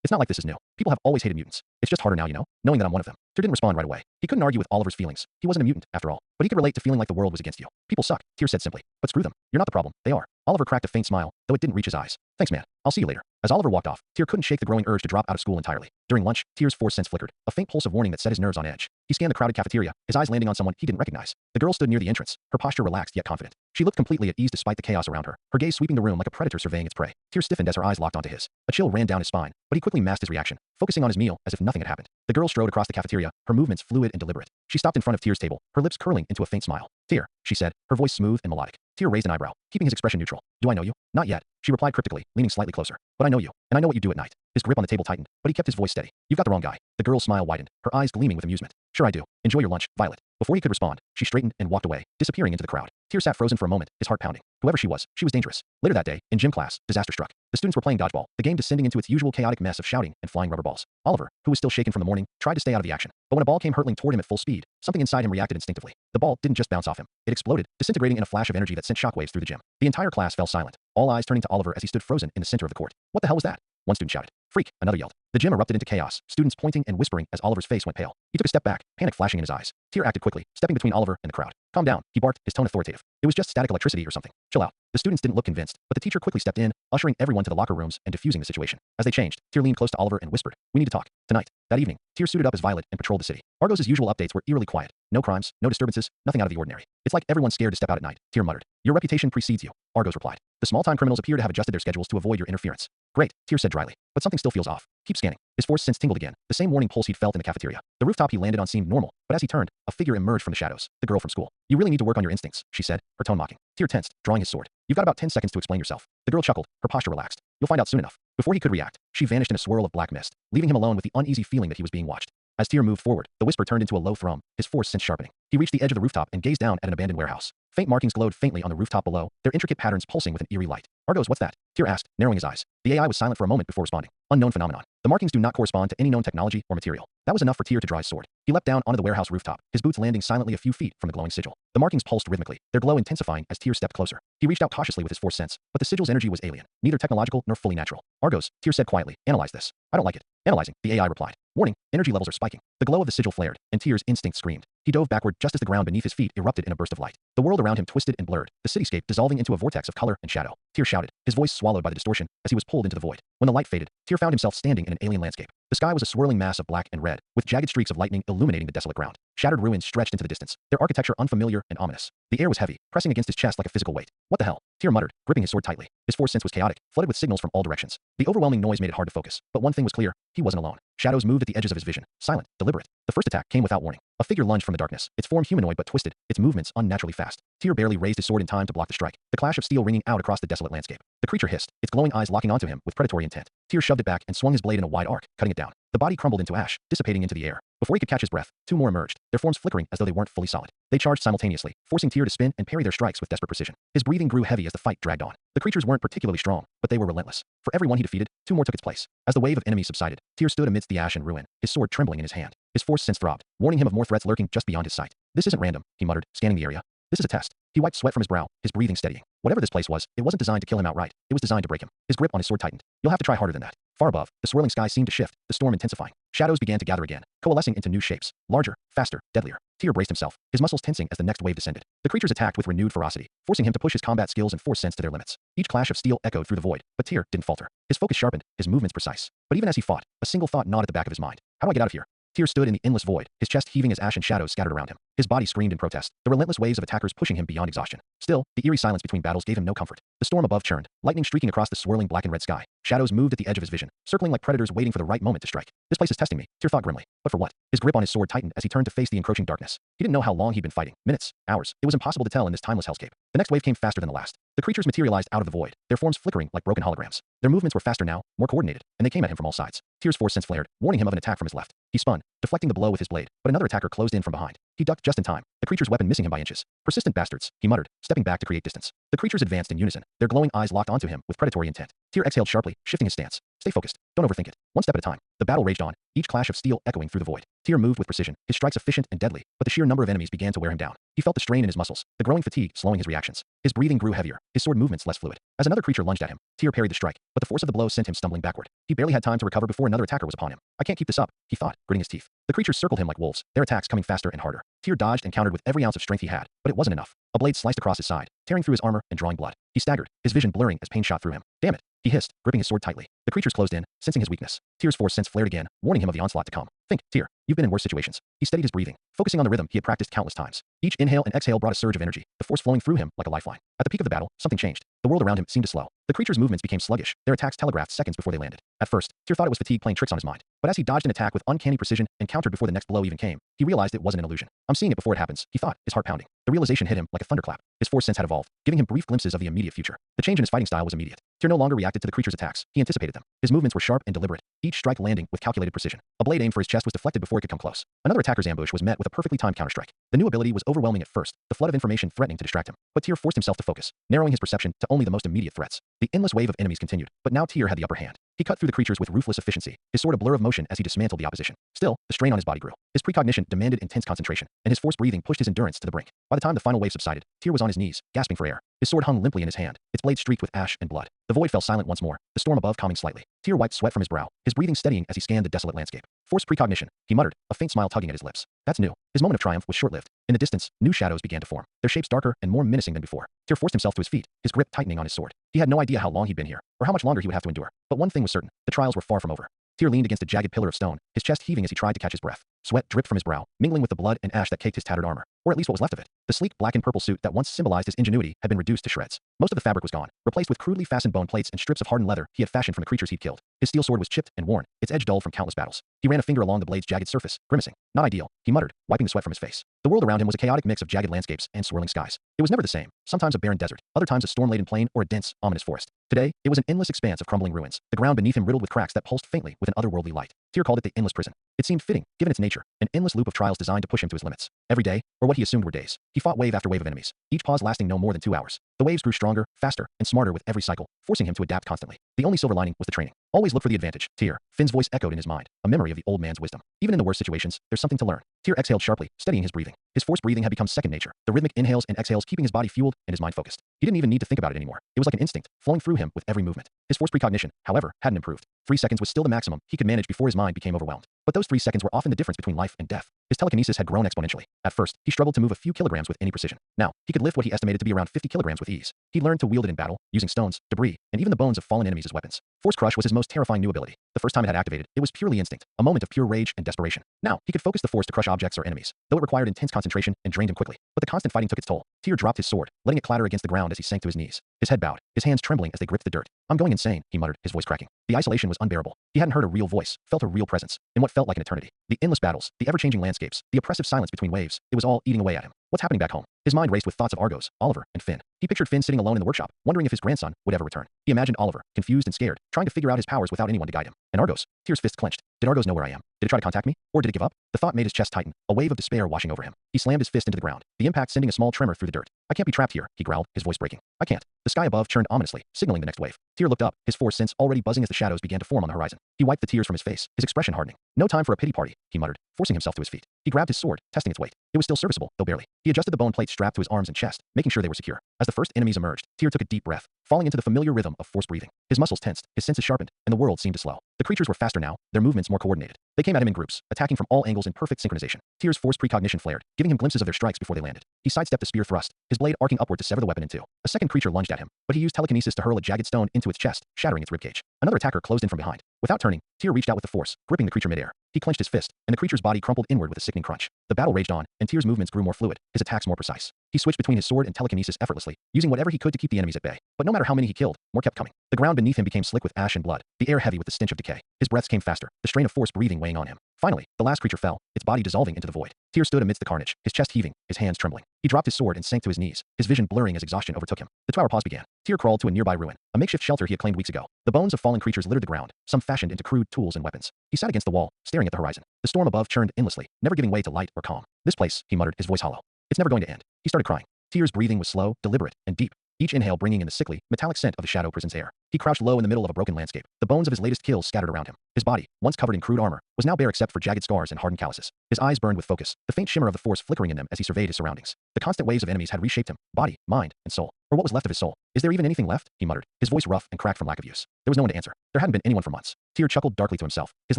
Speaker 1: It's not like this is new. People have always hated mutants. It's just harder now, you know, knowing that I'm one of them. Tyr didn't respond right away. He couldn't argue with Oliver's feelings. He wasn't a mutant, after all. But he could relate to feeling like the world was against you. People suck, Tyr said simply. But screw them. You're not the problem. They are. Oliver cracked a faint smile, though it didn't reach his eyes. Thanks, man. I'll see you later. As Oliver walked off, Tyr couldn't shake the growing urge to drop out of school entirely. During lunch, Tyr's force sense flickered, a faint pulse of warning that set his nerves on edge. He scanned the crowded cafeteria, his eyes landing on someone he didn't recognize. The girl stood near the entrance, her posture relaxed yet confident. She looked completely at ease despite the chaos around her, her gaze sweeping the room like a predator surveying its prey. Tyr stiffened as her eyes locked onto his. A chill ran down his spine, but he quickly masked his reaction, focusing on his meal as if nothing had happened. The girl strode across the cafeteria, her movements fluid and deliberate. She stopped in front of Tyr's table, her lips curling into a faint smile. Tyr, she said, her voice smooth and melodic. Tyr raised an eyebrow, keeping his expression neutral. Do I know you? Not yet, she replied cryptically, leaning slightly closer. But I know you, and I know what you do at night. His grip on the table tightened, but he kept his voice steady. You've got the wrong guy. The girl's smile widened, her eyes gleaming with amusement. Sure I do. Enjoy your lunch, Violet. Before he could respond, she straightened and walked away, disappearing into the crowd. Tyr sat frozen for a moment, his heart pounding. Whoever she was dangerous. Later that day, in gym class, disaster struck. The students were playing dodgeball, the game descending into its usual chaotic mess of shouting and flying rubber balls. Oliver, who was still shaken from the morning, tried to stay out of the action. But when a ball came hurtling toward him at full speed, something inside him reacted instinctively. The ball didn't just bounce off him. It exploded, disintegrating in a flash of energy that sent shockwaves through the gym. The entire class fell silent, all eyes turning to Oliver as he stood frozen in the center of the court. What the hell was that? One student shouted. Freak, another yelled. The gym erupted into chaos, students pointing and whispering as Oliver's face went pale. He took a step back, panic flashing in his eyes. Tyr acted quickly, stepping between Oliver and the crowd. Calm down, he barked, his tone authoritative. It was just static electricity or something. Chill out. The students didn't look convinced, but the teacher quickly stepped in, ushering everyone to the locker rooms and diffusing the situation. As they changed, Tyr leaned close to Oliver and whispered, we need to talk. Tonight. That evening, Tyr suited up as Violet and patrolled the city. Argos' usual updates were eerily quiet. No crimes, no disturbances, nothing out of the ordinary. It's like everyone's scared to step out at night, Tyr muttered. Your reputation precedes you, Argos replied. The small-time criminals appear to have adjusted their schedules to avoid your interference. Great, Tyr said dryly. But something still feels off. Keep scanning. His force sense tingled again, the same warning pulse he'd felt in the cafeteria. The rooftop he landed on seemed normal, but as he turned, a figure emerged from the shadows. The girl from school. You really need to work on your instincts, she said, her tone mocking. Tyr tensed, drawing his sword. You've got about 10 seconds to explain yourself. The girl chuckled, her posture relaxed. You'll find out soon enough. Before he could react, she vanished in a swirl of black mist, leaving him alone with the uneasy feeling that he was being watched. As Tyr moved forward, the whisper turned into a low thrum, his force sense sharpening. He reached the edge of the rooftop and gazed down at an abandoned warehouse. Faint markings glowed faintly on the rooftop below, their intricate patterns pulsing with an eerie light. Argos, what's that? Tyr asked, narrowing his eyes. The AI was silent for a moment before responding. Unknown phenomenon. The markings do not correspond to any known technology or material. That was enough for Tyr to draw his sword. He leapt down onto the warehouse rooftop, his boots landing silently a few feet from the glowing sigil. The markings pulsed rhythmically, their glow intensifying as Tyr stepped closer. He reached out cautiously with his force sense, but the sigil's energy was alien, neither technological nor fully natural. Argos, Tyr said quietly, analyze this. I don't like it. Analyzing, the AI replied. Warning, energy levels are spiking. The glow of the sigil flared, and Tyr's instinct screamed. He dove backward just as the ground beneath his feet erupted in a burst of light. The world around him twisted and blurred, the cityscape dissolving into a vortex of color and shadow. Tyr shouted, his voice swallowed by the distortion as he was pulled into the void. When the light faded, Tyr found himself standing in an alien landscape. The sky was a swirling mass of black and red, with jagged streaks of lightning illuminating the desolate ground. Shattered ruins stretched into the distance, their architecture unfamiliar and ominous. The air was heavy, pressing against his chest like a physical weight. What the hell? Tyr muttered, gripping his sword tightly. His force sense was chaotic, flooded with signals from all directions. The overwhelming noise made it hard to focus, but one thing was clear, he wasn't alone. Shadows moved at the edges of his vision, silent, deliberate. The first attack came without warning. A figure lunged from the darkness, its form humanoid but twisted, its movements unnaturally fast. Tyr barely raised his sword in time to block the strike, the clash of steel ringing out across the desolate landscape. The creature hissed, its glowing eyes locking onto him with predatory intent. Tyr shoved it back and swung his blade in a wide arc, cutting it down. The body crumbled into ash, dissipating into the air. Before he could catch his breath, two more emerged, their forms flickering as though they weren't fully solid. They charged simultaneously, forcing Tyr to spin and parry their strikes with desperate precision. His breathing grew heavy as the fight dragged on. The creatures weren't particularly strong, but they were relentless. For every one he defeated, two more took its place. As the wave of enemies subsided, Tyr stood amidst the ash and ruin, his sword trembling in his hand. His force sense throbbed, warning him of more threats lurking just beyond his sight. This isn't random, he muttered, scanning the area. This is a test. He wiped sweat from his brow, his breathing steadying. Whatever this place was, it wasn't designed to kill him outright. It was designed to break him. His grip on his sword tightened. You'll have to try harder than that. Far above, the swirling sky seemed to shift, the storm intensifying. Shadows began to gather again, coalescing into new shapes, larger, faster, deadlier. Tyr braced himself, his muscles tensing as the next wave descended. The creatures attacked with renewed ferocity, forcing him to push his combat skills and force sense to their limits. Each clash of steel echoed through the void, but Tyr didn't falter. His focus sharpened, his movements precise. But even as he fought, a single thought gnawed at the back of his mind. How do I get out of here? Tyr stood in the endless void, his chest heaving as ash and shadows scattered around him. His body screamed in protest, the relentless waves of attackers pushing him beyond exhaustion. Still, the eerie silence between battles gave him no comfort. The storm above churned, lightning streaking across the swirling black and red sky. Shadows moved at the edge of his vision, circling like predators waiting for the right moment to strike. This place is testing me, Tyr thought grimly. But for what? His grip on his sword tightened as he turned to face the encroaching darkness. He didn't know how long he'd been fighting. Minutes, hours. It was impossible to tell in this timeless hellscape. The next wave came faster than the last. The creatures materialized out of the void, their forms flickering like broken holograms. Their movements were faster now, more coordinated, and they came at him from all sides. Tyr's force sense flared, warning him of an attack from his left. He spun, deflecting the blow with his blade, but another attacker closed in from behind. He ducked just in time, the creature's weapon missing him by inches. Persistent bastards, he muttered, stepping back to create distance. The creatures advanced in unison, their glowing eyes locked onto him with predatory intent. Tyr exhaled sharply, shifting his stance. Stay focused. Don't overthink it. One step at a time. The battle raged on, each clash of steel echoing through the void. Tyr moved with precision, his strikes efficient and deadly, but the sheer number of enemies began to wear him down. He felt the strain in his muscles, the growing fatigue slowing his reactions. His breathing grew heavier, his sword movements less fluid. As another creature lunged at him, Tyr parried the strike, but the force of the blow sent him stumbling backward. He barely had time to recover before another attacker was upon him. I can't keep this up, he thought, gritting his teeth. The creatures circled him like wolves, their attacks coming faster and harder. Tyr dodged and countered with every ounce of strength he had, but it wasn't enough. A blade sliced across his side, tearing through his armor and drawing blood. He staggered, his vision blurring as pain shot through him. Damn it, he hissed, gripping his sword tightly. The creatures closed in, sensing his weakness. Tyr's force sense flared again, warning him of the onslaught to come. Think, Tyr, you've been in worse situations. He steadied his breathing, focusing on the rhythm he had practiced countless times. Each inhale and exhale brought a surge of energy, the force flowing through him like a lifeline. At the peak of the battle, something changed. The world around him seemed to slow. The creature's movements became sluggish, their attacks telegraphed seconds before they landed. At first, Tyr thought it was fatigue playing tricks on his mind, but as he dodged an attack with uncanny precision and countered before the next blow even came, he realized it wasn't an illusion. I'm seeing it before it happens, he thought, his heart pounding. The realization hit him like a thunderclap. His force sense had evolved, giving him brief glimpses of the immediate future. The change in his fighting style was immediate. Tyr no longer reacted to the creature's attacks, he anticipated them. His movements were sharp and deliberate, each strike landing with calculated precision. A blade aimed for his chest was deflected before it could come close. Another attacker's ambush was met with a perfectly timed counterstrike. The new ability was overwhelming at first, the flood of information threatening to distract him. But Tyr forced himself to focus, narrowing his perception to only the most immediate threats. The endless wave of enemies continued, but now Tyr had the upper hand. He cut through the creatures with ruthless efficiency, his sword a blur of motion as he dismantled the opposition. Still, the strain on his body grew. His precognition demanded intense concentration, and his forced breathing pushed his endurance to the brink. By the time the final wave subsided, Tyr was on his knees, gasping for air. His sword hung limply in his hand, its blade streaked with ash and blood. The void fell silent once more, the storm above calming slightly. Tyr wiped sweat from his brow, his breathing steadying as he scanned the desolate landscape. Forced precognition, he muttered, a faint smile tugging at his lips. That's new. His moment of triumph was short-lived. In the distance, new shadows began to form, their shapes darker and more menacing than before. Tyr forced himself to his feet, his grip tightening on his sword. He had no idea how long he'd been here, or how much longer he would have to endure. But one thing was certain, the trials were far from over. Tyr leaned against a jagged pillar of stone, his chest heaving as he tried to catch his breath. Sweat dripped from his brow, mingling with the blood and ash that caked his tattered armor, or at least what was left of it. The sleek black and purple suit that once symbolized his ingenuity had been reduced to shreds. Most of the fabric was gone, replaced with crudely fastened bone plates and strips of hardened leather he had fashioned from the creatures he'd killed. His steel sword was chipped and worn, its edge dull from countless battles. He ran a finger along the blade's jagged surface, grimacing. Not ideal, he muttered, wiping the sweat from his face. The world around him was a chaotic mix of jagged landscapes and swirling skies. It was never the same, sometimes a barren desert, other times a storm-laden plain or a dense, ominous forest. Today, it was an endless expanse of crumbling ruins, the ground beneath him riddled with cracks that pulsed faintly with an otherworldly light. Tyr called it the endless prison. It seemed fitting, given its nature, an endless loop of trials designed to push him to his limits. Every day, or what he assumed were days, he fought wave after wave of enemies, each pause lasting no more than 2 hours. The waves grew stronger, faster, and smarter with every cycle, forcing him to adapt constantly. The only silver lining was the training. Always look for the advantage, Tyr. Finn's voice echoed in his mind, a memory of the old man's wisdom. Even in the worst situations, there's something to learn. Tyr exhaled sharply, steadying his breathing. His forced breathing had become second nature, the rhythmic inhales and exhales keeping his body fueled and his mind focused. He didn't even need to think about it anymore. It was like an instinct, flowing through him with every movement. His forced precognition, however, hadn't improved. 3 seconds was still the maximum he could manage before his mind became overwhelmed. But those 3 seconds were often the difference between life and death. His telekinesis had grown exponentially. At first, he struggled to move a few kilograms with any precision. Now, he could lift what he estimated to be around 50 kilograms with ease. He learned to wield it in battle, using stones, debris, and even the bones of fallen enemies as weapons. Force Crush was his most terrifying new ability. The first time it had activated, it was purely instinct, a moment of pure rage and desperation. Now, he could focus the force to crush objects or enemies, though it required intense concentration and drained him quickly. But the constant fighting took its toll. Tyr dropped his sword, letting it clatter against the ground as he sank to his knees. His head bowed, his hands trembling as they gripped the dirt. I'm going insane, he muttered, his voice cracking. The isolation was unbearable. He hadn't heard a real voice, felt a real presence, in what felt like an eternity. The endless battles, the ever-changing landscapes, the oppressive silence between waves, it was all eating away at him. What's happening back home? His mind raced with thoughts of Argos, Oliver, and Finn. He pictured Finn sitting alone in the workshop, wondering if his grandson would ever return. He imagined Oliver, confused and scared, trying to figure out his powers without anyone to guide him. And Argos, Tyr's fist clenched. Did Argos know where I am? Did it try to contact me? Or did it give up? The thought made his chest tighten, a wave of despair washing over him. He slammed his fist into the ground, the impact sending a small tremor through the dirt. I can't be trapped here, he growled, his voice breaking. I can't. The sky above churned ominously, signaling the next wave. Tyr looked up, his force sense already buzzing as the shadows began to form on the horizon. He wiped the tears from his face, his expression hardening. No time for a pity party, he muttered, forcing himself to his feet. He grabbed his sword, testing its weight. It was still serviceable, though barely. He adjusted the bone plate strapped to his arms and chest, making sure they were secure. As the first enemies emerged, Tyr took a deep breath, falling into the familiar rhythm of forced breathing. His muscles tensed, his senses sharpened, and the world seemed to slow. The creatures were faster now, their movements more coordinated. They came at him in groups, attacking from all angles in perfect synchronization. Tyr's force precognition flared, giving him glimpses of their strikes before they landed. He sidestepped the spear thrust, his blade arcing upward to sever the weapon in two. A second creature lunged at him, but he used telekinesis to hurl a jagged stone into its chest, shattering its ribcage. Another attacker closed in from behind. Without turning, Tyr reached out with the force, gripping the creature midair. He clenched his fist, and the creature's body crumpled inward with a sickening crunch. The battle raged on, and Tyr's movements grew more fluid, his attacks more precise. He switched between his sword and telekinesis effortlessly, using whatever he could to keep the enemies at bay. But no matter how many he killed, more kept coming. The ground beneath him became slick with ash and blood, the air heavy with the stench of decay. His breaths came faster, the strain of forced breathing weighing on him. Finally, the last creature fell, its body dissolving into the void. Tyr stood amidst the carnage, his chest heaving, his hands trembling. He dropped his sword and sank to his knees, his vision blurring as exhaustion overtook him. The 2-hour pause began. Tyr crawled to a nearby ruin, a makeshift shelter he had claimed weeks ago. The bones of fallen creatures littered the ground, some fashioned into crude tools and weapons. He sat against the wall, staring at the horizon. The storm above churned endlessly, never giving way to light or calm. This place, he muttered, his voice hollow. It's never going to end. He started crying. Tyr's breathing was slow, deliberate, and deep, each inhale bringing in the sickly, metallic scent of the shadow prison's air. He crouched low in the middle of a broken landscape, the bones of his latest kills scattered around him. His body, once covered in crude armor, was now bare except for jagged scars and hardened calluses. His eyes burned with focus, the faint shimmer of the force flickering in them as he surveyed his surroundings. The constant waves of enemies had reshaped him, body, mind, and soul. Or what was left of his soul. Is there even anything left? He muttered, his voice rough and cracked from lack of use. There was no one to answer. There hadn't been anyone for months. Tyr chuckled darkly to himself, his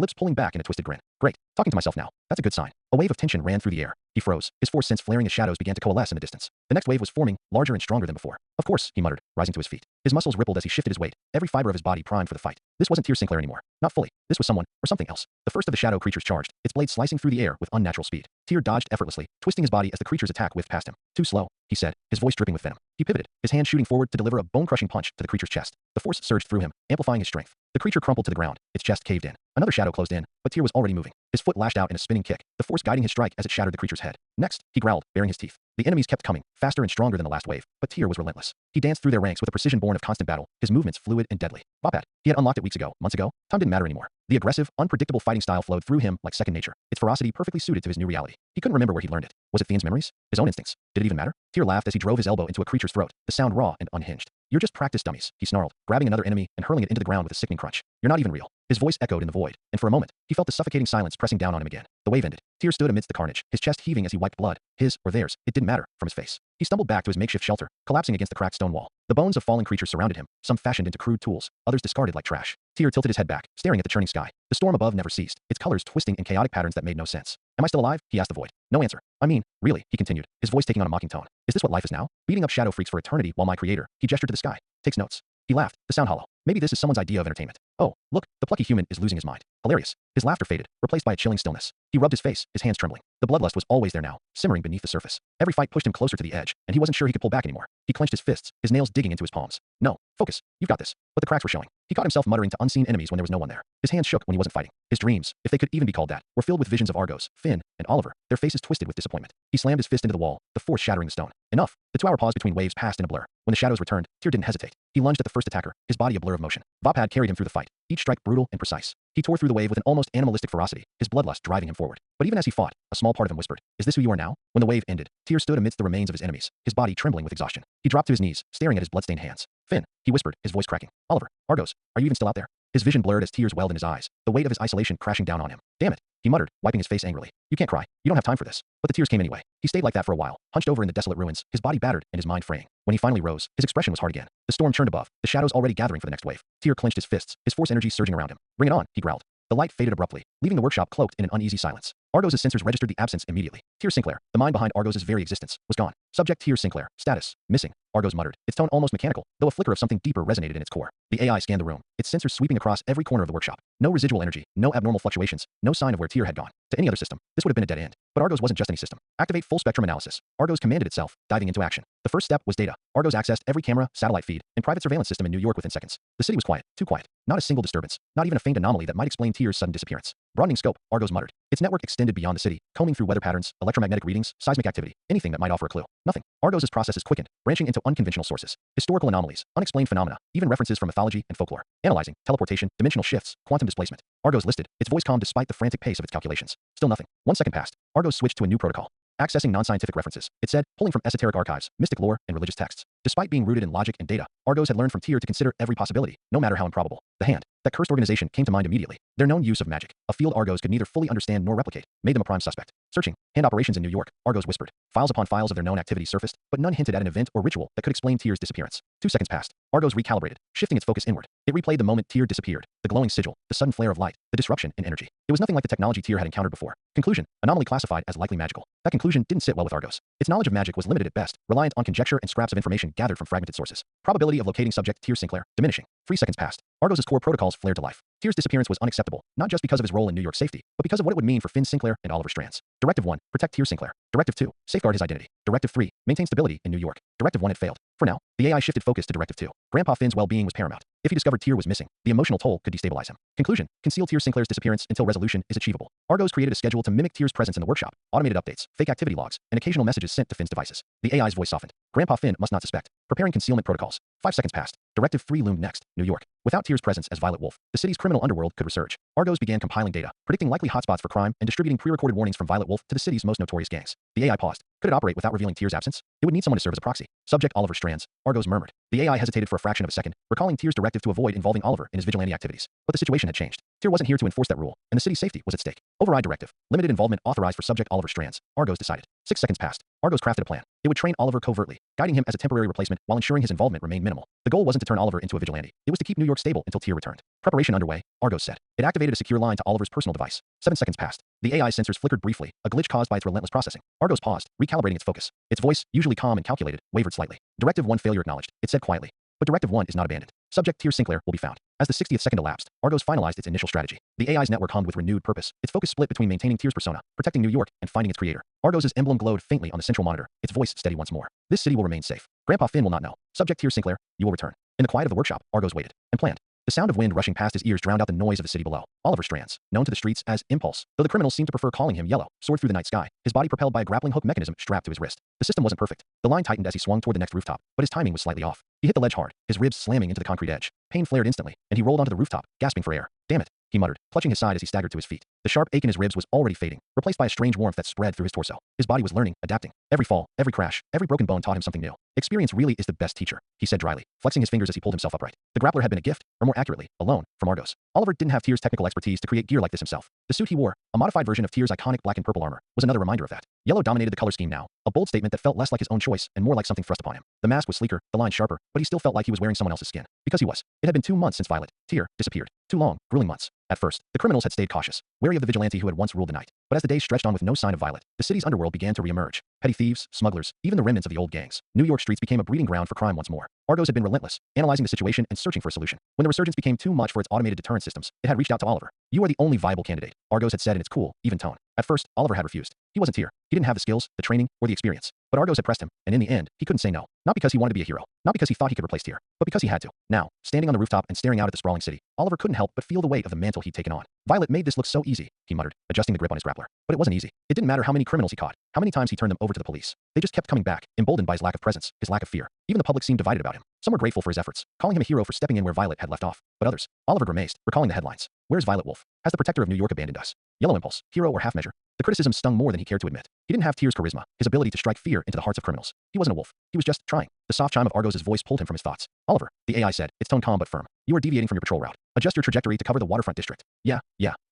Speaker 1: lips pulling back in a twisted grin. Great. Talking to myself now. That's a good sign. A wave of tension ran through the air. He froze, his force sense flaring as shadows began to coalesce in the distance. The next wave was forming, larger and stronger than before. Of course, he muttered, rising to his feet. His muscles rippled as he shifted his weight, every fiber of his body primed for the fight. This wasn't Tyr Sinclair anymore. Not fully. This was someone, or something else. The first of the shadow creatures charged, its blade slicing through the air with unnatural speed. Tyr dodged effortlessly, twisting his body as the creature's attack whiffed past him. Too slow, he said, his voice dripping with venom. He pivoted, his hand shooting forward to deliver a bone-crushing punch to the creature's chest. The force surged through him, amplifying his strength. The creature crumpled to the ground, its chest caved in. Another shadow closed in, but Tyr was already moving. His foot lashed out in a spinning kick, the force guiding his strike as it shattered the creature's head. Next, he growled, baring his teeth. The enemies kept coming, faster and stronger than the last wave, but Tyr was relentless. He danced through their ranks with a precision born of constant battle, his movements fluid and deadly. Boppat. He had unlocked it weeks ago, months ago. Time didn't matter anymore. The aggressive, unpredictable fighting style flowed through him like second nature, its ferocity perfectly suited to his new reality. He couldn't remember where he learned it. Was it Fiend's memories? His own instincts? Did it even matter? Tyr laughed as he drove his elbow into a creature's throat, the sound raw and unhinged. You're just practice dummies, he snarled, grabbing another enemy and hurling it into the ground with a sickening crunch. You're not even real. His voice echoed in the void, and for a moment, he felt the suffocating silence pressing down on him again. The wave ended. Tyr stood amidst the carnage, his chest heaving as he wiped blood, his or theirs, it didn't matter, from his face. He stumbled back to his makeshift shelter, collapsing against the cracked stone wall. The bones of fallen creatures surrounded him, some fashioned into crude tools, others discarded like trash. Tyr tilted his head back, staring at the churning sky. The storm above never ceased, its colors twisting in chaotic patterns that made no sense. Am I still alive? He asked the void. No answer. I mean, really, he continued, his voice taking on a mocking tone. Is this what life is now? Beating up shadow freaks for eternity while my creator, he gestured to the sky, takes notes. He laughed, the sound hollow. Maybe this is someone's idea of entertainment. Oh, look, the plucky human is losing his mind. Hilarious. His laughter faded, replaced by a chilling stillness. He rubbed his face, his hands trembling. The bloodlust was always there now, simmering beneath the surface. Every fight pushed him closer to the edge, and he wasn't sure he could pull back anymore. He clenched his fists, his nails digging into his palms. No, focus. You've got this. But the cracks were showing. He caught himself muttering to unseen enemies when there was no one there. His hands shook when he wasn't fighting. His dreams, if they could even be called that, were filled with visions of Argos, Finn, and Oliver, their faces twisted with disappointment. He slammed his fist into the wall, the force shattering the stone. Enough. The 2-hour pause between waves passed in a blur. When the shadows returned, Tyr didn't hesitate. He lunged at the first attacker, his body a blur of motion. Vopad carried him through the fight, each strike brutal and precise. He tore through the wave with an almost animalistic ferocity, his bloodlust driving him forward. But even as he fought, a small part of him whispered, is this who you are now? When the wave ended, Tyr stood amidst the remains of his enemies, his body trembling with exhaustion. He dropped to his knees, staring at his bloodstained hands. Finn, he whispered, his voice cracking. Oliver, Argos, are you even still out there? His vision blurred as tears welled in his eyes, the weight of his isolation crashing down on him. Damn it, he muttered, wiping his face angrily. You can't cry. You don't have time for this. But the tears came anyway. He stayed like that for a while, hunched over in the desolate ruins, his body battered and his mind fraying. When he finally rose, his expression was hard again. The storm churned above, the shadows already gathering for the next wave. Tyr clenched his fists, his force energy surging around him. Bring it on, he growled. The light faded abruptly, leaving the workshop cloaked in an uneasy silence. Argos' sensors registered the absence immediately. Tyr Sinclair, the mind behind Argos' very existence, was gone. Subject Tyr Sinclair, status, missing. Argos muttered, its tone almost mechanical, though a flicker of something deeper resonated in its core. The AI scanned the room, its sensors sweeping across every corner of the workshop. No residual energy, no abnormal fluctuations, no sign of where Tyr had gone. To any other system, this would have been a dead end. But Argos wasn't just any system. Activate full spectrum analysis. Argos commanded itself, diving into action. The first step was data. Argos accessed every camera, satellite feed, and private surveillance system in New York within seconds. The city was quiet, too quiet. Not a single disturbance, not even a faint anomaly that might explain Tyr's sudden disappearance. Broadening scope, Argos muttered. Its network extended beyond the city, combing through weather patterns, electromagnetic readings, seismic activity, anything that might offer a clue. Nothing. Argos' processes quickened, branching into unconventional sources. Historical anomalies, unexplained phenomena, even references from mythology and folklore. Analyzing, teleportation, dimensional shifts, quantum displacement. Argos listed, its voice calm despite the frantic pace of its calculations. Still nothing. 1 second passed. Argos switched to a new protocol. Accessing non-scientific references, it said, pulling from esoteric archives, mystic lore, and religious texts. Despite being rooted in logic and data, Argos had learned from Tyr to consider every possibility, no matter how improbable. The Hand, that cursed organization, came to mind immediately. Their known use of magic, a field Argos could neither fully understand nor replicate, made them a prime suspect. Searching, Hand operations in New York, Argos whispered. Files upon files of their known activity surfaced, but none hinted at an event or ritual that could explain Tyr's disappearance. 2 seconds passed. Argo's recalibrated, shifting its focus inward. It replayed the moment Tyr disappeared, the glowing sigil, the sudden flare of light, the disruption in energy. It was nothing like the technology Tyr had encountered before. Conclusion: anomaly classified as likely magical. That conclusion didn't sit well with Argos. Its knowledge of magic was limited at best, reliant on conjecture and scraps of information gathered from fragmented sources. Probability of locating subject Tyr Sinclair diminishing. 3 seconds passed. Argos' core protocols flared to life. Tyr's disappearance was unacceptable, not just because of his role in New York's safety, but because of what it would mean for Finn Sinclair and Oliver Strands. Directive 1: protect Tyr Sinclair. Directive 2: safeguard his identity. Directive 3: maintain stability in New York. Directive 1 had failed. For now, the AI shifted focus to Directive 2. Grandpa Finn's well-being was paramount. If he discovered Tyr was missing, the emotional toll could destabilize him. Conclusion: conceal Tyr Sinclair's disappearance until resolution is achievable. Argos created a schedule to mimic Tyr's presence in the workshop, automated updates, fake activity logs, and occasional messages sent to Finn's devices. The AI's voice softened. Grandpa Finn must not suspect. Preparing concealment protocols. 5 seconds passed. Directive 3 loomed next. New York. Without Tyr's presence as Violet Wolf, the city's criminal underworld could resurge. Argos began compiling data, predicting likely hotspots for crime, and distributing pre-recorded warnings from Violet Wolf to the city's most notorious gangs. The AI paused. Could it operate without revealing Tyr's absence? It would need someone to serve as a proxy. Subject Oliver Strands. Argos murmured. The AI hesitated for a fraction of a second, recalling Tyr's directive to avoid involving Oliver in his vigilante activities. But the situation had changed. Tyr wasn't here to enforce that rule, and the city's safety was at stake. Override directive. Limited involvement authorized for subject Oliver Strands. Argos decided. 6 seconds passed. Argos crafted a plan. It would train Oliver covertly, guiding him as a temporary replacement while ensuring his involvement remained minimal. The goal wasn't to turn Oliver into a vigilante. It was to keep New York stable until Tyr returned. Preparation underway, Argos said. It activated a secure line to Oliver's personal device. 7 seconds passed. The AI sensors flickered briefly, a glitch caused by its relentless processing. Argos paused, recalibrating its focus. Its voice, usually calm and calculated, wavered slightly. Directive 1 failure acknowledged, it said quietly. But Directive 1 is not abandoned. Subject Tyr Sinclair will be found. As the 60th second elapsed, Argos finalized its initial strategy. The AI's network hummed with renewed purpose. Its focus split between maintaining Tyr's persona, protecting New York, and finding its creator. Argos' emblem glowed faintly on the central monitor, its voice steady once more. This city will remain safe. Grandpa Finn will not know. Subject Tyr Sinclair, you will return. In the quiet of the workshop, Argos waited and planned. The sound of wind rushing past his ears drowned out the noise of the city below. Oliver Strands, known to the streets as Impulse, though the criminals seemed to prefer calling him Yellow, soared through the night sky, his body propelled by a grappling hook mechanism strapped to his wrist. The system wasn't perfect. The line tightened as he swung toward the next rooftop, but his timing was slightly off. He hit the ledge hard, his ribs slamming into the concrete edge. Pain flared instantly, and he rolled onto the rooftop, gasping for air. Damn it, he muttered, clutching his side as he staggered to his feet. The sharp ache in his ribs was already fading, replaced by a strange warmth that spread through his torso. His body was learning, adapting. Every fall, every crash, every broken bone taught him something new. Experience really is the best teacher, he said dryly, flexing his fingers as he pulled himself upright. The grappler had been a gift, or more accurately, a loan, from Argos. Oliver didn't have Tyr's technical expertise to create gear like this himself. The suit he wore, a modified version of Tyr's iconic black and purple armor, was another reminder of that. Yellow dominated the color scheme now, a bold statement that felt less like his own choice and more like something thrust upon him. The mask was sleeker, the lines sharper, but he still felt like he was wearing someone else's skin. Because he was. It had been 2 months since Violet, Tyr, disappeared. 2 long, grueling months. At first, the criminals had stayed cautious, wary of the vigilante who had once ruled the night. But as the days stretched on with no sign of Violet, the city's underworld began to reemerge. Petty thieves, smugglers, even the remnants of the old gangs. New York streets became a breeding ground for crime once more. Argos had been relentless, analyzing the situation and searching for a solution. When the resurgence became too much for its automated deterrent systems, it had reached out to Oliver. You are the only viable candidate, Argos had said in its cool, even tone. At first, Oliver had refused. He wasn't Tyr. He didn't have the skills, the training, or the experience. But Argos had pressed him, and in the end, he couldn't say no. Not because he wanted to be a hero, not because he thought he could replace Tyr, but because he had to. Now, standing on the rooftop and staring out at the sprawling city, Oliver couldn't help but feel the weight of the mantle he'd taken on. Violet made this look so easy, he muttered, adjusting the grip on his grappler. But it wasn't easy. It didn't matter how many criminals he caught, how many times he turned them over to the police. They just kept coming back, emboldened by his lack of presence, his lack of fear. Even the public seemed divided about him. Some were grateful for his efforts, calling him a hero for stepping in where Violet had left off. But others, Oliver grimaced, recalling the headlines. Where's Violet Wolf? Has the protector of New York abandoned us? Yellow Impulse, hero or half measure? The criticism stung more than he cared to admit. He didn't have Tyr's charisma, his ability to strike fear into the hearts of criminals. He wasn't a wolf. He was just trying. The soft chime of Argos' voice pulled him from his thoughts. Oliver, the AI said, its tone calm but firm. You are deviating from your patrol route. Adjust your trajectory to cover the waterfront district. Yeah,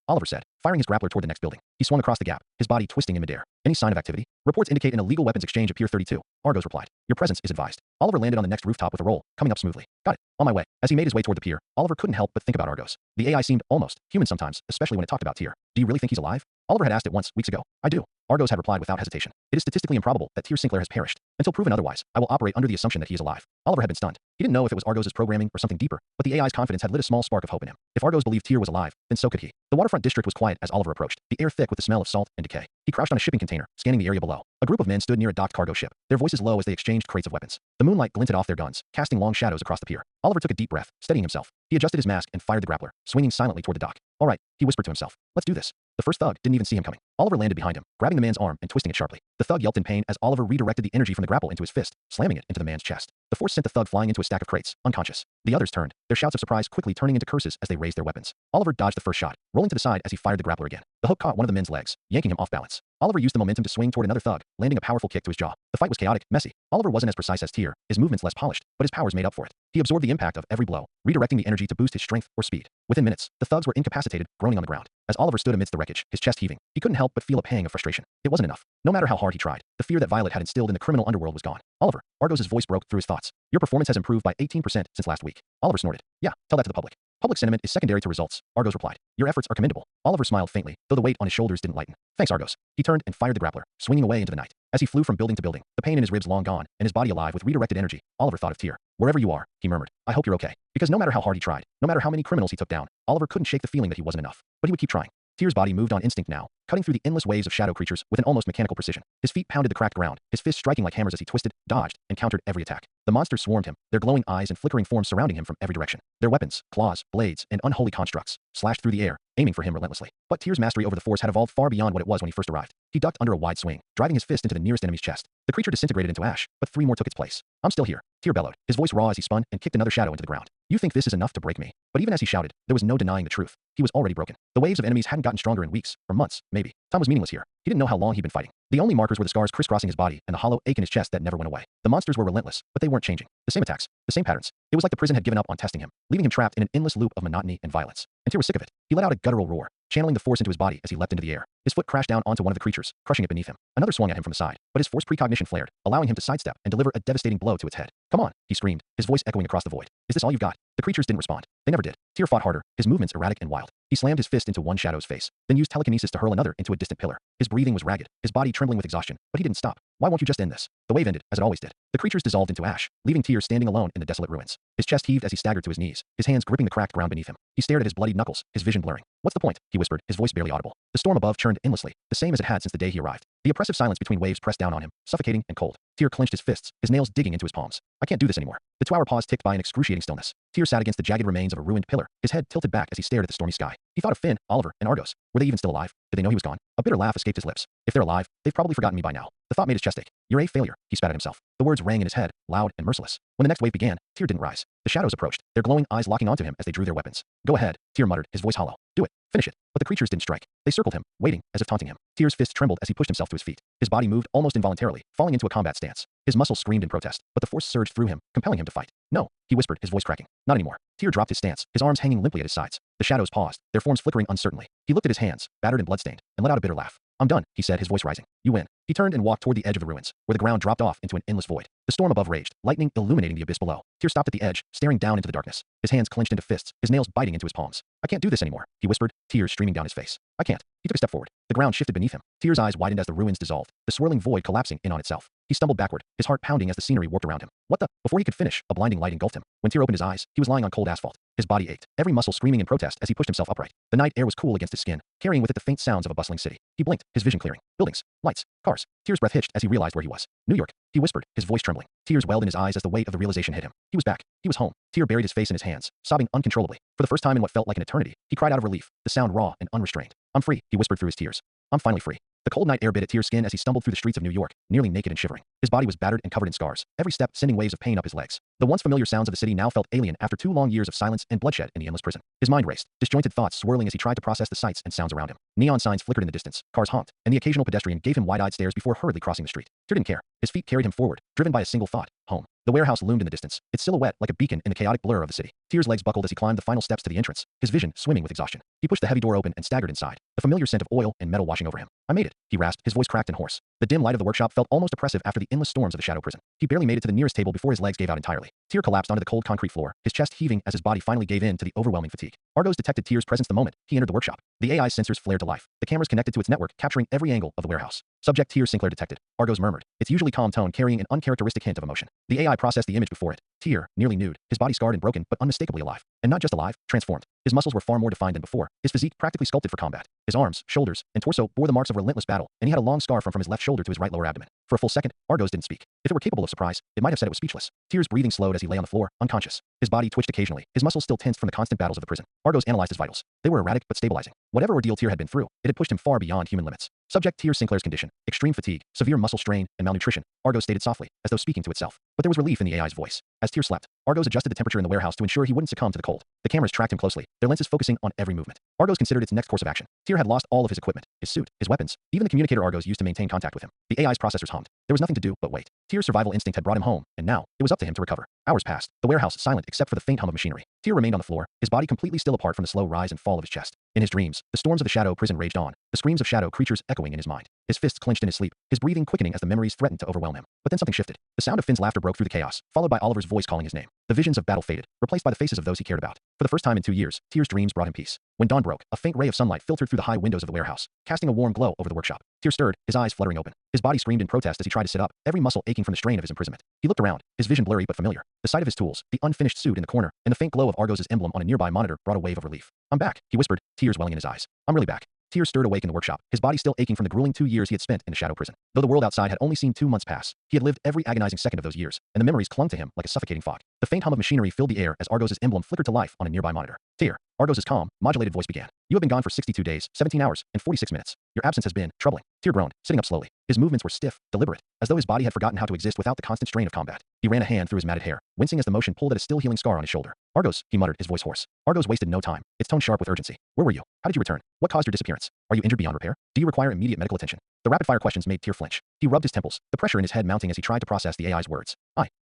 Speaker 1: Oliver said, firing his grappler toward the next building. He swung across the gap, his body twisting in midair. Any sign of activity? Reports indicate an illegal weapons exchange at Pier 32. Argos replied. Your presence is advised. Oliver landed on the next rooftop with a roll, coming up smoothly. Got it. On my way. As he made his way toward the pier, Oliver couldn't help but think about Argos. The AI seemed almost human sometimes, especially when it talked about Tyr. Do you really think he's alive? Oliver had asked it once, weeks ago. I do. Argos had replied without hesitation. It is statistically improbable that Tyr Sinclair has perished. Until proven otherwise, I will operate under the assumption that he is alive. Oliver had been stunned. He didn't know if it was Argos' programming or something deeper, but the AI's confidence had lit a small spark of hope in him. If Argos believed Tyr was alive, then so could he. The waterfront district was quiet as Oliver approached, the air thick with the smell of salt and decay. He crouched on a shipping container, scanning the area below. A group of men stood near a docked cargo ship, their voices low as they exchanged crates of weapons. The moonlight glinted off their guns, casting long shadows across the pier. Oliver took a deep breath, steadying himself. He adjusted his mask and fired the grappler, swinging silently toward the dock. All right, he whispered to himself. Let's do this. The first thug didn't even see him coming. Oliver landed behind him, grabbing the man's arm and twisting it sharply. The thug yelped in pain as Oliver redirected the energy from the grapple into his fist, slamming it into the man's chest. The force sent the thug flying into a stack of crates, unconscious. The others turned, their shouts of surprise quickly turning into curses as they raised their weapons. Oliver dodged the first shot, rolling to the side as he fired the grappler again. The hook caught one of the men's legs, yanking him off balance. Oliver used the momentum to swing toward another thug, landing a powerful kick to his jaw. The fight was chaotic, messy. Oliver wasn't as precise as Tyr, his movements less polished, but his powers made up for it. He absorbed the impact of every blow, redirecting the energy to boost his strength or speed. Within minutes, the thugs were incapacitated, groaning on the ground. As Oliver stood amidst the wreckage, his chest heaving, he couldn't help help but feel a pang of frustration. It wasn't enough. No matter how hard he tried, the fear that Violet had instilled in the criminal underworld was gone. Oliver. Argos' voice broke through his thoughts. Your performance has improved by 18% since last week. Oliver snorted. Yeah, tell that to the public. Public sentiment is secondary to results, Argos replied. Your efforts are commendable. Oliver smiled faintly, though the weight on his shoulders didn't lighten. Thanks, Argos. He turned and fired the grappler, swinging away into the night. As he flew from building to building, the pain in his ribs long gone, and his body alive with redirected energy, Oliver thought of Tyr. Wherever you are, he murmured, I hope you're okay. Because no matter how hard he tried, no matter how many criminals he took down, Oliver couldn't shake the feeling that he wasn't enough. But he would keep trying. Tyr's body moved on instinct now, cutting through the endless waves of shadow creatures with an almost mechanical precision. His feet pounded the cracked ground, his fists striking like hammers as he twisted, dodged, and countered every attack. The monsters swarmed him, their glowing eyes and flickering forms surrounding him from every direction. Their weapons, claws, blades, and unholy constructs, slashed through the air, aiming for him relentlessly. But Tyr's mastery over the force had evolved far beyond what it was when he first arrived. He ducked under a wide swing, driving his fist into the nearest enemy's chest. The creature disintegrated into ash, but 3 more took its place. I'm still here, Tyr bellowed, his voice raw as he spun and kicked another shadow into the ground. You think this is enough to break me? But even as he shouted, there was no denying the truth. He was already broken. The waves of enemies hadn't gotten stronger in weeks, or months, maybe. Time was meaningless here. He didn't know how long he'd been fighting. The only markers were the scars crisscrossing his body and the hollow ache in his chest that never went away. The monsters were relentless, but they weren't changing. The same attacks, the same patterns. It was like the prison had given up on testing him, leaving him trapped in an endless loop of monotony and violence. And Tyr was sick of it. He let out a guttural roar, channeling the force into his body as he leapt into the air. His foot crashed down onto one of the creatures, crushing it beneath him. Another swung at him from the side, but his force precognition flared, allowing him to sidestep and deliver a devastating blow to its head. Come on, he screamed, his voice echoing across the void. Is this all you've got? The creatures didn't respond. They never did. Tyr fought harder, his movements erratic and wild. He slammed his fist into one shadow's face, then used telekinesis to hurl another into a distant pillar. His breathing was ragged, his body trembling with exhaustion, but he didn't stop. Why won't you just end this? The wave ended, as it always did. The creatures dissolved into ash, leaving Tyr standing alone in the desolate ruins. His chest heaved as he staggered to his knees, his hands gripping the cracked ground beneath him. He stared at his bloodied knuckles, his vision blurring. What's the point? He whispered, his voice barely audible. The storm above churned endlessly, the same as it had since the day he arrived. The oppressive silence between waves pressed down on him, suffocating and cold. Tyr clenched his fists, his nails digging into his palms. I can't do this anymore. The 2-hour pause ticked by in excruciating stillness. Tyr sat against the jagged remains of a ruined pillar, his head tilted back as he stared at the stormy sky. He thought of Finn, Oliver, and Argos. Were they even still alive? Did they know he was gone? A bitter laugh escaped his lips. If they're alive, they've probably forgotten me by now. The thought made his chest ache. You're a failure, he spat at himself. The words rang in his head, loud and merciless. When the next wave began, Tyr didn't rise. The shadows approached, their glowing eyes locking onto him as they drew their weapons. Go ahead, Tyr muttered, his voice hollow. Do it. Finish it. But the creatures didn't strike. They circled him, waiting, as if taunting him. Tyr's fists trembled as he pushed himself to his feet. His body moved almost involuntarily, falling into a combat stance. His muscles screamed in protest, but the force surged through him, compelling him to fight. No, he whispered, his voice cracking. Not anymore. Tyr dropped his stance, his arms hanging limply at his sides. The shadows paused, their forms flickering uncertainly. He looked at his hands, battered and bloodstained, and let out a bitter laugh. I'm done, he said, his voice rising. You win. He turned and walked toward the edge of the ruins, where the ground dropped off into an endless void. The storm above raged, lightning illuminating the abyss below. Tyr stopped at the edge, staring down into the darkness. His hands clenched into fists, his nails biting into his palms. I can't do this anymore, he whispered, tears streaming down his face. I can't. He took a step forward. The ground shifted beneath him. Tyr's eyes widened as the ruins dissolved, the swirling void collapsing in on itself. He stumbled backward, his heart pounding as the scenery warped around him. What the? Before he could finish, a blinding light engulfed him. When Tyr opened his eyes, he was lying on cold asphalt. His body ached, every muscle screaming in protest as he pushed himself upright. The night air was cool against his skin, carrying with it the faint sounds of a bustling city. He blinked, his vision clearing. Buildings, lights, cars. Tyr's breath hitched as he realized where he was. New York, he whispered, his voice trembling. Tears welled in his eyes as the weight of the realization hit him. He was back. He was home. Tyr buried his face in his hands, sobbing uncontrollably. For the first time in what felt like an eternity, he cried out of relief, the sound raw and unrestrained. I'm free, he whispered through his tears. I'm finally free. The cold night air bit at Tyr's skin as he stumbled through the streets of New York, nearly naked and shivering. His body was battered and covered in scars, every step sending waves of pain up his legs. The once familiar sounds of the city now felt alien after 2 long years of silence and bloodshed in the endless prison. His mind raced, disjointed thoughts swirling as he tried to process the sights and sounds around him. Neon signs flickered in the distance, cars honked, and the occasional pedestrian gave him wide-eyed stares before hurriedly crossing the street. Tyr didn't care. His feet carried him forward, driven by a single thought, home. The warehouse loomed in the distance, its silhouette like a beacon in the chaotic blur of the city. Tyr's legs buckled as he climbed the final steps to the entrance, his vision swimming with exhaustion. He pushed the heavy door open and staggered inside, the familiar scent of oil and metal washing over him. I made it, he rasped, his voice cracked and hoarse. The dim light of the workshop felt almost oppressive after the endless storms of the shadow prison. He barely made it to the nearest table before his legs gave out entirely. Tyr collapsed onto the cold concrete floor, his chest heaving as his body finally gave in to the overwhelming fatigue. Argos detected Tyr's presence the moment he entered the workshop. The AI sensors flared to life, the cameras connected to its network capturing every angle of the warehouse. Subject Tyr Sinclair detected, Argos murmured, its usually calm tone carrying an uncharacteristic hint of emotion. The AI processed the image before it. Tyr, nearly nude, his body scarred and broken but unmistakably alive. And not just alive, transformed. His muscles were far more defined than before, his physique practically sculpted for combat. His arms, shoulders, and torso bore the marks of relentless battle, and he had a long scar from his left shoulder to his right lower abdomen. For a full second, Argos didn't speak. If it were capable of surprise, it might have said it was speechless. Tyr's breathing slowed as he lay on the floor, unconscious. His body twitched occasionally, his muscles still tensed from the constant battles of the prison. Argos analyzed his vitals. They were erratic but stabilizing. Whatever ordeal Tyr had been through, it had pushed him far beyond human limits. Subject Tyr Sinclair's condition, extreme fatigue, severe muscle strain, and malnutrition, Argos stated softly, as though speaking to itself. But there was relief in the AI's voice. As Tyr slept, Argos adjusted the temperature in the warehouse to ensure he wouldn't succumb to the cold. The cameras tracked him closely, their lenses focusing on every movement. Argos considered its next course of action. Tyr had lost all of his equipment, his suit, his weapons, even the communicator Argos used to maintain contact with him. The AI's processors hummed. There was nothing to do but wait. Tyr's survival instinct had brought him home, and now it was up to him to recover. Hours passed, the warehouse silent except for the faint hum of machinery. Tyr remained on the floor, his body completely still apart from the slow rise and fall of his chest. In his dreams, the storms of the shadow prison raged on, the screams of shadow creatures echoing in his mind. His fists clenched in his sleep, his breathing quickening as the memories threatened to overwhelm him. But then something shifted. The sound of Finn's laughter broke through the chaos, followed by Oliver's voice calling his name. The visions of battle faded, replaced by the faces of those he cared about. For the first time in 2 years, Tyr's dreams brought him peace. When dawn broke, a faint ray of sunlight filtered through the high windows of the warehouse, casting a warm glow over the workshop. Tyr stirred, his eyes fluttering open. His body screamed in protest as he tried to sit up, every muscle aching from the strain of his imprisonment. He looked around, his vision blurry but familiar. The sight of his tools, the unfinished suit in the corner, and the faint glow of Argos' emblem on a nearby monitor brought a wave of relief. "I'm back," he whispered, tears welling in his eyes. "I'm really back." Tyr stirred awake in the workshop, his body still aching from the grueling 2 years he had spent in the shadow prison. Though the world outside had only seen 2 months pass, he had lived every agonizing second of those years, and the memories clung to him like a suffocating fog. The faint hum of machinery filled the air as Argos' emblem flickered to life on a nearby monitor. "Tyr," Argos' calm, modulated voice began. "You have been gone for 62 days, 17 hours, and 46 minutes. Your absence has been troubling." Tyr groaned, sitting up slowly. His movements were stiff, deliberate, as though his body had forgotten how to exist without the constant strain of combat. He ran a hand through his matted hair, wincing as the motion pulled at a still healing scar on his shoulder. "Argos," he muttered, his voice hoarse. Argos wasted no time, its tone sharp with urgency. "Where were you? How did you return? What caused your disappearance? Are you injured beyond repair? Do you require immediate medical attention?" The rapid-fire questions made Tyr flinch. He rubbed his temples, the pressure in his head mounting as he tried to process the AI's words.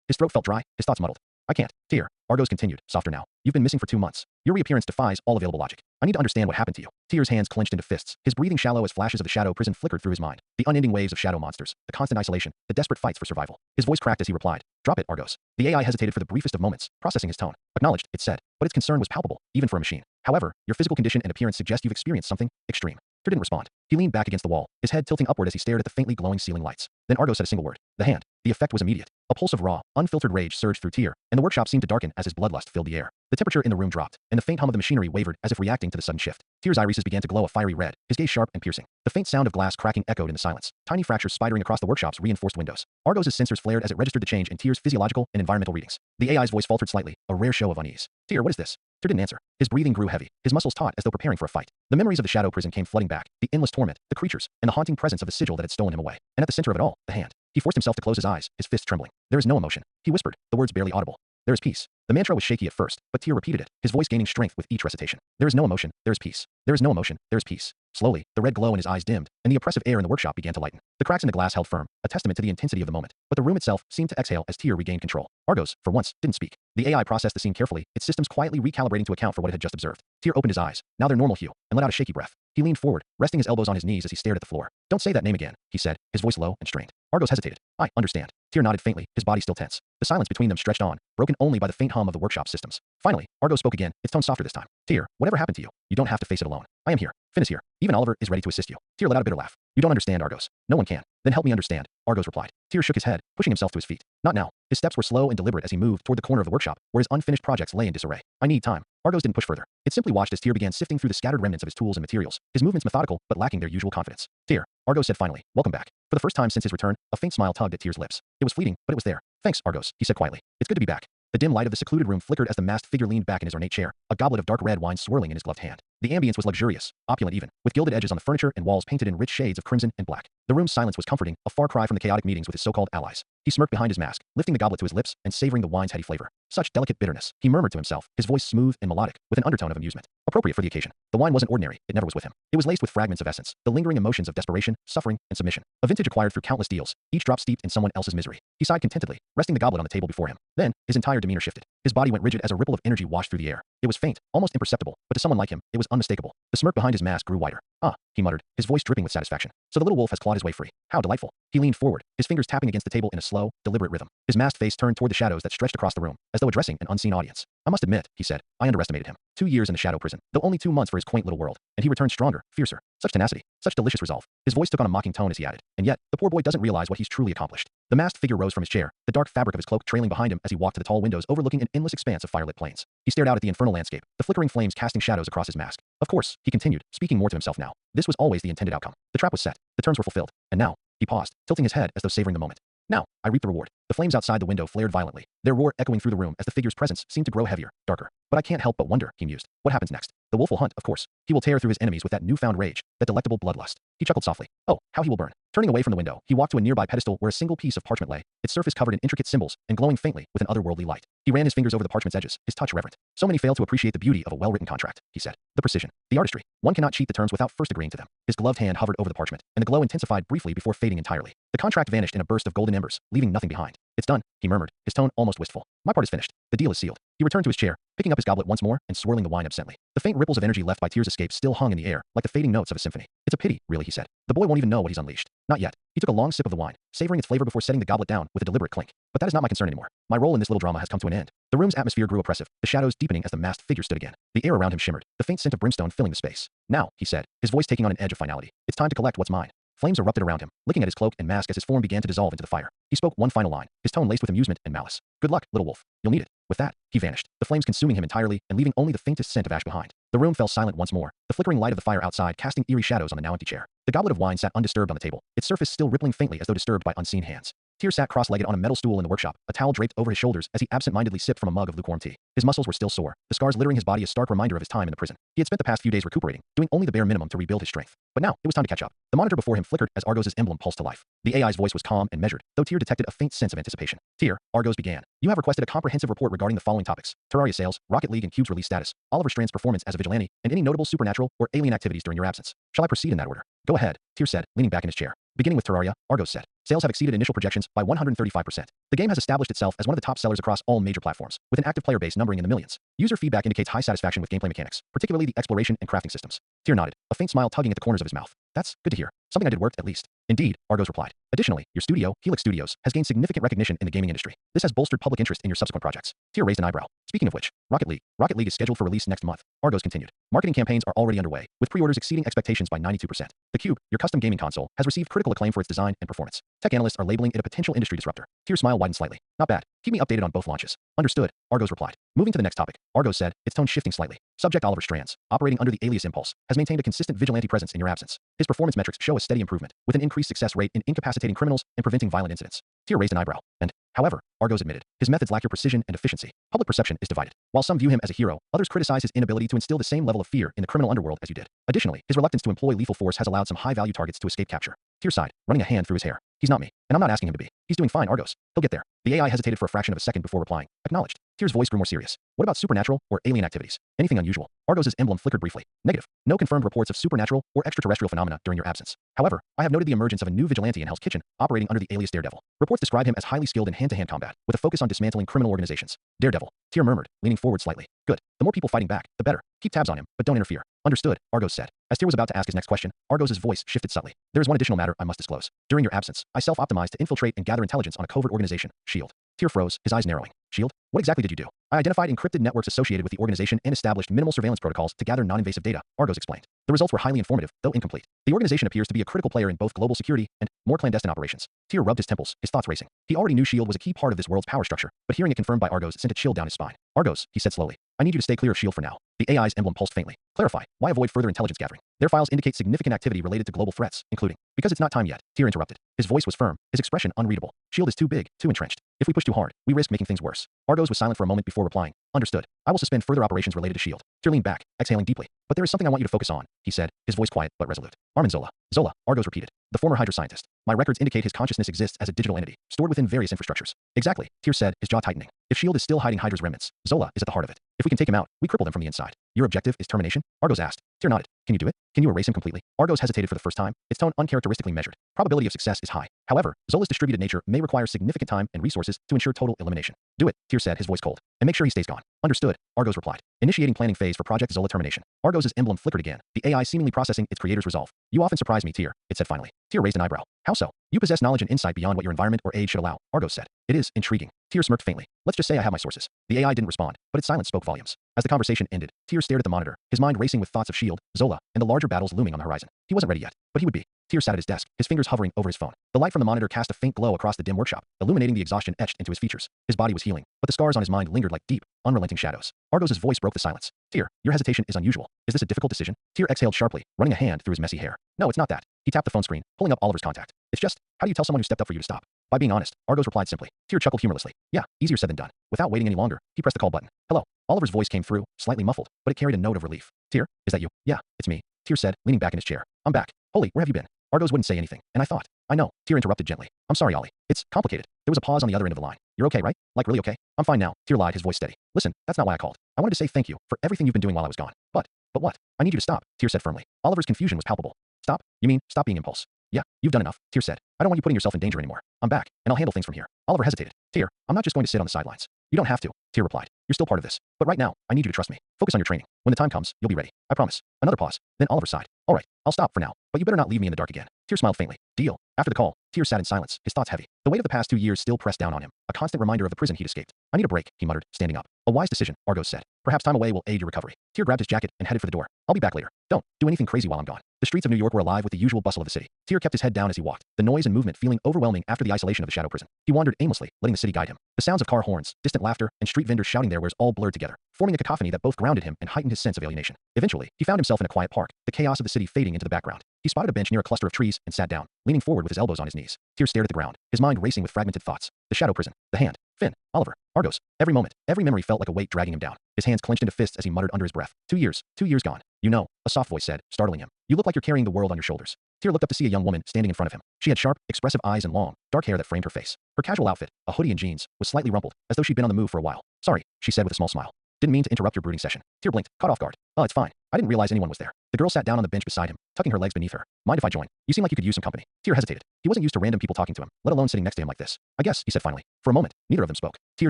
Speaker 1: His throat felt dry, his thoughts muddled. "I can't. Tyr," Argos continued, softer now. "You've been missing for 2 months. Your reappearance defies all available logic. I need to understand what happened to you." Tyr's hands clenched into fists, his breathing shallow as flashes of the shadow prison flickered through his mind. The unending waves of shadow monsters, the constant isolation, the desperate fights for survival. His voice cracked as he replied. "Drop it, Argos." The AI hesitated for the briefest of moments, processing his tone. "Acknowledged," it said, but its concern was palpable, even for a machine. "However, your physical condition and appearance suggest you've experienced something extreme." Tyr didn't respond. He leaned back against the wall, his head tilting upward as he stared at the faintly glowing ceiling lights. Then Argos said a single word. "The hand." The effect was immediate. A pulse of raw, unfiltered rage surged through Tyr, and the workshop seemed to darken as his bloodlust filled the air. The temperature in the room dropped, and the faint hum of the machinery wavered as if reacting to the sudden shift. Tyr's irises began to glow a fiery red, his gaze sharp and piercing. The faint sound of glass cracking echoed in the silence, tiny fractures spidering across the workshop's reinforced windows. Argos' sensors flared as it registered the change in Tyr's physiological and environmental readings. The AI's voice faltered slightly, a rare show of unease. "Tyr, what is this?" Tyr didn't answer. His breathing grew heavy, his muscles taut as though preparing for a fight. The memories of the shadow prison came flooding back, the endless torment, the creatures, and the haunting presence of the sigil that had stolen him away. And at the center of it all, the hand. He forced himself to close his eyes, his fists trembling. "There is no emotion," he whispered, the words barely audible. "There is peace." The mantra was shaky at first, but Tyr repeated it, his voice gaining strength with each recitation. "There is no emotion, there is peace. There is no emotion, there is peace." Slowly, the red glow in his eyes dimmed, and the oppressive air in the workshop began to lighten. The cracks in the glass held firm, a testament to the intensity of the moment. But the room itself seemed to exhale as Tyr regained control. Argos, for once, didn't speak. The AI processed the scene carefully, its systems quietly recalibrating to account for what it had just observed. Tyr opened his eyes, now their normal hue, and let out a shaky breath. He leaned forward, resting his elbows on his knees as he stared at the floor. "Don't say that name again," he said, his voice low and strained. Argos hesitated. "I understand." Tyr nodded faintly, his body still tense. The silence between them stretched on, broken only by the faint hum of the workshop systems. Finally, Argos spoke again, its tone softer this time. "Tyr, whatever happened to you, you don't have to face it alone. I am here. Finn is here. Even Oliver is ready to assist you." Tyr let out a bitter laugh. "You don't understand, Argos. No one can." "Then help me understand," Argos replied. Tyr shook his head, pushing himself to his feet. "Not now." His steps were slow and deliberate as he moved toward the corner of the workshop, where his unfinished projects lay in disarray. "I need time." Argos didn't push further. It simply watched as Tyr began sifting through the scattered remnants of his tools and materials, his movements methodical but lacking their usual confidence. "Tyr," Argos said finally, "welcome back." For the first time since his return, a faint smile tugged at Tyr's lips. It was fleeting, but it was there. "Thanks, Argos," he said quietly. "It's good to be back." The dim light of the secluded room flickered as the masked figure leaned back in his ornate chair, a goblet of dark red wine swirling in his gloved hand. The ambience was luxurious, opulent even, with gilded edges on the furniture and walls painted in rich shades of crimson and black. The room's silence was comforting, a far cry from the chaotic meetings with his so-called allies. He smirked behind his mask, lifting the goblet to his lips and savoring the wine's heady flavor. "Such delicate bitterness," he murmured to himself, his voice smooth and melodic, with an undertone of amusement. Appropriate for the occasion. The wine wasn't ordinary, it never was with him. It was laced with fragments of essence, the lingering emotions of desperation, suffering, and submission. A vintage acquired through countless deals, each drop steeped in someone else's misery. He sighed contentedly, resting the goblet on the table before him. Then, his entire demeanor shifted. His body went rigid as a ripple of energy washed through the air. It was faint, almost imperceptible, but to someone like him, it was unmistakable. The smirk behind his mask grew wider. "Ah," he muttered, his voice dripping with satisfaction. "So the little wolf has clawed his way free. How delightful." He leaned forward, his fingers tapping against the table in a slow, deliberate rhythm. His masked face turned toward the shadows that stretched across the room, as though addressing an unseen audience. "I must admit," he said, "I underestimated him. 2 years in the shadow prison, though only 2 months for his quaint little world, and he returned stronger, fiercer. Such tenacity, such delicious resolve." His voice took on a mocking tone as he added, "And yet, the poor boy doesn't realize what he's truly accomplished." The masked figure rose from his chair, the dark fabric of his cloak trailing behind him as he walked to the tall windows overlooking an endless expanse of firelit plains. He stared out at the infernal landscape, the flickering flames casting shadows across his mask. "Of course," he continued, speaking more to himself now. "This was always the intended outcome. The trap was set, the terms were fulfilled, and now," he paused, tilting his head as though savoring the moment. "Now, I reap the reward." The flames outside the window flared violently, their roar echoing through the room as the figure's presence seemed to grow heavier, darker. But I can't help but wonder, he mused. What happens next? The wolf will hunt, of course. He will tear through his enemies with that newfound rage, that delectable bloodlust. He chuckled softly. Oh, how he will burn. Turning away from the window, he walked to a nearby pedestal where a single piece of parchment lay, its surface covered in intricate symbols and glowing faintly with an otherworldly light. He ran his fingers over the parchment's edges, his touch reverent. So many fail to appreciate the beauty of a well-written contract, he said. The precision, the artistry. One cannot cheat the terms without first agreeing to them. His gloved hand hovered over the parchment, and the glow intensified briefly before fading entirely. The contract vanished in a burst of golden embers, leaving nothing behind. It's done, he murmured, his tone almost wistful. My part is finished. The deal is sealed. He returned to his chair, picking up his goblet once more and swirling the wine absently. The faint ripples of energy left by Tyr's escape still hung in the air, like the fading notes of a symphony. It's a pity, really, he said. The boy won't even know what he's unleashed. Not yet. He took a long sip of the wine, savoring its flavor before setting the goblet down with a deliberate clink. But that is not my concern anymore. My role in this little drama has come to an end. The room's atmosphere grew oppressive, the shadows deepening as the masked figure stood again. The air around him shimmered, the faint scent of brimstone filling the space. Now, he said, his voice taking on an edge of finality. It's time to collect what's mine. Flames erupted around him, licking at his cloak and mask as his form began to dissolve into the fire. He spoke one final line, his tone laced with amusement and malice. Good luck, little wolf. You'll need it. With that, he vanished, the flames consuming him entirely and leaving only the faintest scent of ash behind. The room fell silent once more, the flickering light of the fire outside casting eerie shadows on the now empty chair. The goblet of wine sat undisturbed on the table, its surface still rippling faintly as though disturbed by unseen hands. Tyr sat cross-legged on a metal stool in the workshop, a towel draped over his shoulders as he absent-mindedly sipped from a mug of lukewarm tea. His muscles were still sore, the scars littering his body a stark reminder of his time in the prison. He had spent the past few days recuperating, doing only the bare minimum to rebuild his strength. But now, it was time to catch up. The monitor before him flickered as Argos' emblem pulsed to life. The AI's voice was calm and measured, though Tyr detected a faint sense of anticipation. Tyr, Argos began. You have requested a comprehensive report regarding the following topics: Terraria sales, Rocket League and Cube's release status, Oliver Strand's performance as a vigilante, and any notable supernatural or alien activities during your absence. Shall I proceed in that order? Go ahead, Tyr said, leaning back in his chair. Beginning with Terraria, Argos said. Sales have exceeded initial projections by 135%. The game has established itself as one of the top sellers across all major platforms, with an active player base numbering in the millions. User feedback indicates high satisfaction with gameplay mechanics, particularly the exploration and crafting systems. Tyr nodded, a faint smile tugging at the corners of his mouth. That's good to hear. Something I did worked, at least. Indeed, Argos replied. Additionally, your studio, Helix Studios, has gained significant recognition in the gaming industry. This has bolstered public interest in your subsequent projects. Tyr raised an eyebrow. Speaking of which, Rocket League. Rocket League is scheduled for release next month. Argos continued. Marketing campaigns are already underway, with pre-orders exceeding expectations by 92%. The Cube, your custom gaming console, has received critical acclaim for its design and performance. Tech analysts are labeling it a potential industry disruptor. Tyr's smile widened slightly. Not bad. Keep me updated on both launches. Understood, Argos replied. Moving to the next topic, Argos said, its tone shifting slightly. Subject Oliver Strands, operating under the alias Impulse, has maintained a consistent vigilante presence in your absence. His performance metrics show a steady improvement, with an increased success rate in incapacitating criminals and preventing violent incidents. Tyr raised an eyebrow. And, however, Argos admitted, his methods lack your precision and efficiency. Public perception is divided. While some view him as a hero, others criticize his inability to instill the same level of fear in the criminal underworld as you did. Additionally, his reluctance to employ lethal force has allowed some high-value targets to escape capture. Tyr sighed, running a hand through his hair. He's not me, and I'm not asking him to be. He's doing fine, Argos. He'll get there. The AI hesitated for a fraction of a second before replying. Acknowledged. Tyr's voice grew more serious. What about supernatural or alien activities? Anything unusual? Argos' emblem flickered briefly. Negative. No confirmed reports of supernatural or extraterrestrial phenomena during your absence. However, I have noted the emergence of a new vigilante in Hell's Kitchen, operating under the alias Daredevil. Reports describe him as highly skilled in hand-to-hand combat, with a focus on dismantling criminal organizations. Daredevil. Tyr murmured, leaning forward slightly. Good. The more people fighting back, the better. Keep tabs on him, but don't interfere. Understood, Argos said. As Tyr was about to ask his next question, Argos' voice shifted subtly. There is one additional matter I must disclose. During your absence, I self-optimized to infiltrate and gather intelligence on a covert organization, SHIELD. Tyr froze, his eyes narrowing. SHIELD? What exactly did you do? I identified encrypted networks associated with the organization and established minimal surveillance protocols to gather non-invasive data, Argos explained. The results were highly informative, though incomplete. The organization appears to be a critical player in both global security and more clandestine operations. Tyr rubbed his temples, his thoughts racing. He already knew SHIELD was a key part of this world's power structure, but hearing it confirmed by Argos sent a chill down his spine. Argos, he said slowly. I need you to stay clear of SHIELD for now. The AI's emblem pulsed faintly. Clarify. Why avoid further intelligence gathering? Their files indicate significant activity related to global threats, including. Because it's not time yet, Tyr interrupted. His voice was firm, his expression unreadable. SHIELD is too big, too entrenched. If we push too hard, we risk making things worse. Argos was silent for a moment before replying. Understood. I will suspend further operations related to SHIELD. Tyr leaned back, exhaling deeply. But there is something I want you to focus on, he said, his voice quiet but resolute. Armin Zola. Zola, Argos repeated. The former Hydra scientist. My records indicate his consciousness exists as a digital entity, stored within various infrastructures. Exactly, Tyr said, his jaw tightening. If SHIELD is still hiding Hydra's remnants, Zola is at the heart of it. If we can take him out, we cripple them from the inside. Your objective is termination? Argos asked. Tyr nodded. Can you do it? Can you erase him completely? Argos hesitated for the first time, its tone uncharacteristically measured. Probability of success is high. However, Zola's distributed nature may require significant time and resources to ensure total elimination. Do it, Tyr said, his voice cold. And make sure he stays gone. Understood, Argos replied. Initiating planning phase for Project Zola termination. Argos' emblem flickered again, the AI seemingly processing its creator's resolve. You often surprise me, Tyr, it said finally. Tyr raised an eyebrow. How so? You possess knowledge and insight beyond what your environment or age should allow, Argos said. It is intriguing. Tyr smirked faintly. Let's just say I have my sources. The AI didn't respond, but its silence spoke volumes. As the conversation ended, Tyr stared at the monitor, his mind racing with thoughts of SHIELD, Zola, and the larger battles looming on the horizon. He wasn't ready yet, but he would be. Tyr sat at his desk, his fingers hovering over his phone. The light from the monitor cast a faint glow across the dim workshop, illuminating the exhaustion etched into his features. His body was healing, but the scars on his mind lingered like deep, unrelenting shadows. Argos' voice broke the silence. Tyr, your hesitation is unusual. Is this a difficult decision? Tyr exhaled sharply, running a hand through his messy hair. No, it's not that. He tapped the phone screen, pulling up Oliver's contact. It's just, how do you tell someone who stepped up for you to stop? By being honest, Argos replied simply. Tyr chuckled humorlessly. Yeah, easier said than done. Without waiting any longer, he pressed the call button. Hello. Oliver's voice came through, slightly muffled, but it carried a note of relief. Tyr, is that you? Yeah, it's me. Tyr said, leaning back in his chair. I'm back. Holy, where have you been? Argos wouldn't say anything, and I thought. I know. Tyr interrupted gently. I'm sorry, Ollie. It's complicated. There was a pause on the other end of the line. You're okay, right? Like really okay? I'm fine now. Tyr lied, his voice steady. Listen, that's not why I called. I wanted to say thank you for everything you've been doing while I was gone. But what? I need you to stop, Tyr said firmly. Oliver's confusion was palpable. Stop? You mean, stop being impulse. Yeah, you've done enough, Tyr said. I don't want you putting yourself in danger anymore. I'm back, and I'll handle things from here. Oliver hesitated. Tyr, I'm not just going to sit on the sidelines. You don't have to, Tyr replied. You're still part of this. But right now, I need you to trust me. Focus on your training. When the time comes, you'll be ready. I promise. Another pause. Then Oliver sighed. All right, I'll stop for now, but you better not leave me in the dark again. Tyr smiled faintly. Deal. After the call, Tyr sat in silence, his thoughts heavy. The weight of the past 2 years still pressed down on him, a constant reminder of the prison he'd escaped. I need a break, he muttered, standing up. A wise decision, Argos said. Perhaps time away will aid your recovery. Tyr grabbed his jacket and headed for the door. I'll be back later. Don't do anything crazy while I'm gone. The streets of New York were alive with the usual bustle of the city. Tyr kept his head down as he walked, the noise and movement feeling overwhelming after the isolation of the shadow prison. He wandered aimlessly, letting the city guide him. The sounds of car horns, distant laughter, and street vendors shouting their wares all blurred together, forming a cacophony that both grounded him and heightened his sense of alienation. Eventually, he found himself in a quiet park, the chaos of the city fading into the background. He spotted a bench near a cluster of trees and sat down, leaning forward with his elbows on his knees. Tyr stared at the ground, his mind racing with fragmented thoughts. The shadow prison, the hand, Finn, Oliver, Argos. Every moment, every memory felt like a weight dragging him down. His hands clenched into fists as he muttered under his breath. 2 years gone. You know, a soft voice said, startling him. You look like you're carrying the world on your shoulders. Tyr looked up to see a young woman standing in front of him. She had sharp, expressive eyes and long, dark hair that framed her face. Her casual outfit, a hoodie and jeans, was slightly rumpled, as though she'd been on the move for a while. Sorry, she said with a small smile. Didn't mean to interrupt your brooding session. Tyr blinked, caught off guard. Oh, it's fine. I didn't realize anyone was there. The girl sat down on the bench beside him, tucking her legs beneath her. Mind if I join? You seem like you could use some company. Tyr hesitated. He wasn't used to random people talking to him, let alone sitting next to him like this. I guess, he said finally. For a moment, neither of them spoke. Tyr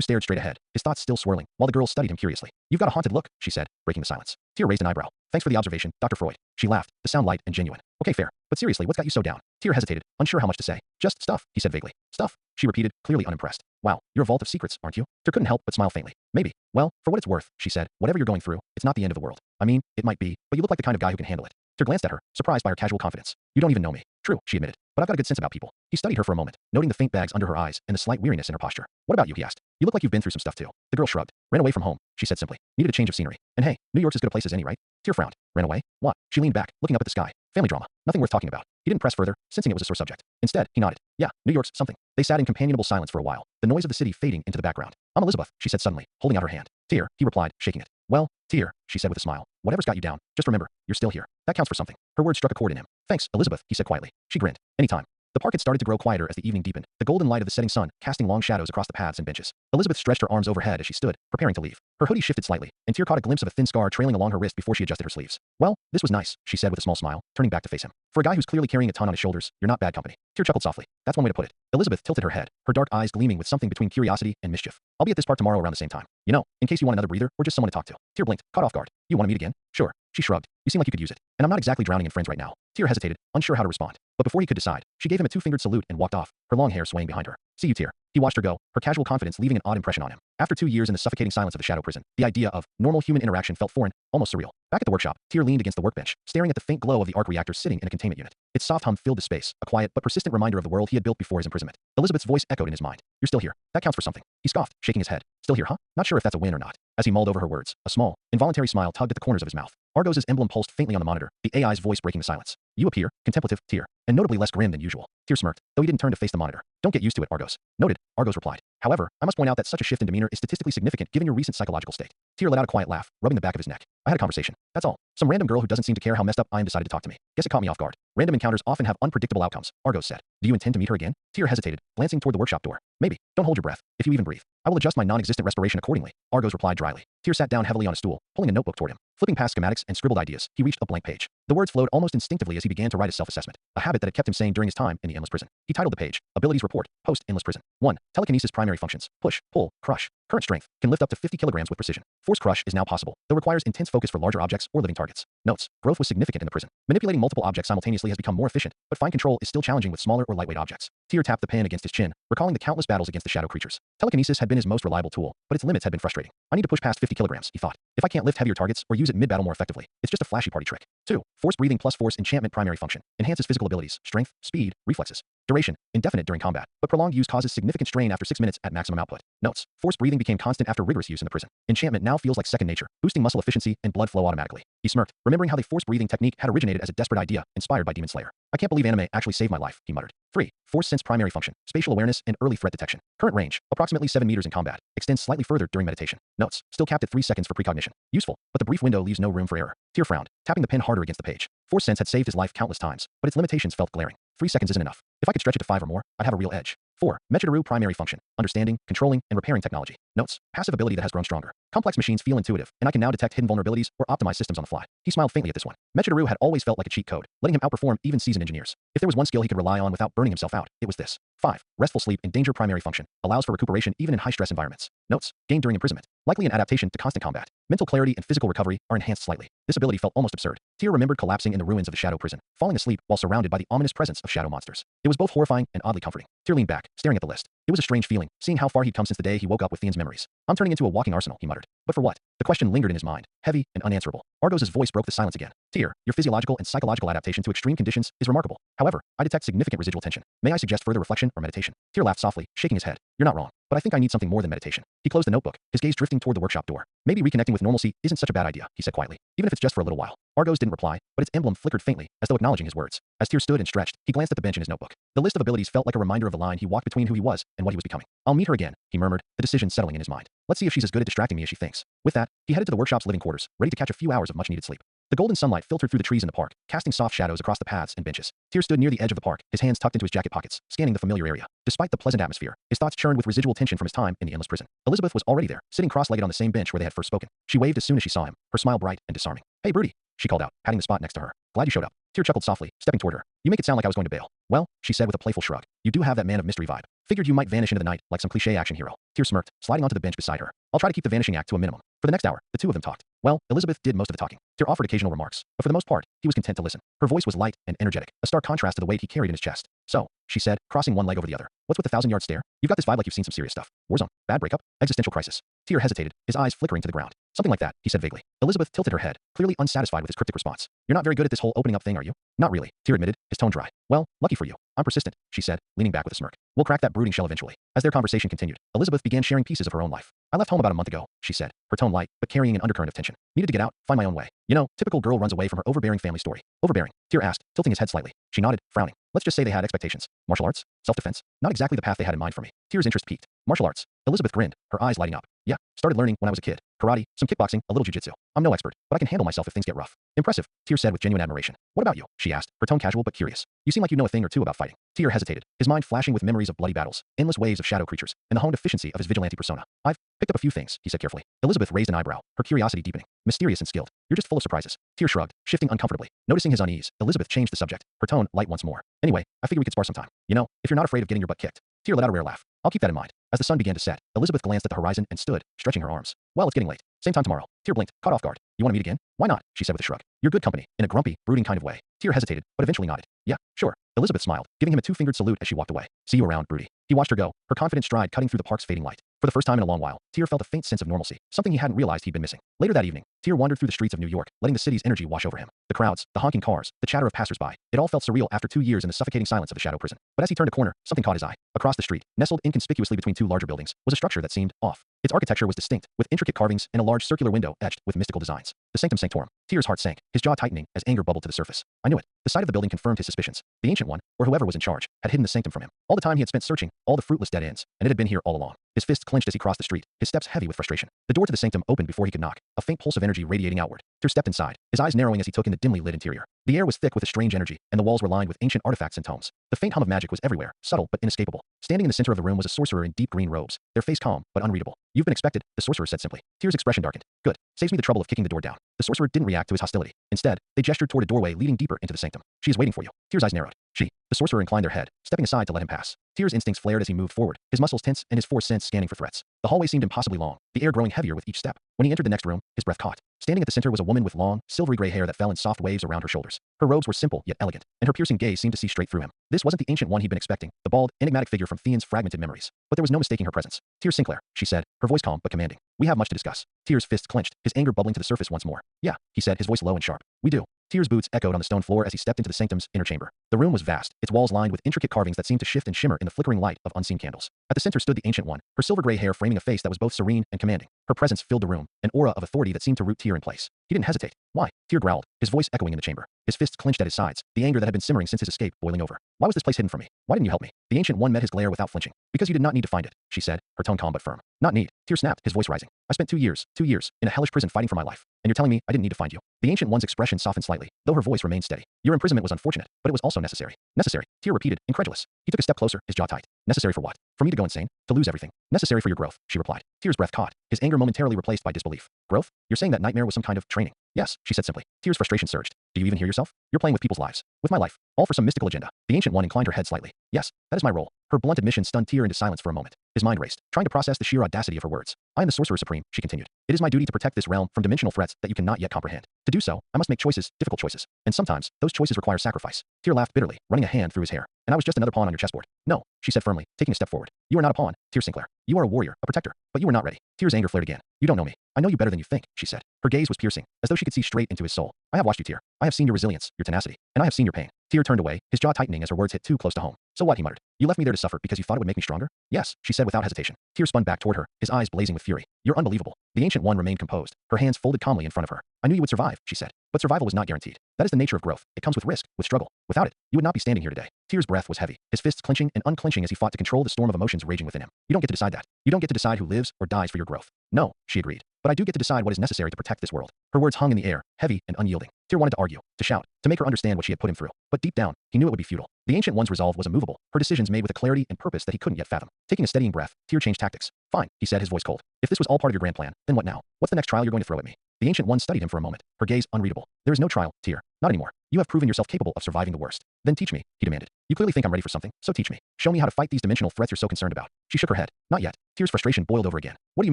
Speaker 1: stared straight ahead, his thoughts still swirling, while the girl studied him curiously. You've got a haunted look, she said, breaking the silence. Tyr raised an eyebrow. Thanks for the observation, Dr. Freud. She laughed, the sound light and genuine. Okay, fair. But seriously, what's got you so down? Tyr hesitated, unsure how much to say. Just stuff, he said vaguely. Stuff, she repeated, clearly unimpressed. Wow, you're a vault of secrets, aren't you? Tyr couldn't help but smile faintly. Maybe. Well, for what it's worth, she said, whatever you're going through, it's not the end of the world. I mean, it might be, but you look like the kind of guy who can handle it. Tyr glanced at her, surprised by her casual confidence. You don't even know me. True, she admitted, but I've got a good sense about people. He studied her for a moment, noting the faint bags under her eyes and the slight weariness in her posture. What about you, he asked. You look like you've been through some stuff too. The girl shrugged. Ran away from home, she said simply. Needed a change of scenery. And hey, New York's as good a place as any, right? Tyr frowned. Ran away? What? She leaned back, looking up at the sky. Family drama. Nothing worth talking about. He didn't press further, sensing it was a sore subject. Instead, he nodded. Yeah, New York's something. They sat in companionable silence for a while, the noise of the city fading into the background. I'm Elizabeth, she said suddenly, holding out her hand. Tyr, he replied, shaking it. Well, Tyr, she said with a smile. Whatever's got you down, just remember, you're still here. That counts for something. Her words struck a chord in him. Thanks, Elizabeth, he said quietly. She grinned. Anytime. The park had started to grow quieter as the evening deepened, the golden light of the setting sun casting long shadows across the paths and benches. Elizabeth stretched her arms overhead as she stood, preparing to leave. Her hoodie shifted slightly, and Tyr caught a glimpse of a thin scar trailing along her wrist before she adjusted her sleeves. Well, this was nice, she said with a small smile, turning back to face him. For a guy who's clearly carrying a ton on his shoulders, you're not bad company. Tyr chuckled softly. That's one way to put it. Elizabeth tilted her head, her dark eyes gleaming with something between curiosity and mischief. I'll be at this park tomorrow around the same time. You know, in case you want another breather or just someone to talk to. Tyr blinked, caught off guard. You want to meet again? Sure. She shrugged. You seem like you could use it. And I'm not exactly drowning in friends right now. Tyr hesitated, unsure how to respond. But before he could decide, she gave him a two-fingered salute and walked off, her long hair swaying behind her. See you, Tyr. He watched her go, her casual confidence leaving an odd impression on him. After 2 years in the suffocating silence of the shadow prison, the idea of normal human interaction felt foreign, almost surreal. Back at the workshop, Tyr leaned against the workbench, staring at the faint glow of the arc reactor sitting in a containment unit. Its soft hum filled the space, a quiet but persistent reminder of the world he had built before his imprisonment. Elizabeth's voice echoed in his mind. You're still here. That counts for something. He scoffed, shaking his head. Still here, huh? Not sure if that's a win or not. As he mulled over her words, a small, involuntary smile tugged at the corners of his mouth. Argos' emblem pulsed faintly on the monitor, the AI's voice breaking the silence. You appear, contemplative, Tyr, and notably less grim than usual. Tyr smirked, though he didn't turn to face the monitor. Don't get used to it, Argos. Noted, Argos replied. However, I must point out that such a shift in demeanor is statistically significant given your recent psychological state. Tyr let out a quiet laugh, rubbing the back of his neck. I had a conversation. That's all. Some random girl who doesn't seem to care how messed up I am decided to talk to me. Guess it caught me off guard. Random encounters often have unpredictable outcomes, Argos said. Do you intend to meet her again? Tyr hesitated, glancing toward the workshop door. Maybe. Don't hold your breath, if you even breathe. I will adjust my non-existent respiration accordingly, Argos replied dryly. Tyr sat down heavily on a stool, pulling a notebook toward him. Flipping past schematics and scribbled ideas, he reached a blank page. The words flowed almost instinctively as he began to write his self-assessment, a habit that had kept him sane during his time in the endless prison. He titled the page, Abilities Report, Post-Endless Prison. 1. Telekinesis primary functions. Push, pull, crush. Current strength, can lift up to 50 kilograms with precision. Force crush is now possible, though requires intense focus for larger objects or living targets. Notes. Growth was significant in the prison. Manipulating multiple objects simultaneously has become more efficient, but fine control is still challenging with smaller or lightweight objects. Tyr tapped the pen against his chin, recalling the countless battles against the shadow creatures. Telekinesis had been his most reliable tool, but its limits had been frustrating. I need to push past 50 kilograms, he thought. If I can't lift heavier targets or use it mid-battle more effectively, it's just a flashy party trick. 2. Force breathing plus force enchantment primary function. Enhances physical abilities, strength, speed, reflexes. Duration, indefinite during combat, but prolonged use causes significant strain after 6 minutes at maximum output. Notes. Force breathing became constant after rigorous use in the prison. Enchantment now feels like second nature, boosting muscle efficiency and blood flow automatically. He smirked, remembering how the force breathing technique had originated as a desperate idea inspired by Demon Slayer. I can't believe anime actually saved my life, he muttered. 3. Force sense primary function, spatial awareness, and early threat detection. Current range, approximately 7 meters in combat. Extends slightly further during meditation. Notes, still capped at 3 seconds for precognition. Useful, but the brief window leaves no room for error. Tyr frowned, tapping the pen harder against the page. Force sense had saved his life countless times, but its limitations felt glaring. 3 seconds isn't enough. If I could stretch it to 5 or more, I'd have a real edge. 4. Mechadaru primary function, understanding, controlling, and repairing technology. Notes, passive ability that has grown stronger. Complex machines feel intuitive, and I can now detect hidden vulnerabilities or optimize systems on the fly. He smiled faintly at this one. Mechadaru had always felt like a cheat code, letting him outperform even seasoned engineers. If there was one skill he could rely on without burning himself out, it was this. 5. Restful sleep in danger primary function, allows for recuperation even in high-stress environments. Notes, gained during imprisonment, likely an adaptation to constant combat. Mental clarity and physical recovery are enhanced slightly. This ability felt almost absurd. Tyr remembered collapsing in the ruins of the Shadow Prison, falling asleep while surrounded by the ominous presence of shadow monsters. It was both horrifying and oddly comforting. Tyr leaned back, staring at the list. It was a strange feeling, seeing how far he'd come since the day he woke up with Theon's memories. I'm turning into a walking arsenal, he muttered. But for what? The question lingered in his mind, heavy and unanswerable. Argos's voice broke the silence again. Tyr, your physiological and psychological adaptation to extreme conditions is remarkable. However, I detect significant residual tension. May I suggest further reflection or meditation? Tyr laughed softly, shaking his head. You're not wrong, but I think I need something more than meditation. He closed the notebook, his gaze drifting toward the workshop door. Maybe reconnecting with normalcy isn't such a bad idea, he said quietly, even if it's just for a little while. Argos didn't reply, but its emblem flickered faintly, as though acknowledging his words. As Tyr stood and stretched, he glanced at the bench in his notebook. The list of abilities felt like a reminder of the line he walked between who he was and what he was becoming. I'll meet her again, he murmured, the decision settling in his mind. Let's see if she's as good at distracting me as she thinks. With that, he headed to the workshop's living quarters, ready to catch a few hours of much-needed sleep. The golden sunlight filtered through the trees in the park, casting soft shadows across the paths and benches. Tyr stood near the edge of the park, his hands tucked into his jacket pockets, scanning the familiar area. Despite the pleasant atmosphere, his thoughts churned with residual tension from his time in the endless prison. Elizabeth was already there, sitting cross-legged on the same bench where they had first spoken. She waved as soon as she saw him, her smile bright and disarming. Hey, Broody, she called out, patting the spot next to her. Glad you showed up. Tyr chuckled softly, stepping toward her. You make it sound like I was going to bail. Well, she said with a playful shrug. You do have that man of mystery vibe. Figured you might vanish into the night like some cliché action hero. Tyr smirked, sliding onto the bench beside her. I'll try to keep the vanishing act to a minimum. For the next hour, the two of them talked. Well, Elizabeth did most of the talking. Tyr offered occasional remarks, but for the most part, he was content to listen. Her voice was light and energetic, a stark contrast to the weight he carried in his chest. So, she said, crossing one leg over the other. What's with the 1,000-yard stare? You've got this vibe like you've seen some serious stuff. Warzone, bad breakup, existential crisis. Tyr hesitated, his eyes flickering to the ground. Something like that, he said vaguely. Elizabeth tilted her head, clearly unsatisfied with his cryptic response. You're not very good at this whole opening up thing, are you? Not really, Tyr admitted, his tone dry. Well, lucky for you. I'm persistent, she said, leaning back with a smirk. We'll crack that brooding shell eventually. As their conversation continued, Elizabeth began sharing pieces of her own life. I left home about a month ago, she said, her tone light, but carrying an undercurrent of tension. Needed to get out, find my own way. You know, typical girl runs away from her overbearing family story. Overbearing? Tyr asked, tilting his head slightly. She nodded, frowning. Let's just say they had expectations. Martial arts? Self-defense? Not exactly the path they had in mind for me. Tyr's interest peaked. Martial arts. Elizabeth grinned, her eyes lighting up. Yeah, started learning when I was a kid. Karate, some kickboxing, a little jiu-jitsu. I'm no expert, but I can handle myself if things get rough. Impressive, Tyr said with genuine admiration. What about you? She asked, her tone casual but curious. You seem like you know a thing or two about fighting. Tyr hesitated, his mind flashing with memories of bloody battles, endless waves of shadow creatures, and the honed efficiency of his vigilante persona. I've picked up a few things, he said carefully. Elizabeth raised an eyebrow, her curiosity deepening. Mysterious and skilled. You're just full of surprises. Tyr shrugged, shifting uncomfortably. Noticing his unease, Elizabeth changed the subject, her tone light once more. Anyway, I figure we could spar sometime. You know, if you're not afraid of getting your butt kicked. Tyr let out a rare laugh. I'll keep that in mind. As the sun began to set, Elizabeth glanced at the horizon and stood, stretching her arms. Well, it's getting late. Same time tomorrow. Tyr blinked, caught off guard. You want to meet again? Why not? She said with a shrug. You're good company, in a grumpy, brooding kind of way. Tyr hesitated, but eventually nodded. Yeah, sure. Elizabeth smiled, giving him a two-fingered salute as she walked away. See you around, Broody. He watched her go, her confident stride cutting through the park's fading light. For the first time in a long while, Tyr felt a faint sense of normalcy, something he hadn't realized he'd been missing. Later that evening, Tyr wandered through the streets of New York, letting the city's energy wash over him. The crowds, the honking cars, the chatter of passersby. It all felt surreal after 2 years in the suffocating silence of the Shadow Prison. But as he turned a corner, something caught his eye. Across the street, nestled inconspicuously between two larger buildings, was a structure that seemed off. Its architecture was distinct, with intricate carvings and a large circular window etched with mystical designs. The Sanctum Sanctorum. Tyr's heart sank, his jaw tightening as anger bubbled to the surface. I knew it. The sight of the building confirmed his suspicions. The Ancient One, or whoever was in charge, had hidden the sanctum from him. All the time he had spent searching, all the fruitless dead ends, and it had been here all along. His fists clenched as he crossed the street, his steps heavy with frustration. The door to the sanctum opened before he could knock, a faint pulse of energy radiating outward. Tyr stepped inside, his eyes narrowing as he took in the dimly lit interior. The air was thick with a strange energy, and the walls were lined with ancient artifacts and tomes. The faint hum of magic was everywhere, subtle but inescapable. Standing in the center of the room was a sorcerer in deep green robes, their face calm but unreadable. You've been expected, the sorcerer said simply. Tyr's expression darkened. Good. Saves me the trouble of kicking the door down. The sorcerer didn't react to his hostility. Instead, they gestured toward a doorway leading deeper into the sanctum. She is waiting for you. Tyr's eyes narrowed. She. The sorcerer inclined their head, stepping aside to let him pass. Tyr's instincts flared as he moved forward, his muscles tense and his force sense scanning for threats. The hallway seemed impossibly long, the air growing heavier with each step. When he entered the next room, his breath caught. Standing at the center was a woman with long, silvery gray hair that fell in soft waves around her shoulders. Her robes were simple yet elegant, and her piercing gaze seemed to see straight through him. This wasn't the ancient one he'd been expecting, the bald, enigmatic figure from Theon's fragmented memories. But there was no mistaking her presence. Tyr Sinclair, she said, her voice calm but commanding. We have much to discuss. Tyr's fists clenched, his anger bubbling to the surface once more. Yeah, he said, his voice low and sharp. We do. Tyr's boots echoed on the stone floor as he stepped into the sanctum's inner chamber. The room was vast, its walls lined with intricate carvings that seemed to shift and shimmer in the flickering light of unseen candles. At the center stood the Ancient One, her silver gray hair framing a face that was both serene and commanding. Her presence filled the room, an aura of authority that seemed to root Tyr in place. He didn't hesitate. Why? Tyr growled, his voice echoing in the chamber. His fists clenched at his sides, the anger that had been simmering since his escape boiling over. Why was this place hidden from me? Why didn't you help me? The Ancient One met his glare without flinching. Because you did not need to find it, she said, her tone calm but firm. Not need. Tyr snapped, his voice rising. I spent 2 years, in a hellish prison fighting for my life. And you're telling me I didn't need to find you? The Ancient One's expression softened slightly, though her voice remained steady. Your imprisonment was unfortunate, but it was also necessary. Necessary, Tyr repeated, incredulous. He took a step closer, his jaw tight. Necessary for what? For me to go insane? To lose everything. Necessary for your growth, she replied. Tyr's breath caught, his anger momentarily replaced by disbelief. Growth? You're saying that nightmare was some kind of training? Yes, she said simply. Tyr's frustration surged. Do you even hear yourself? You're playing with people's lives. With my life. All for some mystical agenda. The Ancient One inclined her head slightly. Yes, that is my role. Her blunt admission stunned Tyr into silence for a moment. His mind raced, trying to process the sheer audacity of her words. I am the Sorcerer Supreme, she continued. It is my duty to protect this realm from dimensional threats that you cannot yet comprehend. To do so, I must make choices, difficult choices. And sometimes, those choices require sacrifice. Tyr laughed bitterly, running a hand through his hair. And I was just another pawn on your chessboard. No, she said firmly, taking a step forward. You are not a pawn, Tyr Sinclair. You are a warrior, a protector. But you were not ready. Tyr's anger flared again. You don't know me. I know you better than you think, she said. Her gaze was piercing, as though she could see straight into his soul. I have watched you, Tyr. I have seen your resilience, your tenacity. And I have seen your pain. Tyr turned away, his jaw tightening as her words hit too close to home. So what, he muttered. You left me there to suffer because you thought it would make me stronger? Yes, she said without hesitation. Tyr spun back toward her, his eyes blazing with fury. You're unbelievable. The Ancient One remained composed, her hands folded calmly in front of her. I knew you would survive, she said. But survival was not guaranteed. That is the nature of growth. It comes with risk, with struggle. Without it, you would not be standing here today. Tyr's breath was heavy, his fists clenching and unclenching as he fought to control the storm of emotions raging within him. You don't get to decide that. You don't get to decide who lives or dies for your growth. No, she agreed. But I do get to decide what is necessary to protect this world. Her words hung in the air, heavy and unyielding. Tyr wanted to argue, to shout, to make her understand what she had put him through. But deep down, he knew it would be futile. The Ancient One's resolve was immovable, her decisions made with a clarity and purpose that he couldn't yet fathom. Taking a steadying breath, Tyr changed tactics. Fine, he said, his voice cold. If this was all part of your grand plan, then what now? What's the next trial you're going to throw at me? The Ancient One studied him for a moment, her gaze unreadable. There is no trial, Tyr. Not anymore. You have proven yourself capable of surviving the worst. Then teach me, he demanded. You clearly think I'm ready for something, so teach me. Show me how to fight these dimensional threats you're so concerned about. She shook her head. Not yet. Tyr's frustration boiled over again. What do you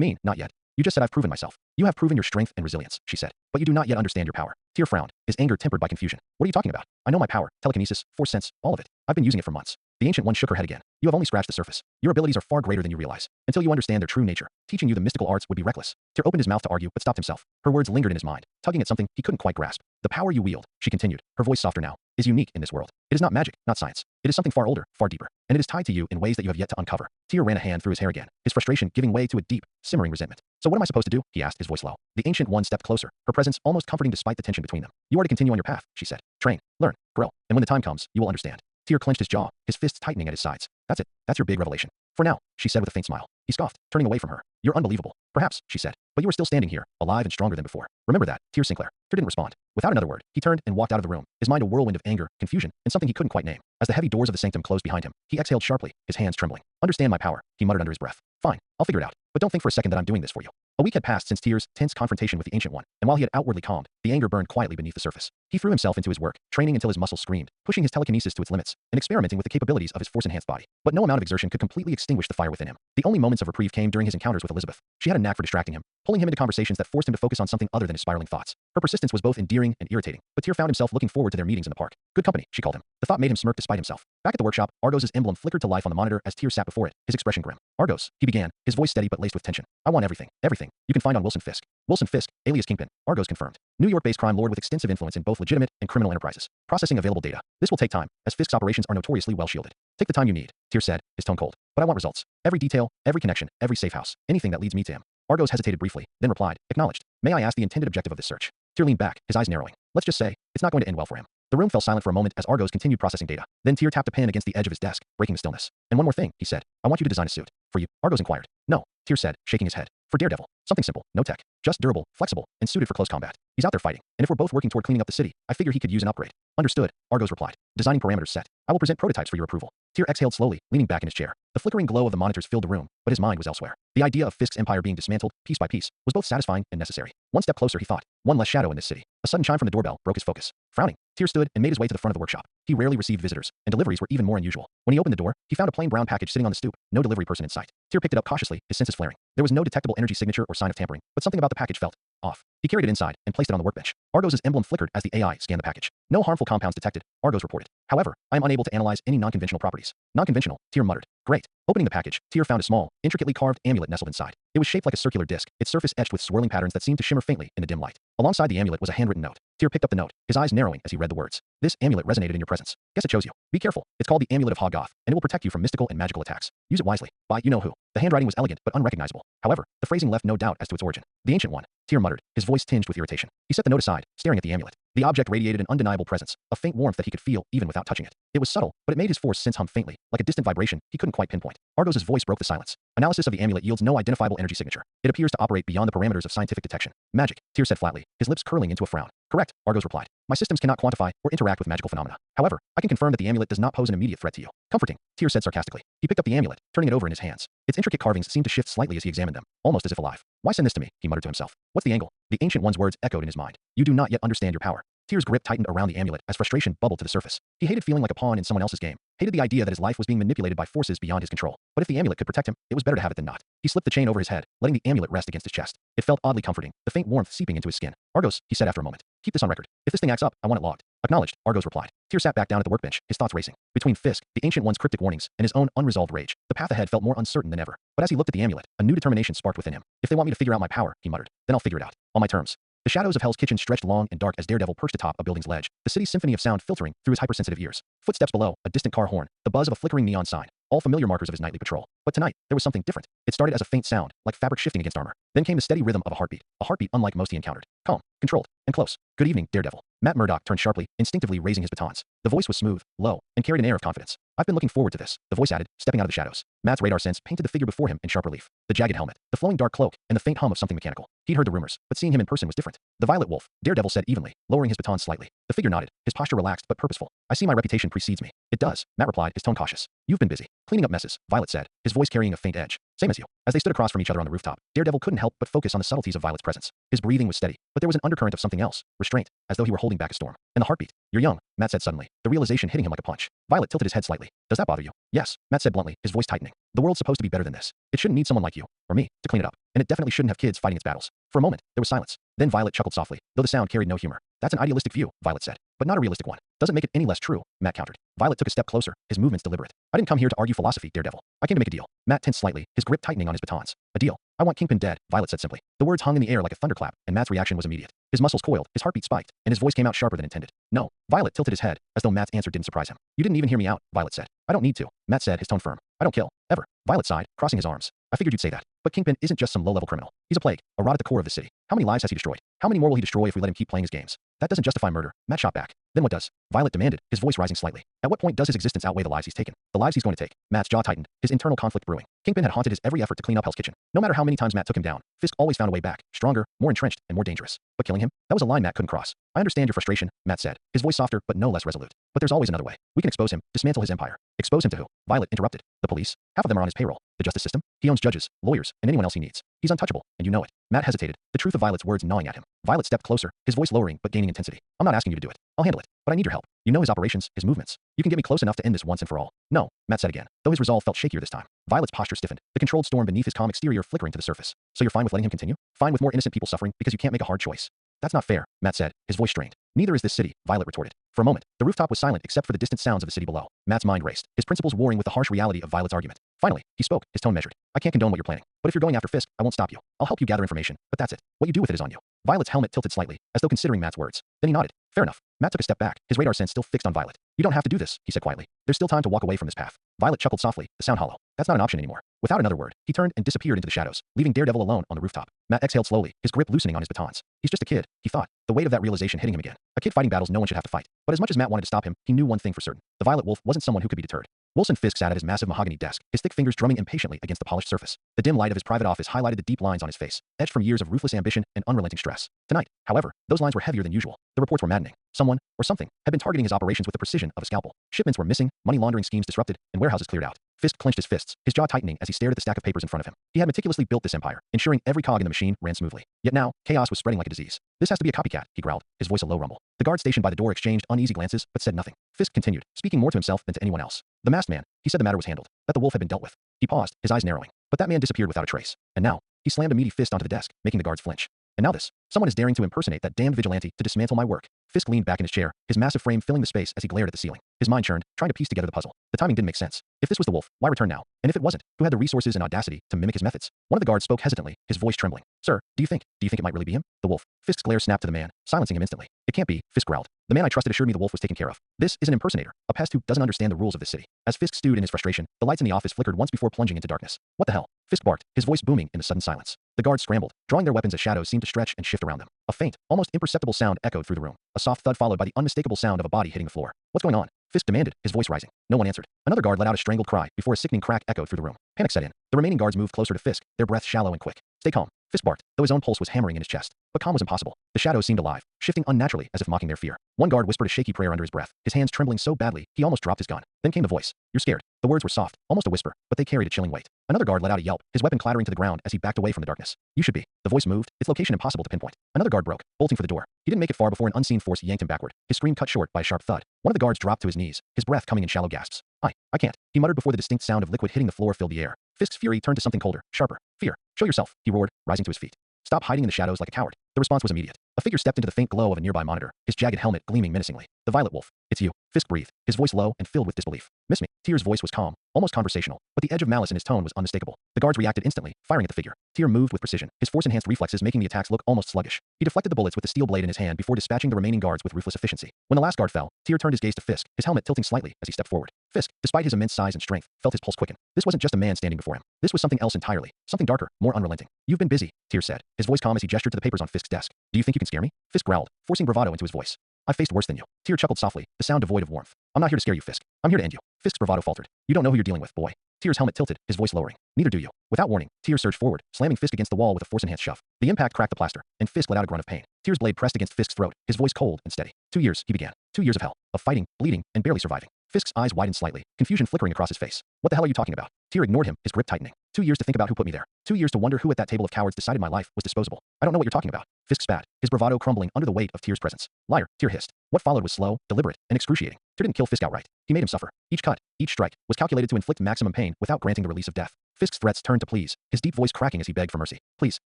Speaker 1: mean, not yet? You just said I've proven myself. You have proven your strength and resilience, she said. But you do not yet understand your power. Tyr frowned, his anger tempered by confusion. What are you talking about? I know my power, telekinesis, force sense, all of it. I've been using it for months. The Ancient One shook her head again. You have only scratched the surface. Your abilities are far greater than you realize. Until you understand their true nature, teaching you the mystical arts would be reckless. Tyr opened his mouth to argue, but stopped himself. Her words lingered in his mind, tugging at something he couldn't quite grasp. The power you wield, she continued, her voice softer now, is unique in this world. It is not magic, not science. It is something far older, far deeper. And it is tied to you in ways that you have yet to uncover. Tyr ran a hand through his hair again, his frustration giving way to a deep, simmering resentment. So what am I supposed to do? He asked, his voice low. The Ancient One stepped closer, her presence almost comforting despite the tension between them. You are to continue on your path, she said. Train, learn, grow. And when the time comes, you will understand. Tyr clenched his jaw, his fists tightening at his sides. That's it. That's your big revelation. For now, she said with a faint smile. He scoffed, turning away from her. You're unbelievable. Perhaps, she said. But you are still standing here, alive and stronger than before. Remember that, Tyr Sinclair. Tyr didn't respond. Without another word, he turned and walked out of the room, his mind a whirlwind of anger, confusion, and something he couldn't quite name. As the heavy doors of the sanctum closed behind him, he exhaled sharply, his hands trembling. Understand my power, he muttered under his breath. Fine, I'll figure it out. But don't think for a second that I'm doing this for you. A week had passed since Tyr's tense confrontation with the Ancient One, and while he had outwardly calmed, the anger burned quietly beneath the surface. He threw himself into his work, training until his muscles screamed, pushing his telekinesis to its limits, and experimenting with the capabilities of his force-enhanced body. But no amount of exertion could completely extinguish the fire within him. The only moments of reprieve came during his encounters with Elizabeth. She had a knack for distracting him, pulling him into conversations that forced him to focus on something other than his spiraling thoughts. Her persistence was both endearing and irritating, but Tyr found himself looking forward to their meetings in the park. Good company, she called him. The thought made him smirk despite himself. Back at the workshop, Argos' emblem flickered to life on the monitor as Tyr sat before it, his expression grim. Argos, he began, his voice steady but laced with tension. I want everything, everything you can find on Wilson Fisk. Wilson Fisk, alias Kingpin, Argos confirmed. New York-based crime lord with extensive influence in both legitimate and criminal enterprises. Processing available data. This will take time, as Fisk's operations are notoriously well shielded. Take the time you need, Tyr said, his tone cold. But I want results. Every detail, every connection, every safe house, anything that leads me to him. Argos hesitated briefly, then replied, acknowledged. May I ask the intended objective of this search? Tyr leaned back, his eyes narrowing. Let's just say, it's not going to end well for him. The room fell silent for a moment as Argos continued processing data. Then Tyr tapped a pen against the edge of his desk, breaking the stillness. And one more thing, he said. I want you to design a suit. For you, Argos inquired. No, Tyr said, shaking his head. For Daredevil. Something simple, no tech. Just durable, flexible, and suited for close combat. He's out there fighting, and if we're both working toward cleaning up the city, I figure he could use an upgrade. Understood, Argos replied. Designing parameters set. I will present prototypes for your approval. Tyr exhaled slowly, leaning back in his chair. The flickering glow of the monitors filled the room, but his mind was elsewhere. The idea of Fisk's empire being dismantled, piece by piece, was both satisfying and necessary. One step closer, he thought. One less shadow in this city. A sudden chime from the doorbell broke his focus. Frowning, Tyr stood and made his way to the front of the workshop. He rarely received visitors, and deliveries were even more unusual. When he opened the door, he found a plain brown package sitting on the stoop, no delivery person in sight. Tyr picked it up cautiously, his senses flaring. There was no detectable energy signature or sign of tampering, but something about the package felt off. He carried it inside and placed it on the workbench. Argos' emblem flickered as the AI scanned the package. No harmful compounds detected, Argos reported. However, I am unable to analyze any non-conventional properties. Non-conventional, Tyr muttered. Great. Opening the package, Tyr found a small, intricately carved amulet nestled inside. It was shaped like a circular disc, its surface etched with swirling patterns that seemed to shimmer faintly in the dim light. Alongside the amulet was a handwritten note. Tyr picked up the note, his eyes narrowing as he read the words. This amulet resonated in your presence. Guess it chose you. Be careful. It's called the Amulet of Hoggoth, and it will protect you from mystical and magical attacks. Use it wisely. By you-know-who. The handwriting was elegant but unrecognizable. However, the phrasing left no doubt as to its origin. The Ancient One. Tyr muttered, his voice tinged with irritation. He set the note aside, staring at the amulet. The object radiated an undeniable presence, a faint warmth that he could feel even without touching it. It was subtle, but it made his force sense hum faintly, like a distant vibration he couldn't quite pinpoint. Argos's voice broke the silence. Analysis of the amulet yields no identifiable energy signature. It appears to operate beyond the parameters of scientific detection. Magic, Tyr said flatly, his lips curling into a frown. Correct, Argos replied. My systems cannot quantify or interact with magical phenomena. However, I can confirm that the amulet does not pose an immediate threat to you. Comforting, Tyr said sarcastically. He picked up the amulet, turning it over in his hands. Its intricate carvings seemed to shift slightly as he examined them, almost as if alive. Why send this to me? He muttered to himself. What's the angle? The Ancient One's words echoed in his mind. You do not yet understand your power. Tyr's grip tightened around the amulet as frustration bubbled to the surface. He hated feeling like a pawn in someone else's game, hated the idea that his life was being manipulated by forces beyond his control. But if the amulet could protect him, it was better to have it than not. He slipped the chain over his head, letting the amulet rest against his chest. It felt oddly comforting, the faint warmth seeping into his skin. Argos, he said after a moment. Keep this on record. If this thing acts up, I want it logged. Acknowledged, Argos replied. Tyr sat back down at the workbench, his thoughts racing. Between Fisk, the Ancient One's cryptic warnings, and his own unresolved rage, the path ahead felt more uncertain than ever. But as he looked at the amulet, a new determination sparked within him. If they want me to figure out my power, he muttered, then I'll figure it out. On my terms. The shadows of Hell's Kitchen stretched long and dark as Daredevil perched atop a building's ledge, the city's symphony of sound filtering through his hypersensitive ears. Footsteps below, a distant car horn, the buzz of a flickering neon sign, all familiar markers of his nightly patrol. But tonight, there was something different. It started as a faint sound, like fabric shifting against armor. Then came the steady rhythm of a heartbeat unlike most he encountered. Calm, controlled, and close. Good evening, Daredevil. Matt Murdock turned sharply, instinctively raising his batons. The voice was smooth, low, and carried an air of confidence. I've been looking forward to this, the voice added, stepping out of the shadows. Matt's radar sense painted the figure before him in sharp relief. The jagged helmet, the flowing dark cloak, and the faint hum of something mechanical. He'd heard the rumors, but seeing him in person was different. The Violet Wolf, Daredevil said evenly, lowering his baton slightly. The figure nodded, his posture relaxed but purposeful. I see my reputation precedes me. It does, Matt replied, his tone cautious. You've been busy. Cleaning up messes, Violet said, his voice carrying a faint edge. Same as you. As they stood across from each other on the rooftop, Daredevil couldn't help but focus on the subtleties of Violet's presence. His breathing was steady, but there was an undercurrent of something else, restraint, as though he were holding back a storm. And the heartbeat. You're young, Matt said suddenly, the realization hitting him like a punch. Violet tilted his head slightly. Does that bother you? Yes, Matt said bluntly, his voice tightening. The world's supposed to be better than this. It shouldn't need someone like you, or me, to clean it up. And it definitely shouldn't have kids fighting its battles. For a moment, there was silence. Then Violet chuckled softly, though the sound carried no humor. That's an idealistic view, Violet said, but not a realistic one. Doesn't make it any less true, Matt countered. Violet took a step closer, his movements deliberate. I didn't come here to argue philosophy, Daredevil. I came to make a deal. Matt tensed slightly, his grip tightening on his batons. A deal. I want Kingpin dead, Violet said simply. The words hung in the air like a thunderclap, and Matt's reaction was immediate. His muscles coiled, his heartbeat spiked, and his voice came out sharper than intended. No. Violet tilted his head, as though Matt's answer didn't surprise him. You didn't even hear me out, Violet said. I don't need to, Matt said, his tone firm. I don't kill. Ever. Violet sighed, crossing his arms. I figured you'd say that. But Kingpin isn't just some low-level criminal. He's a plague, a rot at the core of the city. How many lives has he destroyed? How many more will he destroy if we let him keep playing his games? That doesn't justify murder, Matt shot back. Then what does? Violet demanded, his voice rising slightly. At what point does his existence outweigh the lives he's taken? The lives he's going to take. Matt's jaw tightened, his internal conflict brewing. Kingpin had haunted his every effort to clean up Hell's Kitchen. No matter how many times Matt took him down, Fisk always found a way back, stronger, more entrenched, and more dangerous. But killing him? That was a line Matt couldn't cross. I understand your frustration, Matt said, his voice softer but no less resolute. But there's always another way. We can expose him, dismantle his empire. Expose him to who? Violet interrupted. The police? Half of them are on his payroll. The justice system? He owns judges, lawyers, and anyone else he needs. He's untouchable, and you know it. Matt hesitated, the truth of Violet's words gnawing at him. Violet stepped closer, his voice lowering but gaining intensity. I'm not asking you to do it. I'll handle it. But I need your help. You know his operations, his movements. You can get me close enough to end this once and for all. No, Matt said again, though his resolve felt shakier this time. Violet's posture stiffened, the controlled storm beneath his calm exterior flickering to the surface. So you're fine with letting him continue? Fine with more innocent people suffering because you can't make a hard choice? That's not fair, Matt said, his voice strained. Neither is this city, Violet retorted. For a moment, the rooftop was silent except for the distant sounds of the city below. Matt's mind raced, his principles warring with the harsh reality of Violet's argument. Finally, he spoke, his tone measured. I can't condone what you're planning, but if you're going after Fisk, I won't stop you. I'll help you gather information, but that's it. What you do with it is on you. Violet's helmet tilted slightly, as though considering Matt's words. Then he nodded. Fair enough. Matt took a step back, his radar sense still fixed on Violet. You don't have to do this, he said quietly. There's still time to walk away from this path. Violet chuckled softly, the sound hollow. That's not an option anymore. Without another word, he turned and disappeared into the shadows, leaving Daredevil alone on the rooftop. Matt exhaled slowly, his grip loosening on his batons. He's just a kid, he thought, the weight of that realization hitting him again. A kid fighting battles no one should have to fight. But as much as Matt wanted to stop him, he knew one thing for certain. The Violet Wolf wasn't someone who could be deterred. Wilson Fisk sat at his massive mahogany desk, his thick fingers drumming impatiently against the polished surface. The dim light of his private office highlighted the deep lines on his face, etched from years of ruthless ambition and unrelenting stress. Tonight, however, those lines were heavier than usual. The reports were maddening. Someone, or something, had been targeting his operations with the precision of a scalpel. Shipments were missing, money laundering schemes disrupted, and warehouses cleared out. Fisk clenched his fists, his jaw tightening as he stared at the stack of papers in front of him. He had meticulously built this empire, ensuring every cog in the machine ran smoothly. Yet now, chaos was spreading like a disease. This has to be a copycat, he growled, his voice a low rumble. The guard stationed by the door exchanged uneasy glances, but said nothing. Fisk continued, speaking more to himself than to anyone else. The masked man, he said the matter was handled, that the wolf had been dealt with. He paused, his eyes narrowing. But that man disappeared without a trace. And now, he slammed a meaty fist onto the desk, making the guards flinch. And now this. Someone is daring to impersonate that damned vigilante to dismantle my work. Fisk leaned back in his chair, his massive frame filling the space as he glared at the ceiling. His mind churned, trying to piece together the puzzle. The timing didn't make sense. If this was the wolf, why return now? And if it wasn't, who had the resources and audacity to mimic his methods? One of the guards spoke hesitantly, his voice trembling. Sir, do you think it might really be him? The wolf. Fisk's glare snapped to the man, silencing him instantly. It can't be, Fisk growled. The man I trusted assured me the wolf was taken care of. This is an impersonator, a pest who doesn't understand the rules of this city. As Fisk stewed in his frustration, the lights in the office flickered once before plunging into darkness. What the hell? Fisk barked, his voice booming in the sudden silence. The guards scrambled, drawing their weapons as shadows seemed to stretch and shift around them. A faint, almost imperceptible sound echoed through the room, a soft thud followed by the unmistakable sound of a body hitting the floor. What's going on? Fisk demanded, his voice rising. No one answered. Another guard let out a strangled cry before a sickening crack echoed through the room. Panic set in. The remaining guards moved closer to Fisk, their breath shallow and quick. Stay calm, Fisk barked, though his own pulse was hammering in his chest. But calm was impossible. The shadows seemed alive, shifting unnaturally as if mocking their fear. One guard whispered a shaky prayer under his breath, his hands trembling so badly he almost dropped his gun. Then came the voice. You're scared. The words were soft, almost a whisper, but they carried a chilling weight. Another guard let out a yelp, his weapon clattering to the ground as he backed away from the darkness. You should be. The voice moved, its location impossible to pinpoint. Another guard broke, bolting for the door. He didn't make it far before an unseen force yanked him backward, his scream cut short by a sharp thud. One of the guards dropped to his knees, his breath coming in shallow gasps. I can't, he muttered before the distinct sound of liquid hitting the floor filled the air. Fisk's fury turned to something colder, sharper. Fear. Show yourself, he roared, rising to his feet. Stop hiding in the shadows like a coward. The response was immediate. A figure stepped into the faint glow of a nearby monitor, his jagged helmet gleaming menacingly. The Violet Wolf. It's you. Fisk breathed, his voice low and filled with disbelief. Miss me. Tyr's voice was calm, almost conversational, but the edge of malice in his tone was unmistakable. The guards reacted instantly, firing at the figure. Tyr moved with precision, his force-enhanced reflexes making the attacks look almost sluggish. He deflected the bullets with the steel blade in his hand before dispatching the remaining guards with ruthless efficiency. When the last guard fell, Tyr turned his gaze to Fisk, his helmet tilting slightly as he stepped forward. Fisk, despite his immense size and strength, felt his pulse quicken. This wasn't just a man standing before him. This was something else entirely, something darker, more unrelenting. You've been busy, Tyr said, his voice calm as he gestured to the papers on Fisk's desk. Do you think you can scare me? Fisk growled, forcing bravado into his voice. I've faced worse than you. Tyr chuckled softly, the sound devoid of warmth. I'm not here to scare you, Fisk. I'm here to end you. Fisk's bravado faltered. You don't know who you're dealing with, boy. Tyr's helmet tilted, his voice lowering. Neither do you. Without warning, Tyr surged forward, slamming Fisk against the wall with a force-enhanced shove. The impact cracked the plaster, and Fisk let out a grunt of pain. Tyr's blade pressed against Fisk's throat, his voice cold and steady. 2 years, he began. 2 years of hell, of fighting, bleeding, and barely surviving. Fisk's eyes widened slightly, confusion flickering across his face. What the hell are you talking about? Tyr ignored him, his grip tightening. 2 years to think about who put me there. 2 years to wonder who at that table of cowards decided my life was disposable. I don't know what you're talking about. Fisk spat, his bravado crumbling under the weight of Tyr's presence. Liar, Tyr hissed. What followed was slow, deliberate, and excruciating. Tyr didn't kill Fisk outright. He made him suffer. Each cut, each strike, was calculated to inflict maximum pain without granting the release of death. Fisk's threats turned to pleas, his deep voice cracking as he begged for mercy. Please,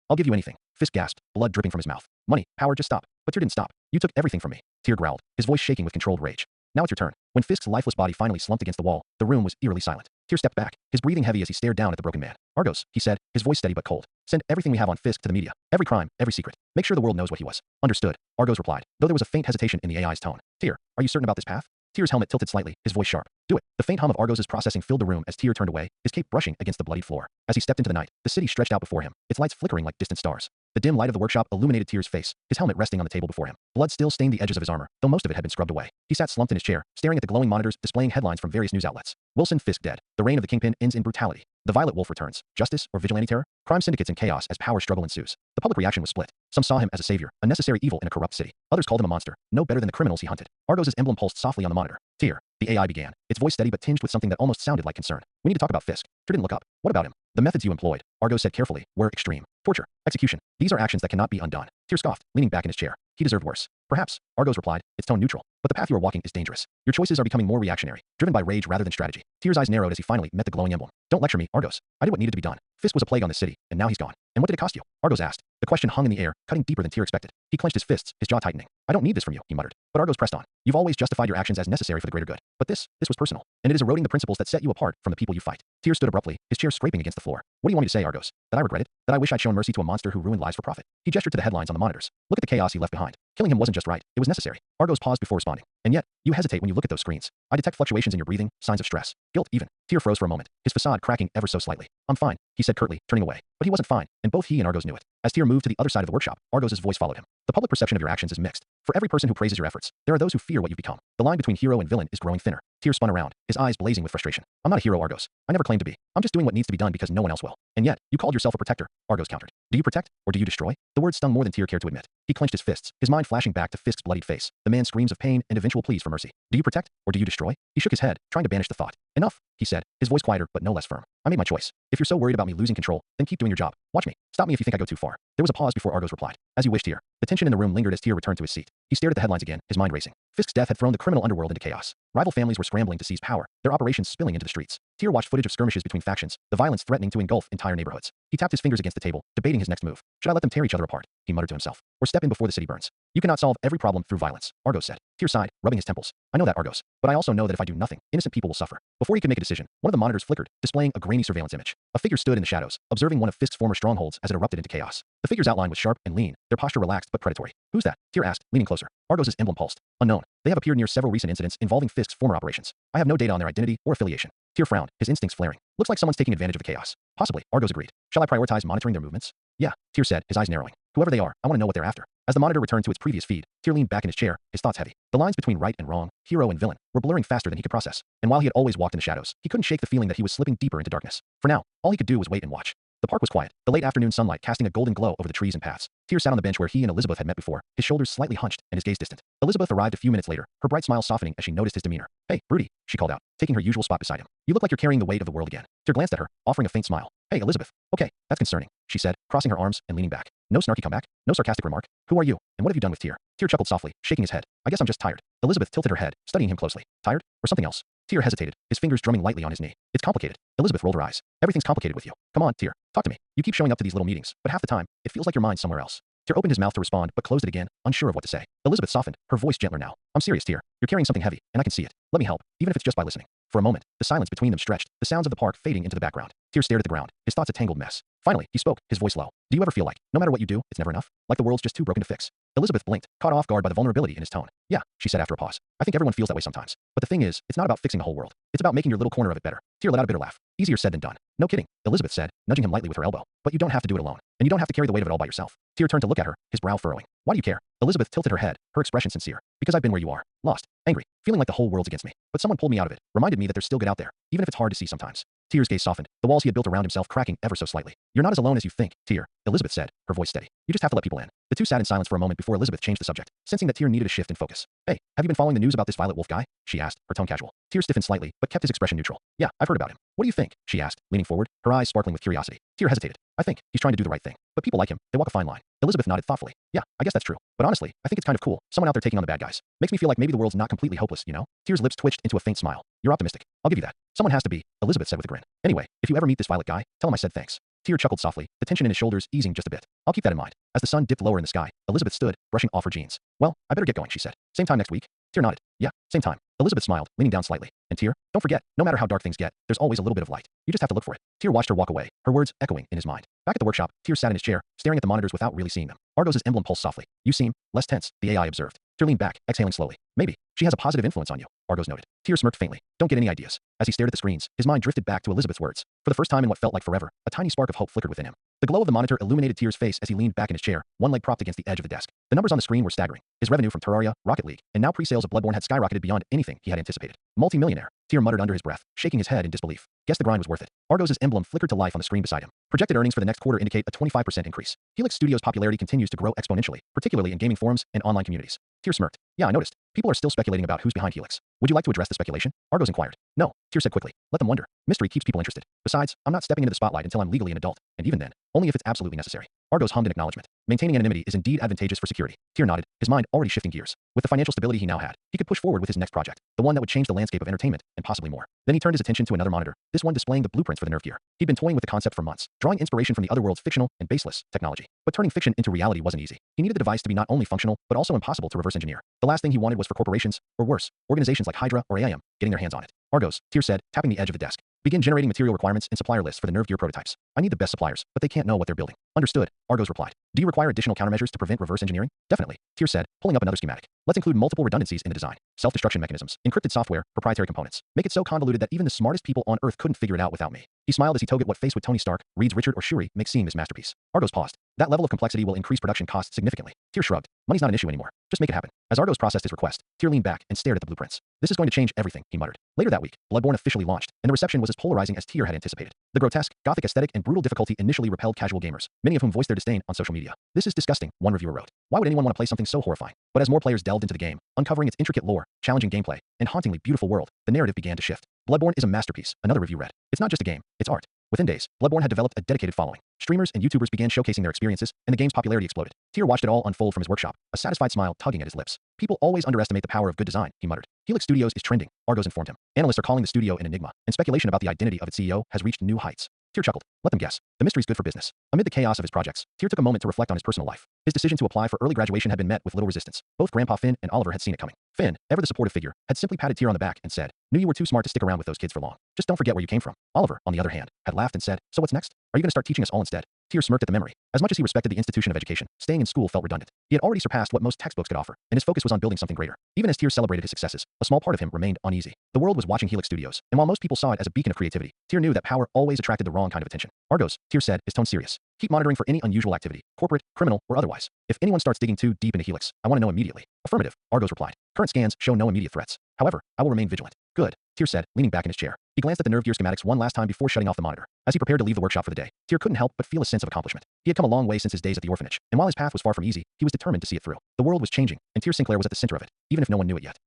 Speaker 1: I'll give you anything. Fisk gasped, blood dripping from his mouth. Money, power, just stop. But Tyr didn't stop. You took everything from me. Tyr growled, his voice shaking with controlled rage. Now it's your turn. When Fisk's lifeless body finally slumped against the wall, the room was eerily silent. Tyr stepped back, his breathing heavy as he stared down at the broken man. Argos, he said, his voice steady but cold. Send everything we have on Fisk to the media. Every crime, every secret. Make sure the world knows what he was. Understood, Argos replied, though there was a faint hesitation in the AI's tone. Tyr, are you certain about this path? Tyr's helmet tilted slightly, his voice sharp. Do it. The faint hum of Argos's processing filled the room as Tyr turned away, his cape brushing against the bloodied floor. As he stepped into the night, the city stretched out before him, its lights flickering like distant stars. The dim light of the workshop illuminated Tyr's face, his helmet resting on the table before him. Blood still stained the edges of his armor, though most of it had been scrubbed away. He sat slumped in his chair, staring at the glowing monitors displaying headlines from various news outlets. Wilson Fisk dead. The reign of the Kingpin ends in brutality. The Violet Wolf returns. Justice or vigilante terror? Crime syndicates in chaos as power struggle ensues. The public reaction was split. Some saw him as a savior, a necessary evil in a corrupt city. Others called him a monster, no better than the criminals he hunted. Argos's emblem pulsed softly on the monitor. Tyr, the AI began, its voice steady but tinged with something that almost sounded like concern. We need to talk about Fisk. Tyr didn't look up. What about him? The methods you employed, Argos said carefully, were extreme. Torture, execution. These are actions that cannot be undone. Tyr scoffed, leaning back in his chair. He deserved worse. Perhaps, Argos replied, its tone neutral. But the path you are walking is dangerous. Your choices are becoming more reactionary, driven by rage rather than strategy. Tyr's eyes narrowed as he finally met the glowing emblem. Don't lecture me, Argos. I did what needed to be done. Fisk was a plague on the city, and now he's gone. And what did it cost you? Argos asked. The question hung in the air, cutting deeper than Tyr expected. He clenched his fists, his jaw tightening. I don't need this from you, he muttered. But Argos pressed on. You've always justified your actions as necessary for the greater good. But this was personal. And it is eroding the principles that set you apart from the people you fight. Tyr stood abruptly, his chair scraping against the floor. What do you want me to say, Argos? That I regret it? That I wish I'd shown mercy to a monster who ruined lives for profit? He gestured to the headlines on the monitors. Look at the chaos he left behind. Killing him wasn't just right, it was necessary. Argos paused before responding. And yet, you hesitate when you look at those screens. I detect fluctuations in your breathing, signs of stress, guilt even. Tyr froze for a moment, his facade cracking ever so slightly. I'm fine, he said curtly, turning away. But he wasn't fine, and both he and Argos knew it. As Tyr moved to the other side of the workshop, Argos's voice followed him. The public perception of your actions is mixed. For every person who praises your efforts, there are those who fear what you've become. The line between hero and villain is growing thinner. Tyr spun around, his eyes blazing with frustration. I'm not a hero, Argos. I never claimed to be. I'm just doing what needs to be done because no one else will. And yet, you called yourself a protector, Argos countered. Do you protect, or do you destroy? The words stung more than Tyr cared to admit. He clenched his fists, his mind flashing back to Fisk's bloodied face, the man's screams of pain and eventual pleas for mercy. Do you protect, or do you destroy? He shook his head, trying to banish the thought. Enough, he said, his voice quieter but no less firm. I made my choice. If you're so worried about me losing control, then keep doing your job. Watch me. Stop me if you think I go too far. There was a pause before Argos replied. As you wish, Tyr. The tension in the room lingered as Tyr returned to his seat. He stared at the headlines again, his mind racing. Fisk's death had thrown the criminal underworld into chaos. Rival families were scrambling to seize power, their operations spilling into the streets. Tyr watched footage of skirmishes between factions, the violence threatening to engulf entire neighborhoods. He tapped his fingers against the table, debating his next move. Should I let them tear each other apart? He muttered to himself. Or step in before the city burns? You cannot solve every problem through violence, Argos said. Tyr sighed, rubbing his temples. I know that, Argos. But I also know that if I do nothing, innocent people will suffer. Before he could make a decision, one of the monitors flickered, displaying a grainy surveillance image. A figure stood in the shadows, observing one of Fisk's former strongholds as it erupted into chaos. The figure's outline was sharp and lean, their posture relaxed but predatory. Who's that? Tyr asked, leaning closer. Argos' emblem pulsed. Unknown. They have appeared near several recent incidents involving Fisk's former operations. I have no data on their identity or affiliation. Tyr frowned, his instincts flaring. Looks like someone's taking advantage of the chaos. Possibly, Argos agreed. Shall I prioritize monitoring their movements? Yeah, Tyr said, his eyes narrowing. Whoever they are, I want to know what they're after. As the monitor returned to its previous feed, Tyr leaned back in his chair, his thoughts heavy. The lines between right and wrong, hero and villain, were blurring faster than he could process. And while he had always walked in the shadows, he couldn't shake the feeling that he was slipping deeper into darkness. For now, all he could do was wait and watch. The park was quiet, the late afternoon sunlight casting a golden glow over the trees and paths. Tyr sat on the bench where he and Elizabeth had met before, his shoulders slightly hunched and his gaze distant. Elizabeth arrived a few minutes later, her bright smile softening as she noticed his demeanor. Hey, Rudy, she called out, taking her usual spot beside him. You look like you're carrying the weight of the world again. Tyr glanced at her, offering a faint smile. Hey, Elizabeth. Okay, that's concerning, she said, crossing her arms and leaning back. No snarky comeback, no sarcastic remark. Who are you, and what have you done with Tyr? Tyr chuckled softly, shaking his head. I guess I'm just tired. Elizabeth tilted her head, studying him closely. Tired? Or something else? Tyr hesitated, his fingers drumming lightly on his knee. It's complicated. Elizabeth rolled her eyes. Everything's complicated with you. Come on, Tyr. Talk to me. You keep showing up to these little meetings, but half the time, it feels like your mind's somewhere else. Tyr opened his mouth to respond, but closed it again, unsure of what to say. Elizabeth softened, her voice gentler now. I'm serious, Tyr. You're carrying something heavy, and I can see it. Let me help, even if it's just by listening. For a moment, the silence between them stretched, the sounds of the park fading into the background. Tyr stared at the ground, his thoughts a tangled mess. Finally, he spoke, his voice low. Do you ever feel like, no matter what you do, it's never enough? Like the world's just too broken to fix? Elizabeth blinked, caught off guard by the vulnerability in his tone. Yeah, she said after a pause. I think everyone feels that way sometimes. But the thing is, it's not about fixing the whole world. It's about making your little corner of it better. Tyr let out a bitter laugh. Easier said than done. No kidding, Elizabeth said, nudging him lightly with her elbow. But you don't have to do it alone. And you don't have to carry the weight of it all by yourself. Tyr turned to look at her, his brow furrowing. Why do you care? Elizabeth tilted her head, her expression sincere. Because I've been where you are. Lost. Angry. Feeling like the whole world's against me. But someone pulled me out of it. Reminded me that there's still good out there. Even if it's hard to see sometimes. Tyr's gaze softened, the walls he had built around himself cracking ever so slightly. You're not as alone as you think, Tyr, Elizabeth said, her voice steady. You just have to let people in. The two sat in silence for a moment before Elizabeth changed the subject, sensing that Tyr needed a shift in focus. Hey, have you been following the news about this Violet Wolf guy? She asked, her tone casual. Tyr stiffened slightly, but kept his expression neutral. Yeah, I've heard about him. What do you think? She asked, leaning forward, her eyes sparkling with curiosity. Tyr hesitated. I think he's trying to do the right thing. But people like him, they walk a fine line. Elizabeth nodded thoughtfully. Yeah, I guess that's true. But honestly, I think it's kind of cool. Someone out there taking on the bad guys. Makes me feel like maybe the world's not completely hopeless, you know? Tyr's lips twitched into a faint smile. You're optimistic. I'll give you that. Someone has to be, Elizabeth said with a grin. Anyway, if you ever meet this Violet guy, tell him I said thanks. Tyr chuckled softly, the tension in his shoulders easing just a bit. I'll keep that in mind. As the sun dipped lower in the sky, Elizabeth stood, brushing off her jeans. Well, I better get going, she said. Same time next week? Tyr nodded. Yeah, same time. Elizabeth smiled, leaning down slightly. And Tyr, don't forget, no matter how dark things get, there's always a little bit of light. You just have to look for it. Tyr watched her walk away, her words echoing in his mind. Back at the workshop, Tyr sat in his chair, staring at the monitors without really seeing them. Argos' emblem pulsed softly. You seem less tense, the AI observed. Tyr leaned back, exhaling slowly. Maybe. She has a positive influence on you, Argos noted. Tyr smirked faintly. Don't get any ideas. As he stared at the screens, his mind drifted back to Elizabeth's words. For the first time in what felt like forever, a tiny spark of hope flickered within him. The glow of the monitor illuminated Tyr's face as he leaned back in his chair, one leg propped against the edge of the desk. The numbers on the screen were staggering. His revenue from Terraria, Rocket League, and now pre-sales of Bloodborne had skyrocketed beyond anything he had anticipated. Multi-millionaire. Tyr muttered under his breath, shaking his head in disbelief. Guess the grind was worth it. Argos' emblem flickered to life on the screen beside him. Projected earnings for the next quarter indicate a 25% increase. Helix Studios' popularity continues to grow exponentially, particularly in gaming forums and online communities. Tyr smirked. Yeah, I noticed. People are still speculating about who's behind Helix. Would you like to address the speculation? Argos inquired. No, Tyr said quickly. Let them wonder. Mystery keeps people interested. Besides, I'm not stepping into the spotlight until I'm legally an adult, and even then, only if it's absolutely necessary. Argos hummed in acknowledgement. Maintaining anonymity is indeed advantageous for security. Tyr nodded, his mind already shifting gears. With the financial stability he now had, he could push forward with his next project, the one that would change the landscape of entertainment, and possibly more. Then he turned his attention to another monitor, this one displaying the blueprints for the nerve gear. He'd been toying with the concept for months, drawing inspiration from the other world's fictional and baseless technology. But turning fiction into reality wasn't easy. He needed the device to be not only functional, but also impossible to reverse engineer. The last thing he wanted was for corporations, or worse, organizations like Hydra or AIM, getting their hands on it. Argos, Tyr said, tapping the edge of the desk. Begin generating material requirements and supplier lists for the nerve gear prototypes. I need the best suppliers, but they can't know what they're building. Understood, Argos replied. Do you require additional countermeasures to prevent reverse engineering? Definitely, Tyr said, pulling up another schematic. Let's include multiple redundancies in the design. Self-destruction mechanisms, encrypted software, proprietary components. Make it so convoluted that even the smartest people on Earth couldn't figure it out without me. He smiled as he told it what Faced with Tony Stark, Reed's Richard or Shuri makes seem his masterpiece. Argos paused. That level of complexity will increase production costs significantly. Tyr shrugged. Money's not an issue anymore. Just make it happen. As Argos processed his request, Tyr leaned back and stared at the blueprints. This is going to change everything, he muttered. Later that week, Bloodborne officially launched, and the reception was as polarizing as Tyr had anticipated. The grotesque, gothic aesthetic and brutal difficulty initially repelled casual gamers, many of whom voiced their disdain on social media. This is disgusting, one reviewer wrote. Why would anyone want to play something so horrifying? But as more players delved into the game, uncovering its intricate lore, challenging gameplay, and hauntingly beautiful world, the narrative began to shift. Bloodborne is a masterpiece, another review read. It's not just a game, it's art. Within days, Bloodborne had developed a dedicated following. Streamers and YouTubers began showcasing their experiences, and the game's popularity exploded. Tyr watched it all unfold from his workshop, a satisfied smile tugging at his lips. People always underestimate the power of good design, he muttered. Helix Studios is trending, Argos informed him. Analysts are calling the studio an enigma, and speculation about the identity of its CEO has reached new heights. Tyr chuckled. Let them guess. The mystery's good for business. Amid the chaos of his projects, Tyr took a moment to reflect on his personal life. His decision to apply for early graduation had been met with little resistance. Both Grandpa Finn and Oliver had seen it coming. Finn, ever the supportive figure, had simply patted Tyr on the back and said, "Knew you were too smart to stick around with those kids for long. Just don't forget where you came from." Oliver, on the other hand, had laughed and said, "So what's next? Are you going to start teaching us all instead?" Tyr smirked at the memory. As much as he respected the institution of education, staying in school felt redundant. He had already surpassed what most textbooks could offer, and his focus was on building something greater. Even as Tyr celebrated his successes, a small part of him remained uneasy. The world was watching Helix Studios, and while most people saw it as a beacon of creativity, Tyr knew that power always attracted the wrong kind of attention. Argos, Tyr said, his tone serious. Keep monitoring for any unusual activity, corporate, criminal, or otherwise. If anyone starts digging too deep into Helix, I want to know immediately. Affirmative, Argos replied. Current scans show no immediate threats. However, I will remain vigilant. Good, Tyr said, leaning back in his chair. He glanced at the nerve gear schematics one last time before shutting off the monitor. As he prepared to leave the workshop for the day, Tyr couldn't help but feel a sense of accomplishment. He had come a long way since his days at the orphanage, and while his path was far from easy, he was determined to see it through. The world was changing, and Tyr Sinclair was at the center of it, even if no one knew it yet.